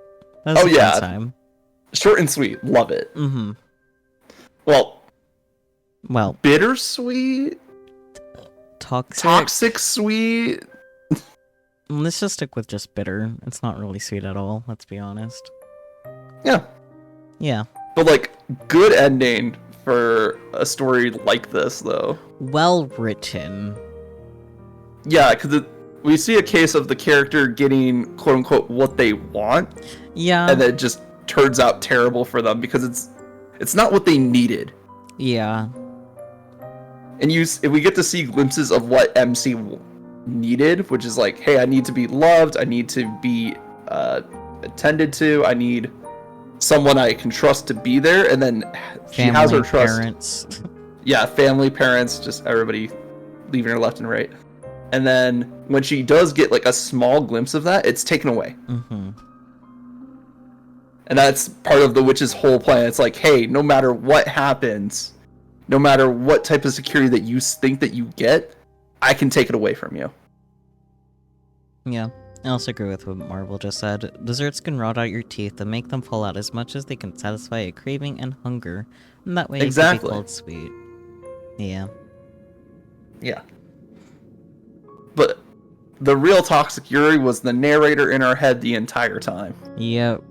That was a fun time. Short and sweet, love it. Mm-hmm. Well, bittersweet, toxic sweet. Let's just stick with just bitter. It's not really sweet at all, let's be honest. Yeah. Yeah. But like, good ending for a story like this, though. Well written. Yeah, because we see a case of the character getting quote unquote what they want, Yeah. and then it just turns out terrible for them because it's not what they needed. Yeah. And if we get to see glimpses of what MC needed, which is like, hey, I need to be loved, I need to be attended to, I need someone I can trust to be there, and then she has her trust. Parents. Yeah, family, parents, just everybody leaving her left and right. And then when she does get like a small glimpse of that, it's taken away. Mm-hmm. And that's part of the witch's whole plan. It's like, hey, no matter what happens, no matter what type of security that you think that you get, I can take it away from you. Yeah. I also agree with what Marvel just said. Desserts can rot out your teeth and make them fall out as much as they can satisfy a craving and hunger. And that way it can be called sweet. Yeah. Yeah. But the real toxic Yuri was the narrator in our head the entire time. Yep.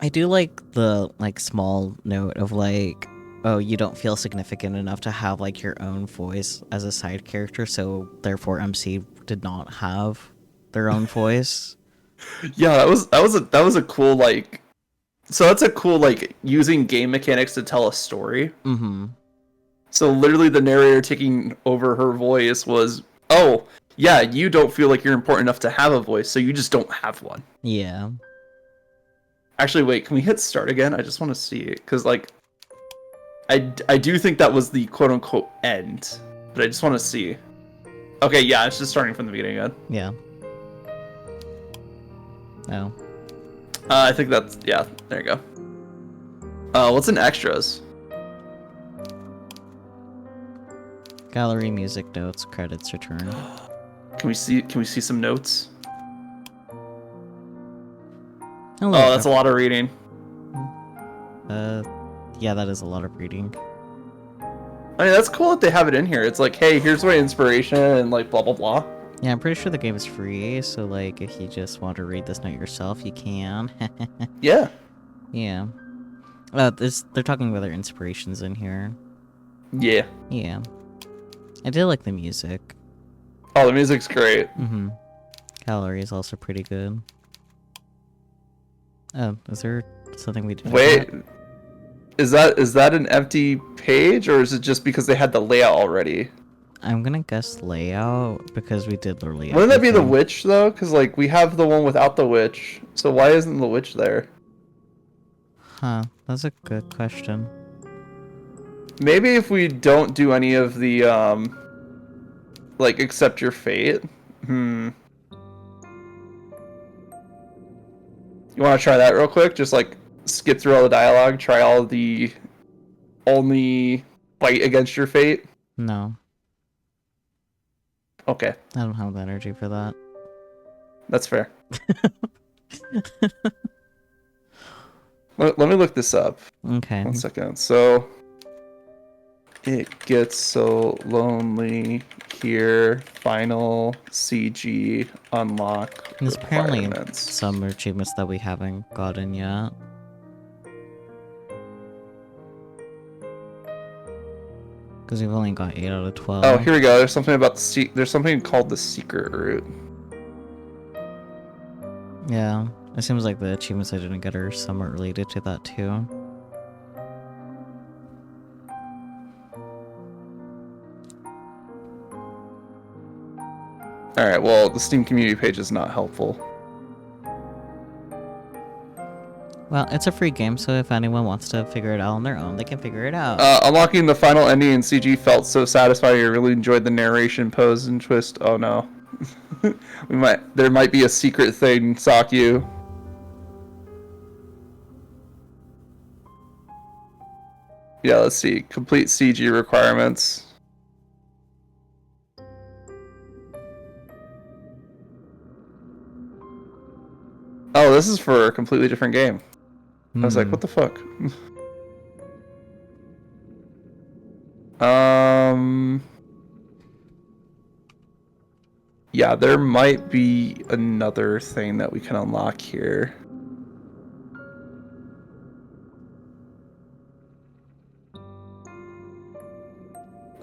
I do like the small note of oh, you don't feel significant enough to have your own voice as a side character, so therefore MC did not have their own voice. Yeah, that was a cool so that's a cool using game mechanics to tell a story. Mm-hmm. So literally the narrator taking over her voice was, oh, yeah, you don't feel like you're important enough to have a voice, so you just don't have one. Yeah. Actually, wait, can we hit start again? I just want to see it, because I do think that was the quote-unquote end, but I just want to see. Okay, yeah, it's just starting from the beginning again. Yeah. Oh. I think that's, yeah, there you go. What's in extras? Gallery, music, notes, credits, return. Can we see some notes? Hello. Oh, that's a lot of reading. Yeah, that is a lot of reading. I mean, that's cool that they have it in here. It's like, hey, here's my inspiration and blah blah blah. Yeah, I'm pretty sure the game is free, so if you just want to read this note yourself, you can. Yeah. Yeah. They're talking about their inspirations in here. Yeah. Yeah. I did like the music. Oh, the music's great. Mm-hmm. Gallery is also pretty good. Oh, is there something we did? Wait, is that an empty page, or is it just because they had the layout already? I'm gonna guess layout, because we did the layout. Wouldn't that be the witch, though? Because, we have the one without the witch, so why isn't the witch there? Huh, that's a good question. Maybe if we don't do any of the, accept your fate? You want to try that real quick? Just, skip through all the dialogue, try all the only fight against your fate? No. Okay. I don't have the energy for that. That's fair. Let me look this up. Okay. 1 second. So, it gets so lonely here. Final CG unlock. There's apparently requirements. some achievements that we haven't gotten yet. Because we've only got 8 out of 12. Oh, here we go. There's something about there's something called the secret route. Yeah. It seems like the achievements I didn't get are somewhat related to that too. Alright, well, the Steam community page is not helpful. Well, it's a free game, so if anyone wants to figure it out on their own, they can figure it out. Unlocking the final ending in CG felt so satisfying. I really enjoyed the narration, pose, and twist. Oh no. There might be a secret thing, Sakyu. Yeah, let's see. Complete CG requirements. Oh, this is for a completely different game. I was like, what the fuck? Yeah, there might be another thing that we can unlock here.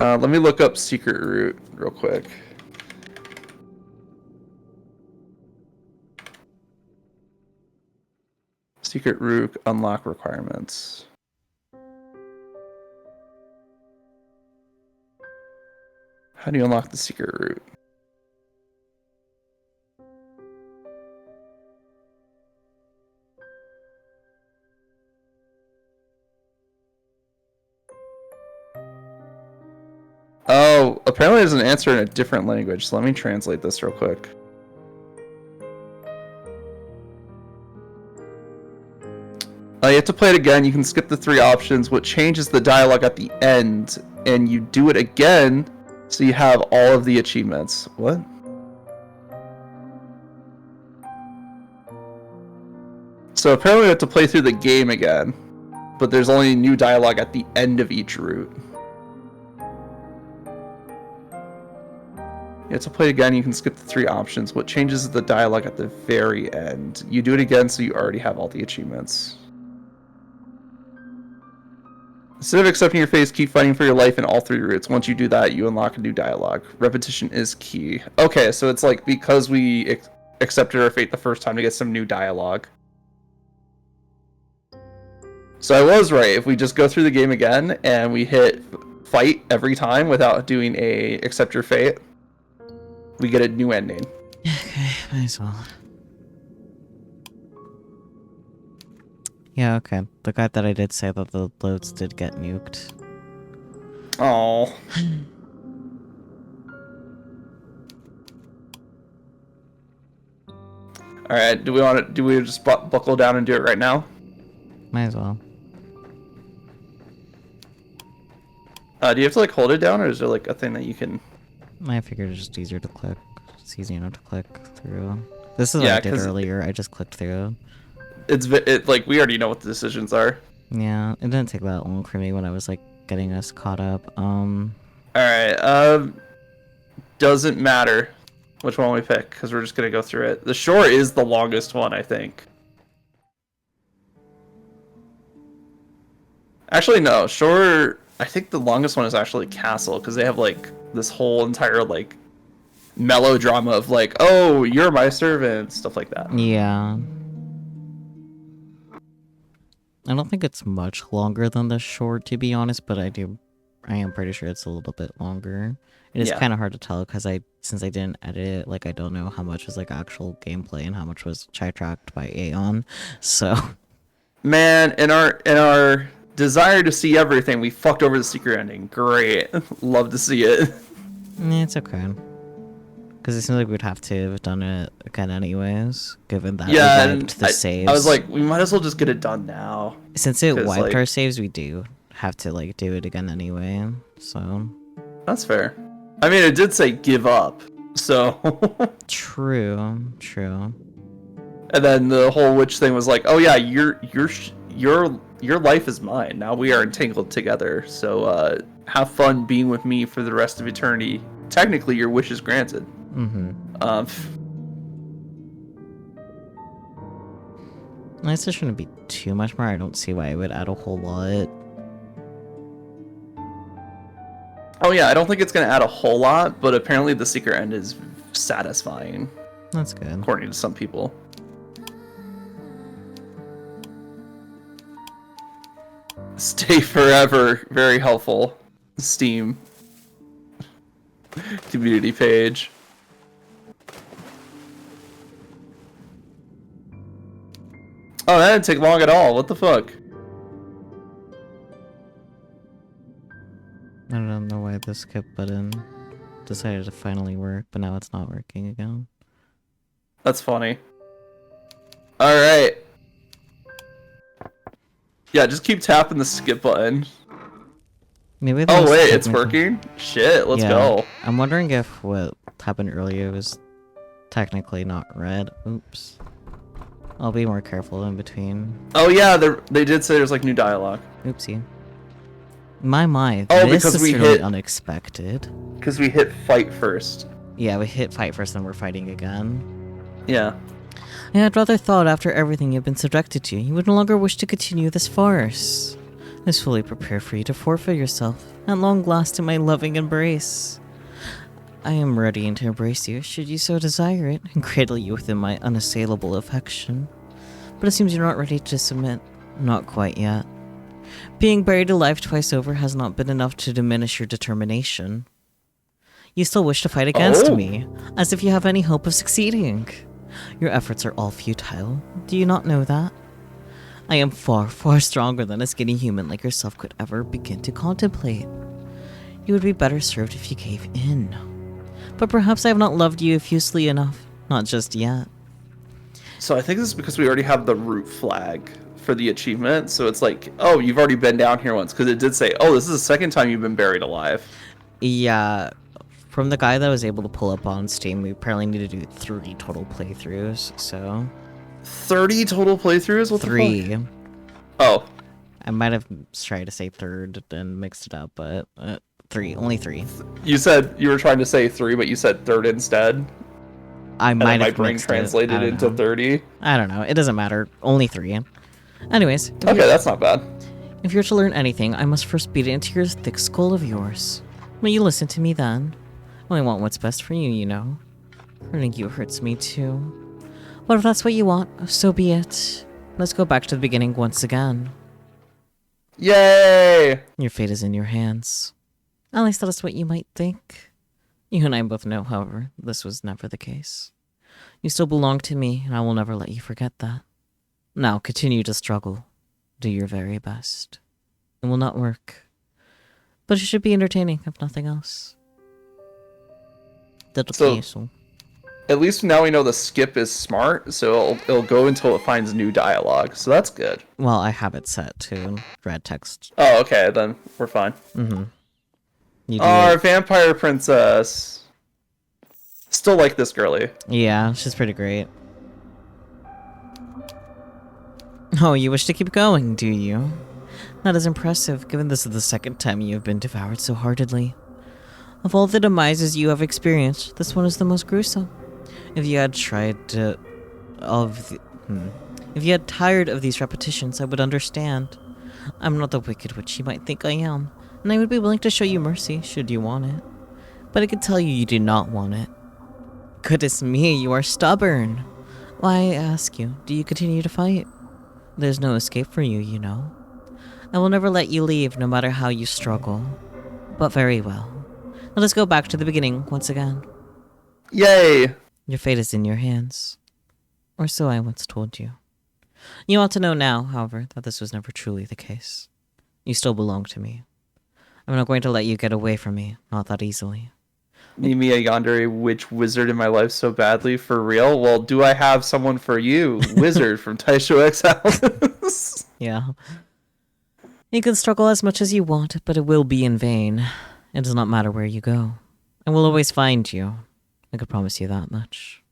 Let me look up secret route real quick. Secret route unlock requirements. How do you unlock the secret route? Oh, apparently there's an answer in a different language, so let me translate this real quick. You have to play it again. You can skip the 3 options. What changes the dialogue at the end, and you do it again, so you have all of the achievements. What? So apparently we have to play through the game again, but there's only new dialogue at the end of each route. You have to play it again. You can skip the 3 options. What changes the dialogue at the very end? You do it again, so you already have all the achievements. Instead of accepting your fate, keep fighting for your life in all 3 routes. Once you do that, you unlock a new dialogue. Repetition is key. Okay, so it's like because we accepted our fate the first time to get some new dialogue. So I was right. If we just go through the game again and we hit fight every time without doing a accept your fate, we get a new ending. Okay, might as well. Yeah, okay. The guy that I did say that the loads did get nuked. Oh. All right. Do we just buckle down and do it right now? Might as well. Do you have to like hold it down, or is there like a thing that you can? I figured it's just easier to click. It's easy enough to click through. This is what I did earlier. I just clicked through. It's like we already know what the decisions are. Yeah, it didn't take that long for me when I was like getting us caught up. All right. Doesn't matter which one we pick because we're just gonna go through it. The shore is the longest one, I think. Actually, no. Shore. I think the longest one is actually Castle because they have like this whole entire like melodrama of like, oh, you're my servant, stuff like that. Yeah. I don't think it's much longer than the short, to be honest, but I am pretty sure it's a little bit longer. It is kind of hard to tell because since I didn't edit it, like I don't know how much was like actual gameplay and how much was tracked by Aeon. So, man, in our desire to see everything, we fucked over the secret ending. Great, love to see it. It's okay. Because it seems like we'd have to have done it again anyways, given that we wiped the saves. I was like, we might as well just get it done now. Since it wiped our saves, we do have to like do it again anyway, so... That's fair. I mean, it did say give up, so... True. And then the whole witch thing was like, oh yeah, your life is mine. Now we are entangled together, so have fun being with me for the rest of eternity. Technically, your wish is granted. I guess there shouldn't be too much more. I don't see why it would add a whole lot. Oh yeah, I don't think it's going to add a whole lot, but apparently the secret end is satisfying. That's good. According to some people. Stay forever. Very helpful. Steam community page. Oh, that didn't take long at all. What the fuck? I don't know why the skip button decided to finally work, but now it's not working again. That's funny. Alright. Yeah, just keep tapping the skip button. Maybe oh wait, it's working? Shit, let's go. I'm wondering if what happened earlier was technically not red. Oops. I'll be more careful in between. Oh yeah, they did say there's like new dialogue. Oopsie. My, oh, this because is we really hit unexpected. Because we hit fight first. Yeah, we hit fight first, then we're fighting again. Yeah. I had rather thought after everything you've been subjected to, you would no longer wish to continue this farce. I was fully prepared for you to forfeit yourself, At long last in my loving embrace. I am ready to embrace you, should you so desire it, and cradle you within my unassailable affection. But it seems you're not ready to submit. Not quite yet. Being buried alive twice over has not been enough to diminish your determination. You still wish to fight against me, as if you have any hope of succeeding. Your efforts are all futile. Do you not know that? I am far, far stronger than a skinny human like yourself could ever begin to contemplate. You would be better served if you gave in. But perhaps I have not loved you effusively enough. Not just yet. So I think this is because we already have the root flag for the achievement. So it's like, oh, you've already been down here once. Because it did say, oh, this is the second time you've been buried alive. Yeah. From the guy that I was able to pull up on Steam, we apparently need to do 3 total playthroughs, so... 30 total playthroughs? What 3. the fuck? Oh. I might have tried to say 3rd and mixed it up, but 3. Only 3. You said you were trying to say 3, but you said 3rd instead. I might have my brain mixed translated it. into 30. I don't know. It doesn't matter. Only 3. Anyways. Okay, that's not bad. If you're to learn anything, I must first beat it into your thick skull of yours. Will you listen to me then? I want what's best for you, you know. Hurting you hurts me too. But if that's what you want, so be it. Let's go back to the beginning once again. Yay! Your fate is in your hands. At least that is what you might think. You and I both know, however, this was never the case. You still belong to me, and I will never let you forget that. Now, continue to struggle. Do your very best. It will not work. But it should be entertaining, if nothing else. So, at least now we know the skip is smart, so it'll go until it finds new dialogue, so that's good. Well, I have it set to red text. Oh, okay, then we're fine. Mm-hmm. Oh, our vampire princess. Still like this girly. Yeah, she's pretty great. Oh, you wish to keep going, do you? That is impressive, given this is the second time you have been devoured so heartedly. Of all the demises you have experienced, this one is the most gruesome. If you had tired of these repetitions, I would understand. I'm not the wicked witch you might think I am, and I would be willing to show you mercy, should you want it. But I can tell you do not want it. Goodness me, you are stubborn. Why, I ask you, do you continue to fight? There's no escape for you, you know. I will never let you leave, no matter how you struggle. But very well. Let us go back to the beginning once again. Yay! Your fate is in your hands. Or so I once told you. You ought to know now, however, that this was never truly the case. You still belong to me. I'm not going to let you get away from me, not that easily. Need me a yandere witch wizard in my life so badly, for real? Well, do I have someone for you? Wizard from Taisho Exiles. Yeah. You can struggle as much as you want, but it will be in vain. It does not matter where you go. I will always find you. I could promise you that much.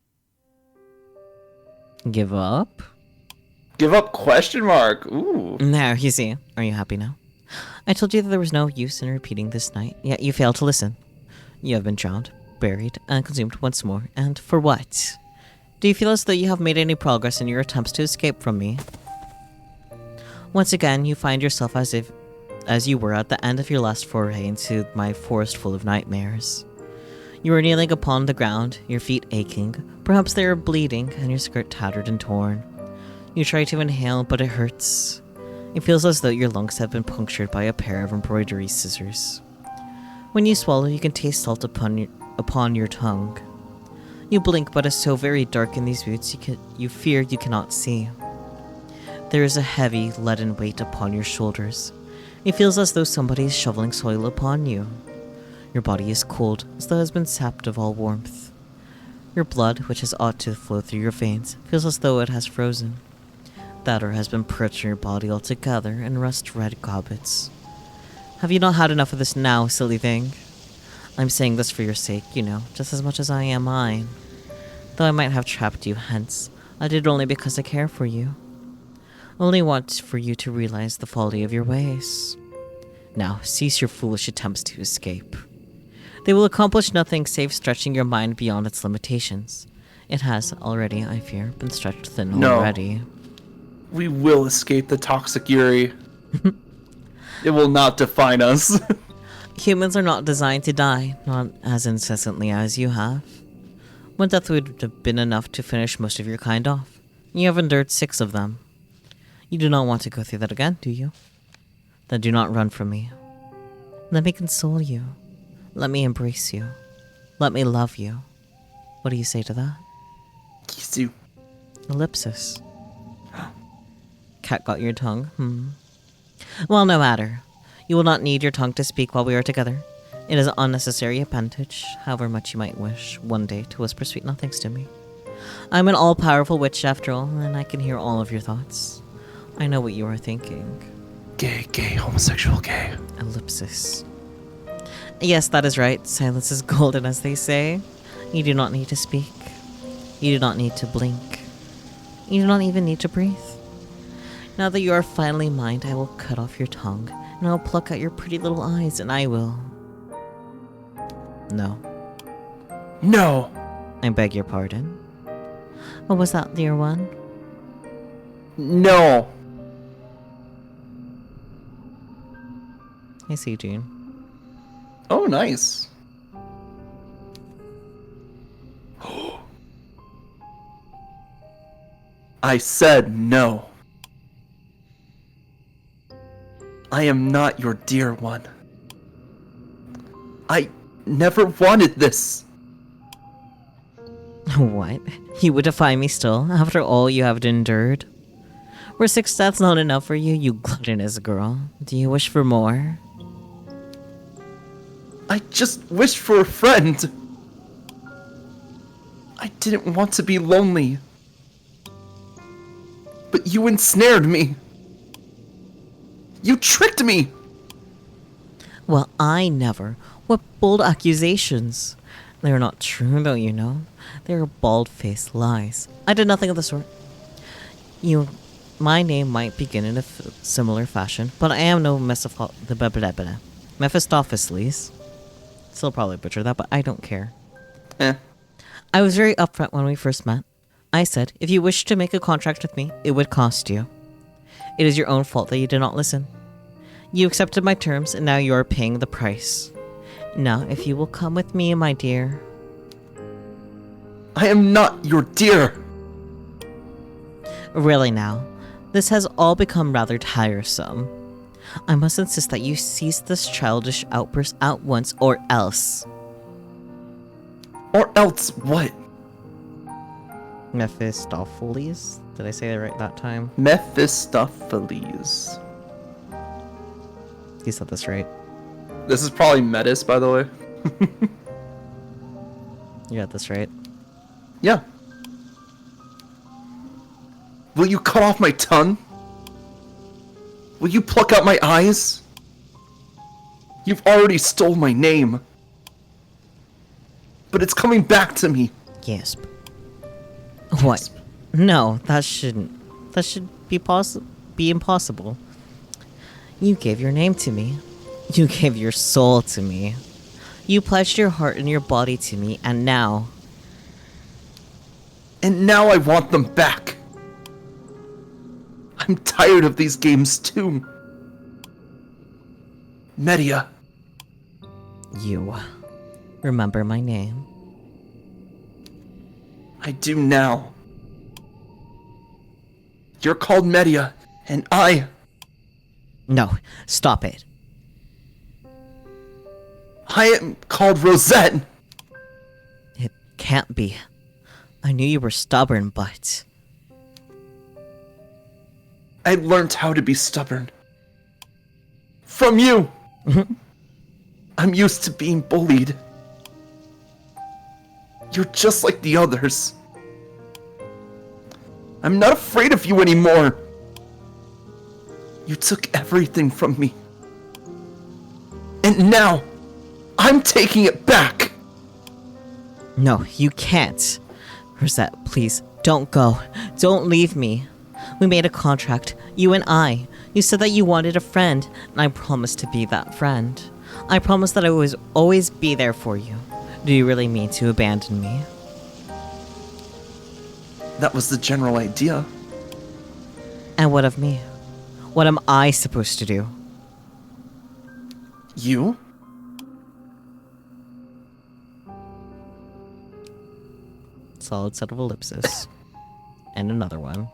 Give up? Give up question mark. Ooh. Now, you see. Are you happy now? I told you that there was no use in repeating this night, yet you failed to listen. You have been drowned, buried, and consumed once more, and for what? Do you feel as though you have made any progress in your attempts to escape from me? Once again, you find yourself as you were at the end of your last foray into my forest full of nightmares. You are kneeling upon the ground, your feet aching, perhaps they are bleeding, and your skirt tattered and torn. You try to inhale, but it hurts. It feels as though your lungs have been punctured by a pair of embroidery scissors. When you swallow, you can taste salt upon your tongue. You blink, but it's so very dark in these woods you fear you cannot see. There is a heavy, leaden weight upon your shoulders. It feels as though somebody is shoveling soil upon you. Your body is cold, as though it has been sapped of all warmth. Your blood, which has ought to flow through your veins, feels as though it has frozen. That or has been perched in your body altogether in rust-red gobbets. Have you not had enough of this now, silly thing? I'm saying this for your sake, you know, just as much as I am mine. Though I might have trapped you, hence, I did it only because I care for you. Only want for you to realize the folly of your ways. Now, cease your foolish attempts to escape. They will accomplish nothing save stretching your mind beyond its limitations. It has already, I fear, been stretched thin already. We will escape the toxic Yuri. It will not define us. Humans are not designed to die, not as incessantly as you have. One death would have been enough to finish most of your kind off. You have endured 6 of them. You do not want to go through that again, do you? Then do not run from me. Let me console you. Let me embrace you. Let me love you. What do you say to that? Kiss you. Ellipsis. Cat got your tongue, Well, no matter. You will not need your tongue to speak while we are together. It is an unnecessary appendage, however much you might wish one day to whisper sweet nothings to me. I'm an all-powerful witch after all, and I can hear all of your thoughts. I know what you are thinking. Gay, homosexual, gay. Ellipsis. Yes, that is right. Silence is golden, as they say. You do not need to speak. You do not need to blink. You do not even need to breathe. Now that you are finally mine, I will cut off your tongue, and I will pluck out your pretty little eyes, and I will... No. No! I beg your pardon. What was that, dear one? No! I see, Jean. Oh, nice. I said no. I am not your dear one. I never wanted this. What? You would defy me still, after all you have endured? Were 6 deaths not enough for you, you gluttonous girl? Do you wish for more? I just wished for a friend. I didn't want to be lonely. But you ensnared me. You tricked me. Well, I never. What bold accusations. They are not true, though, you know. They are bald-faced lies. I did nothing of the sort. My name might begin in a similar fashion, but I am no Mephistopheles. Still probably butcher that, but I don't care. I was very upfront when we first met. I said, if you wish to make a contract with me, it would cost you. It is your own fault that you did not listen. You accepted my terms, and now you are paying the price. Now, if you will come with me, my dear... I am not your dear. Really now, this has all become rather tiresome. I must insist that you cease this childish outburst at once, or else. Or else what? Mephistopheles? Did I say it right that time? Mephistopheles. You said this right. This is probably Metis, by the way. You got this right. Yeah. Will you cut off my tongue? Will you pluck out my eyes? You've already stole my name. But it's coming back to me. Gasp. What? No, that shouldn't. That should be impossible. You gave your name to me. You gave your soul to me. You pledged your heart and your body to me, and now... And now I want them back. I'm tired of these games too. Media. You. Remember my name. I do now. You're called Media, and I... No, stop it. I am called Rosette. It can't be. I knew you were stubborn, but... I learned how to be stubborn. From you. I'm used to being bullied. You're just like the others. I'm not afraid of you anymore. You took everything from me. And now, I'm taking it back. No, you can't. Rosette, please, don't go. Don't leave me. We made a contract, you and I. You said that you wanted a friend, and I promised to be that friend. I promised that I would always be there for you. Do you really mean to abandon me? That was the general idea. And what of me? What am I supposed to do? You? solid set of ellipses. And another one.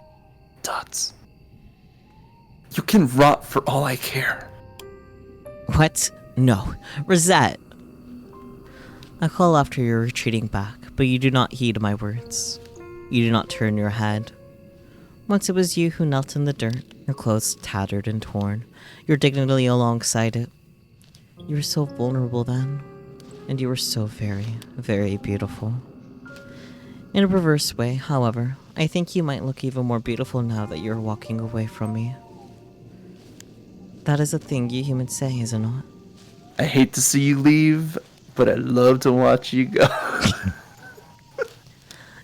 Dots. You can rot for all I care. What? No. Rosette! I call after you're retreating back, but you do not heed my words. You do not turn your head. Once it was you who knelt in the dirt, your clothes tattered and torn, your dignity alongside it. You were so vulnerable then, and you were so very, very beautiful. In a perverse way, however, I think you might look even more beautiful now that you're walking away from me. That is a thing you humans say, is it not? I hate to see you leave, but I love to watch you go.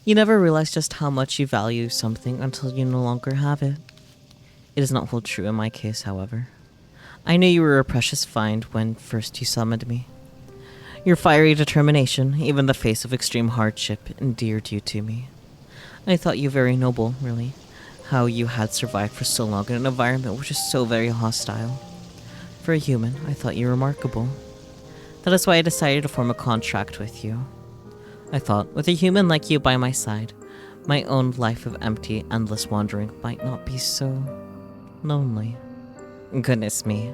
You never realize just how much you value something until you no longer have it. It does not hold true in my case, however. I knew you were a precious find when first you summoned me. Your fiery determination, even the face of extreme hardship, endeared you to me. I thought you very noble, really. How you had survived for so long in an environment which is so very hostile. For a human, I thought you remarkable. That is why I decided to form a contract with you. I thought, with a human like you by my side, my own life of empty, endless wandering might not be so lonely. Goodness me.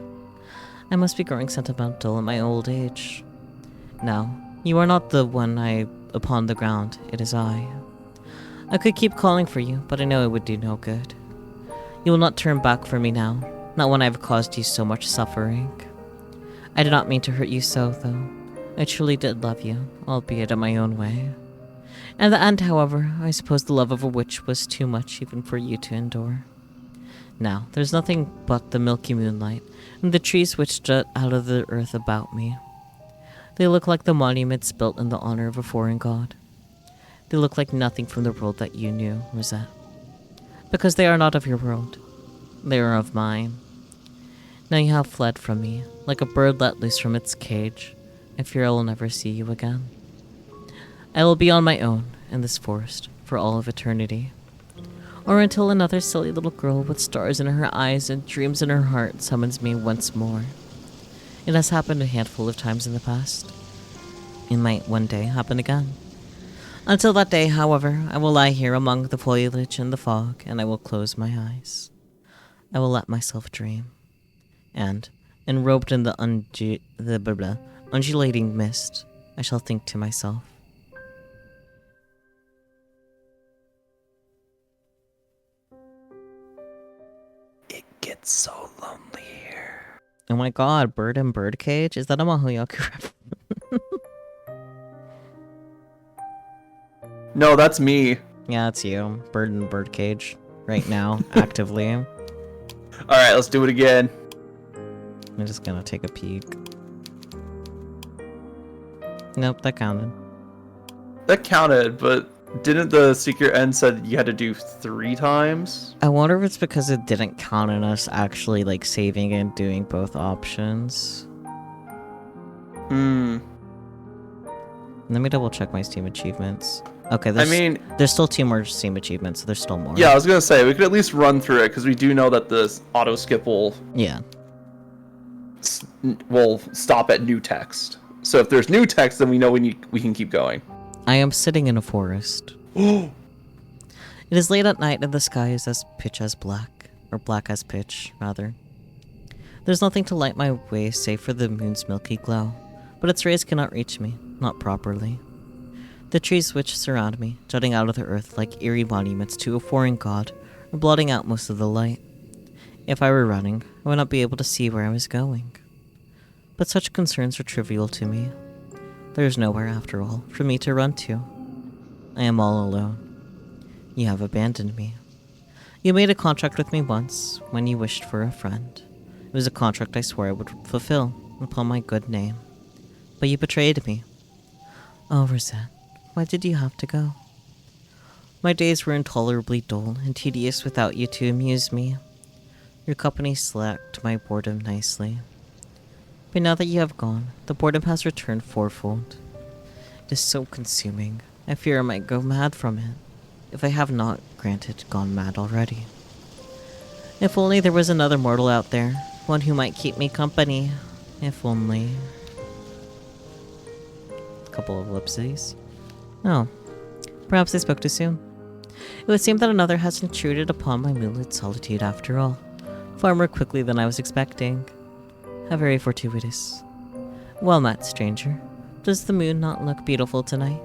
I must be growing sentimental in my old age. Now, you are not the one upon the ground, it is I. I could keep calling for you, but I know it would do no good. You will not turn back for me now, not when I have caused you so much suffering. I did not mean to hurt you so, though. I truly did love you, albeit in my own way. In the end, however, I suppose the love of a witch was too much even for you to endure. Now, there's nothing but the milky moonlight, and the trees which jut out of the earth about me. They look like the monuments built in the honor of a foreign god. They look like nothing from the world that you knew, Rosette. Because they are not of your world. They are of mine. Now you have fled from me, like a bird let loose from its cage. I fear I will never see you again. I will be on my own in this forest for all of eternity. Or until another silly little girl with stars in her eyes and dreams in her heart summons me once more. It has happened a handful of times in the past. It might one day happen again. Until that day, however, I will lie here among the foliage and the fog, and I will close my eyes. I will let myself dream. And, enrobed in the undulating mist, I shall think to myself. It gets so lonely here. Oh my god, bird and birdcage? Is that a Mahoyaku reference? No, that's me. Yeah, it's you. Bird and birdcage. Right now, actively. Alright, let's do it again. I'm just gonna take a peek. Nope, that counted. That counted, but didn't the secret end said you had to do 3 times? I wonder if it's because it didn't count on us actually, like, saving and doing both options. Hmm. Let me double check my Steam achievements. Okay, there's still 2 more Steam achievements, so there's still more. Yeah, I was gonna say, we could at least run through it, because we do know that this auto-skip will stop at new text. So if there's new text, then we know we can keep going. I am sitting in a forest. It is late at night and the sky is as pitch as black. Or black as pitch, rather. There's nothing to light my way save for the moon's milky glow. But its rays cannot reach me, not properly. The trees which surround me, jutting out of the earth like eerie monuments to a foreign god, are blotting out most of the light. If I were running, I would not be able to see where I was going. But such concerns are trivial to me. There is nowhere, after all, for me to run to. I am all alone. You have abandoned me. You made a contract with me once, when you wished for a friend. It was a contract I swore I would fulfill, upon my good name. But you betrayed me. Oh, Rosette, why did you have to go? My days were intolerably dull and tedious without you to amuse me. Your company slacked my boredom nicely. But now that you have gone, the boredom has returned fourfold. It is so consuming. I fear I might go mad from it, if I have not, granted, gone mad already. If only there was another mortal out there, one who might keep me company. If only. A couple of ellipses. Oh. Perhaps I spoke too soon. It would seem that another has intruded upon my moonlit solitude after all, far more quickly than I was expecting. How very fortuitous. Well met, stranger. Does the moon not look beautiful tonight?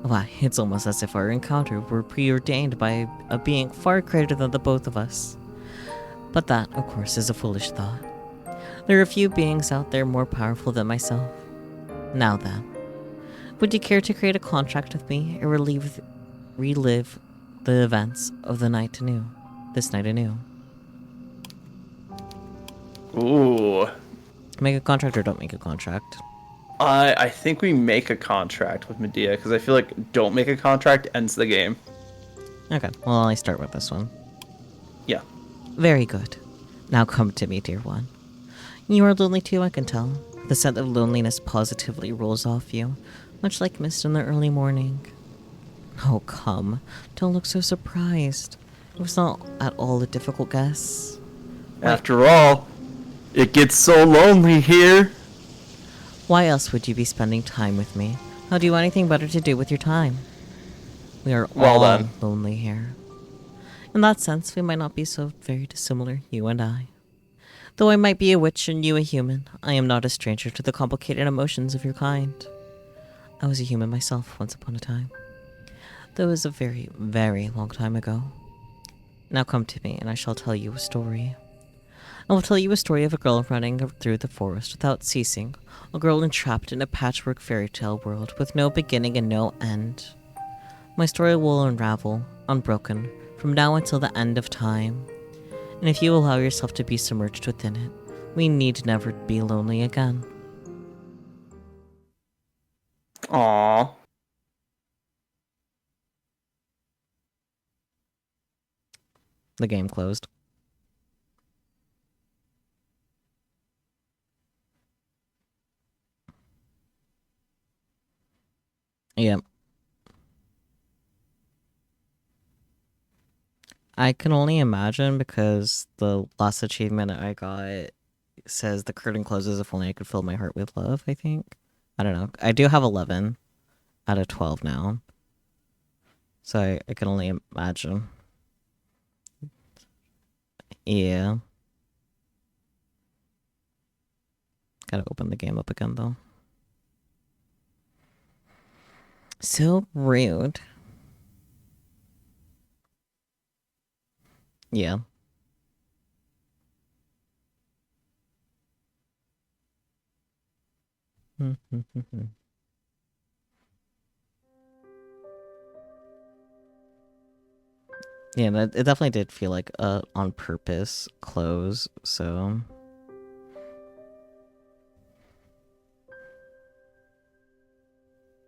Why, it's almost as if our encounter were preordained by a being far greater than the both of us. But that, of course, is a foolish thought. There are few beings out there more powerful than myself. Now then, would you care to create a contract with me and relive the events of the night anew? This night anew. Ooh. Make a contract or don't make a contract. I think we make a contract with Medea, because I feel like don't make a contract ends the game. Okay, well, I start with this one. Yeah. Very good. Now come to me, dear one. You are lonely too, I can tell. The scent of loneliness positively rolls off you, much like mist in the early morning. Oh, come. Don't look so surprised. It was not at all a difficult guess. After all, it gets so lonely here. Why else would you be spending time with me? How do you want anything better to do with your time? We are Well all then. lonely here. In that sense, we might not be so very dissimilar, you and I. Though I might be a witch and you a human, I am not a stranger to the complicated emotions of your kind. I was a human myself once upon a time. Though it was a very, very long time ago. Now come to me and I shall tell you a story. I will tell you a story of a girl running through the forest without ceasing, a girl entrapped in a patchwork fairy tale world with no beginning and no end. My story will unravel, unbroken, from now until the end of time. And if you allow yourself to be submerged within it, we need never be lonely again. Aww. The game closed. Yep. I can only imagine because the last achievement I got says the curtain closes if only I could fill my heart with love, I think. I don't know. I do have 11 out of 12 now. So I can only imagine. Yeah. Gotta open the game up again though. So rude. Yeah. Yeah, it definitely did feel like a on purpose close, so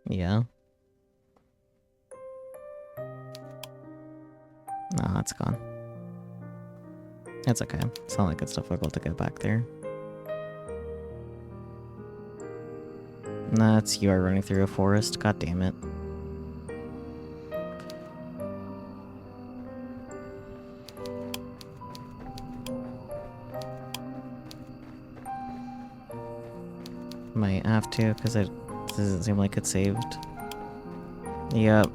yeah. No, it's gone. It's okay. It's not like it's difficult to get back there. Nah, it's you are running through a forest. God damn it. Might have to, because it doesn't seem like it's saved. Yep.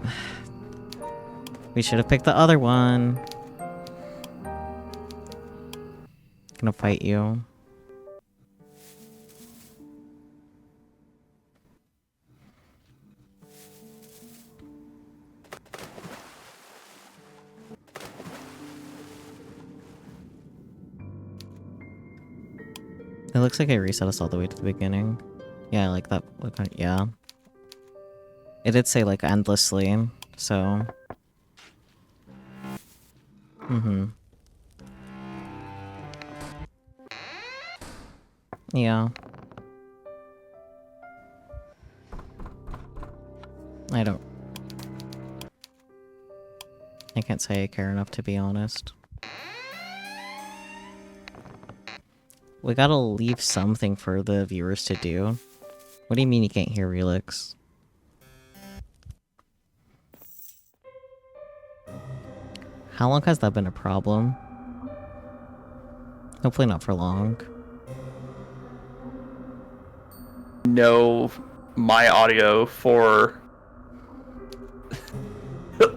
We should have picked the other one. Gonna fight you. It looks like it reset us all the way to the beginning. Yeah, I like that. Yeah. It did say, like, endlessly, so... Yeah. I can't say I care enough, to be honest. We gotta leave something for the viewers to do. What do you mean you can't hear Relix? How long has that been a problem? Hopefully not for long. No, my audio for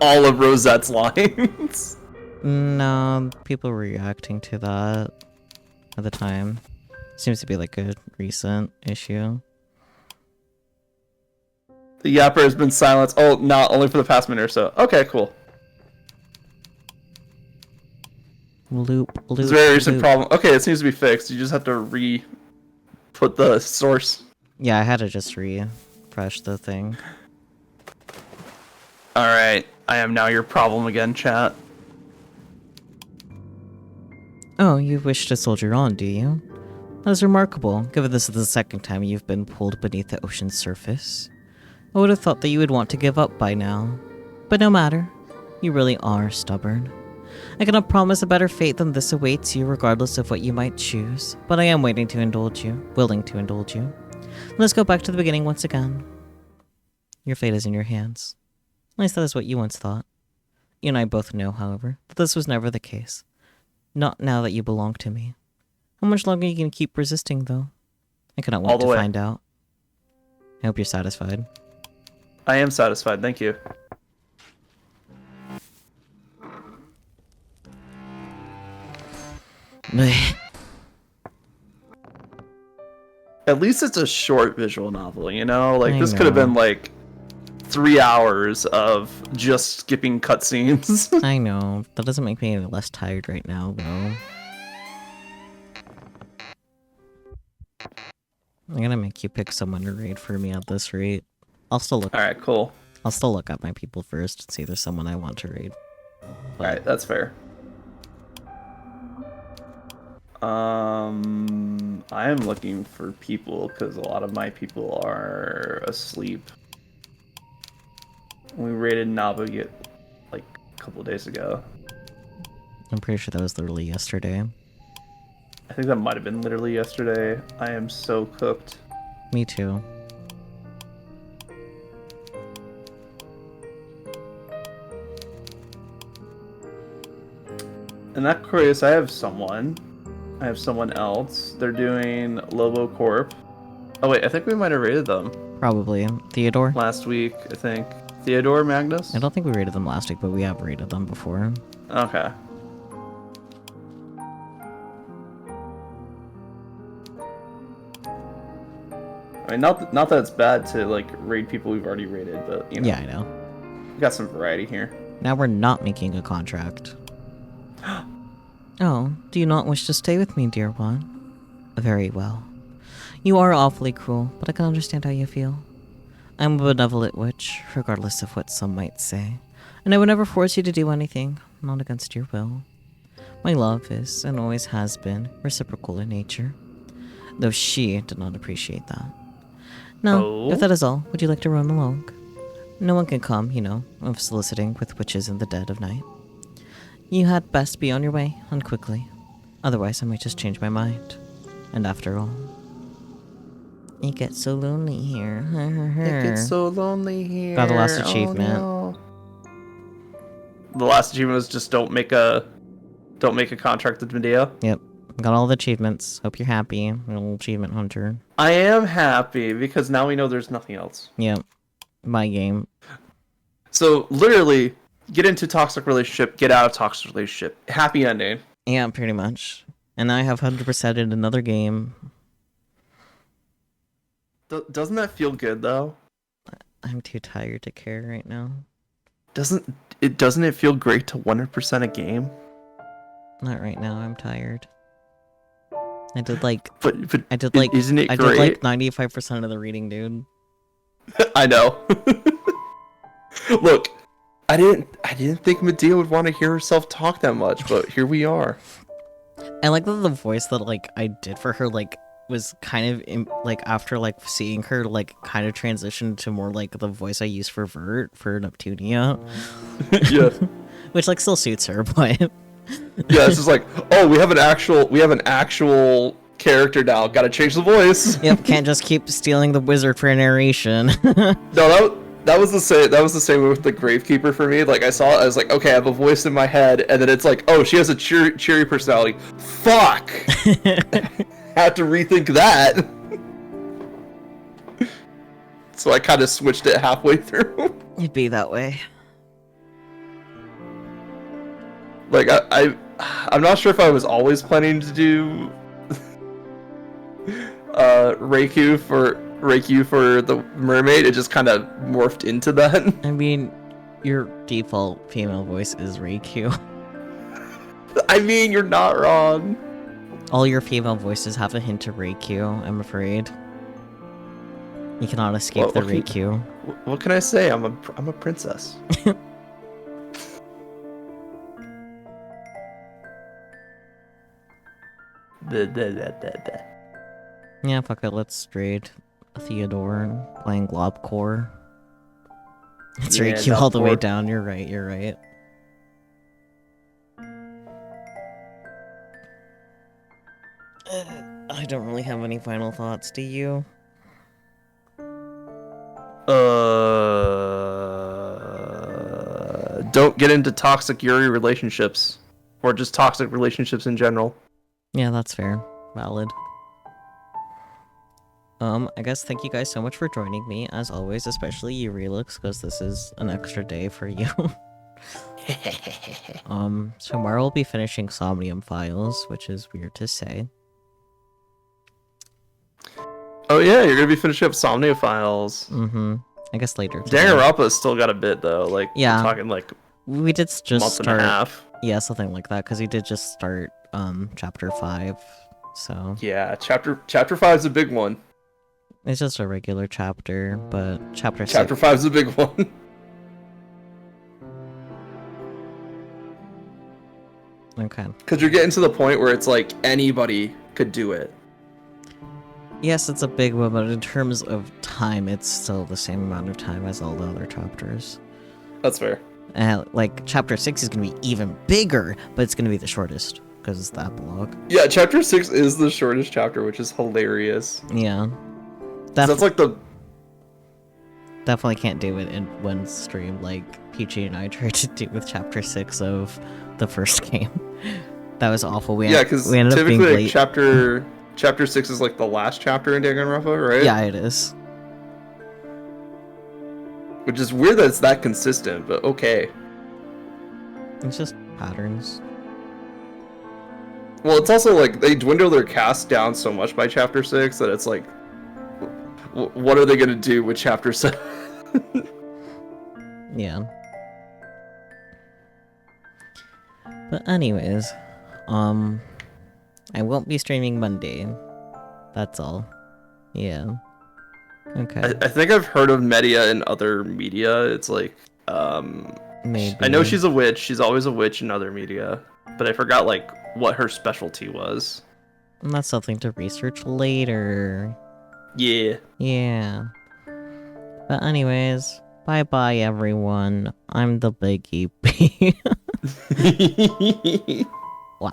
all of Rosette's lines. No, people were reacting to that at the time. Seems to be like a recent issue. The yapper has been silenced. Oh, not only for the past minute or so. Okay, cool. Loop. It's a very recent problem. Okay, it seems to be fixed. You just have to put the source. Yeah, I had to just refresh the thing. Alright, I am now your problem again, chat. Oh, you wish to soldier on, do you? That is remarkable, given this is the second time you've been pulled beneath the ocean's surface. I would have thought that you would want to give up by now. But no matter. You really are stubborn. I cannot promise a better fate than this awaits you regardless of what you might choose, but I am willing to indulge you. Let's go back to the beginning once again. Your fate is in your hands. At least that is what you once thought. You and I both know, however, that this was never the case. Not now that you belong to me. How much longer are you can keep resisting, though? I cannot wait to find out. I hope you're satisfied. I am satisfied, thank you. At least it's a short visual novel, you know? Like, this could have been, like, 3 hours of just skipping cutscenes. I know. That doesn't make me any less tired right now, though. I'm gonna make you pick someone to raid for me at this rate. I'll still look. Alright, cool. I'll still look at my people first and see if there's someone I want to raid. Alright, that's fair. I am looking for people because a lot of my people are asleep. We raided Nabu like a couple days ago. I'm pretty sure that was literally yesterday. I think that might have been literally yesterday. I am so cooked. Me too. In that case, I have someone else. They're doing Lobo Corp. Oh wait, I think we might have raided them. Probably. Theodore? Last week, I think. Theodore Magnus? I don't think we raided them last week, but we have raided them before. Okay. I mean, not that it's bad to, like, raid people we've already raided, but, you know. Yeah, I know. We got some variety here. Now we're not making a contract. Oh, do you not wish to stay with me, dear one? Very well. You are awfully cruel, but I can understand how you feel. I'm a benevolent witch, regardless of what some might say, and I would never force you to do anything, not against your will. My love is, and always has been, reciprocal in nature, though she did not appreciate that. Now, if that is all, would you like to run along? No one can come, you know, of soliciting with witches in the dead of night. You had best be on your way, and quickly. Otherwise, I might just change my mind. And after all, it gets so lonely here. It gets so lonely here. Got the last achievement. Oh, no. The last achievement was just don't make a contract with Medea. Yep. Got all the achievements. Hope you're happy, little achievement hunter. I am happy because now we know there's nothing else. Yep. My game. So literally, get into toxic relationship, get out of toxic relationship. Happy ending. Yeah, pretty much. And I have 100% in another game. Doesn't that feel good though? I'm too tired to care right now. Doesn't it feel great to 100% a game? Not right now. I'm tired. I did like. But I did like. Isn't it I great? did like 95% of the reading, dude. I know. Look, I didn't think Medea would want to hear herself talk that much, but here we are. I like that the voice that like I did for her like was kind of like after like seeing her like kind of transition to more like the voice I use for Vert for Neptunia. Yeah. Which like still suits her, but yeah, it's just like, oh, we have an actual character now. Got to change the voice. Yep, can't just keep stealing the wizard for narration. No, that was the same with the Gravekeeper for me. Like I was like, okay, I have a voice in my head, and then it's like, oh, she has a cheery personality. Fuck. Had to rethink that. So I kind of switched it halfway through. It'd be that way. Like I'm not sure if I was always planning to do Reikyu for the mermaid. It just kind of morphed into that. I mean, your default female voice is Reikyu. I mean, you're not wrong. All your female voices have a hint of Reikyu, I'm afraid. You cannot escape the Reikyu. What can I say? I'm a princess. Yeah, fuck it, let's trade Theodore playing Globcore. It's Yeah, Reikyu all the way Globcore. down, you're right, you're right. I don't really have any final thoughts, do you? Don't get into toxic Yuri relationships, or just toxic relationships in general. Yeah, that's fair. Valid. I guess thank you guys so much for joining me, as always, especially you, Relix, because this is an extra day for you. Tomorrow we'll be finishing Somnium Files, which is weird to say. Oh yeah, you're gonna be finishing up Somnia Files. Mm-hmm. I guess later today. Danganronpa's still got a bit though. Like Yeah. we're talking like We did just month start... and a half. Yeah, something like that, because we did just start, chapter 5, so... Yeah, chapter 5 is a big one. It's just a regular chapter, but chapter 6... Chapter 5 is a big one. Okay. Because you're getting to the point where it's like anybody could do it. Yes, it's a big one, but in terms of time, it's still the same amount of time as all the other chapters. That's fair. Like, chapter 6 is gonna be even bigger, but it's gonna be the shortest, because it's the epilogue. Yeah, chapter 6 is the shortest chapter, which is hilarious. Yeah. 'Cause that's like the... Definitely can't do it in one stream like Peachy and I tried to do with chapter 6 of the first game. That was awful. Yeah, because we ended up being typically late. like, chapter 6 is like the last chapter in Danganronpa, right? Yeah, it is. Which is weird that it's that consistent, but okay. It's just patterns. Well, it's also like they dwindle their cast down so much by chapter 6 that it's like, what are they gonna do with chapter 7? Yeah. But anyways, I won't be streaming Monday. That's all. Yeah. Okay. I think I've heard of Media in other media. It's like, Maybe. I know she's a witch. She's always a witch in other media, but I forgot like what her specialty was. And that's something to research later. Yeah. Yeah. But anyways, bye-bye everyone. I'm the Big EP. Wow.